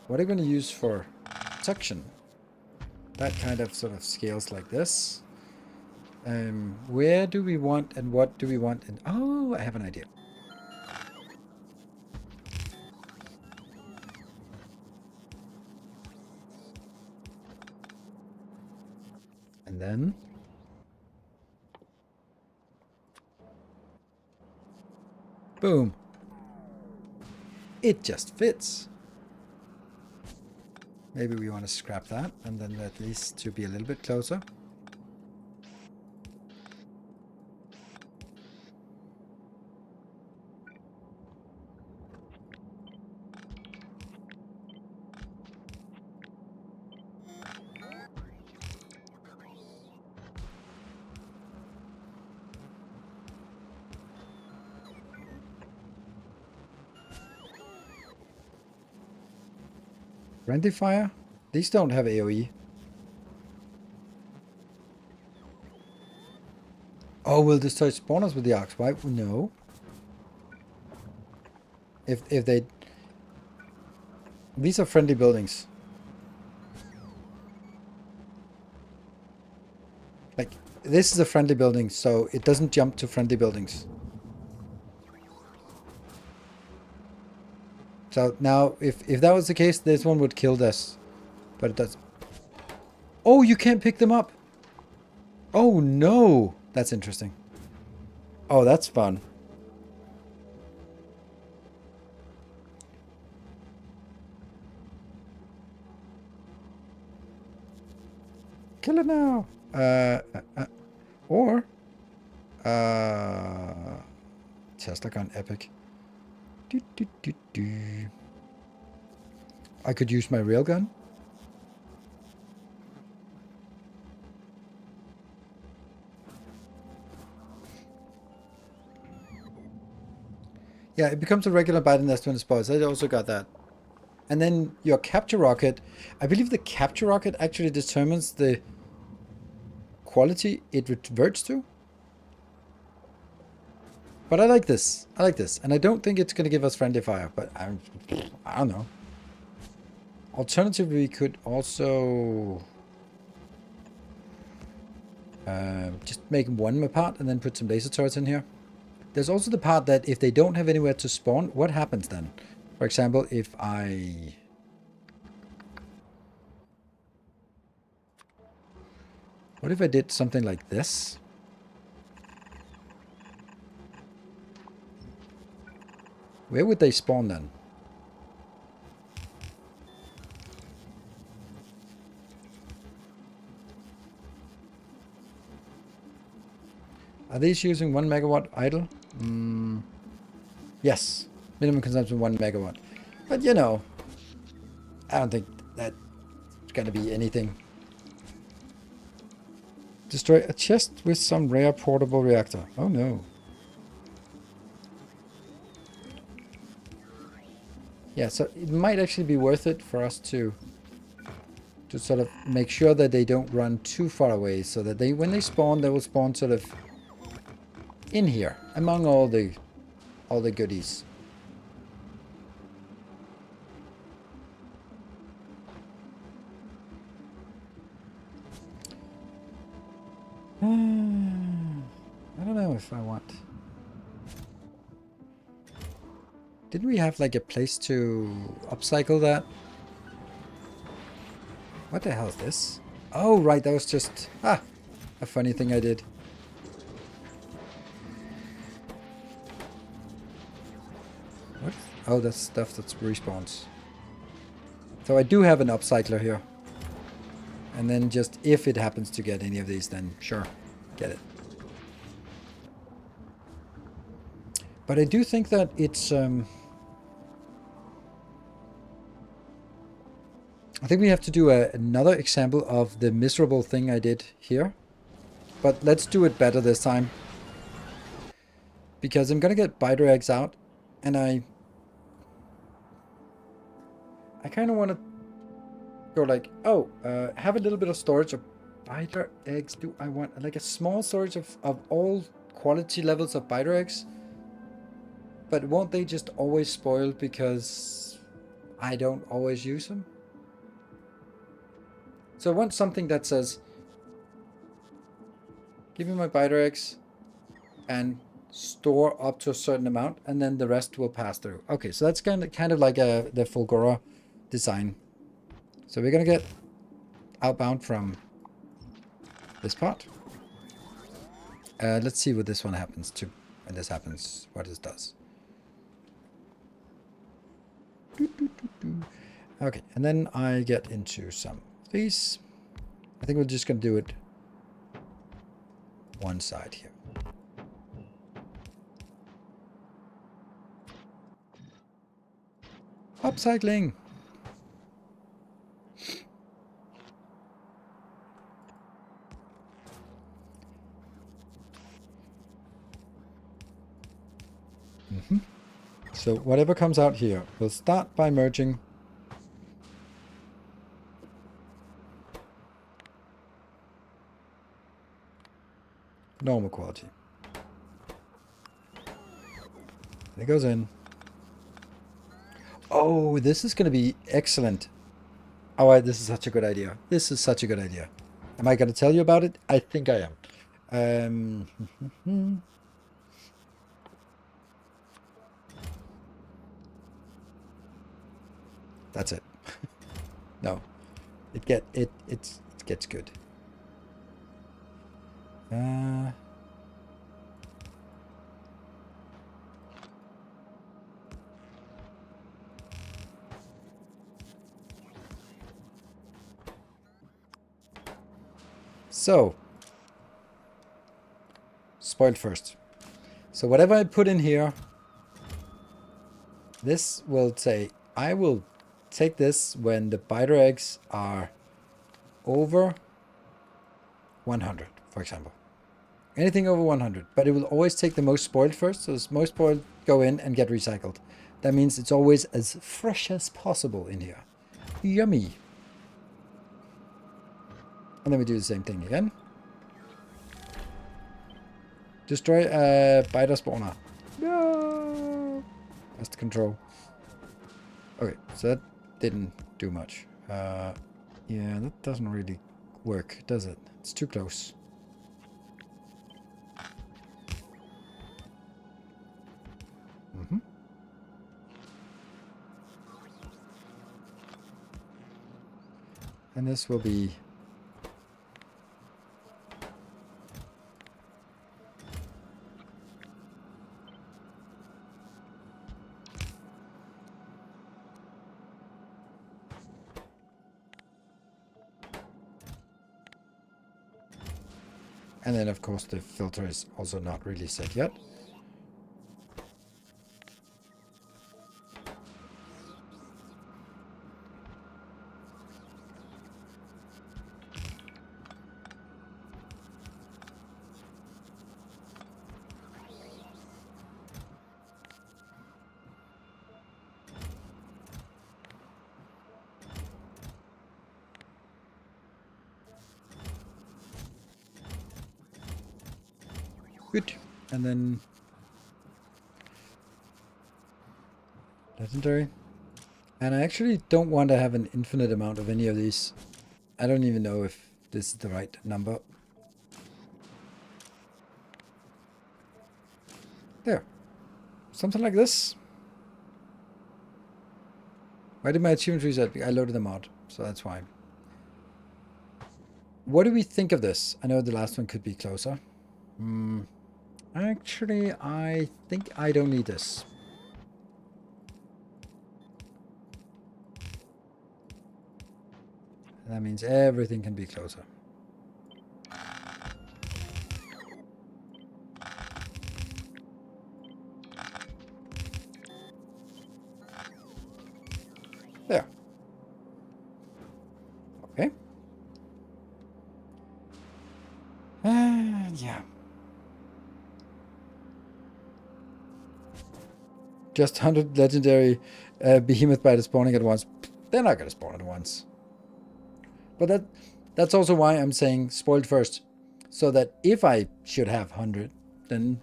what are we going to use for protection? That kind of sort of scales like this. Where do we want and what do we want? And oh, I have an idea. And then boom. It just fits. Maybe we want to scrap that and then at least to be a little bit closer. Friendly fire? These don't have AoE. Oh, we'll destroy spawners with the axe. Why? No. If they... These are friendly buildings. Like, this is a friendly building, so it doesn't jump to friendly buildings. So now, if that was the case, this one would kill this. But it does. Oh, you can't pick them up. Oh, no. That's interesting. Oh, that's fun. Kill it now. Or Tesla gun epic. I could use my railgun. Yeah, it becomes a regular bite nest when it spawns. I also got that. And then your capture rocket, I believe the capture rocket actually determines the quality it reverts to. But I like this. I like this. And I don't think it's going to give us friendly fire, but I don't know. Alternatively, we could also just make one apart and then put some laser turrets in here. There's also the part that if they don't have anywhere to spawn, what happens then? For example, if I... What if I did something like this? Where would they spawn then? Are these using 1 megawatt idle? Yes. Minimum consumption 1 megawatt. But you know, I don't think that's gonna be anything. Destroy a chest with some rare portable reactor. Oh no. Yeah, so it might actually be worth it for us to sort of make sure that they don't run too far away, so that they, when they spawn, they will spawn sort of in here among all the goodies. I don't know if I want... Didn't we have like a place to upcycle that? What the hell is this? Oh, right, that was just... a funny thing I did. What? Oh, that's stuff that respawns. So I do have an upcycler here. And then just if it happens to get any of these, then sure, get it. But I do think that it's... I think we have to do another example of the miserable thing I did here. But let's do it better this time. Because I'm gonna get biter eggs out. And I kind of want to go like, oh, have a little bit of storage of biter eggs. Do I want like a small storage of all quality levels of biter eggs. But won't they just always spoil because I don't always use them? So I want something that says, give me my biter eggs and store up to a certain amount, and then the rest will pass through. Okay, so that's kind of like the Fulgora design. So we're gonna get outbound from this part. Let's see what this one happens to when this happens, what this does. Okay, and then I get into some of these. I think we're just gonna do it one side here. Upcycling. So whatever comes out here, we'll start by merging normal quality. And it goes in. Oh, this is going to be excellent. Oh, this is such a good idea. This is such a good idea. Am I going to tell you about it? I think I am. That's it. No, it gets good. So, spoiled first. So whatever I put in here, this will say, I will take this when the biter eggs are over 100, for example. Anything over 100, but it will always take the most spoiled first. So the most spoiled go in and get recycled. That means it's always as fresh as possible in here. Yummy. And then we do the same thing again. Destroy a biter spawner. No! That's the control. Okay, so that didn't do much. Yeah, that doesn't really work, does it? It's too close. And this will be and then of course the filter is also not really set yet. Good. And then legendary. And I actually don't want to have an infinite amount of any of these. I don't even know if this is the right number. There. Something like this. Why did my achievement reset? I loaded them out, so that's why. What do we think of this? I know the last one could be closer. Actually, I think I don't need this. That means everything can be closer. There. Okay. Yeah. Just 100 legendary behemoth biter spawning at once. They're not going to spawn at once. But that's also why I'm saying spoiled first. So that if I should have 100, then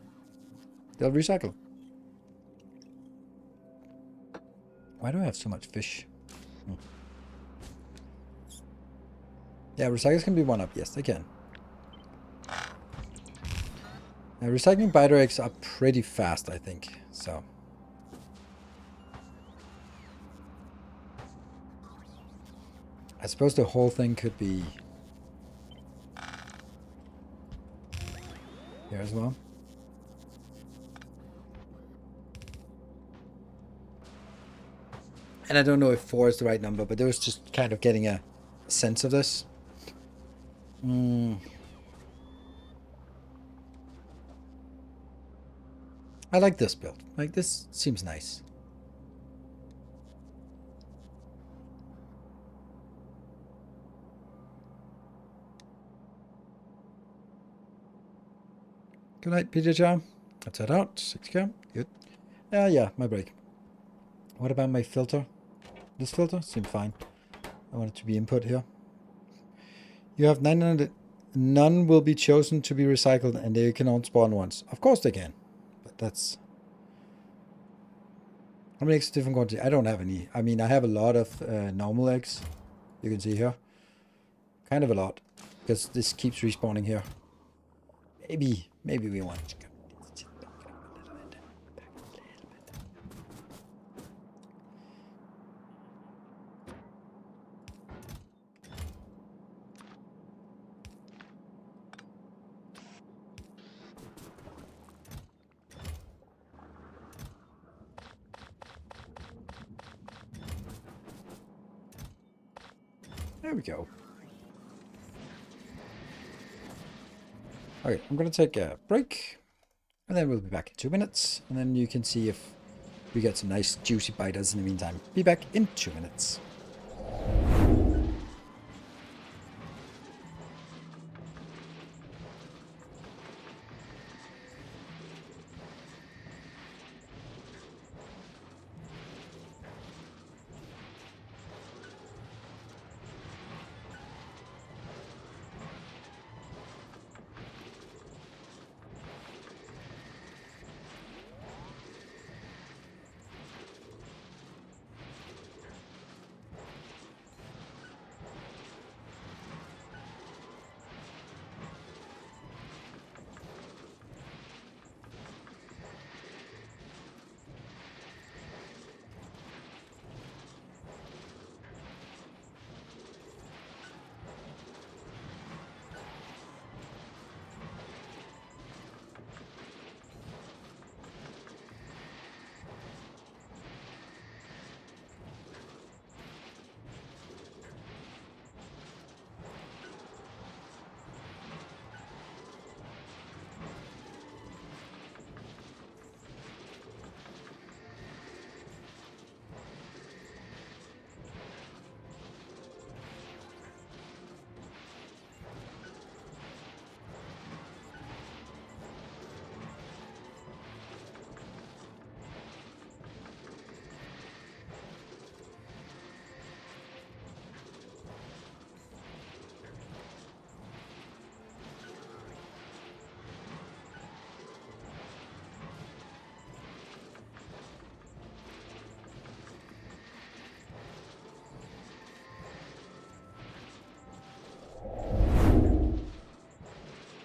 they'll recycle. Why do I have so much fish? Yeah, recyclers can be one up. Yes, they can. Now, recycling biter eggs are pretty fast, I think. So. I suppose the whole thing could be here as well. And I don't know if 4 is the right number, but it was just kind of getting a sense of this. I like this build. Like, this seems nice. Good night, Peter Jam. Let's head out. 6K. Good. Yeah, my break. What about my filter? This filter seemed fine. I want it to be input here. You have 900. None will be chosen to be recycled, and they can all spawn once. Of course they can. But that's... How many eggs different quantity? I don't have any. I mean, I have a lot of normal eggs. You can see here. Kind of a lot. Because this keeps respawning here. Maybe we want to go. There we go. Okay, I'm going to take a break. And then we'll be back in 2 minutes. And then you can see if we get some nice juicy biters in the meantime. Be back in 2 minutes.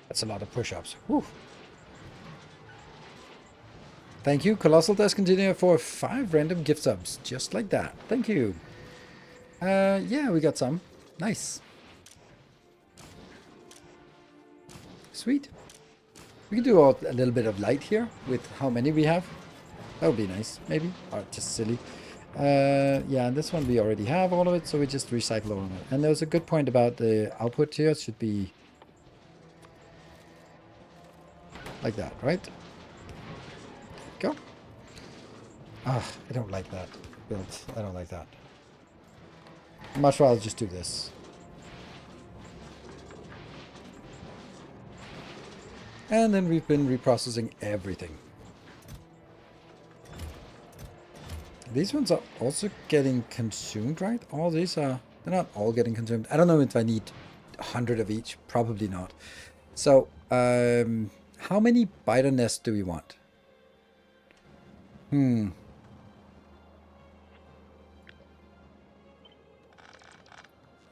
That's a lot of push-ups. Thank you, Colossal Discontinuer, for 5 random gift subs. Just like that. Thank you. Yeah, we got some. Nice. Sweet. We can do a little bit of light here with how many we have. That would be nice, maybe. Or just silly. Yeah, this one we already have all of it, so we just recycle all of it. And there was a good point about the output here. It should be like that, right? Go. Ah, I don't like that build. I don't like that. I'd much rather just do this. And then we've been reprocessing everything. These ones are also getting consumed, right? All these are... They're not all getting consumed. I don't know if I need 100 of each. Probably not. So, How many biter nests do we want? Let's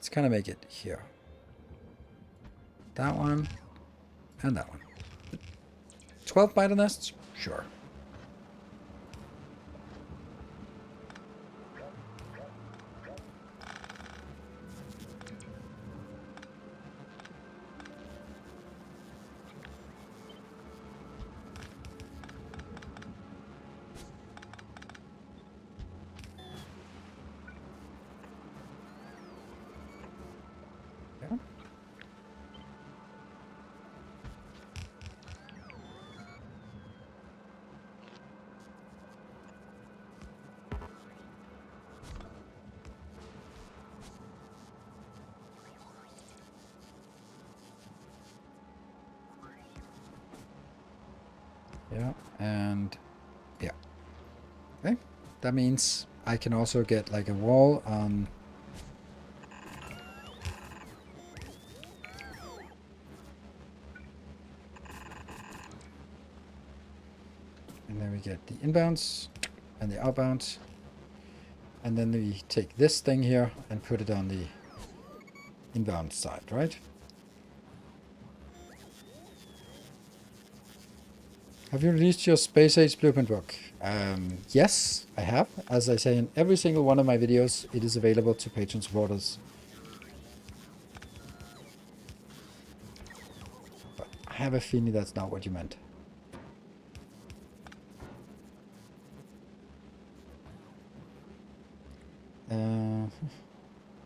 kind of make it here. That one and that one. 12 biter nests? Sure. Yeah. Yeah, and yeah. Okay. That means I can also get like a wall on. And then we get the inbounds and the outbounds. And then we take this thing here and put it on the inbound side, right? Have you released your Space Age Blueprint book? Yes, I have. As I say in every single one of my videos, it is available to patron supporters. But I have a feeling that's not what you meant.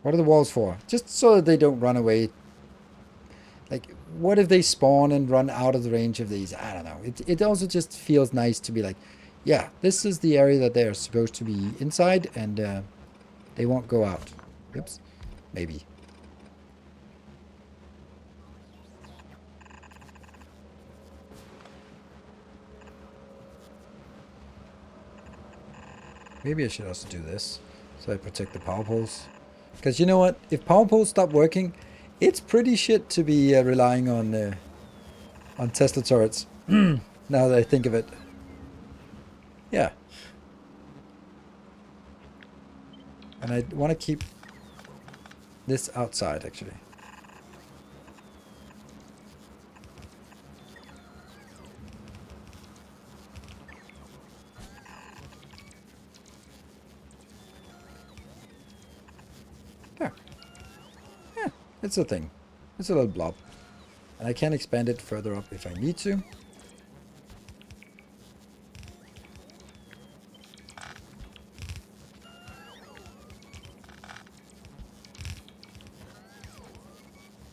What are the walls for? Just so that they don't run away. Like, what if they spawn and run out of the range of these? I don't know. It also just feels nice to be like, yeah, this is the area that they're supposed to be inside, and they won't go out. Oops. Maybe. Maybe I should also do this, so I protect the power poles. Because you know what? If power poles stop working, it's pretty shit to be relying on Tesla turrets. Now that I think of it. Yeah. And I want to keep this outside, actually. There. Yeah, it's a thing. It's a little blob. And I can expand it further up if I need to.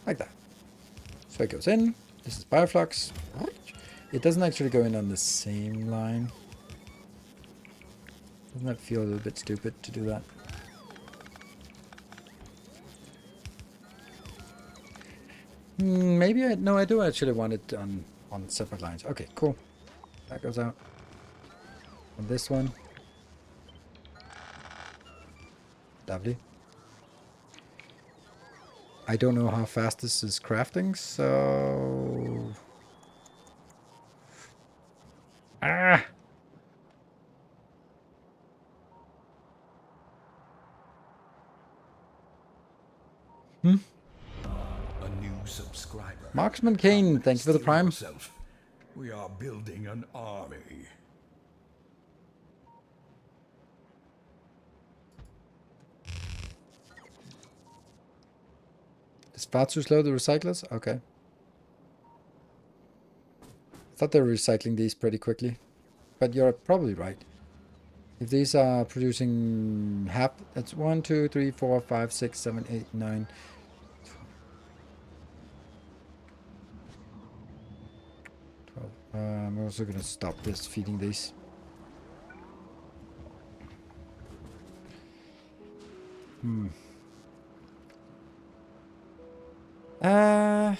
Like that. So it goes in. This is Bioflux. It doesn't actually go in on the same line. Doesn't that feel a little bit stupid to do that? Maybe no, I do actually want it on separate lines. Okay, cool. That goes out. On this one. Lovely. I don't know how fast this is crafting, so... Ah! A new subscriber. Marksman Kane, thank you for the Steel prime. yourself. We are building an army. It's far too slow, the recyclers? Okay. I thought they were recycling these pretty quickly. But you're probably right. If these are producing half, that's 1, 2, 3, 4, 5, 6, 7, 8, 9. 12. I'm also going to stop this feeding these. Oh.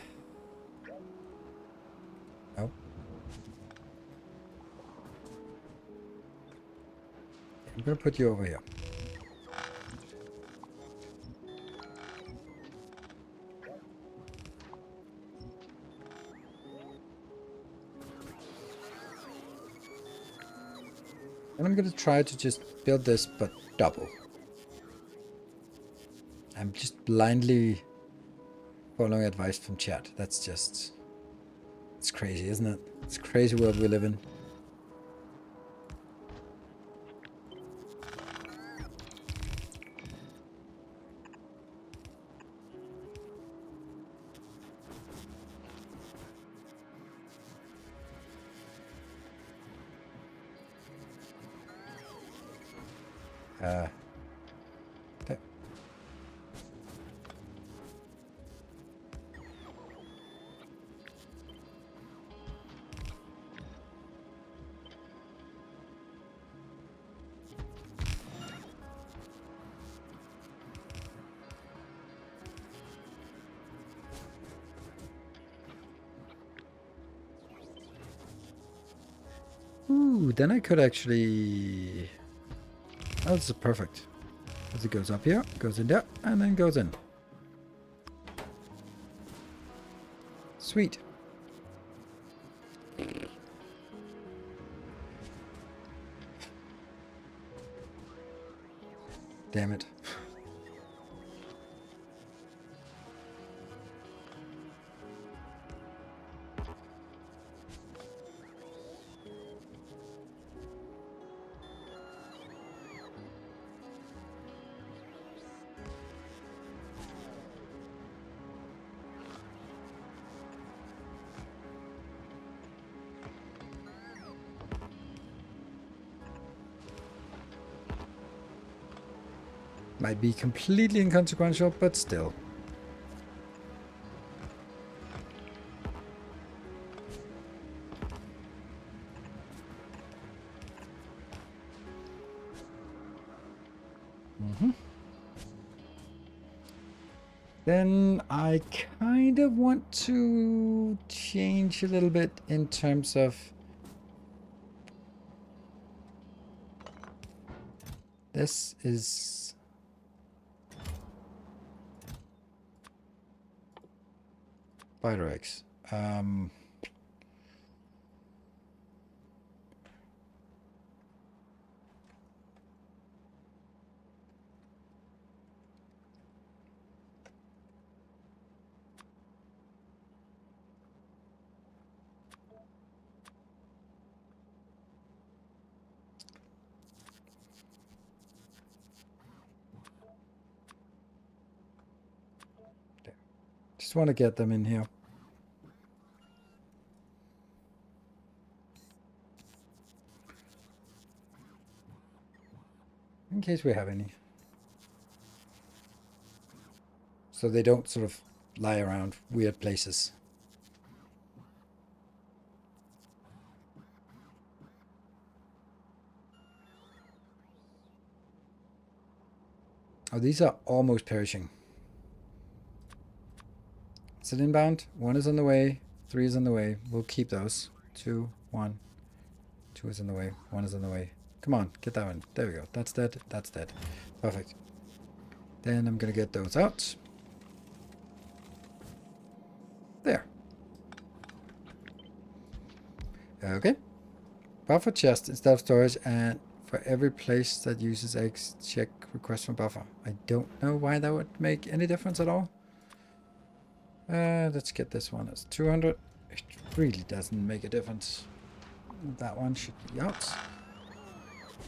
I'm going to put you over here. And I'm gonna try to just build this, but double. I'm just blindly following advice from chat. That's just... It's crazy, isn't it? It's a crazy world we live in. There. Ooh, then I could actually... Oh, this is perfect. As it goes up here, goes in there, and then goes in. Sweet. Damn it. Might be completely inconsequential, but still. Then I kind of want to change a little bit in terms of... This is... Spider eggs. Just want to get them in here. In case we have any. So they don't sort of lie around weird places. Oh, these are almost perishing. Is it inbound? 1 is on the way. 3 is on the way. We'll keep those. 2, 1. 2 is on the way. 1 is on the way. Come on, get that one. There we go. That's dead. That's dead. Perfect. Then I'm going to get those out. There. Okay. Buffer chest instead of storage, and for every place that uses eggs, check request from buffer. I don't know why that would make any difference at all. Let's get this one as 200. It really doesn't make a difference. That one should be out.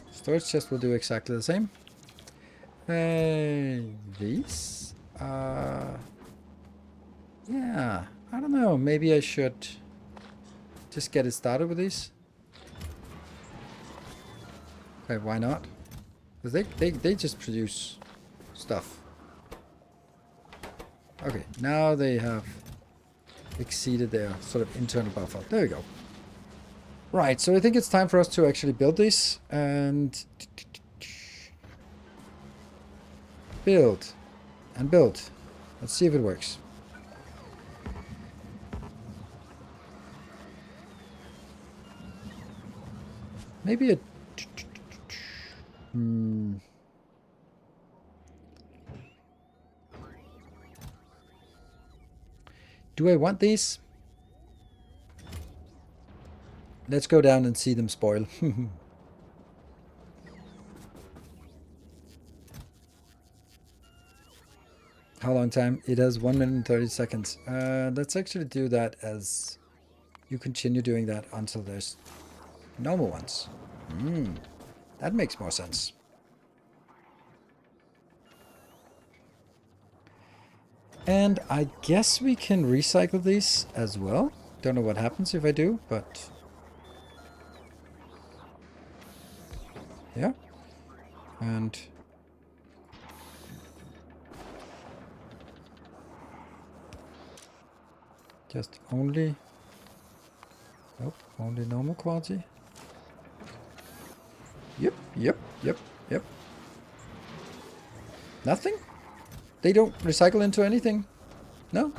Storage chest will do exactly the same. These? Yeah, I don't know. Maybe I should just get it started with these. Okay, why not? Because they just produce stuff. Okay, now they have exceeded their sort of internal buffer. There we go. Right, so I think it's time for us to actually build these and build and build. Let's see if it works. Maybe a... Do I want these? Let's go down and see them spoil. How long time? It has 1 minute and 30 seconds. Let's actually do that as you continue doing that until there's normal ones. That makes more sense. And I guess we can recycle these as well. Don't know what happens if I do, but yeah. And just only, nope, only normal quality. Yep, yep, yep, yep. Nothing? They don't recycle into anything? No?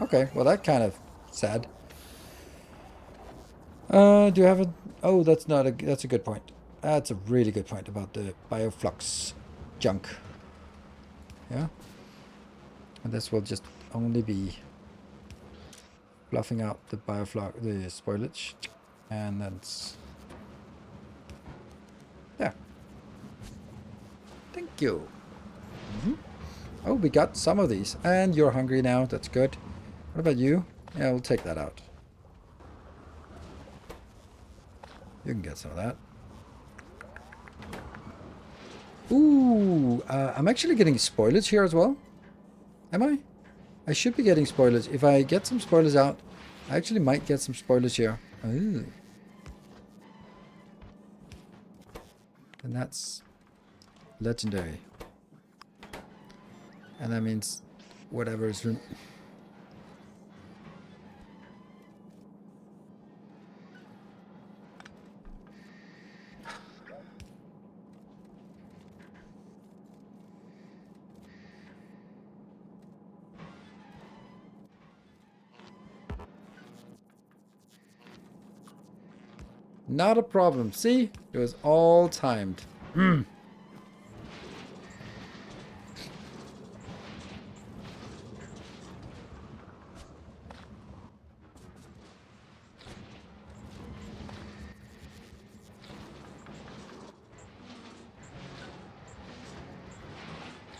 Okay, well that kind of sad. Do you have a... Oh, that's not a... That's a good point. That's a really good point about the bioflux junk. Yeah? And this will just only be fluffing out the bioflux, the spoilage. And that's... There. Thank you. Oh, we got some of these. And you're hungry now. That's good. What about you? Yeah, we'll take that out. You can get some of that. Ooh, I'm actually getting spoilage here as well. Am I? I should be getting spoilage. If I get some spoilage out, I actually might get some spoilage here. Ooh. And that's legendary. And that means whatever is... Not a problem. See? It was all timed.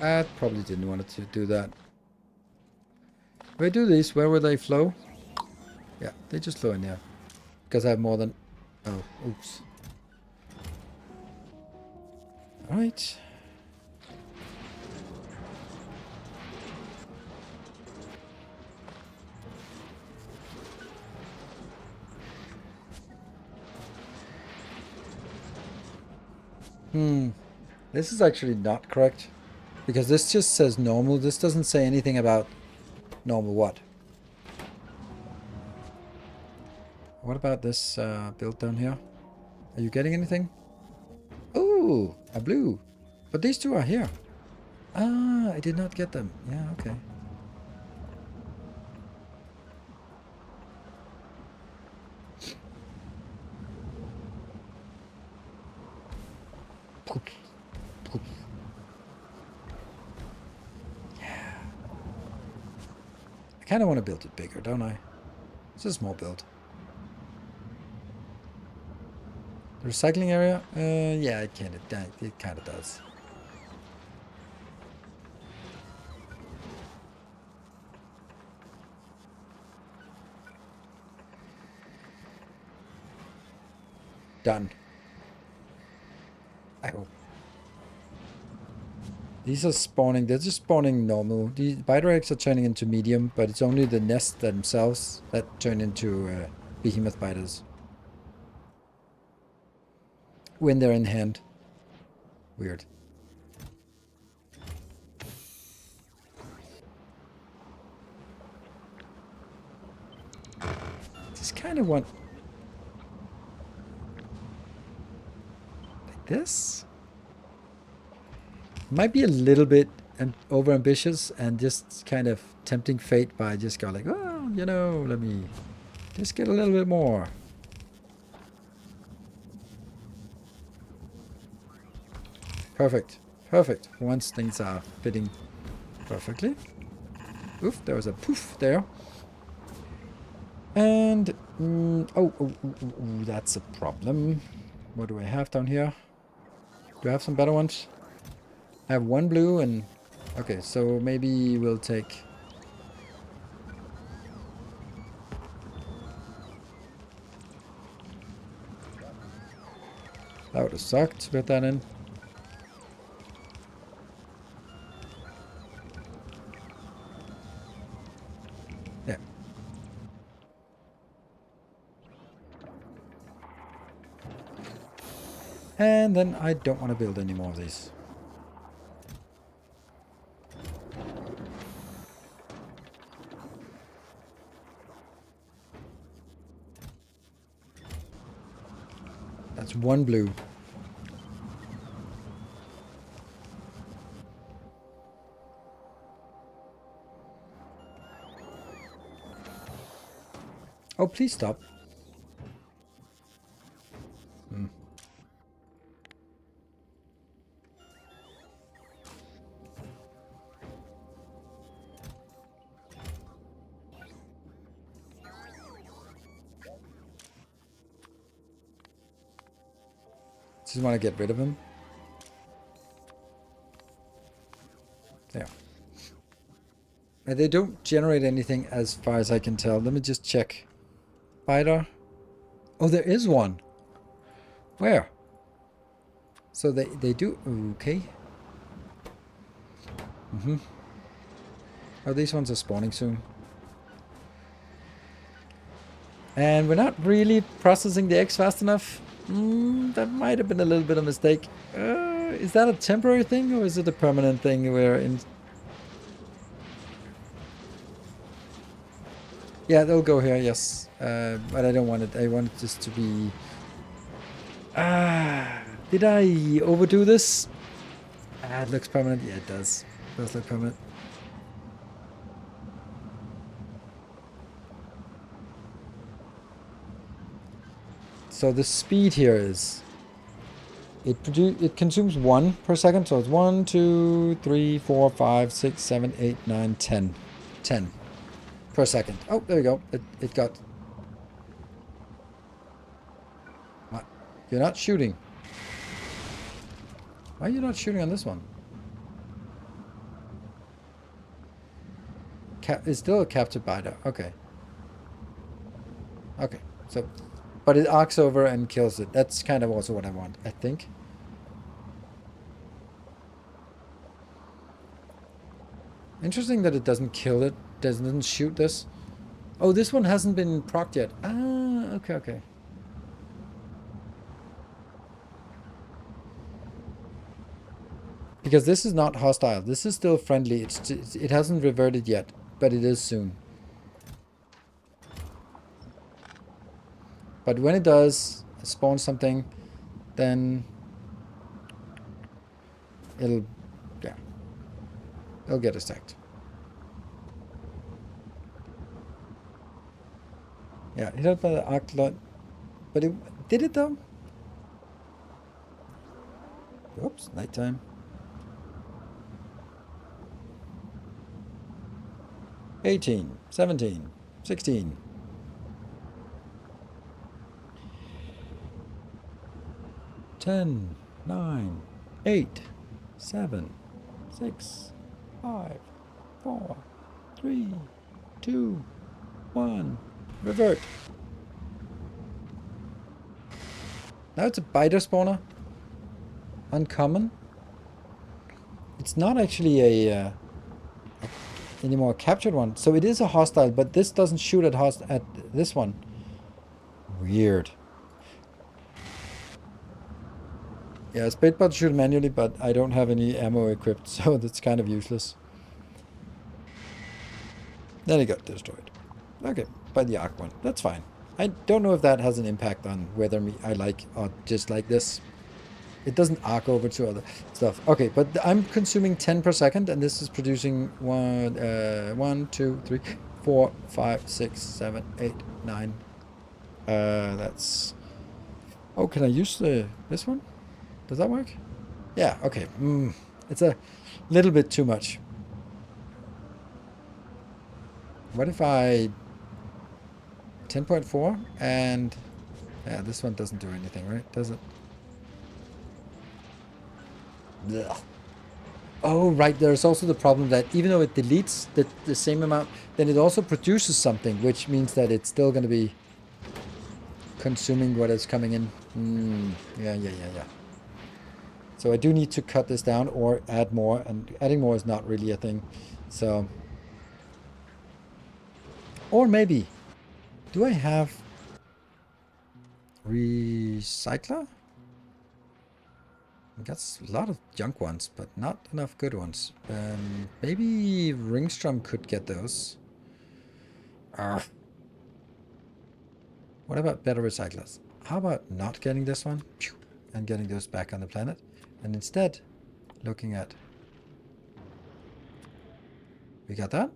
I probably didn't want to do that. If I do these, where will they flow? Yeah, they just flow in there. Because I have more than... Oh, oops. Alright. This is actually not correct. Because this just says normal. This doesn't say anything about normal what. What about this build down here? Are you getting anything? Oh, a blue. But these two are here. Ah, I did not get them. Yeah, okay. Yeah. I kind of want to build it bigger, don't I? It's a small build. The recycling area? Yeah, it kind of does. Done. I hope. These are spawning. They're just spawning normal. The spider eggs are turning into medium, but it's only the nest themselves that turn into behemoth biters. When they're in hand. Weird. Just kind of want... like this? Might be a little bit over ambitious and just kind of tempting fate by just going like, oh, you know, let me just get a little bit more. Perfect. Perfect. Once things are fitting perfectly. Oof, there was a poof there. And, that's a problem. What do I have down here? Do I have some better ones? I have one blue and Okay, so maybe we'll take... That would have sucked to put that in. Yeah. And then I don't want to build any more of these. That's one blue. Oh, please stop. Hmm. Just want to get rid of him. There. They don't generate anything as far as I can tell. Let me just check. Spider. Oh, there is one. Where? So they do... Okay. Mm-hmm. Oh, these ones are spawning soon. And we're not really processing the eggs fast enough. That might have been a little bit of a mistake. Is that a temporary thing or is it a permanent thing where in... Yeah, they'll go here, yes. But I don't want it. I want it just to be... Did I overdo this? It looks permanent. Yeah, it does. It does look permanent. So the speed here is... It consumes 1 per second, so it's 1, 2, 3, 4, 5, 6, 7, 8, 9, 10. 10 per second. Oh, there we go. It got... What? You're not shooting. Why are you not shooting on this one? It's still a captured biter. Okay. Okay. So, but it arcs over and kills it. That's kind of also what I want, I think. Interesting that it doesn't kill it. Doesn't shoot this. Oh, this one hasn't been procced yet. Ah, okay, okay. Because this is not hostile. This is still friendly. It hasn't reverted yet, but it is soon. But when it does spawn something, then it'll get attacked. Yeah, hit out by the arc lot. But it did it though? Oops, nighttime. 18, 17, 16. Ten, 9, 8, 7, 6, 5, 4, 3, 2, 1. Revert. Now it's a biter spawner. Uncommon. It's not actually a anymore captured one. So it is a hostile, but this doesn't shoot at this one. Weird. Yeah, Spadebot shoot manually, but I don't have any ammo equipped, so that's kind of useless. Then it got destroyed. Okay, by the arc one. That's fine. I don't know if that has an impact on whether I like or dislike this. It doesn't arc over to other stuff. Okay, but I'm consuming 10 per second, and this is producing 1, 2, 3, 4, 5, 6, 7, 8, 9. That's... Oh, can I use this one? Does that work? Yeah, okay. It's a little bit too much. What if I... 10.4 and... Yeah, this one doesn't do anything, right? Does it? Ugh. Oh, right. There's also the problem that even though it deletes the same amount, then it also produces something, which means that it's still going to be consuming what is coming in. Yeah. So I do need to cut this down or add more, and adding more is not really a thing. So, or maybe, do I have recycler? That's a lot of junk ones, but not enough good ones. Maybe Ringstrom could get those. Arrgh. What about better recyclers? How about not getting this one and getting those back on the planet, and instead looking at... We got that?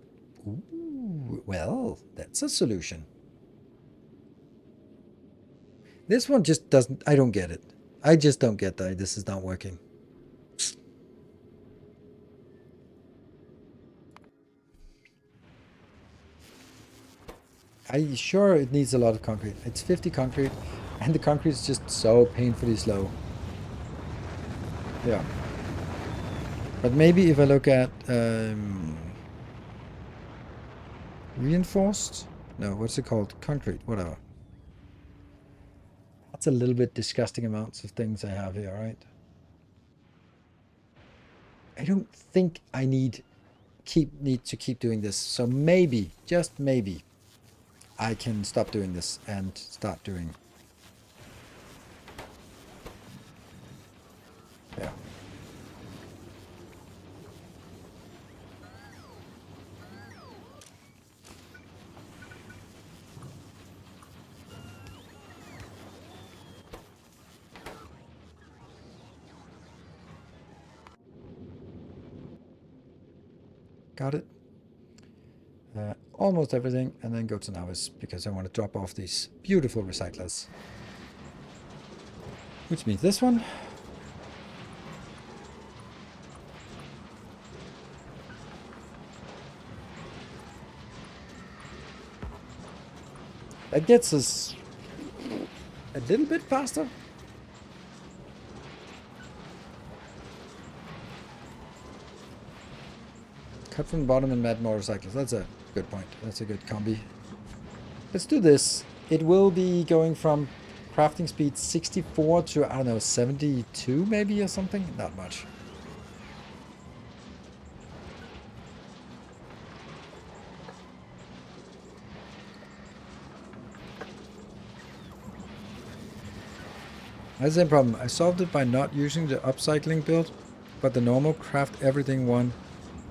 Ooh, well, that's a solution. This one just doesn't... I don't get it. I just don't get that this is not working. I'm sure it needs a lot of concrete. It's 50 concrete, and the concrete is just so painfully slow. Yeah. But maybe if I look at reinforced? No, what's it called? Concrete, whatever. That's a little bit disgusting amounts of things I have here, right? I don't think I need to keep doing this. So maybe, just maybe, I can stop doing this and start doing... Yeah. Got it. Almost everything, and then go to Navis because I want to drop off these beautiful recyclers. Which means this one. That gets us a little bit faster. Cut from the bottom and add motorcycles. That's a good point. That's a good combi. Let's do this. It will be going from crafting speed 64 to, I don't know, 72 maybe or something? Not much. That's the same problem. I solved it by not using the upcycling build, but the normal craft everything one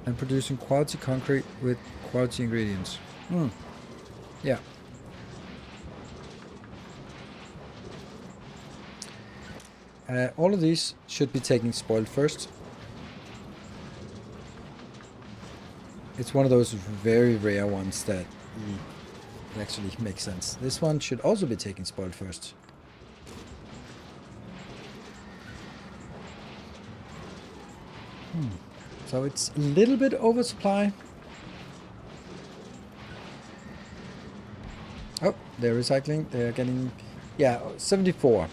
and producing quality concrete with quality ingredients. Yeah. All of these should be taking spoiled first. It's one of those very rare ones that actually makes sense. This one should also be taking spoiled first. So it's a little bit oversupply. Oh, they're recycling. They're getting, yeah, 74.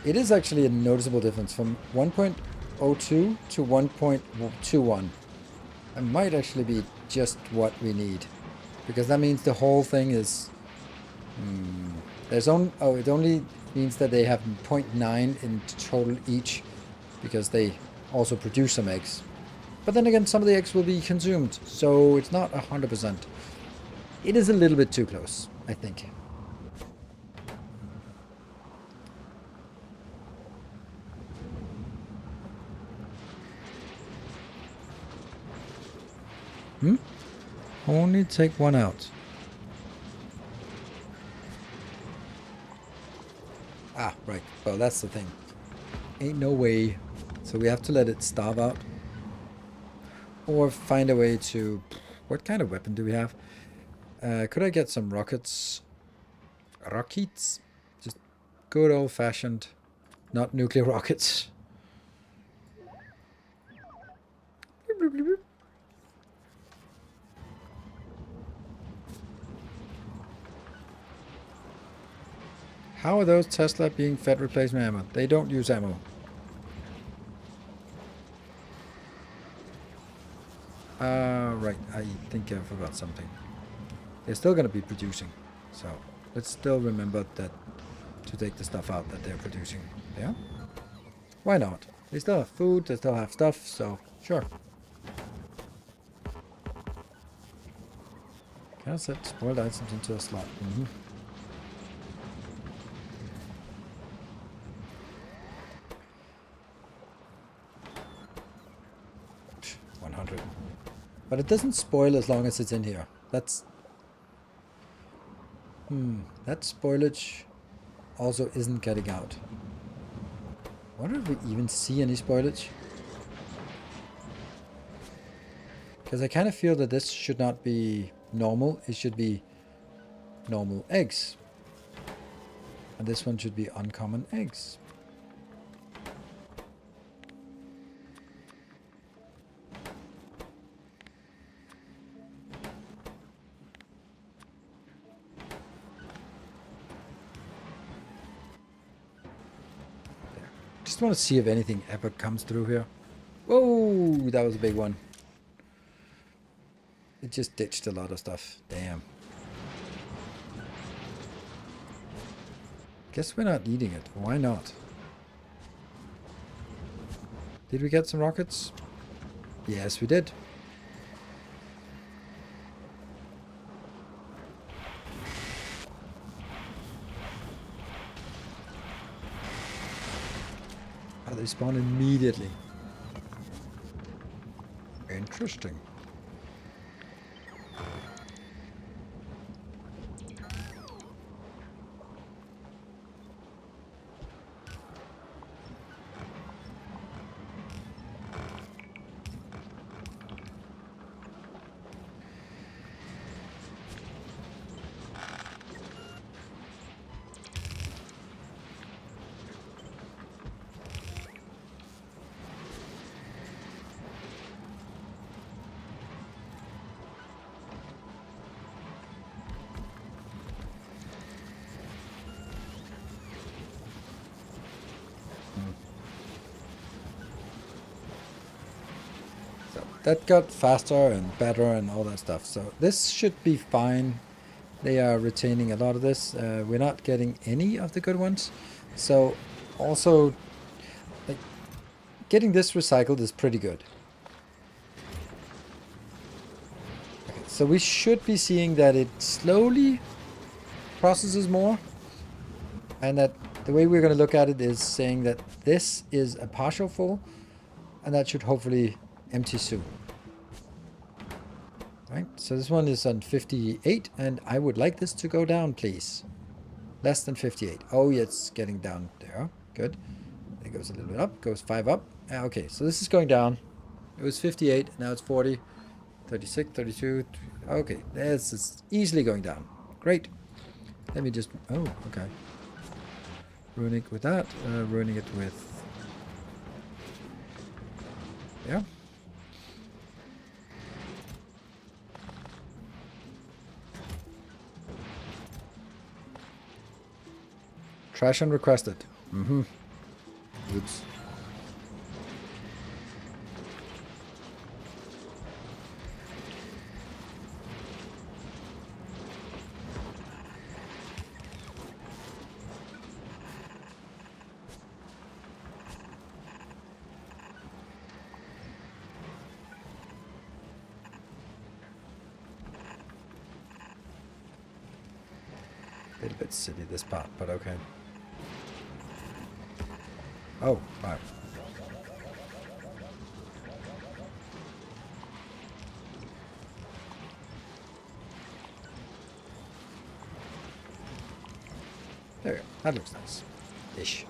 It is actually a noticeable difference from 1.02 to 1.21. It might actually be just what we need, because that means the whole thing is... There's only... Oh, it only means that they have 0.9 in total each, because they also produce some eggs. But then again, some of the eggs will be consumed, so it's not 100%. It is a little bit too close, I think. Only take one out. Ah, right. Well, that's the thing. Ain't no way. So we have to let it starve out. Or find a way to... What kind of weapon do we have? Could I get some rockets? Rockets? Just good old-fashioned, not nuclear rockets. How are those Tesla being fed replacement ammo? They don't use ammo. Right, I think I forgot something. They're still gonna be producing, so let's still remember that to take the stuff out that they're producing. Yeah? Why not? They still have food, they still have stuff, so sure. Can I set spoiled items into a slot? 100. But it doesn't spoil as long as it's in here. That's... that spoilage also isn't getting out. I wonder if we even see any spoilage. Because I kind of feel that this should not be normal. It should be normal eggs. And this one should be uncommon eggs. There. Just want to see if anything ever comes through here. Whoa, that was a big one. It just ditched a lot of stuff. Damn. Guess we're not needing it. Why not? Did we get some rockets? Yes, we did. Oh, they spawn immediately. Interesting. That got faster and better and all that stuff. So this should be fine. They are retaining a lot of this. We're not getting any of the good ones. So also, like, getting this recycled is pretty good. Okay, so we should be seeing that it slowly processes more. And that the way we're going to look at it is saying that this is a partial full. And that should hopefully empty soon. Right, so this one is on 58, and I would like this to go down, please. Less than 58. Oh, yeah, it's getting down there. Good. It goes a little bit up, goes 5 up. Okay, so this is going down. It was 58, now it's 40, 36, 32. Okay, this is easily going down. Great. Let me just... Oh, okay. Ruining it with that. Ruining it with... Yeah. Trash unrequested. Oops. A little bit silly this part, but okay. Oh, right. There we go. That looks nice. Ish.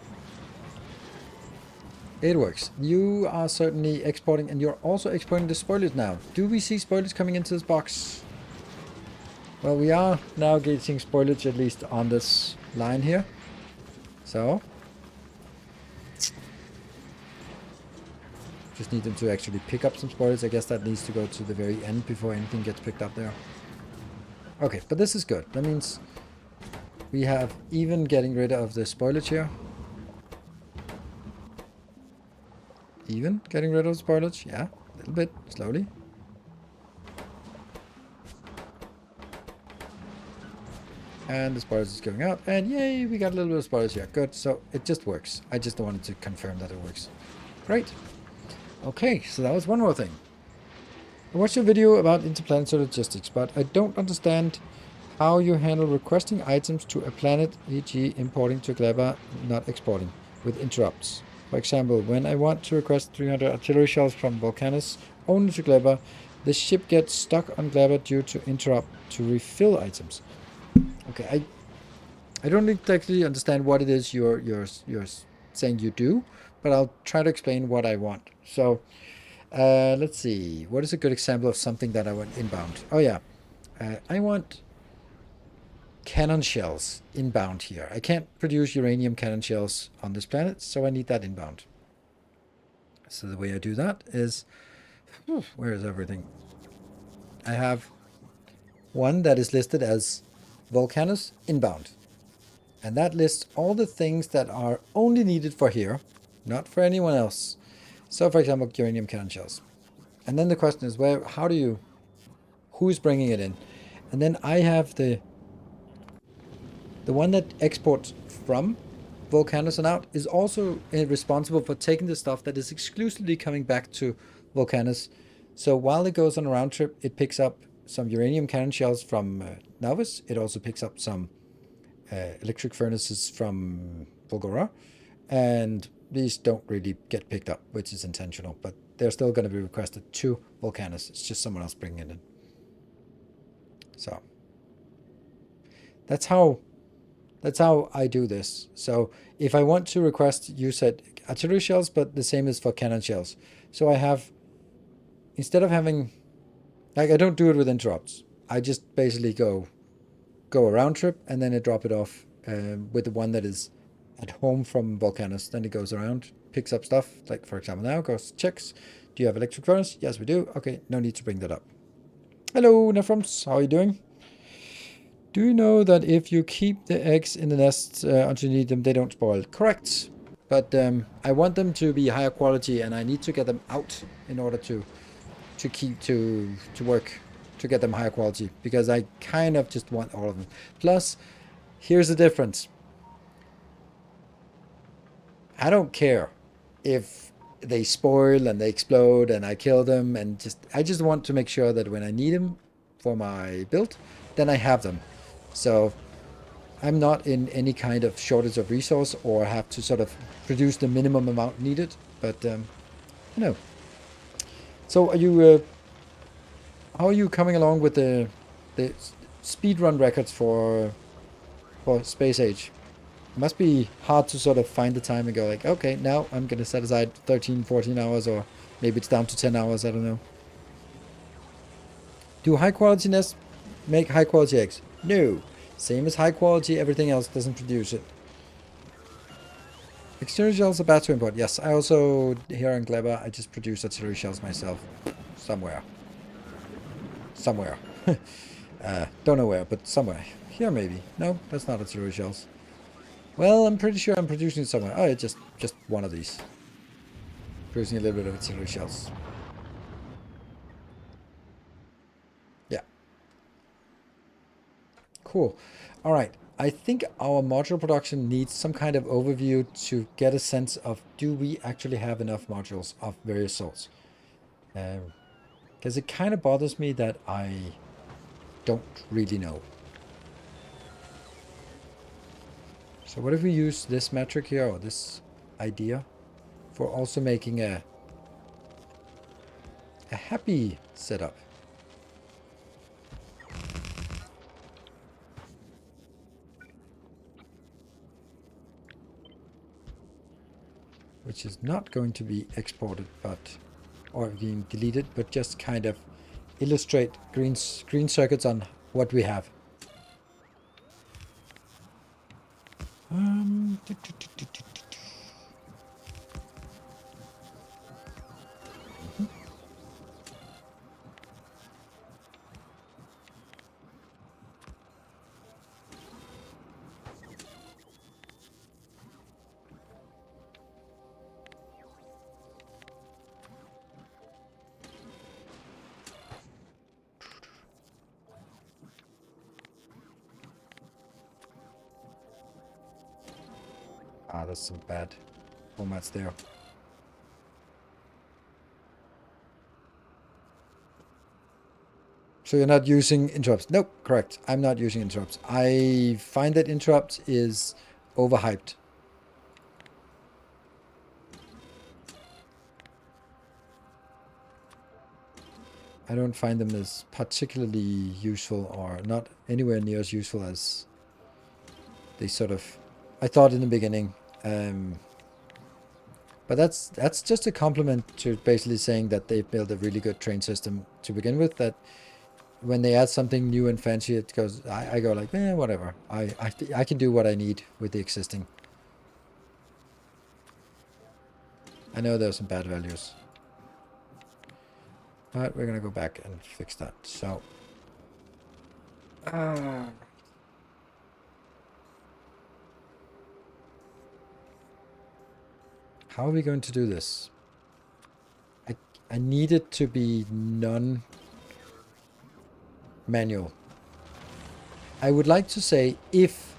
It works. You are certainly exporting, and you're also exporting the spoilers now. Do we see spoilers coming into this box? Well, we are now getting spoilage at least on this line here. So... just need them to actually pick up some spoilers. I guess that needs to go to the very end before anything gets picked up there. Okay, but this is good. That means we have even getting rid of the spoilage here. Even getting rid of spoilage. Yeah, a little bit, slowly. And the spoilers is going out. And yay, we got a little bit of spoilers here. Good. So it just works. I just wanted to confirm that it works. Great. Okay, so that was one more thing. I watched your video about interplanetary logistics, but I don't understand how you handle requesting items to a planet, e.g. importing to Gleba, not exporting, with interrupts. For example, when I want to request 300 artillery shells from Volcanus only to Gleba, the ship gets stuck on Gleba due to interrupt to refill items. Okay, I don't exactly understand what it is you're saying you do, but I'll try to explain what I want. So let's see. What is a good example of something that I want inbound? Oh yeah, I want cannon shells inbound here. I can't produce uranium cannon shells on this planet, so I need that inbound. So the way I do that is, where is everything? I have one that is listed as Volcanus inbound. And that lists all the things that are only needed for here, not for anyone else. So for example, uranium cannon shells. And then the question is, who's bringing it in? And then I have the one that exports from Volcanus and out is also responsible for taking the stuff that is exclusively coming back to Volcanus. So while it goes on a round trip, it picks up some uranium cannon shells from Nauvis. It also picks up some electric furnaces from Volgora. And these don't really get picked up, which is intentional, but they're still going to be requested to Volcanus. It's just someone else bringing it in. So that's how I do this. So if I want to request, you said artillery shells, but the same is for cannon shells. So I have, instead of having, like, I don't do it with interrupts. I just basically go a round trip and then I drop it off with the one that is at home from Volcanus. Then it goes around, picks up stuff, like for example now, goes, checks, do you have electric furnace? Yes, we do. Okay, no need to bring that up. Hello, Nefrums, how are you doing? Do you know that if you keep the eggs in the nest until you need them, they don't spoil? Correct. But I want them to be higher quality, and I need to get them out in order to keep to work, to get them higher quality, because I kind of just want all of them. Plus, here's the difference. I don't care if they spoil and they explode and I kill them, and I just want to make sure that when I need them for my build, then I have them. So I'm not in any kind of shortage of resource or have to sort of produce the minimum amount needed. But no. So are you? How are you coming along with the speed run records for Space Age? It must be hard to sort of find the time and go like, okay, now I'm gonna set aside 13, 14 hours, or maybe it's down to 10 hours. I don't know. Do high quality nests make high quality eggs? No. Same as high quality, everything else doesn't produce it. Exterior shells are bad to import. Yes, I also, here in Gleba, I just produce artillery shells myself. Somewhere. Somewhere. Don't know where, but somewhere. Here maybe. No, that's not artillery shells. Well, I'm pretty sure I'm producing it somewhere. Oh, it's just one of these. Producing a little bit of artillery shells. Yeah. Cool. All right. I think our module production needs some kind of overview to get a sense of, do we actually have enough modules of various sorts? Because it kind of bothers me that I don't really know. So what if we use this metric here, or this idea, for also making a happy setup? Which is not going to be exported, but, or being deleted, but just kind of illustrate green circuits on what we have. Ah, there's some bad formats there. So you're not using interrupts? Nope, correct. I'm not using interrupts. I find that interrupts is overhyped. I don't find them as particularly useful, or not anywhere near as useful as they sort of I thought in the beginning. But that's just a compliment to basically saying that they built a really good train system to begin with, that when they add something new and fancy, it goes, I go like, whatever. I can do what I need with the existing. I know there's some bad values, but we're gonna go back and fix that. So, how are we going to do this? I need it to be non-manual. I would like to say if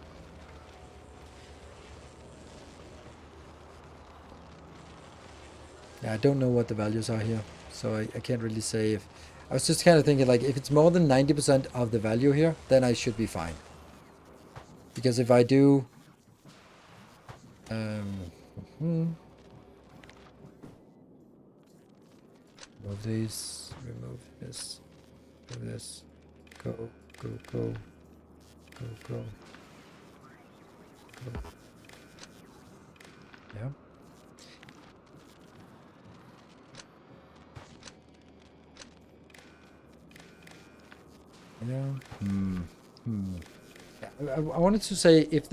I don't know what the values are here, so I can't really say if... I was just kind of thinking, like, if it's more than 90% of the value here, then I should be fine. Because if I do... remove these, remove this, do this, go, go, go, go, go, go. Yeah. Yeah. I wanted to say, if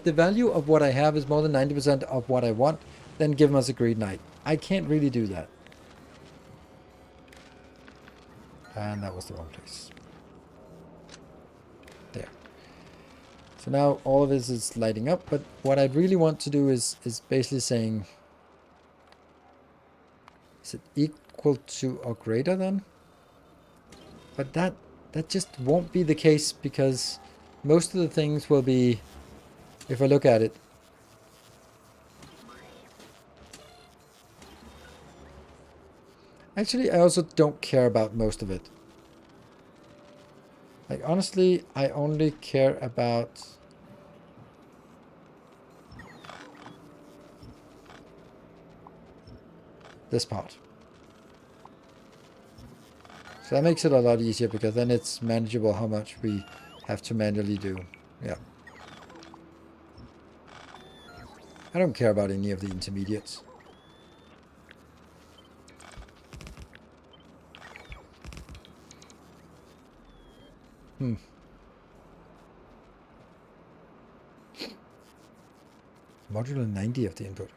the value of what I have is more than 90% of what I want, then give us a green light. I can't really do that. And that was the wrong place. There. So now all of this is lighting up, but what I really want to do is basically saying, is it equal to or greater than? But that just won't be the case, because most of the things will be, if I look at it, actually I also don't care about most of it. Like, honestly, I only care about this part. So that makes it a lot easier, because then it's manageable how much we have to manually do. Yeah. I don't care about any of the intermediates. Modular 90 of the input.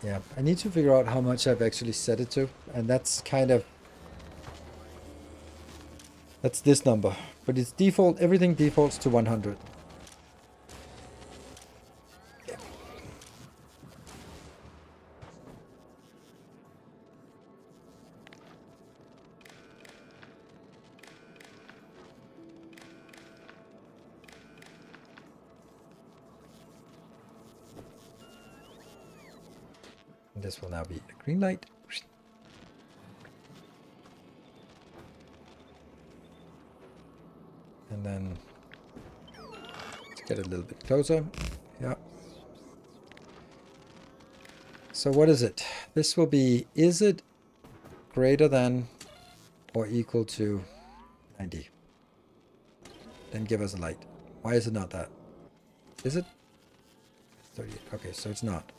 Yeah, I need to figure out how much I've actually set it to, and that's kind of... that's this number. But it's default, everything defaults to 100. Yeah. And this will now be a green light. And then let's get a little bit closer. Yeah. So what is it? This will be, is it greater than or equal to 90? Then give us a light. Why is it not that? Is it? 38. Okay, so it's not.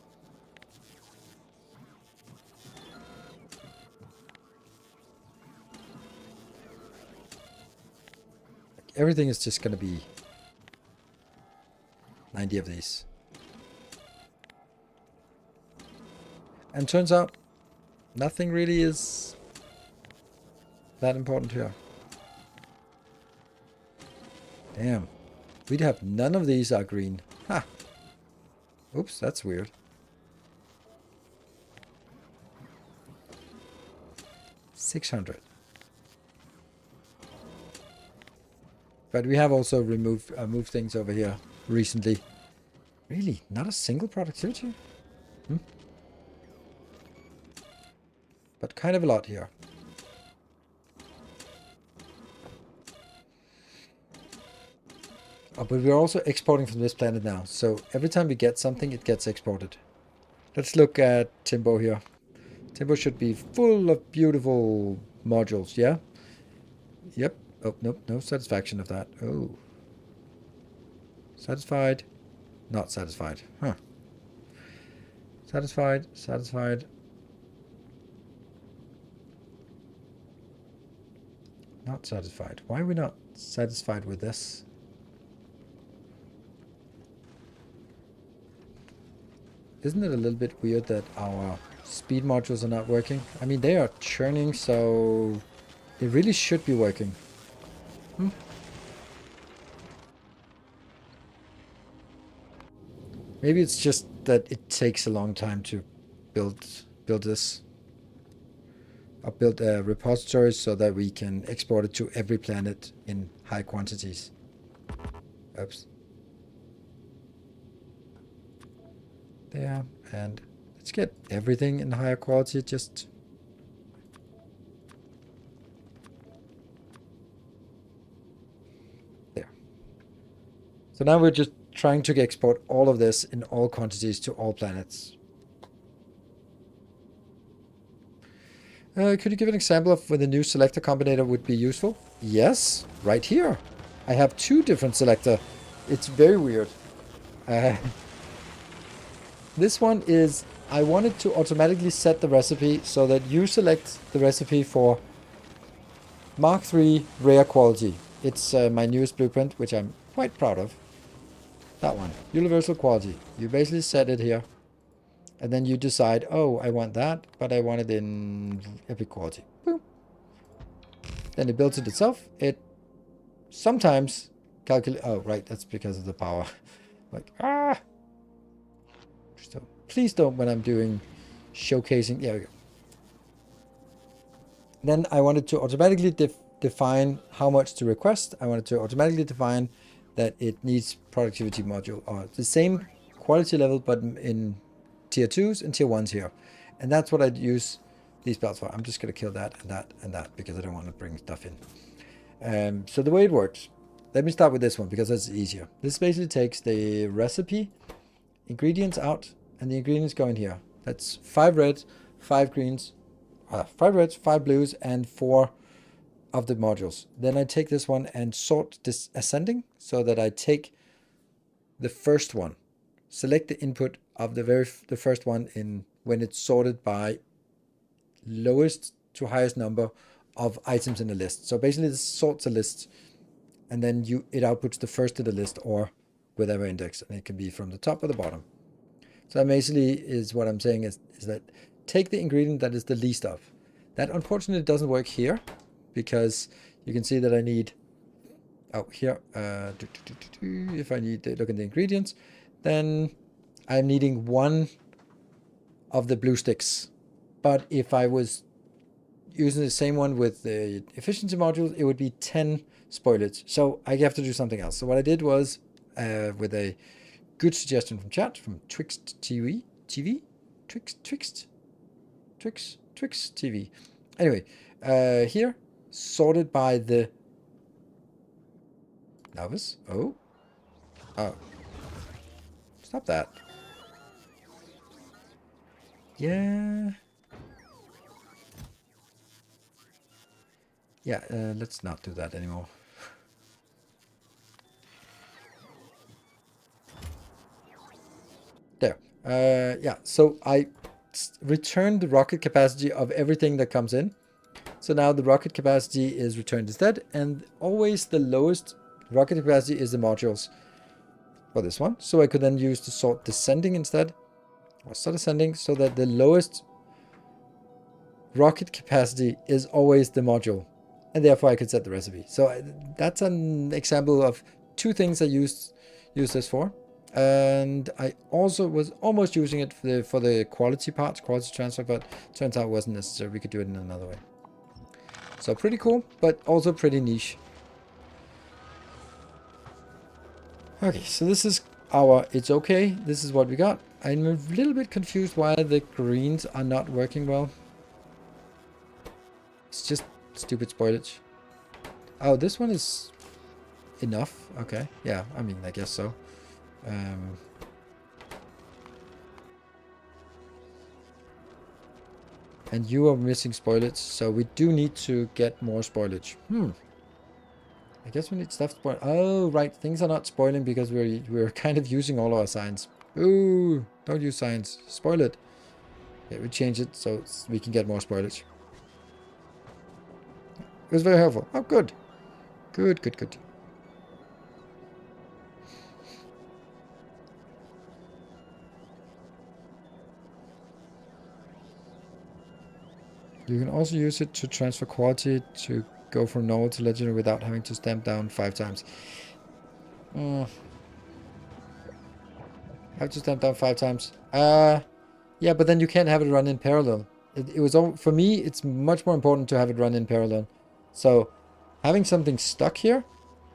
Everything is just going to be 90 of these. And turns out nothing really is that important here. Damn. We'd have none of these are green. Ha! Oops, that's weird. 600. But we have also moved things over here recently. Really? Not a single productivity? But kind of a lot here. Oh, but we're also exporting from this planet now. So every time we get something, it gets exported. Let's look at Timbo here. Timbo should be full of beautiful modules, yeah? Yep. Oh, nope, no satisfaction of that. Oh. Satisfied. Not satisfied. Huh. Satisfied. Satisfied. Not satisfied. Why are we not satisfied with this? Isn't it a little bit weird that our speed modules are not working? I mean, they are churning, so they really should be working. Maybe it's just that it takes a long time to build this. Or build a repository so that we can export it to every planet in high quantities. Oops. There, and let's get everything in higher quality, just... There. So now we're just trying to export all of this in all quantities to all planets. Could you give an example of when the new selector combinator would be useful? Yes, right here. I have 2 different selector. It's very weird. This one is, I wanted to automatically set the recipe so that you select the recipe for Mark III rare quality. It's my newest blueprint, which I'm quite proud of. That one, universal quality. You basically set it here. And then you decide, oh, I want that, but I want it in epic quality. Boom. Then it builds it itself. It sometimes calculate. Oh, right, that's because of the power. Like, so please don't when I'm doing showcasing. There we go. Then I wanted to automatically define how much to request. I wanted to automatically define that it needs productivity module or the same quality level, but in tier 2s and tier 1s here. And that's what I'd use these belts for. I'm just going to kill that and that and that because I don't want to bring stuff in. So the way it works, let me start with this one because it's easier. This basically takes the recipe, ingredients out, and the ingredients go in here. That's 5 reds, 5 greens, 5 reds, 5 blues, and 4 of the modules. Then I take this one and sort this ascending so that I take the first one, select the input of the first one in when it's sorted by lowest to highest number of items in the list. So basically this sorts a list and then it outputs the first of the list or whatever index, and it can be from the top or the bottom. So that basically is what I'm saying is that take the ingredient that is the least of. That unfortunately doesn't work here because you can see that I need here if I need to look at the ingredients, then I'm needing 1 of the blue sticks. But if I was using the same one with the efficiency module, it would be 10 spoilage. So I have to do something else. So what I did was, with a good suggestion from chat, from Twixt TV, Twix TV. Anyway, here, sorted by the novice. Oh. Stop that. Yeah. Yeah, let's not do that anymore. There. Yeah, so I returned the rocket capacity of everything that comes in. So now the rocket capacity is returned instead, and always the lowest rocket capacity is the modules for this one. So I could then use the sort descending instead, or sort ascending, so that the lowest rocket capacity is always the module, and therefore I could set the recipe. So that's an example of 2 things I use this for. And I also was almost using it for the quality part, quality transfer, but turns out it wasn't necessary. We could do it in another way. So pretty cool, but also pretty niche. Okay, so this is our it's okay. This is what we got. I'm a little bit confused why the greens are not working well. It's just stupid spoilage. Oh, this one is enough. Okay, yeah, I mean, I guess so. And you are missing spoilage, so we do need to get more spoilage. I guess we need stuff spoil. Oh, right, things are not spoiling because we're kind of using all our signs. Ooh, don't use signs. Spoil it. Yeah, we change it so we can get more spoilage. It was very helpful. Oh, good. Good, good, good. You can also use it to transfer quality to go from normal to legendary without having to stamp down 5 times. Have to stamp down 5 times. Yeah, but then you can't have it run in parallel. It was all, for me, it's much more important to have it run in parallel. So having something stuck here,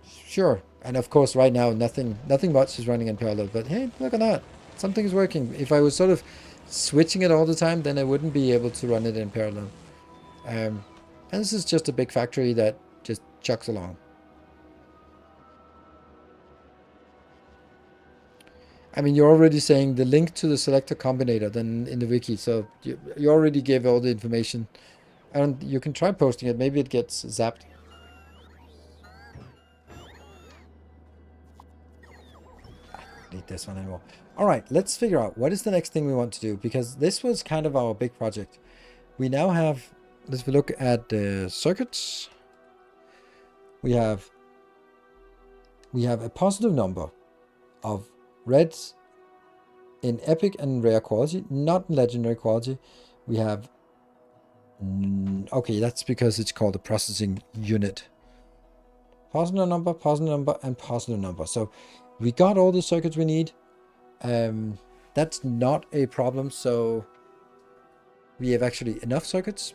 sure. And of course, right now, nothing much is running in parallel. But hey, look at that. Something is working. If I was sort of switching it all the time, then I wouldn't be able to run it in parallel. And this is just a big factory that just chucks along. I mean, you're already saying the link to the selector combinator then in the wiki, so you already gave all the information. And you can try posting it, maybe it gets zapped. I don't need this one anymore. Alright, let's figure out what is the next thing we want to do, because this was kind of our big project. We now have, let's look at the circuits. We have a positive number of reds in epic and rare quality, not in legendary quality. We have, okay, that's because it's called a processing unit. Positive number, and positive number. So we got all the circuits we need. That's not a problem. So we have actually enough circuits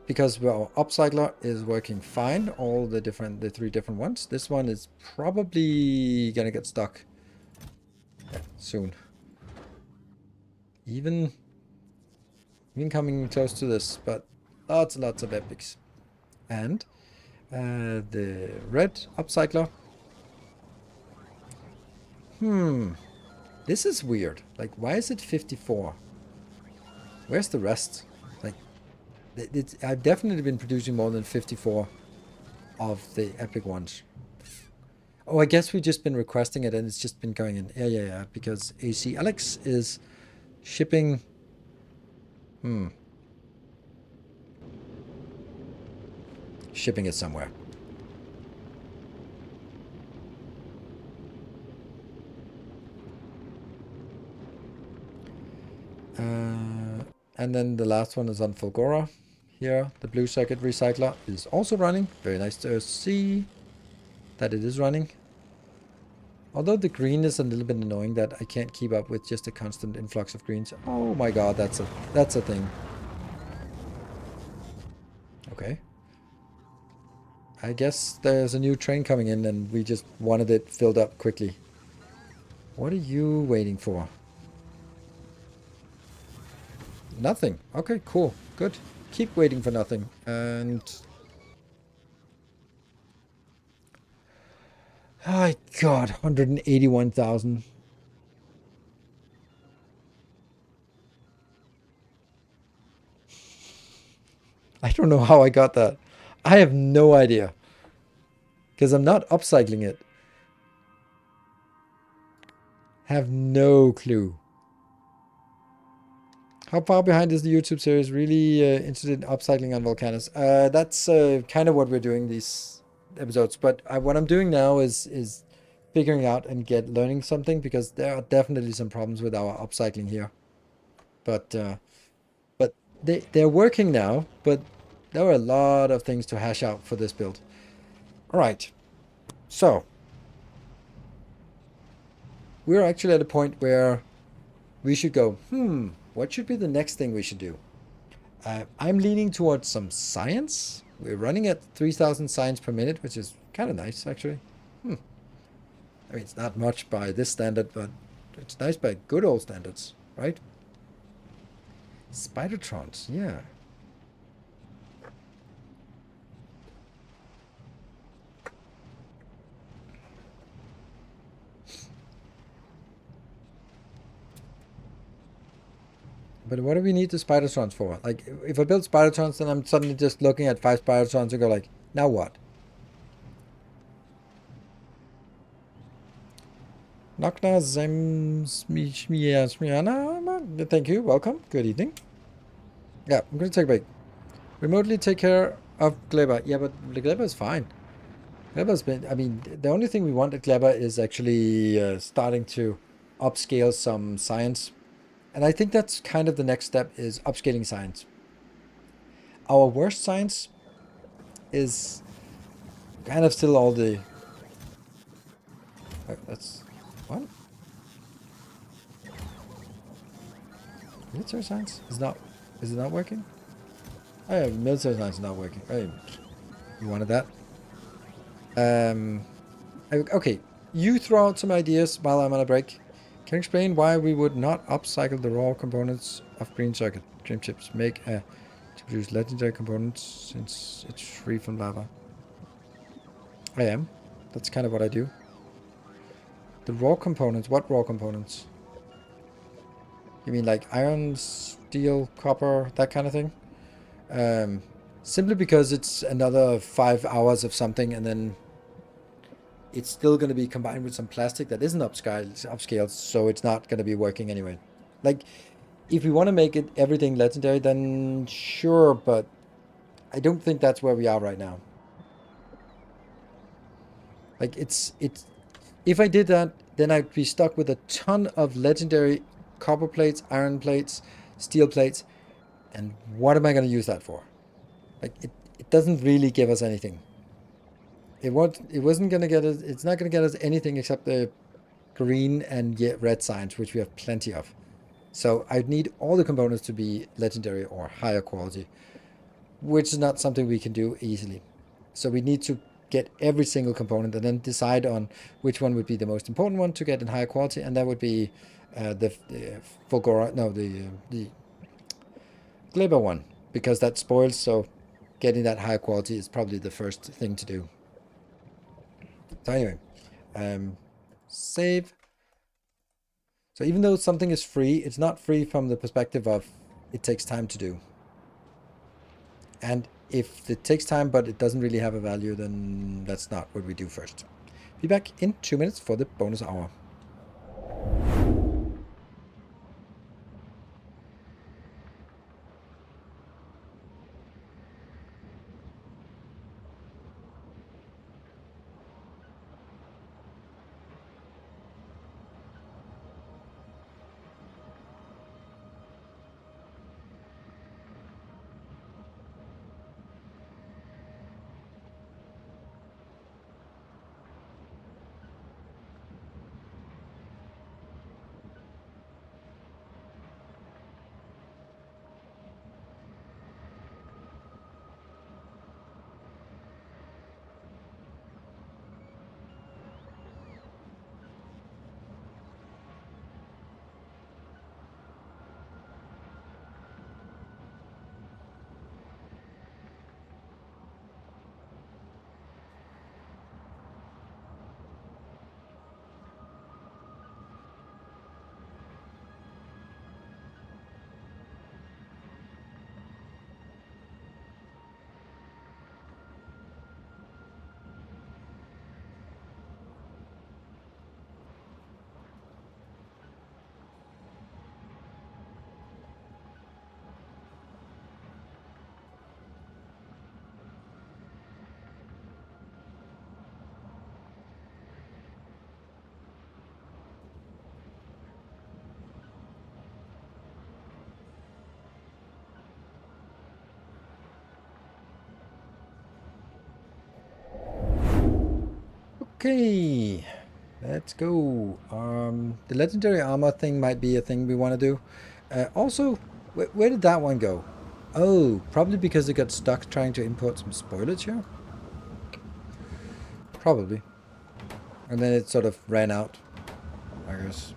because our upcycler is working fine. All the 3 different ones. This one is probably gonna get stuck soon. Even coming close to this, but lots of epics. And the red upcycler. This is weird. Like, why is it 54? Where's the rest? Like, I've definitely been producing more than 54 of the epic ones. Oh, I guess we've just been requesting it and it's just been going in. Yeah. Because AC Alex is shipping. Shipping it somewhere. And then the last one is on Fulgora. Here, the blue circuit recycler is also running. Very nice to see that it is running. Although the green is a little bit annoying that I can't keep up with just a constant influx of greens. Oh my god, that's a thing. Okay. I guess there's a new train coming in and we just wanted it filled up quickly. What are you waiting for? Nothing. Okay, cool. Good. Keep waiting for nothing. And... oh god, 181,000. I don't know how I got that. I have no idea. Because I'm not upcycling it. Have no clue. How far behind is the YouTube series? Really interested in upcycling on volcanoes. That's kind of what we're doing these episodes. But what I'm doing now is figuring out and learning something, because there are definitely some problems with our upcycling here. But they're working now. But there are a lot of things to hash out for this build. All right. So we're actually at a point where we should go, what should be the next thing we should do? I'm leaning towards some science. We're running at 3,000 science per minute, which is kind of nice, actually. I mean, it's not much by this standard, but it's nice by good old standards, right? Spidertrons, yeah. But what do we need the Spidertrons for? Like, if I build Spidertrons, then I'm suddenly just looking at 5 Spidertrons and go like, now what? Knockna Zemsmiana. Thank you. Welcome. Good evening. Yeah, I'm going to take a break. Remotely take care of Kleber. Yeah, but the Kleber is fine. Kleber's been, I mean, the only thing we want at Kleber is actually starting to upscale some science. And I think that's kind of the next step is upscaling science. Our worst science is kind of still all the... that's... What? Military science? Is it not working? Oh yeah, military science is not working. Oh, you wanted that? Okay, you throw out some ideas while I'm on a break. Can you explain why we would not upcycle the raw components of green circuit dream chips? To produce legendary components since it's free from lava. I am. That's kind of what I do. The raw components. What raw components? You mean like iron, steel, copper, that kind of thing? Simply because it's another 5 hours of something, and then it's still going to be combined with some plastic that isn't upscaled, so it's not going to be working anyway. Like, if we want to make it everything legendary, then sure, but I don't think that's where we are right now. Like, if I did that, then I'd be stuck with a ton of legendary copper plates, iron plates, steel plates, and what am I going to use that for? Like, it doesn't really give us anything. It wasn't going to get us, it's not going to get us anything except the green and red signs, which we have plenty of. So I'd need all the components to be legendary or higher quality, which is not something we can do easily. So we need to get every single component and then decide on which one would be the most important one to get in higher quality, and that would be the Fulgora, no, the Glibber one, because that spoils, so getting that higher quality is probably the first thing to do. So anyway, save. So even though something is free, it's not free from the perspective of it takes time to do. And if it takes time but it doesn't really have a value, then that's not what we do first. Be back in 2 minutes for the bonus hour. Okay, let's go. The legendary armor thing might be a thing we want to do. Also, where did that one go? Oh, probably because they got stuck trying to import some spoilage here? Probably. And then it sort of ran out, I guess.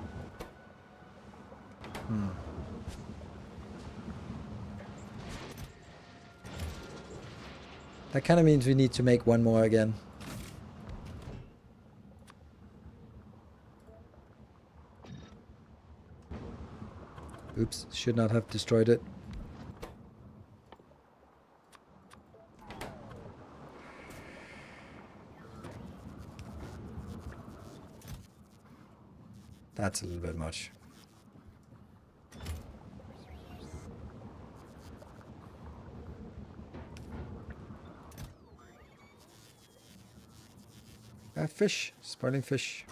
That kind of means we need to make one more again. Oops, should not have destroyed it. That's a little bit much. Fish. Spoiling fish.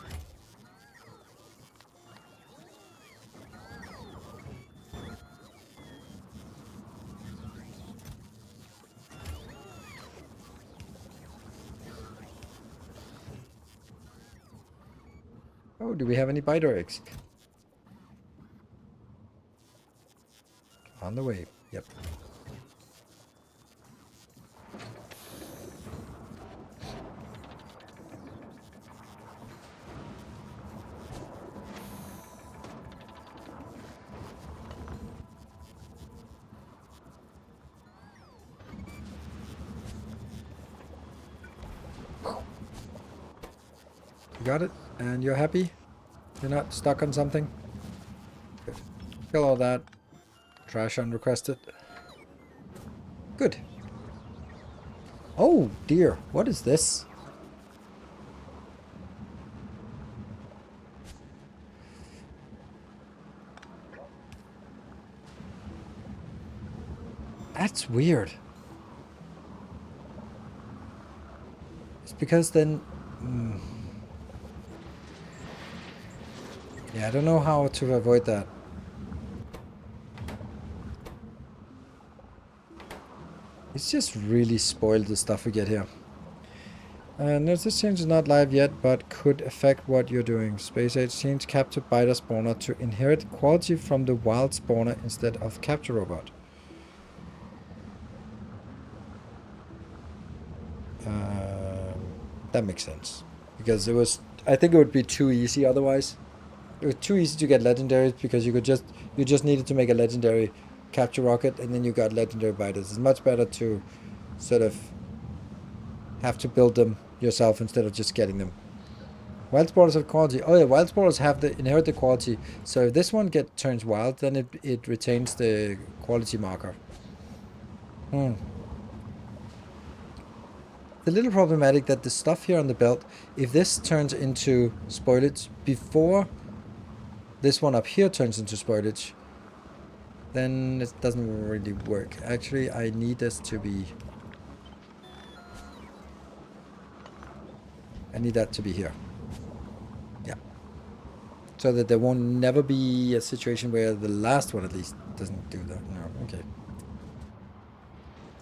Oh, do we have any biter eggs? On the way. Yep. You got it? And you're happy? You're not stuck on something? Good. Kill all that. Trash unrequested. Good. Oh dear, what is this? That's weird. It's because then... Yeah, I don't know how to avoid that. It's just really spoiled the stuff we get here. Notice this change is not live yet, but could affect what you're doing. Space Age change capture biter spawner to inherit quality from the wild spawner instead of capture robot. That makes sense. Because it was... I think it would be too easy otherwise. It was too easy to get legendaries because you just needed to make a legendary capture rocket and then you got legendary biters. It's much better to sort of have to build them yourself instead of just getting them. Wild spawners have quality. Oh yeah, wild spawners have the inherit the quality. So if this one turns wild, then it retains the quality marker. It's a little problematic that the stuff here on the belt, if this turns into spoilage before this one up here turns into spoilage, then it doesn't really work. Actually, I need this to be... I need that to be here. Yeah. So that there won't never be a situation where the last one at least doesn't do that. No, okay.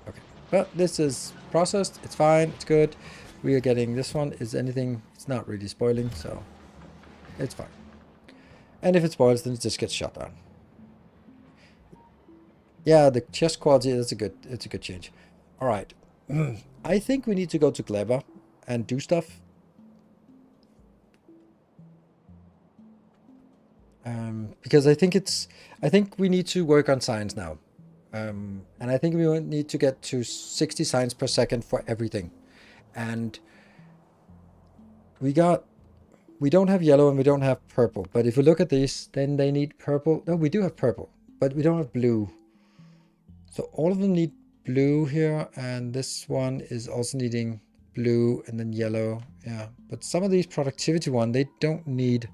Okay. But this is processed. It's fine. It's good. We are getting this one. Is anything... It's not really spoiling, so it's fine. And if it spoils, then it just gets shut down. Yeah, the chest quality, it's a good change. All right. I think we need to go to Clever and do stuff. Because I think we need to work on science now. And I think we need to get to 60 signs per second for everything. And we don't have yellow and we don't have purple. But if we look at these, then they need purple. No, we do have purple, but we don't have blue. So all of them need blue here, and this one is also needing blue and then yellow. Yeah, but some of these productivity they don't need...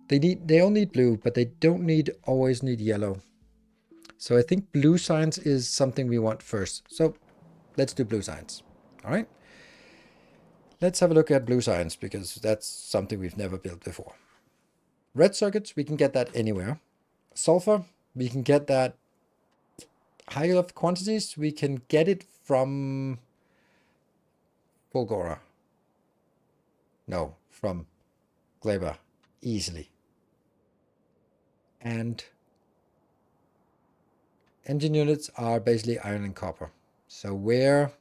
They all need blue, but they don't always need yellow. So I think blue science is something we want first. So let's do blue science. All right. Let's have a look at blue science because that's something we've never built before. Red circuits, we can get that anywhere. Sulfur, we can get that high enough quantities. We can get it from Fulgora. No, from Glaber easily. And engine units are basically iron and copper. So we're,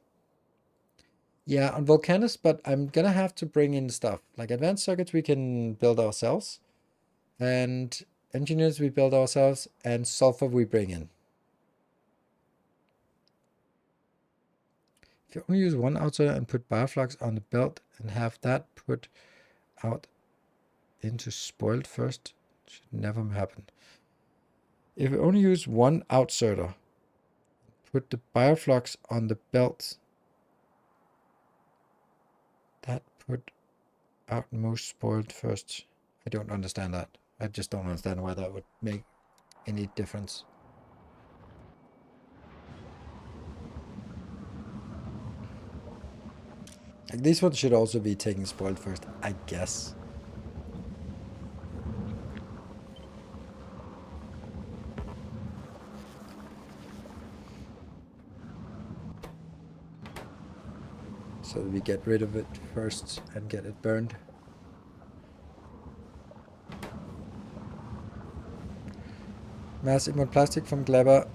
yeah, on Volcanus, but I'm gonna have to bring in stuff. Like advanced circuits we can build ourselves, and engineers we build ourselves, and sulfur we bring in. If you only use one outsider and put bioflux on the belt and have that put out into spoiled first, should never happen. If you only use one outsider, put the bioflux on the belt that put out most spoiled first. I don't understand that. I just don't understand why that would make any difference. Like these ones should also be taking spoiled first, I guess. So that we get rid of it first and get it burned. Mass inward plastic from Gleba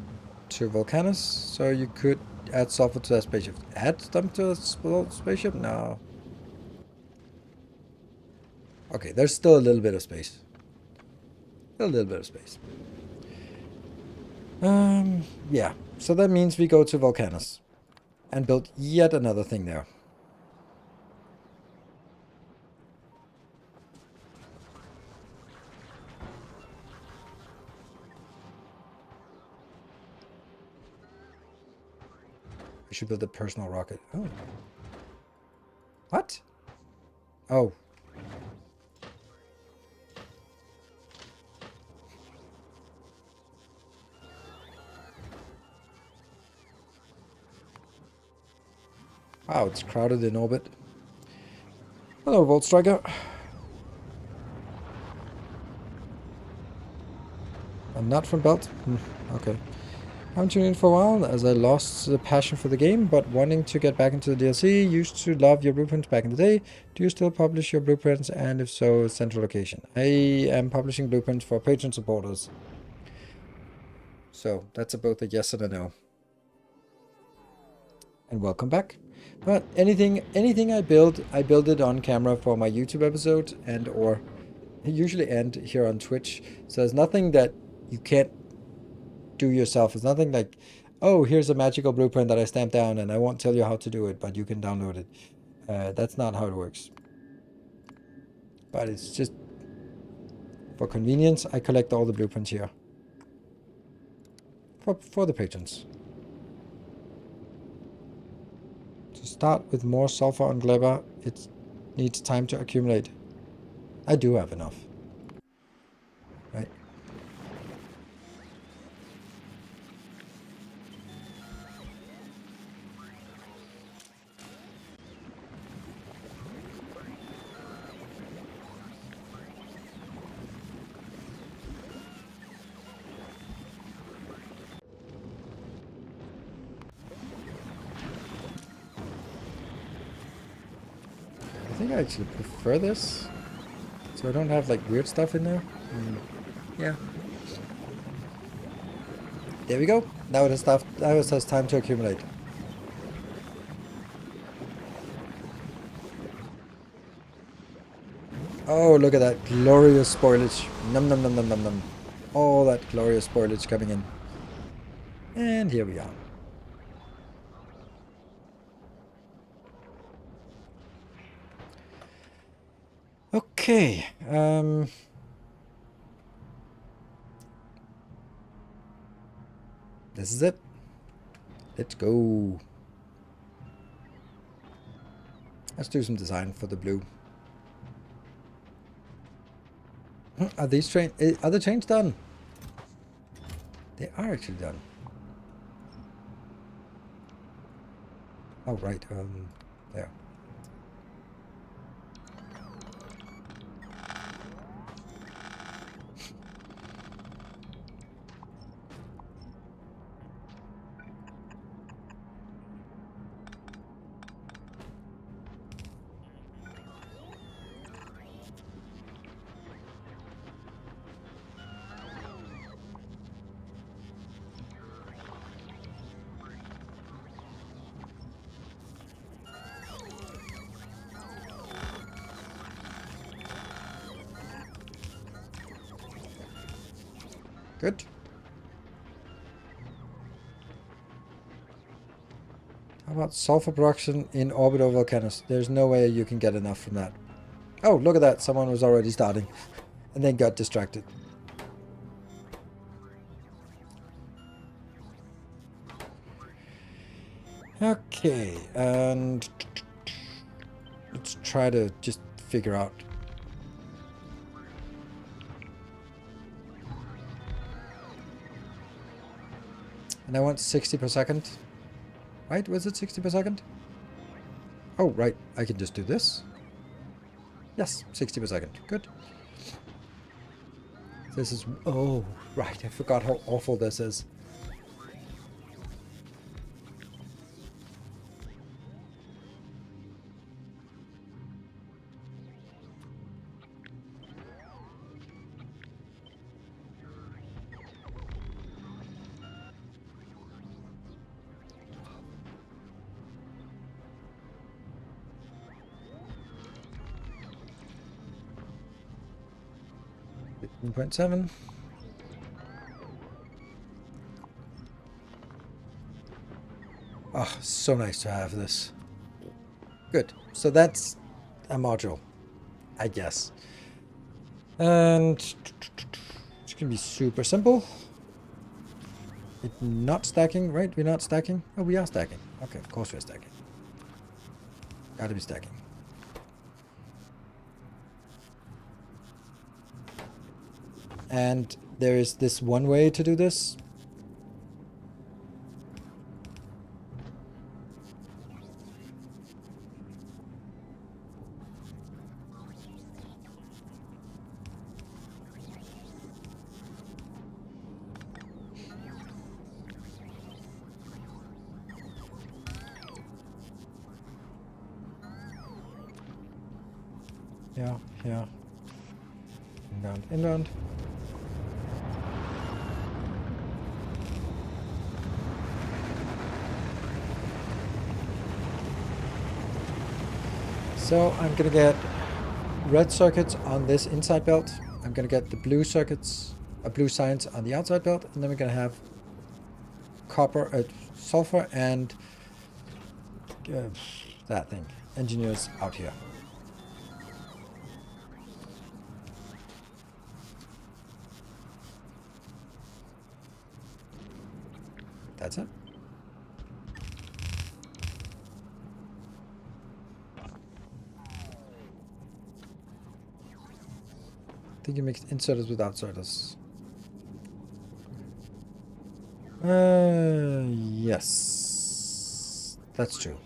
to Volcanus, so you could add sulfur to that spaceship. Add them to a spaceship? No. Okay, there's still a little bit of space. A little bit of space. Yeah. So that means we go to Volcanus and build yet another thing there. We should build a personal rocket. Oh. What? Oh. Wow, it's crowded in orbit. Hello, Volt Striker. I'm not from Belt. Okay. I haven't tuned in for a while as I lost the passion for the game, but wanting to get back into the DLC. Used to love your blueprints back in the day. Do you still publish your blueprints, and if so, central location? I am publishing blueprints for patron supporters. So that's both a yes and a no. And welcome back. But anything I build it on camera for my YouTube episode and or usually end here on Twitch. So there's nothing that you can't do yourself. It's nothing like, oh, here's a magical blueprint that I stamped down and I won't tell you how to do it, but you can download it. That's not how it works. But it's just for convenience, I collect all the blueprints here. For the patrons. To start with more sulfur on Gleba, it needs time to accumulate. I do have enough. Right. I think I actually prefer this. So I don't have like weird stuff in there. Yeah. There we go. Now it has time to accumulate. Oh, look at that glorious spoilage. Num num num num num num. All that glorious spoilage coming in. And here we are. Okay. This is it. Let's go. Let's do some design for the blue. Are these train? Are the trains done? They are actually done. Oh right. There. Good. How about sulfur production in orbital volcanoes? There's no way you can get enough from that. Oh, look at that. Someone was already starting and then got distracted. Okay, and let's try to just figure out. And I want 60 per second. Right? Was it 60 per second? Oh, right. I can just do this. Yes, 60 per second. Good. This is... Oh, right. I forgot how awful this is. .7. Oh, so nice to have this. Good. So that's a module, I guess. And it's gonna be super simple. It's not stacking, right? We're not stacking? Oh, we are stacking. Okay, of course we're stacking. Gotta be stacking. And there is this one way to do this. Yeah. Inbound. So I'm gonna get red circuits on this inside belt. I'm gonna get the blue circuits, blue signs on the outside belt, and then we're gonna have copper, sulfur, and that thing, engineers out here. That's it. I think you mixed inserters with outserters. Yes. That's true.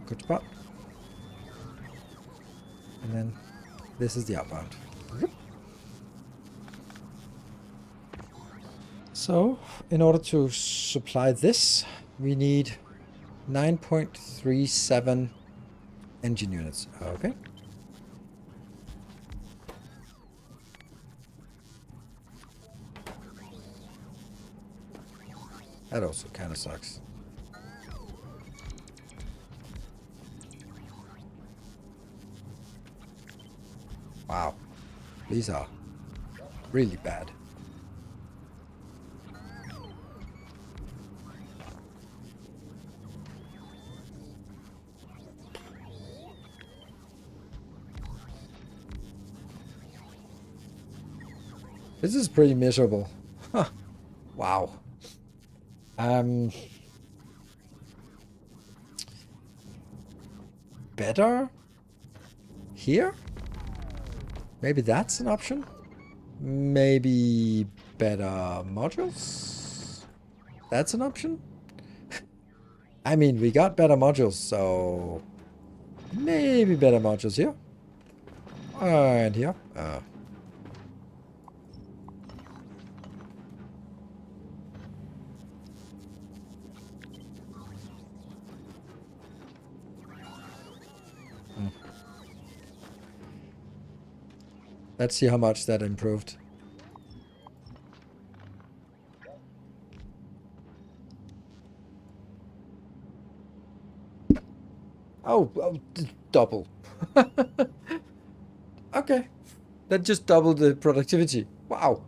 Good spot. And then this is the outbound. So, in order to supply this, we need 9.37 engine units. Okay. That also kind of sucks. Wow. These are really bad. This is pretty miserable. Huh. Wow. Better? Here? Maybe that's an option? Maybe better modules? That's an option? I mean, we got better modules, so... Maybe better modules here. And here. Let's see how much that improved. Oh, double. Okay. That just doubled the productivity. Wow.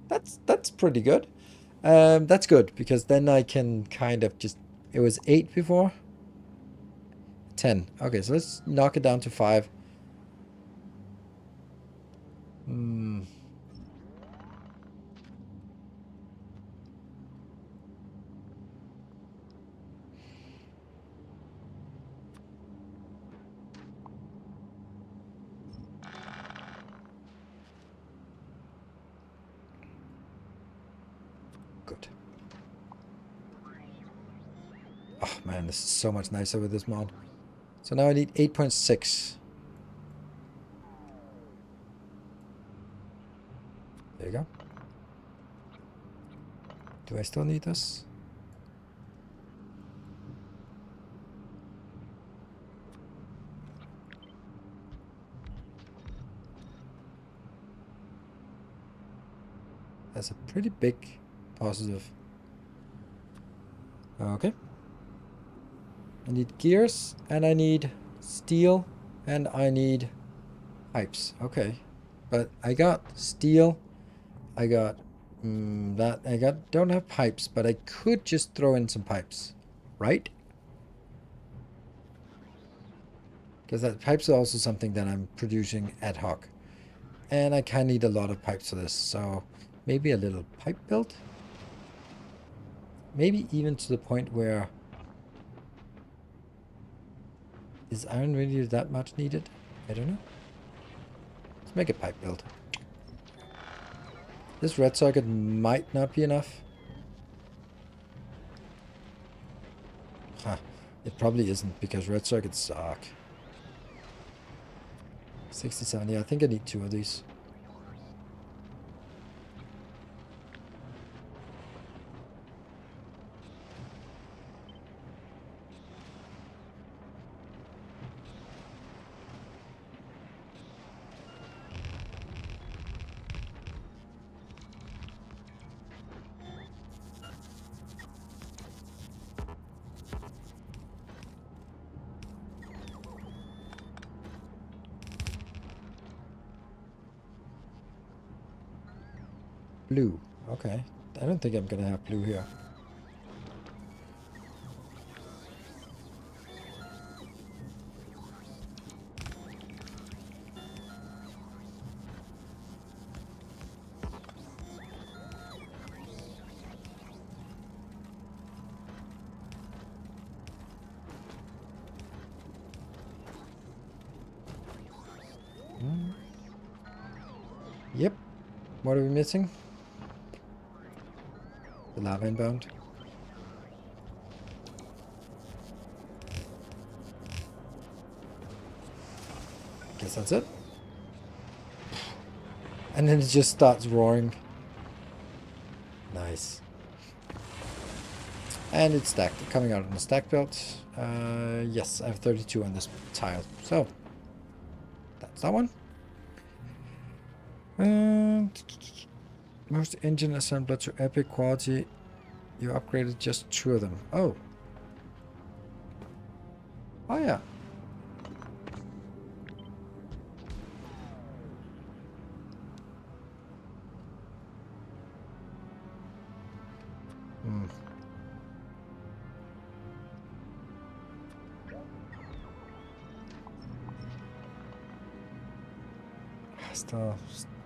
That's pretty good. That's good, because then I can kind of just... It was 8 before? 10. Okay, so let's knock it down to 5. Hmm. Good. Oh man, this is so much nicer with this mod. So now I need 8.6. There you go. Do I still need this? That's a pretty big positive. Okay. I need gears, and I need steel, and I need pipes. Okay. But I got steel. I got don't have pipes, but I could just throw in some pipes, right? Because that pipes are also something that I'm producing ad hoc. And I kind of need a lot of pipes for this, so maybe a little pipe build? Maybe even to the point where... Is iron really that much needed? I don't know. Let's make a pipe build. This red socket might not be enough. Huh. It probably isn't, because red sockets suck. 67, yeah, I think I need 2 of these. Blue. Okay. I don't think I'm gonna have blue here. Yep. What are we missing? The lava inbound. Guess that's it. And then it just starts roaring. Nice. And it's stacked. Coming out on the stack build. Yes, I have 32 on this tile. So, that's that one. Most engine assembler to epic quality. You upgraded just 2 of them. Oh. Oh yeah. Hmm. Still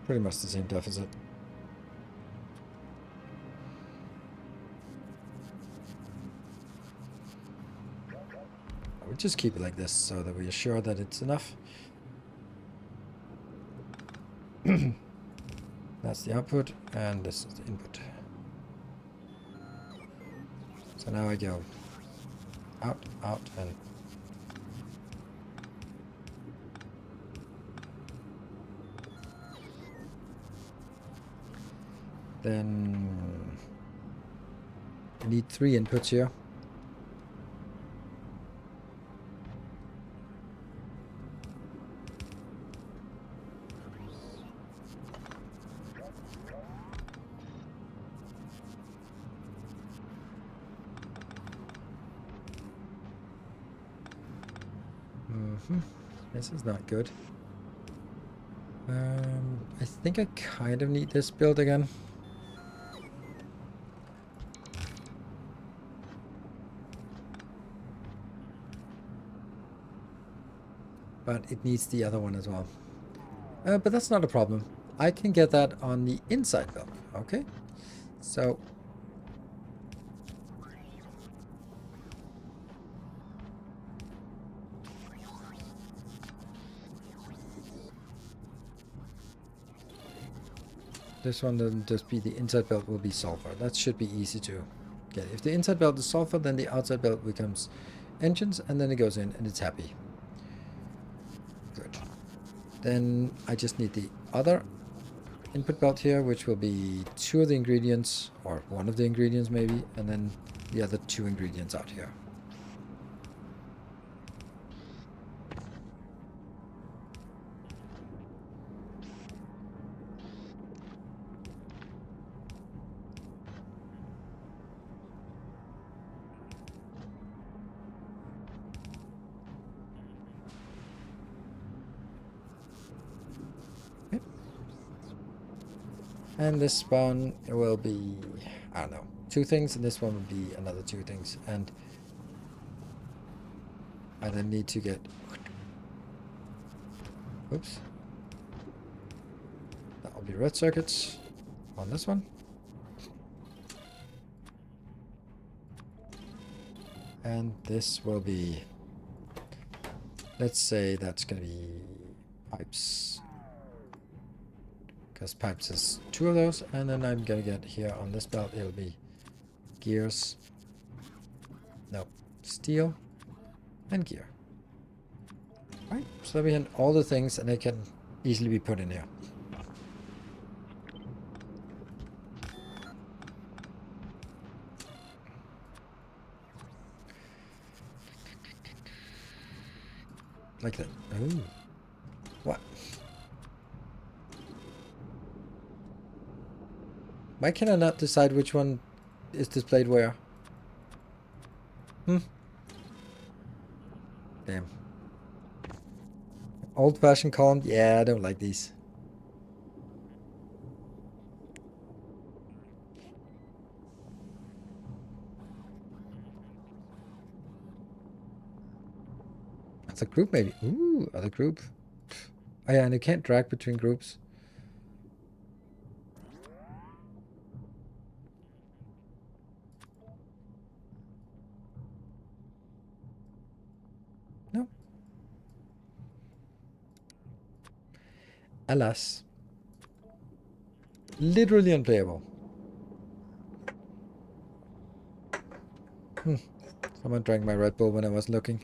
pretty much the same deficit. We'll just keep it like this so that we are sure that it's enough. That's the output, and this is the input. So now I go out, out, and then I need 3 inputs here. This is not good. I think I kind of need this build again. But it needs the other one as well. But that's not a problem. I can get that on the inside build. Okay. So this one doesn't just be the inside belt will be sulfur. That should be easy to get. If the inside belt is sulfur, then the outside belt becomes engines, and then it goes in and it's happy. Good. Then I just need the other input belt here, which will be 2 of the ingredients, or 1 of the ingredients maybe, and then the other 2 ingredients out here. And this one will be, I don't know, 2 things, and this one will be another 2 things. And I then need to get, oops, that will be red circuits on this one. And this will be, let's say that's going to be pipes. Because pipes is 2 of those, and then I'm gonna get here on this belt, it'll be gears, no, steel, and gear. Right, so we have all the things, and they can easily be put in here. Like that. Ooh. What? Why can I not decide which one is displayed where? Damn. Old-fashioned column? Yeah, I don't like these. Other group maybe? Ooh, other group. Oh yeah, and you can't drag between groups. No. Alas. Literally unplayable. Someone drank my Red Bull when I was looking.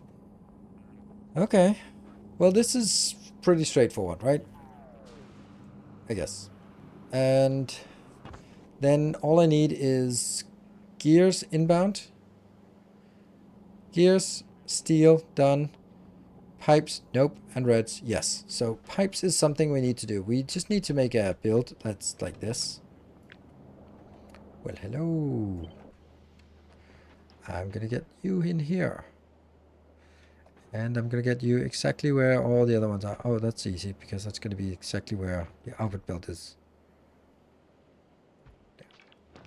Okay. Well, this is pretty straightforward, right? I guess. And then all I need is gears inbound. Gears, steel, done. Pipes, nope. And reds, yes. So pipes is something we need to do. We just need to make a build that's like this. Well, hello. I'm gonna get you in here. And I'm gonna get you exactly where all the other ones are. Oh, that's easy, because that's gonna be exactly where the output belt is.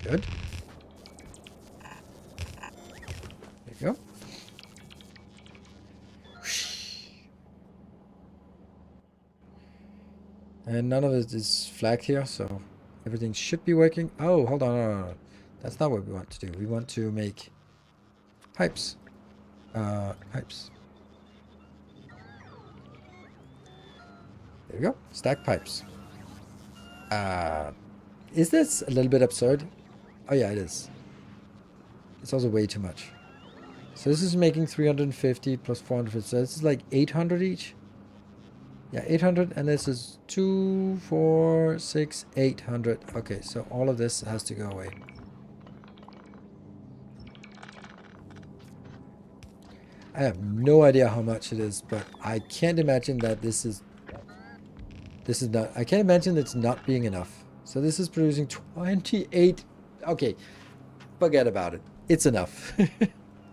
Good. There you go. And none of it is flagged here, so everything should be working. Oh, hold on, no. That's not what we want to do. We want to make pipes. Pipes. There we go. Stack pipes. Is this a little bit absurd? Oh yeah, it is. It's also way too much. So this is making 350 plus 450. So this is like 800 each. Yeah, 800, and this is 2, 4, 6, 800. Okay, so all of this has to go away. I have no idea how much it is, but I can't imagine that this is not, I can't imagine it's not being enough. So this is producing 28. Okay, forget about it. It's enough.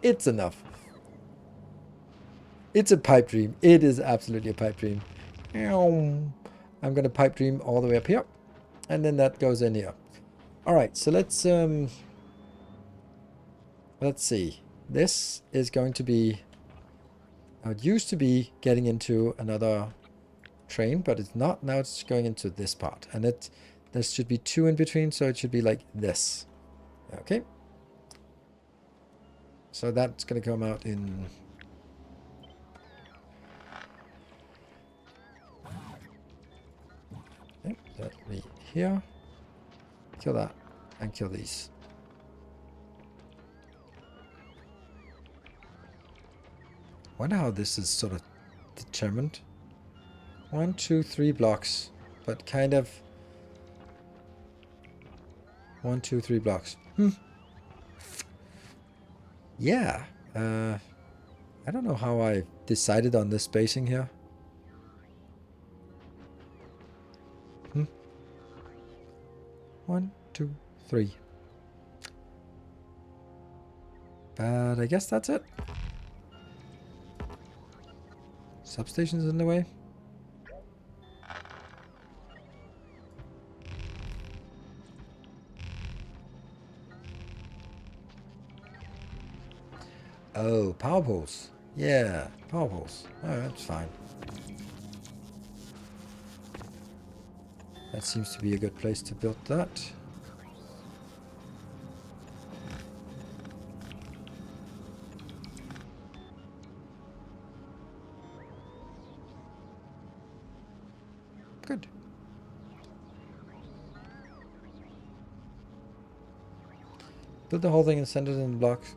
It's enough. It's a pipe dream. It is absolutely a pipe dream. I'm gonna pipe dream all the way up here, and then that goes in here. All right, so let's see. This is going to be. It used to be getting into another train, but it's not. Now it's going into this part, and there should be 2 in between, so it should be like this. Okay. So that's gonna come out in. Okay, that'll be here. Kill that, and kill these. Wonder how this is sort of determined. 1, 2, 3 blocks, but kind of 1, 2, 3 blocks. Yeah. I don't know how I decided on this spacing here. 1, 2, 3. But I guess that's it. Substation's in the way. Oh, power poles. Yeah, power poles. Oh, that's fine. That seems to be a good place to build that. Good. Build the whole thing and send it in blocks.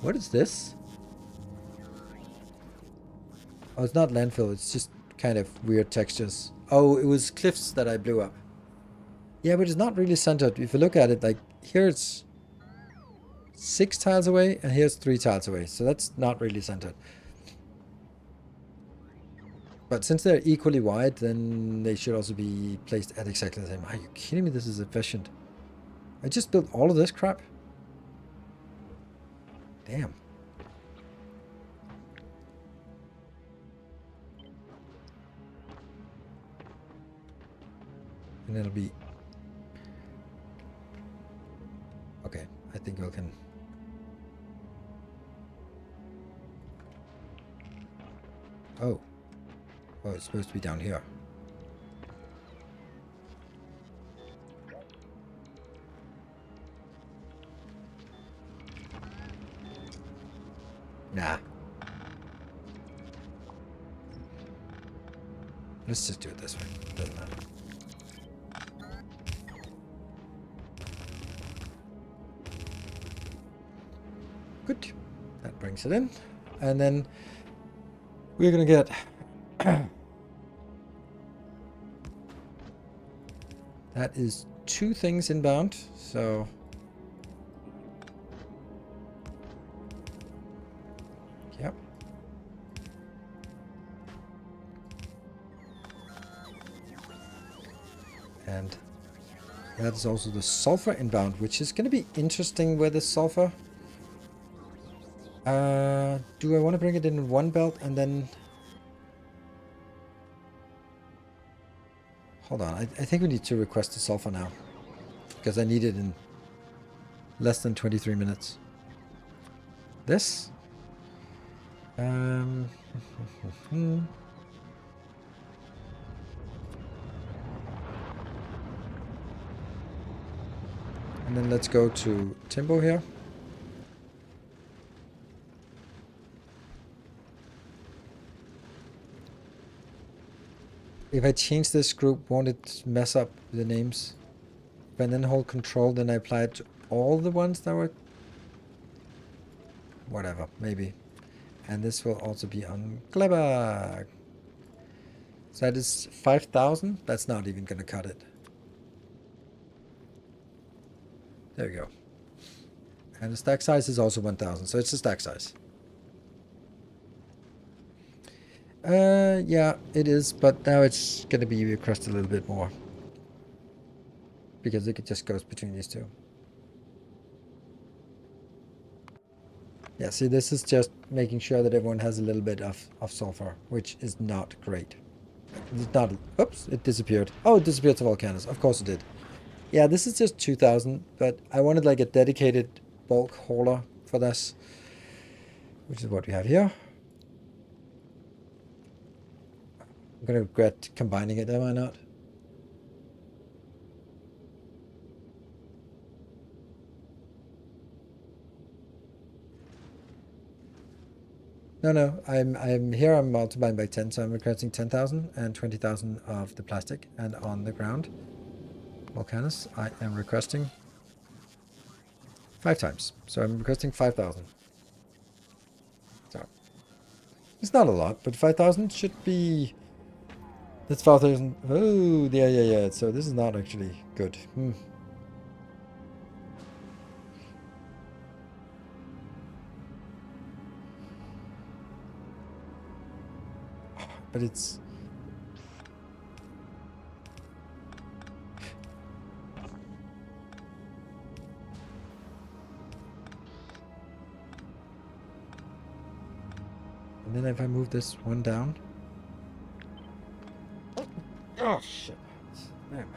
What is this? Oh, it's not landfill. It's just kind of weird textures. Oh, it was cliffs that I blew up. Yeah, but it's not really centered. If you look at it, like, here it's 6 tiles away, and here's 3 tiles away. So that's not really centered. But since they're equally wide, then they should also be placed at exactly the same. Are you kidding me? This is efficient. I just built all of this crap. Damn. And it'll be... Okay, I think we can... Oh. Oh, it's supposed to be down here. Nah. Let's just do it this way. Doesn't matter. Good. That brings it in. And then we're gonna get that is 2 things inbound, so yep. And that is also the sulfur inbound, which is going to be interesting with the sulfur. Do I want to bring it in one belt and then... Hold on, I think we need to request the sulfur now. Because I need it in less than 23 minutes. This? And then let's go to Timbo here. If I change this group, won't it mess up the names? If I then hold control, then I apply it to all the ones that were... Whatever, maybe. And this will also be on Clever. So that is 5,000. That's not even going to cut it. There we go. And the stack size is also 1,000. So it's a stack size. Yeah, it is, but now it's going to be requested a little bit more. Because it just goes between these two. Yeah, see, this is just making sure that everyone has a little bit of sulfur, which is not great. It's not... Oops, it disappeared. Oh, it disappeared to volcanoes. Of course it did. Yeah, this is just 2,000, but I wanted like a dedicated bulk hauler for this, which is what we have here. I'm gonna regret combining it, am I not? No, I'm here. I'm multiplying by 10, so I'm requesting 10,000 and 20,000 of the plastic, and on the ground volcanoes, I am requesting 5 times. So I'm requesting 5,000. So it's not a lot, but 5,000 should be... That's 5,000. Oh, yeah. So this is not actually good. But it's... And then if I move this one down... Oh, shit. Damn.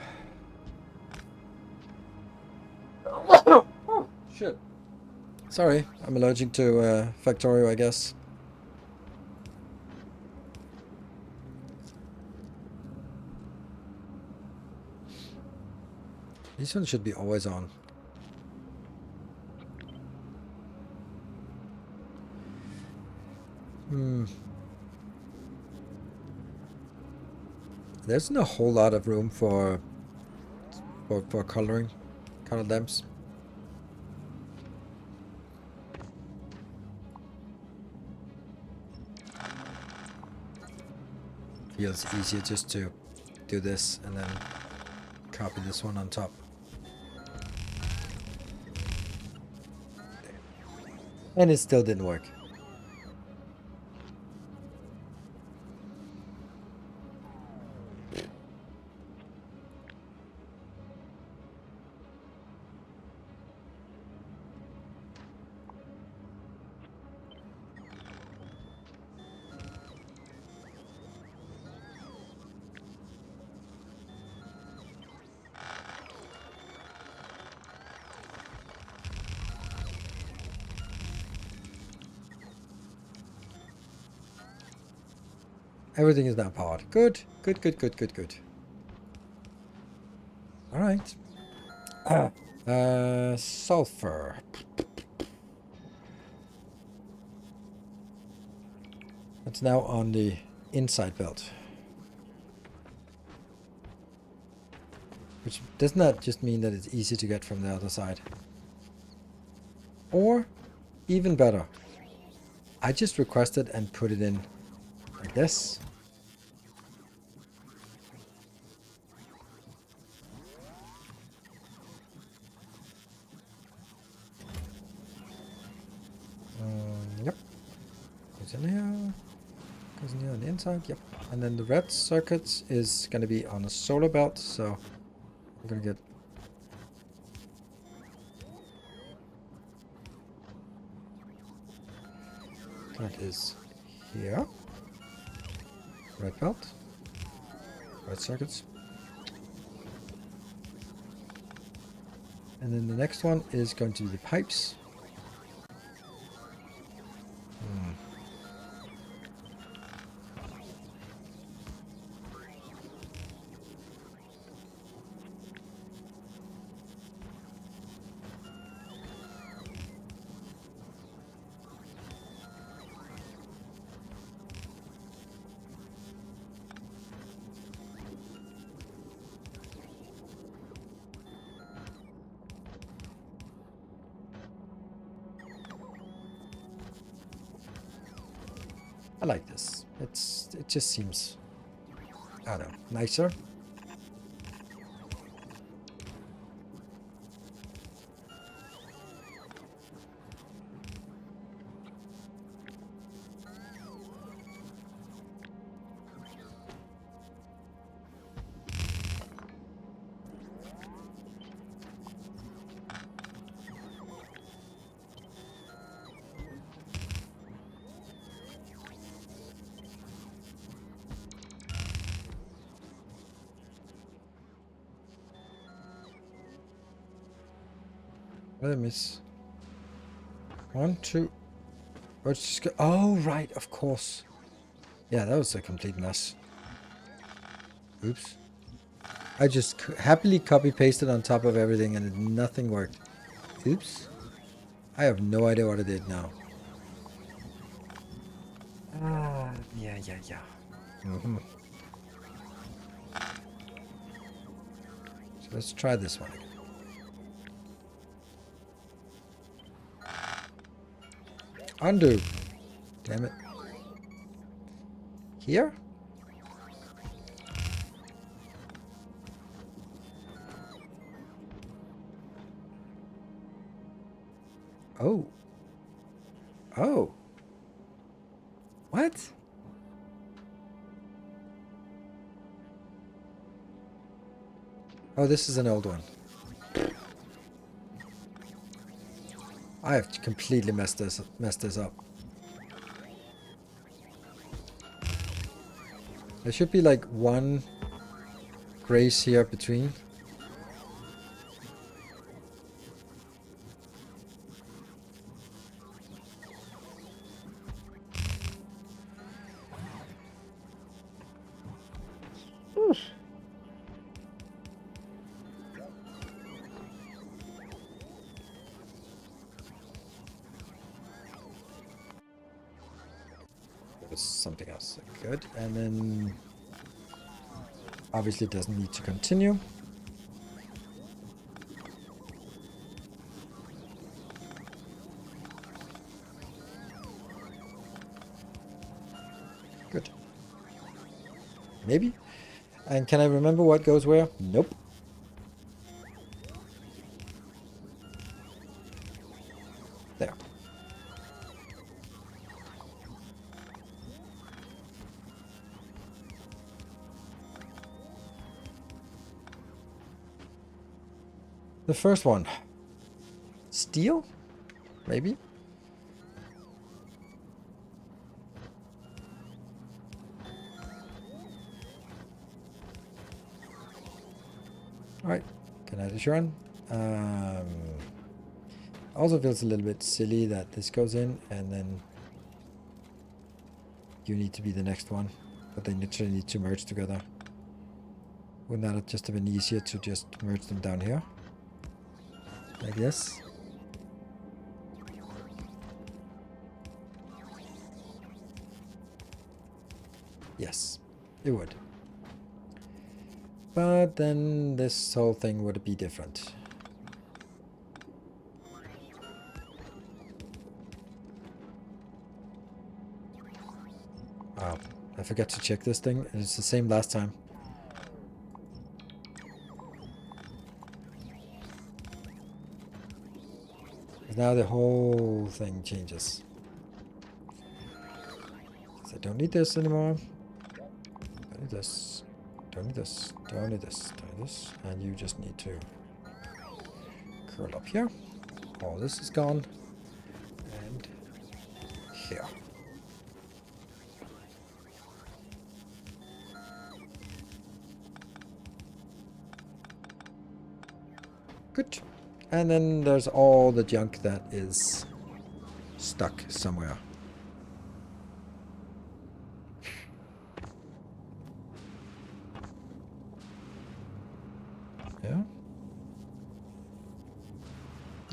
Oh, shit. Sorry, I'm allergic to Factorio, I guess. These ones should be always on. There's not a whole lot of room for colored lamps. Feels easier just to do this and then copy this one on top. And it still didn't work. Everything is now powered. Good. All right. Sulfur. It's now on the inside belt. Which does not just mean that it's easy to get from the other side. Or, even better, I just requested and put it in like this. Yep. Goes in here. Goes in here on the inside. Yep. And then the red circuits is going to be on a solar belt. So I'm going to get... That is here. Red belt. Red circuits. And then the next one is going to be the pipes. I like this. It just seems, I don't know, nicer. What did I miss? 1, 2. Let's just go. Oh, right, of course. Yeah, that was a complete mess. Oops. I just happily copy-pasted on top of everything and nothing worked. Oops. I have no idea what I did now. Yeah. Mm-hmm. So let's try this one again. Undo. Damn it. Here? Oh. Oh. What? Oh, this is an old one. I have completely messed this up. There should be like one grace here between. There's something else. Good. And then obviously it doesn't need to continue. Good. Maybe. And can I remember what goes where? Nope. There. The first one. Steel? Maybe? Alright. Can I just run? Also feels a little bit silly that this goes in and then you need to be the next one. But they literally need to merge together. Wouldn't that have just have been easier to just merge them down here? Like this? Yes, it would. But then this whole thing would be different. Wow, I forgot to check this thing, and it's the same last time. Now the whole thing changes. So I don't need this anymore. Don't need this. Don't need this. Don't need this. Don't need this. And you just need to curl up here. All this is gone. And here. Good. And then there's all the junk that is stuck somewhere. Yeah.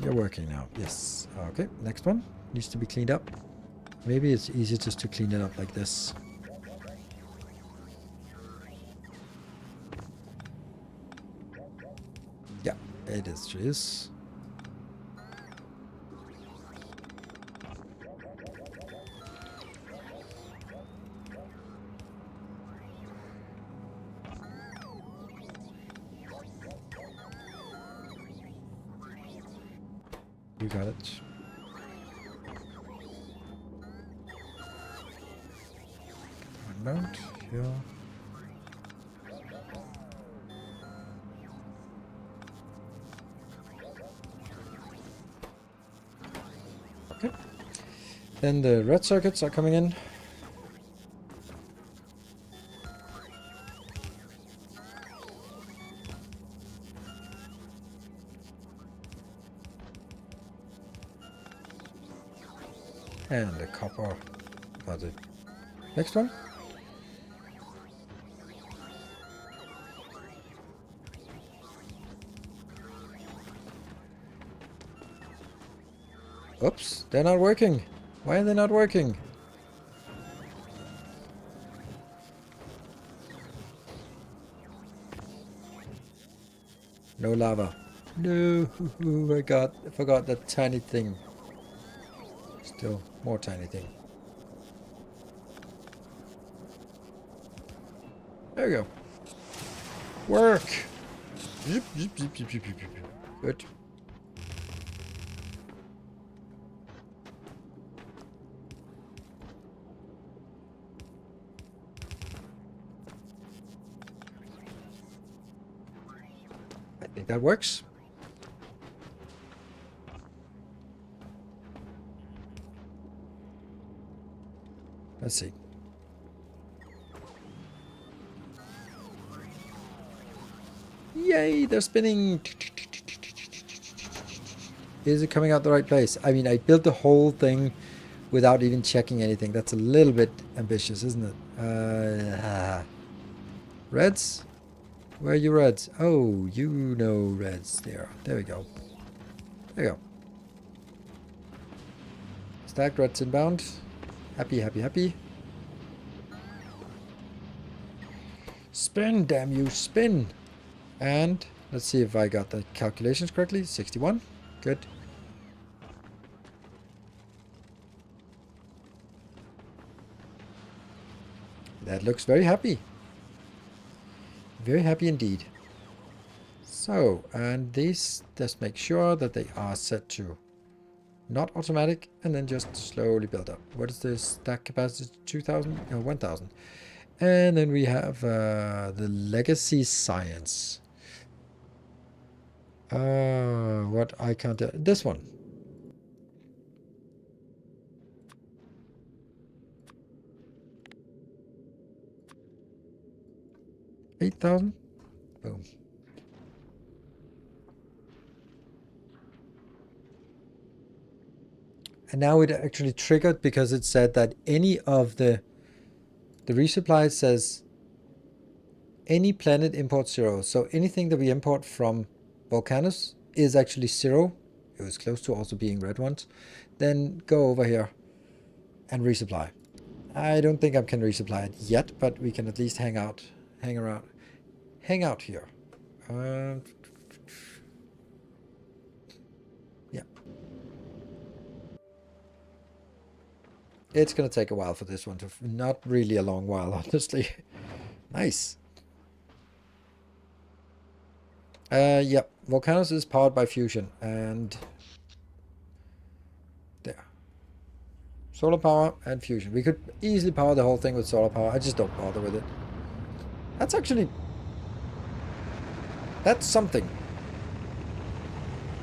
You're working now. Yes. Okay. Next one needs to be cleaned up. Maybe it's easier just to clean it up like this. Yeah, it is. You got it. Mount here. Okay. Then the red circuits are coming in. And the copper for the next one. Oops, they're not working. Why are they not working? No lava. No, I forgot that tiny thing. Still more tiny thing. There we go. Work. Zip, zip, zip, zip, zip, zip, zip. Good. I think that works. Let's see. Yay, they're spinning. Is it coming out the right place? I mean, I built the whole thing without even checking anything. That's a little bit ambitious, isn't it? Reds? Where are you reds? Oh, you know reds. There we go. There we go. Stacked reds inbound. Happy, happy, happy. Spin, damn you, spin. And let's see if I got the calculations correctly. 61. Good. That looks very happy. Very happy indeed. So, and these, just make sure that they are set to not automatic, and then just slowly build up. What is the stack capacity? 2,000? No, 1,000. And then we have the legacy science. What I can't do. This one. $8,000. Boom. And now it actually triggered because it said that any of the resupply says any planet import 0. So anything that we import from Volcanus is actually 0. It was close to also being red ones. Then go over here and resupply. I don't think I can resupply it yet, but we can at least hang out here. Yeah. It's gonna take a while for this one to, not really a long while, honestly. Nice. Yep. Volcanus is powered by fusion, and there. Solar power and fusion. We could easily power the whole thing with solar power. I just don't bother with it. That's actually... That's something.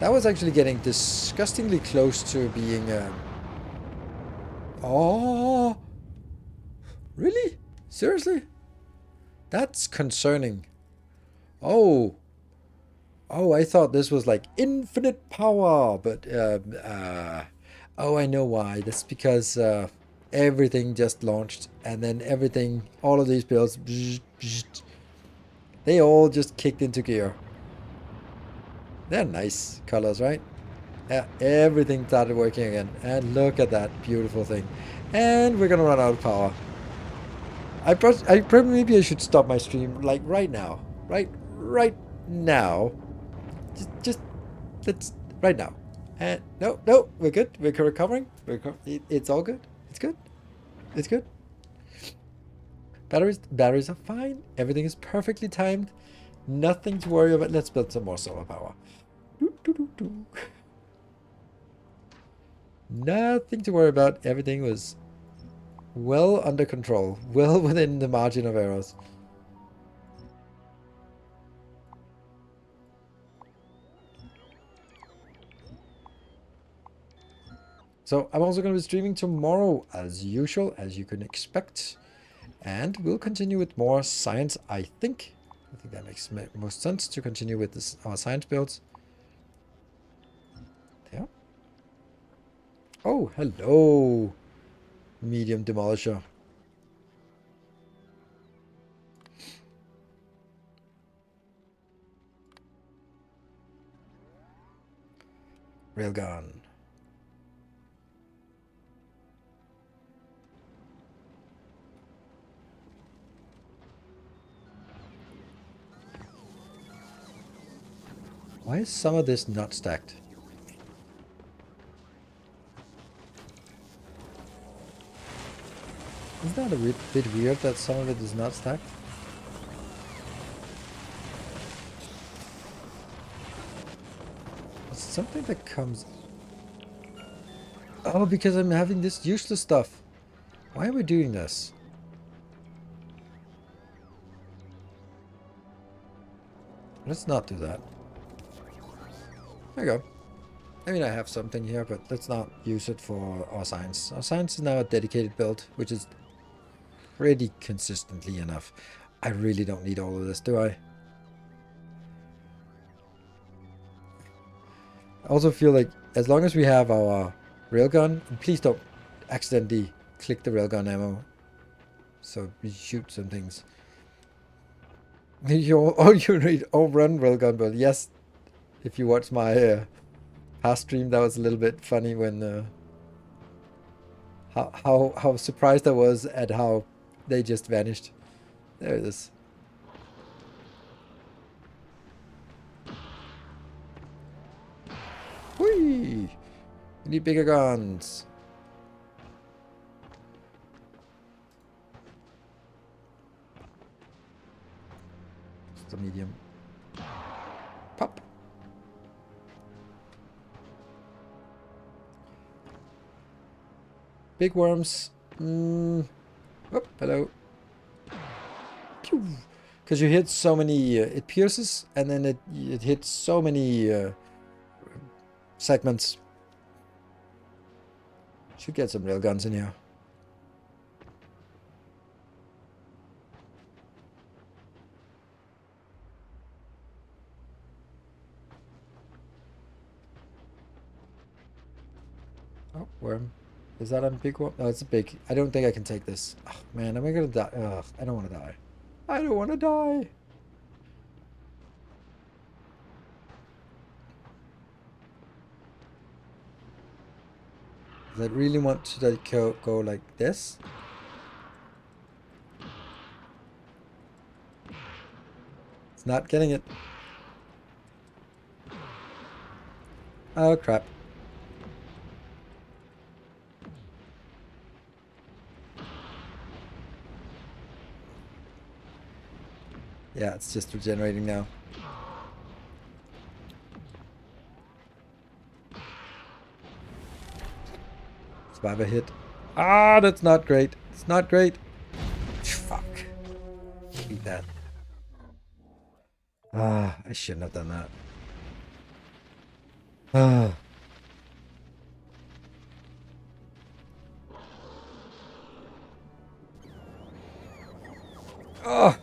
That was actually getting disgustingly close to being... Oh! Really? Seriously? That's concerning. Oh! Oh, I thought this was like infinite power, but... oh, I know why. That's because everything just launched, and then everything, all of these builds, they all just kicked into gear. They're nice colors, right? Yeah, everything started working again, and look at that beautiful thing. And we're gonna run out of power. I probably maybe I should stop my stream like right now, right now. Just let's right now. And no, we're good. We're recovering. It's all good. It's good. It's good. Batteries are fine. Everything is perfectly timed. Nothing to worry about. Let's build some more solar power. Nothing to worry about. Everything was well under control. Well within the margin of errors. So I'm also going to be streaming tomorrow as usual, as you can expect. And we'll continue with more science, I think. I think that makes most sense to continue with our science builds. Yeah. Oh, hello, medium demolisher. Railgun. Why is some of this not stacked? Isn't that a bit weird that some of it is not stacked? It's something that comes... Oh, because I'm having this useless stuff. Why are we doing this? Let's not do that. There you go. I mean, I have something here, but let's not use it for our science. Our science is now a dedicated build, which is pretty consistently enough. I really don't need all of this, do I? I also feel like as long as we have our railgun, and please don't accidentally click the railgun ammo, so we shoot some things. You need run railgun, but yes, if you watch my past stream, that was a little bit funny when how surprised I was at how they just vanished. There it is. Whee! We need bigger guns. Just a medium. Pop. Big worms. Oh, hello. Pew! Because you hit so many, it pierces, and then it hits so many segments. Should get some real guns in here. Oh, worm. Is that a big one? No, it's a big. I don't think I can take this. Oh, man, am I gonna die? Ugh, I don't want to die. I don't want to die. Does I really want to like, go like this? It's not getting it. Oh, crap. Yeah, it's just regenerating now. Survivor hit. Ah, that's not great. It's not great. Fuck. Eat that. Ah, I shouldn't have done that. Ah. Oh,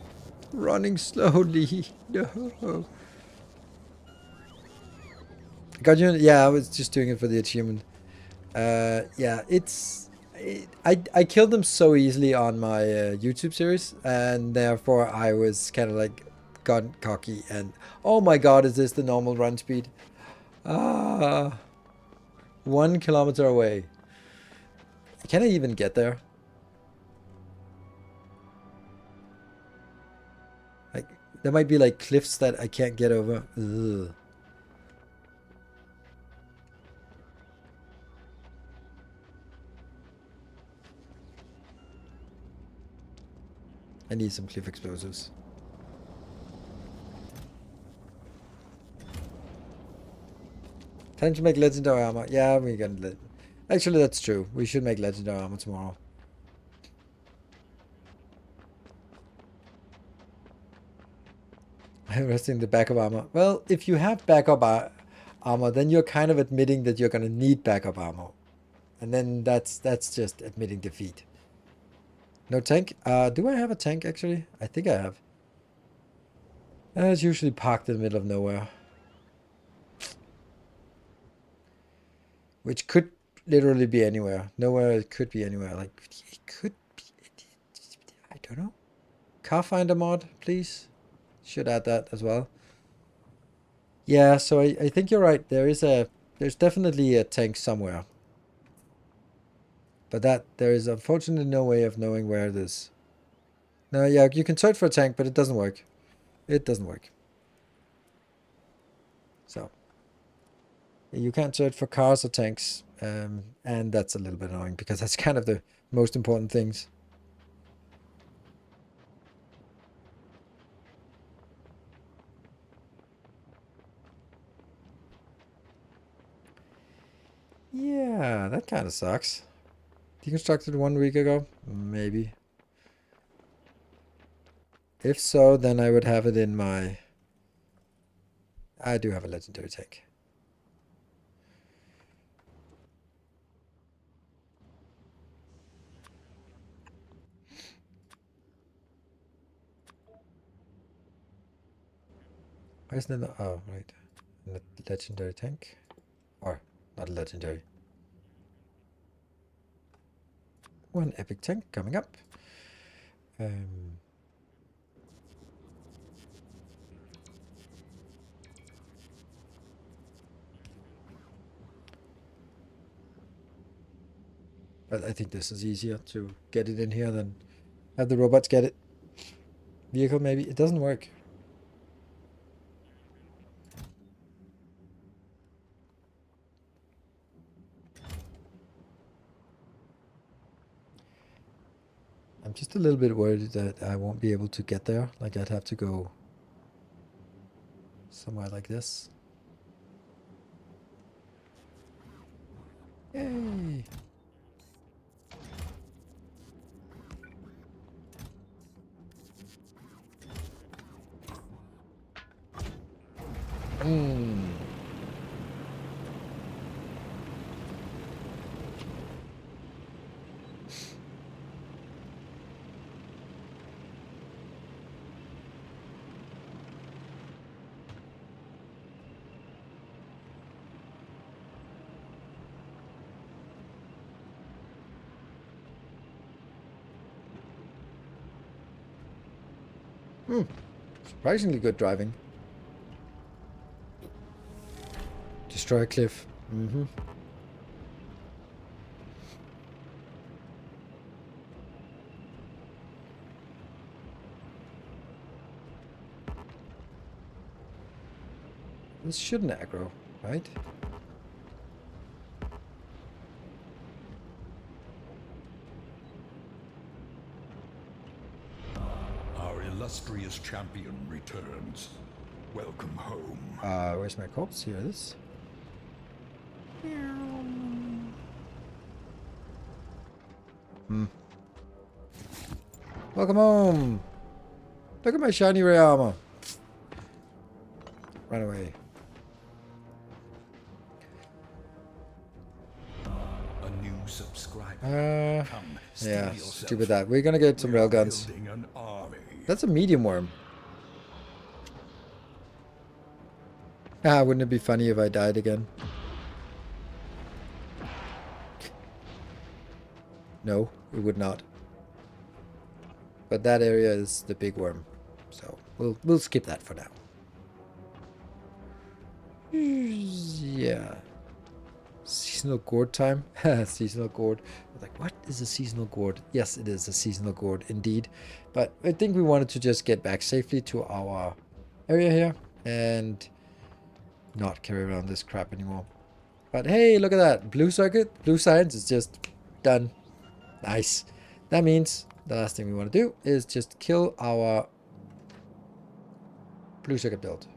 running slowly. No. Got you? Yeah, I was just doing it for the achievement. Yeah, I killed them so easily on my YouTube series, and therefore I was kind of like got cocky and oh my god, is this the normal run speed? Ah, 1 kilometer away. Can I even get there? Like there might be like cliffs that I can't get over. Ugh. I need some cliff explosives. Time to make legendary armor. Yeah, we're gonna. Actually, that's true. We should make legendary armor tomorrow. I'm resting the backup armor. Well, if you have backup armor, then you're kind of admitting that you're gonna need backup armor, and then that's just admitting defeat. No tank. Do I have a tank actually? I think I have. It's usually parked in the middle of nowhere, which could literally be anywhere. Nowhere, it could be anywhere. Like, it could be, I don't know. Car finder mod, please. Should add that as well. Yeah, so I think you're right. There's definitely a tank somewhere. But there is unfortunately no way of knowing where it is. No, yeah, you can search for a tank, but it doesn't work. It doesn't work. So, you can't search for cars or tanks. And that's a little bit annoying because that's kind of the most important things. Yeah, that kind of sucks. Deconstructed 1 week ago? Maybe. If so, then I would have it in my... I do have a legendary tank. Why isn't it... Oh, right. Legendary tank? Or, not a legendary. One epic tank coming up. But I think this is easier to get it in here than have the robots get it. Vehicle, maybe. It doesn't work. I'm just a little bit worried that I won't be able to get there. Like, I'd have to go somewhere like this. Yay! Surprisingly good driving. Destroy a cliff. This shouldn't aggro, right? Our illustrious champion returns. Welcome home. Where's my corpse? Here it is. Welcome home. Look at my shiny ray armor. Run away. A new subscriber. Come, steel Yeah, yourself. stupid that. We're gonna get some We are railguns. building an army. That's a medium worm. Ah, wouldn't it be funny if I died again? No, it would not. But that area is the big worm, so we'll skip that for now. Yeah. Seasonal gourd time. Seasonal gourd. I was like, what is a seasonal gourd? Yes, it is a seasonal gourd indeed. But I think we wanted to just get back safely to our area here and not carry around this crap anymore. But hey, look at that. Blue circuit, blue science is just done. Nice. That means the last thing we want to do is just kill our blue circuit build.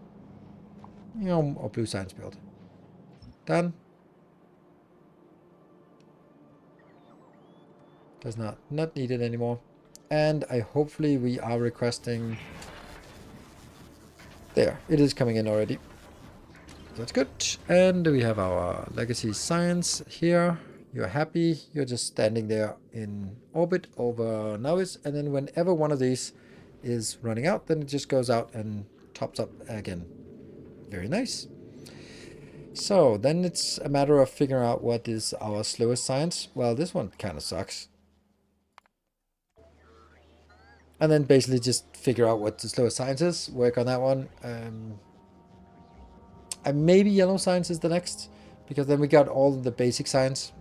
Or blue science build. Done. Does not needed anymore. And hopefully we are requesting... There, it is coming in already. That's good. And we have our legacy science here. You're happy. You're just standing there in orbit over Navis. And then whenever one of these is running out, then it just goes out and tops up again. Very nice. So then it's a matter of figuring out what is our slowest science. Well, this one kind of sucks. And then basically just figure out what the slowest science is, work on that one. And maybe yellow science is the next, because then we got all the basic science.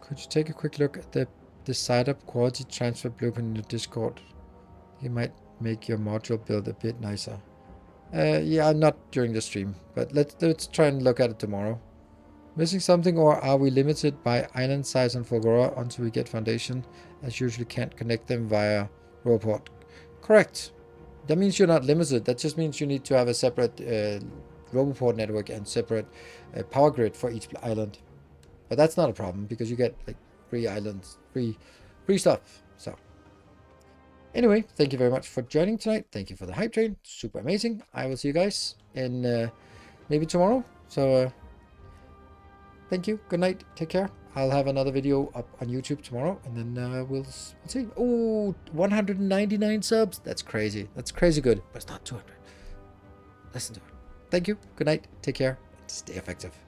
Could you take a quick look at the side-up quality transfer blueprint in the Discord? You might make your module build a bit nicer. Yeah, not during the stream, but let's try and look at it tomorrow. Missing something, or are we limited by island size on Fulgora until we get foundation, as usually can't connect them via robot? Correct. That means you're not limited. That just means you need to have a separate Roboport network and separate power grid for each island. But that's not a problem because you get like free islands, free stuff. So anyway, thank you very much for joining tonight. Thank you for the hype train. Super amazing. I will see you guys in maybe tomorrow. So thank you. Good night. Take care. I'll have another video up on YouTube tomorrow, and then we'll see. Oh, 199 subs. That's crazy. That's crazy good, but it's not 200. Listen to it. Thank you. Good night. Take care. Stay effective.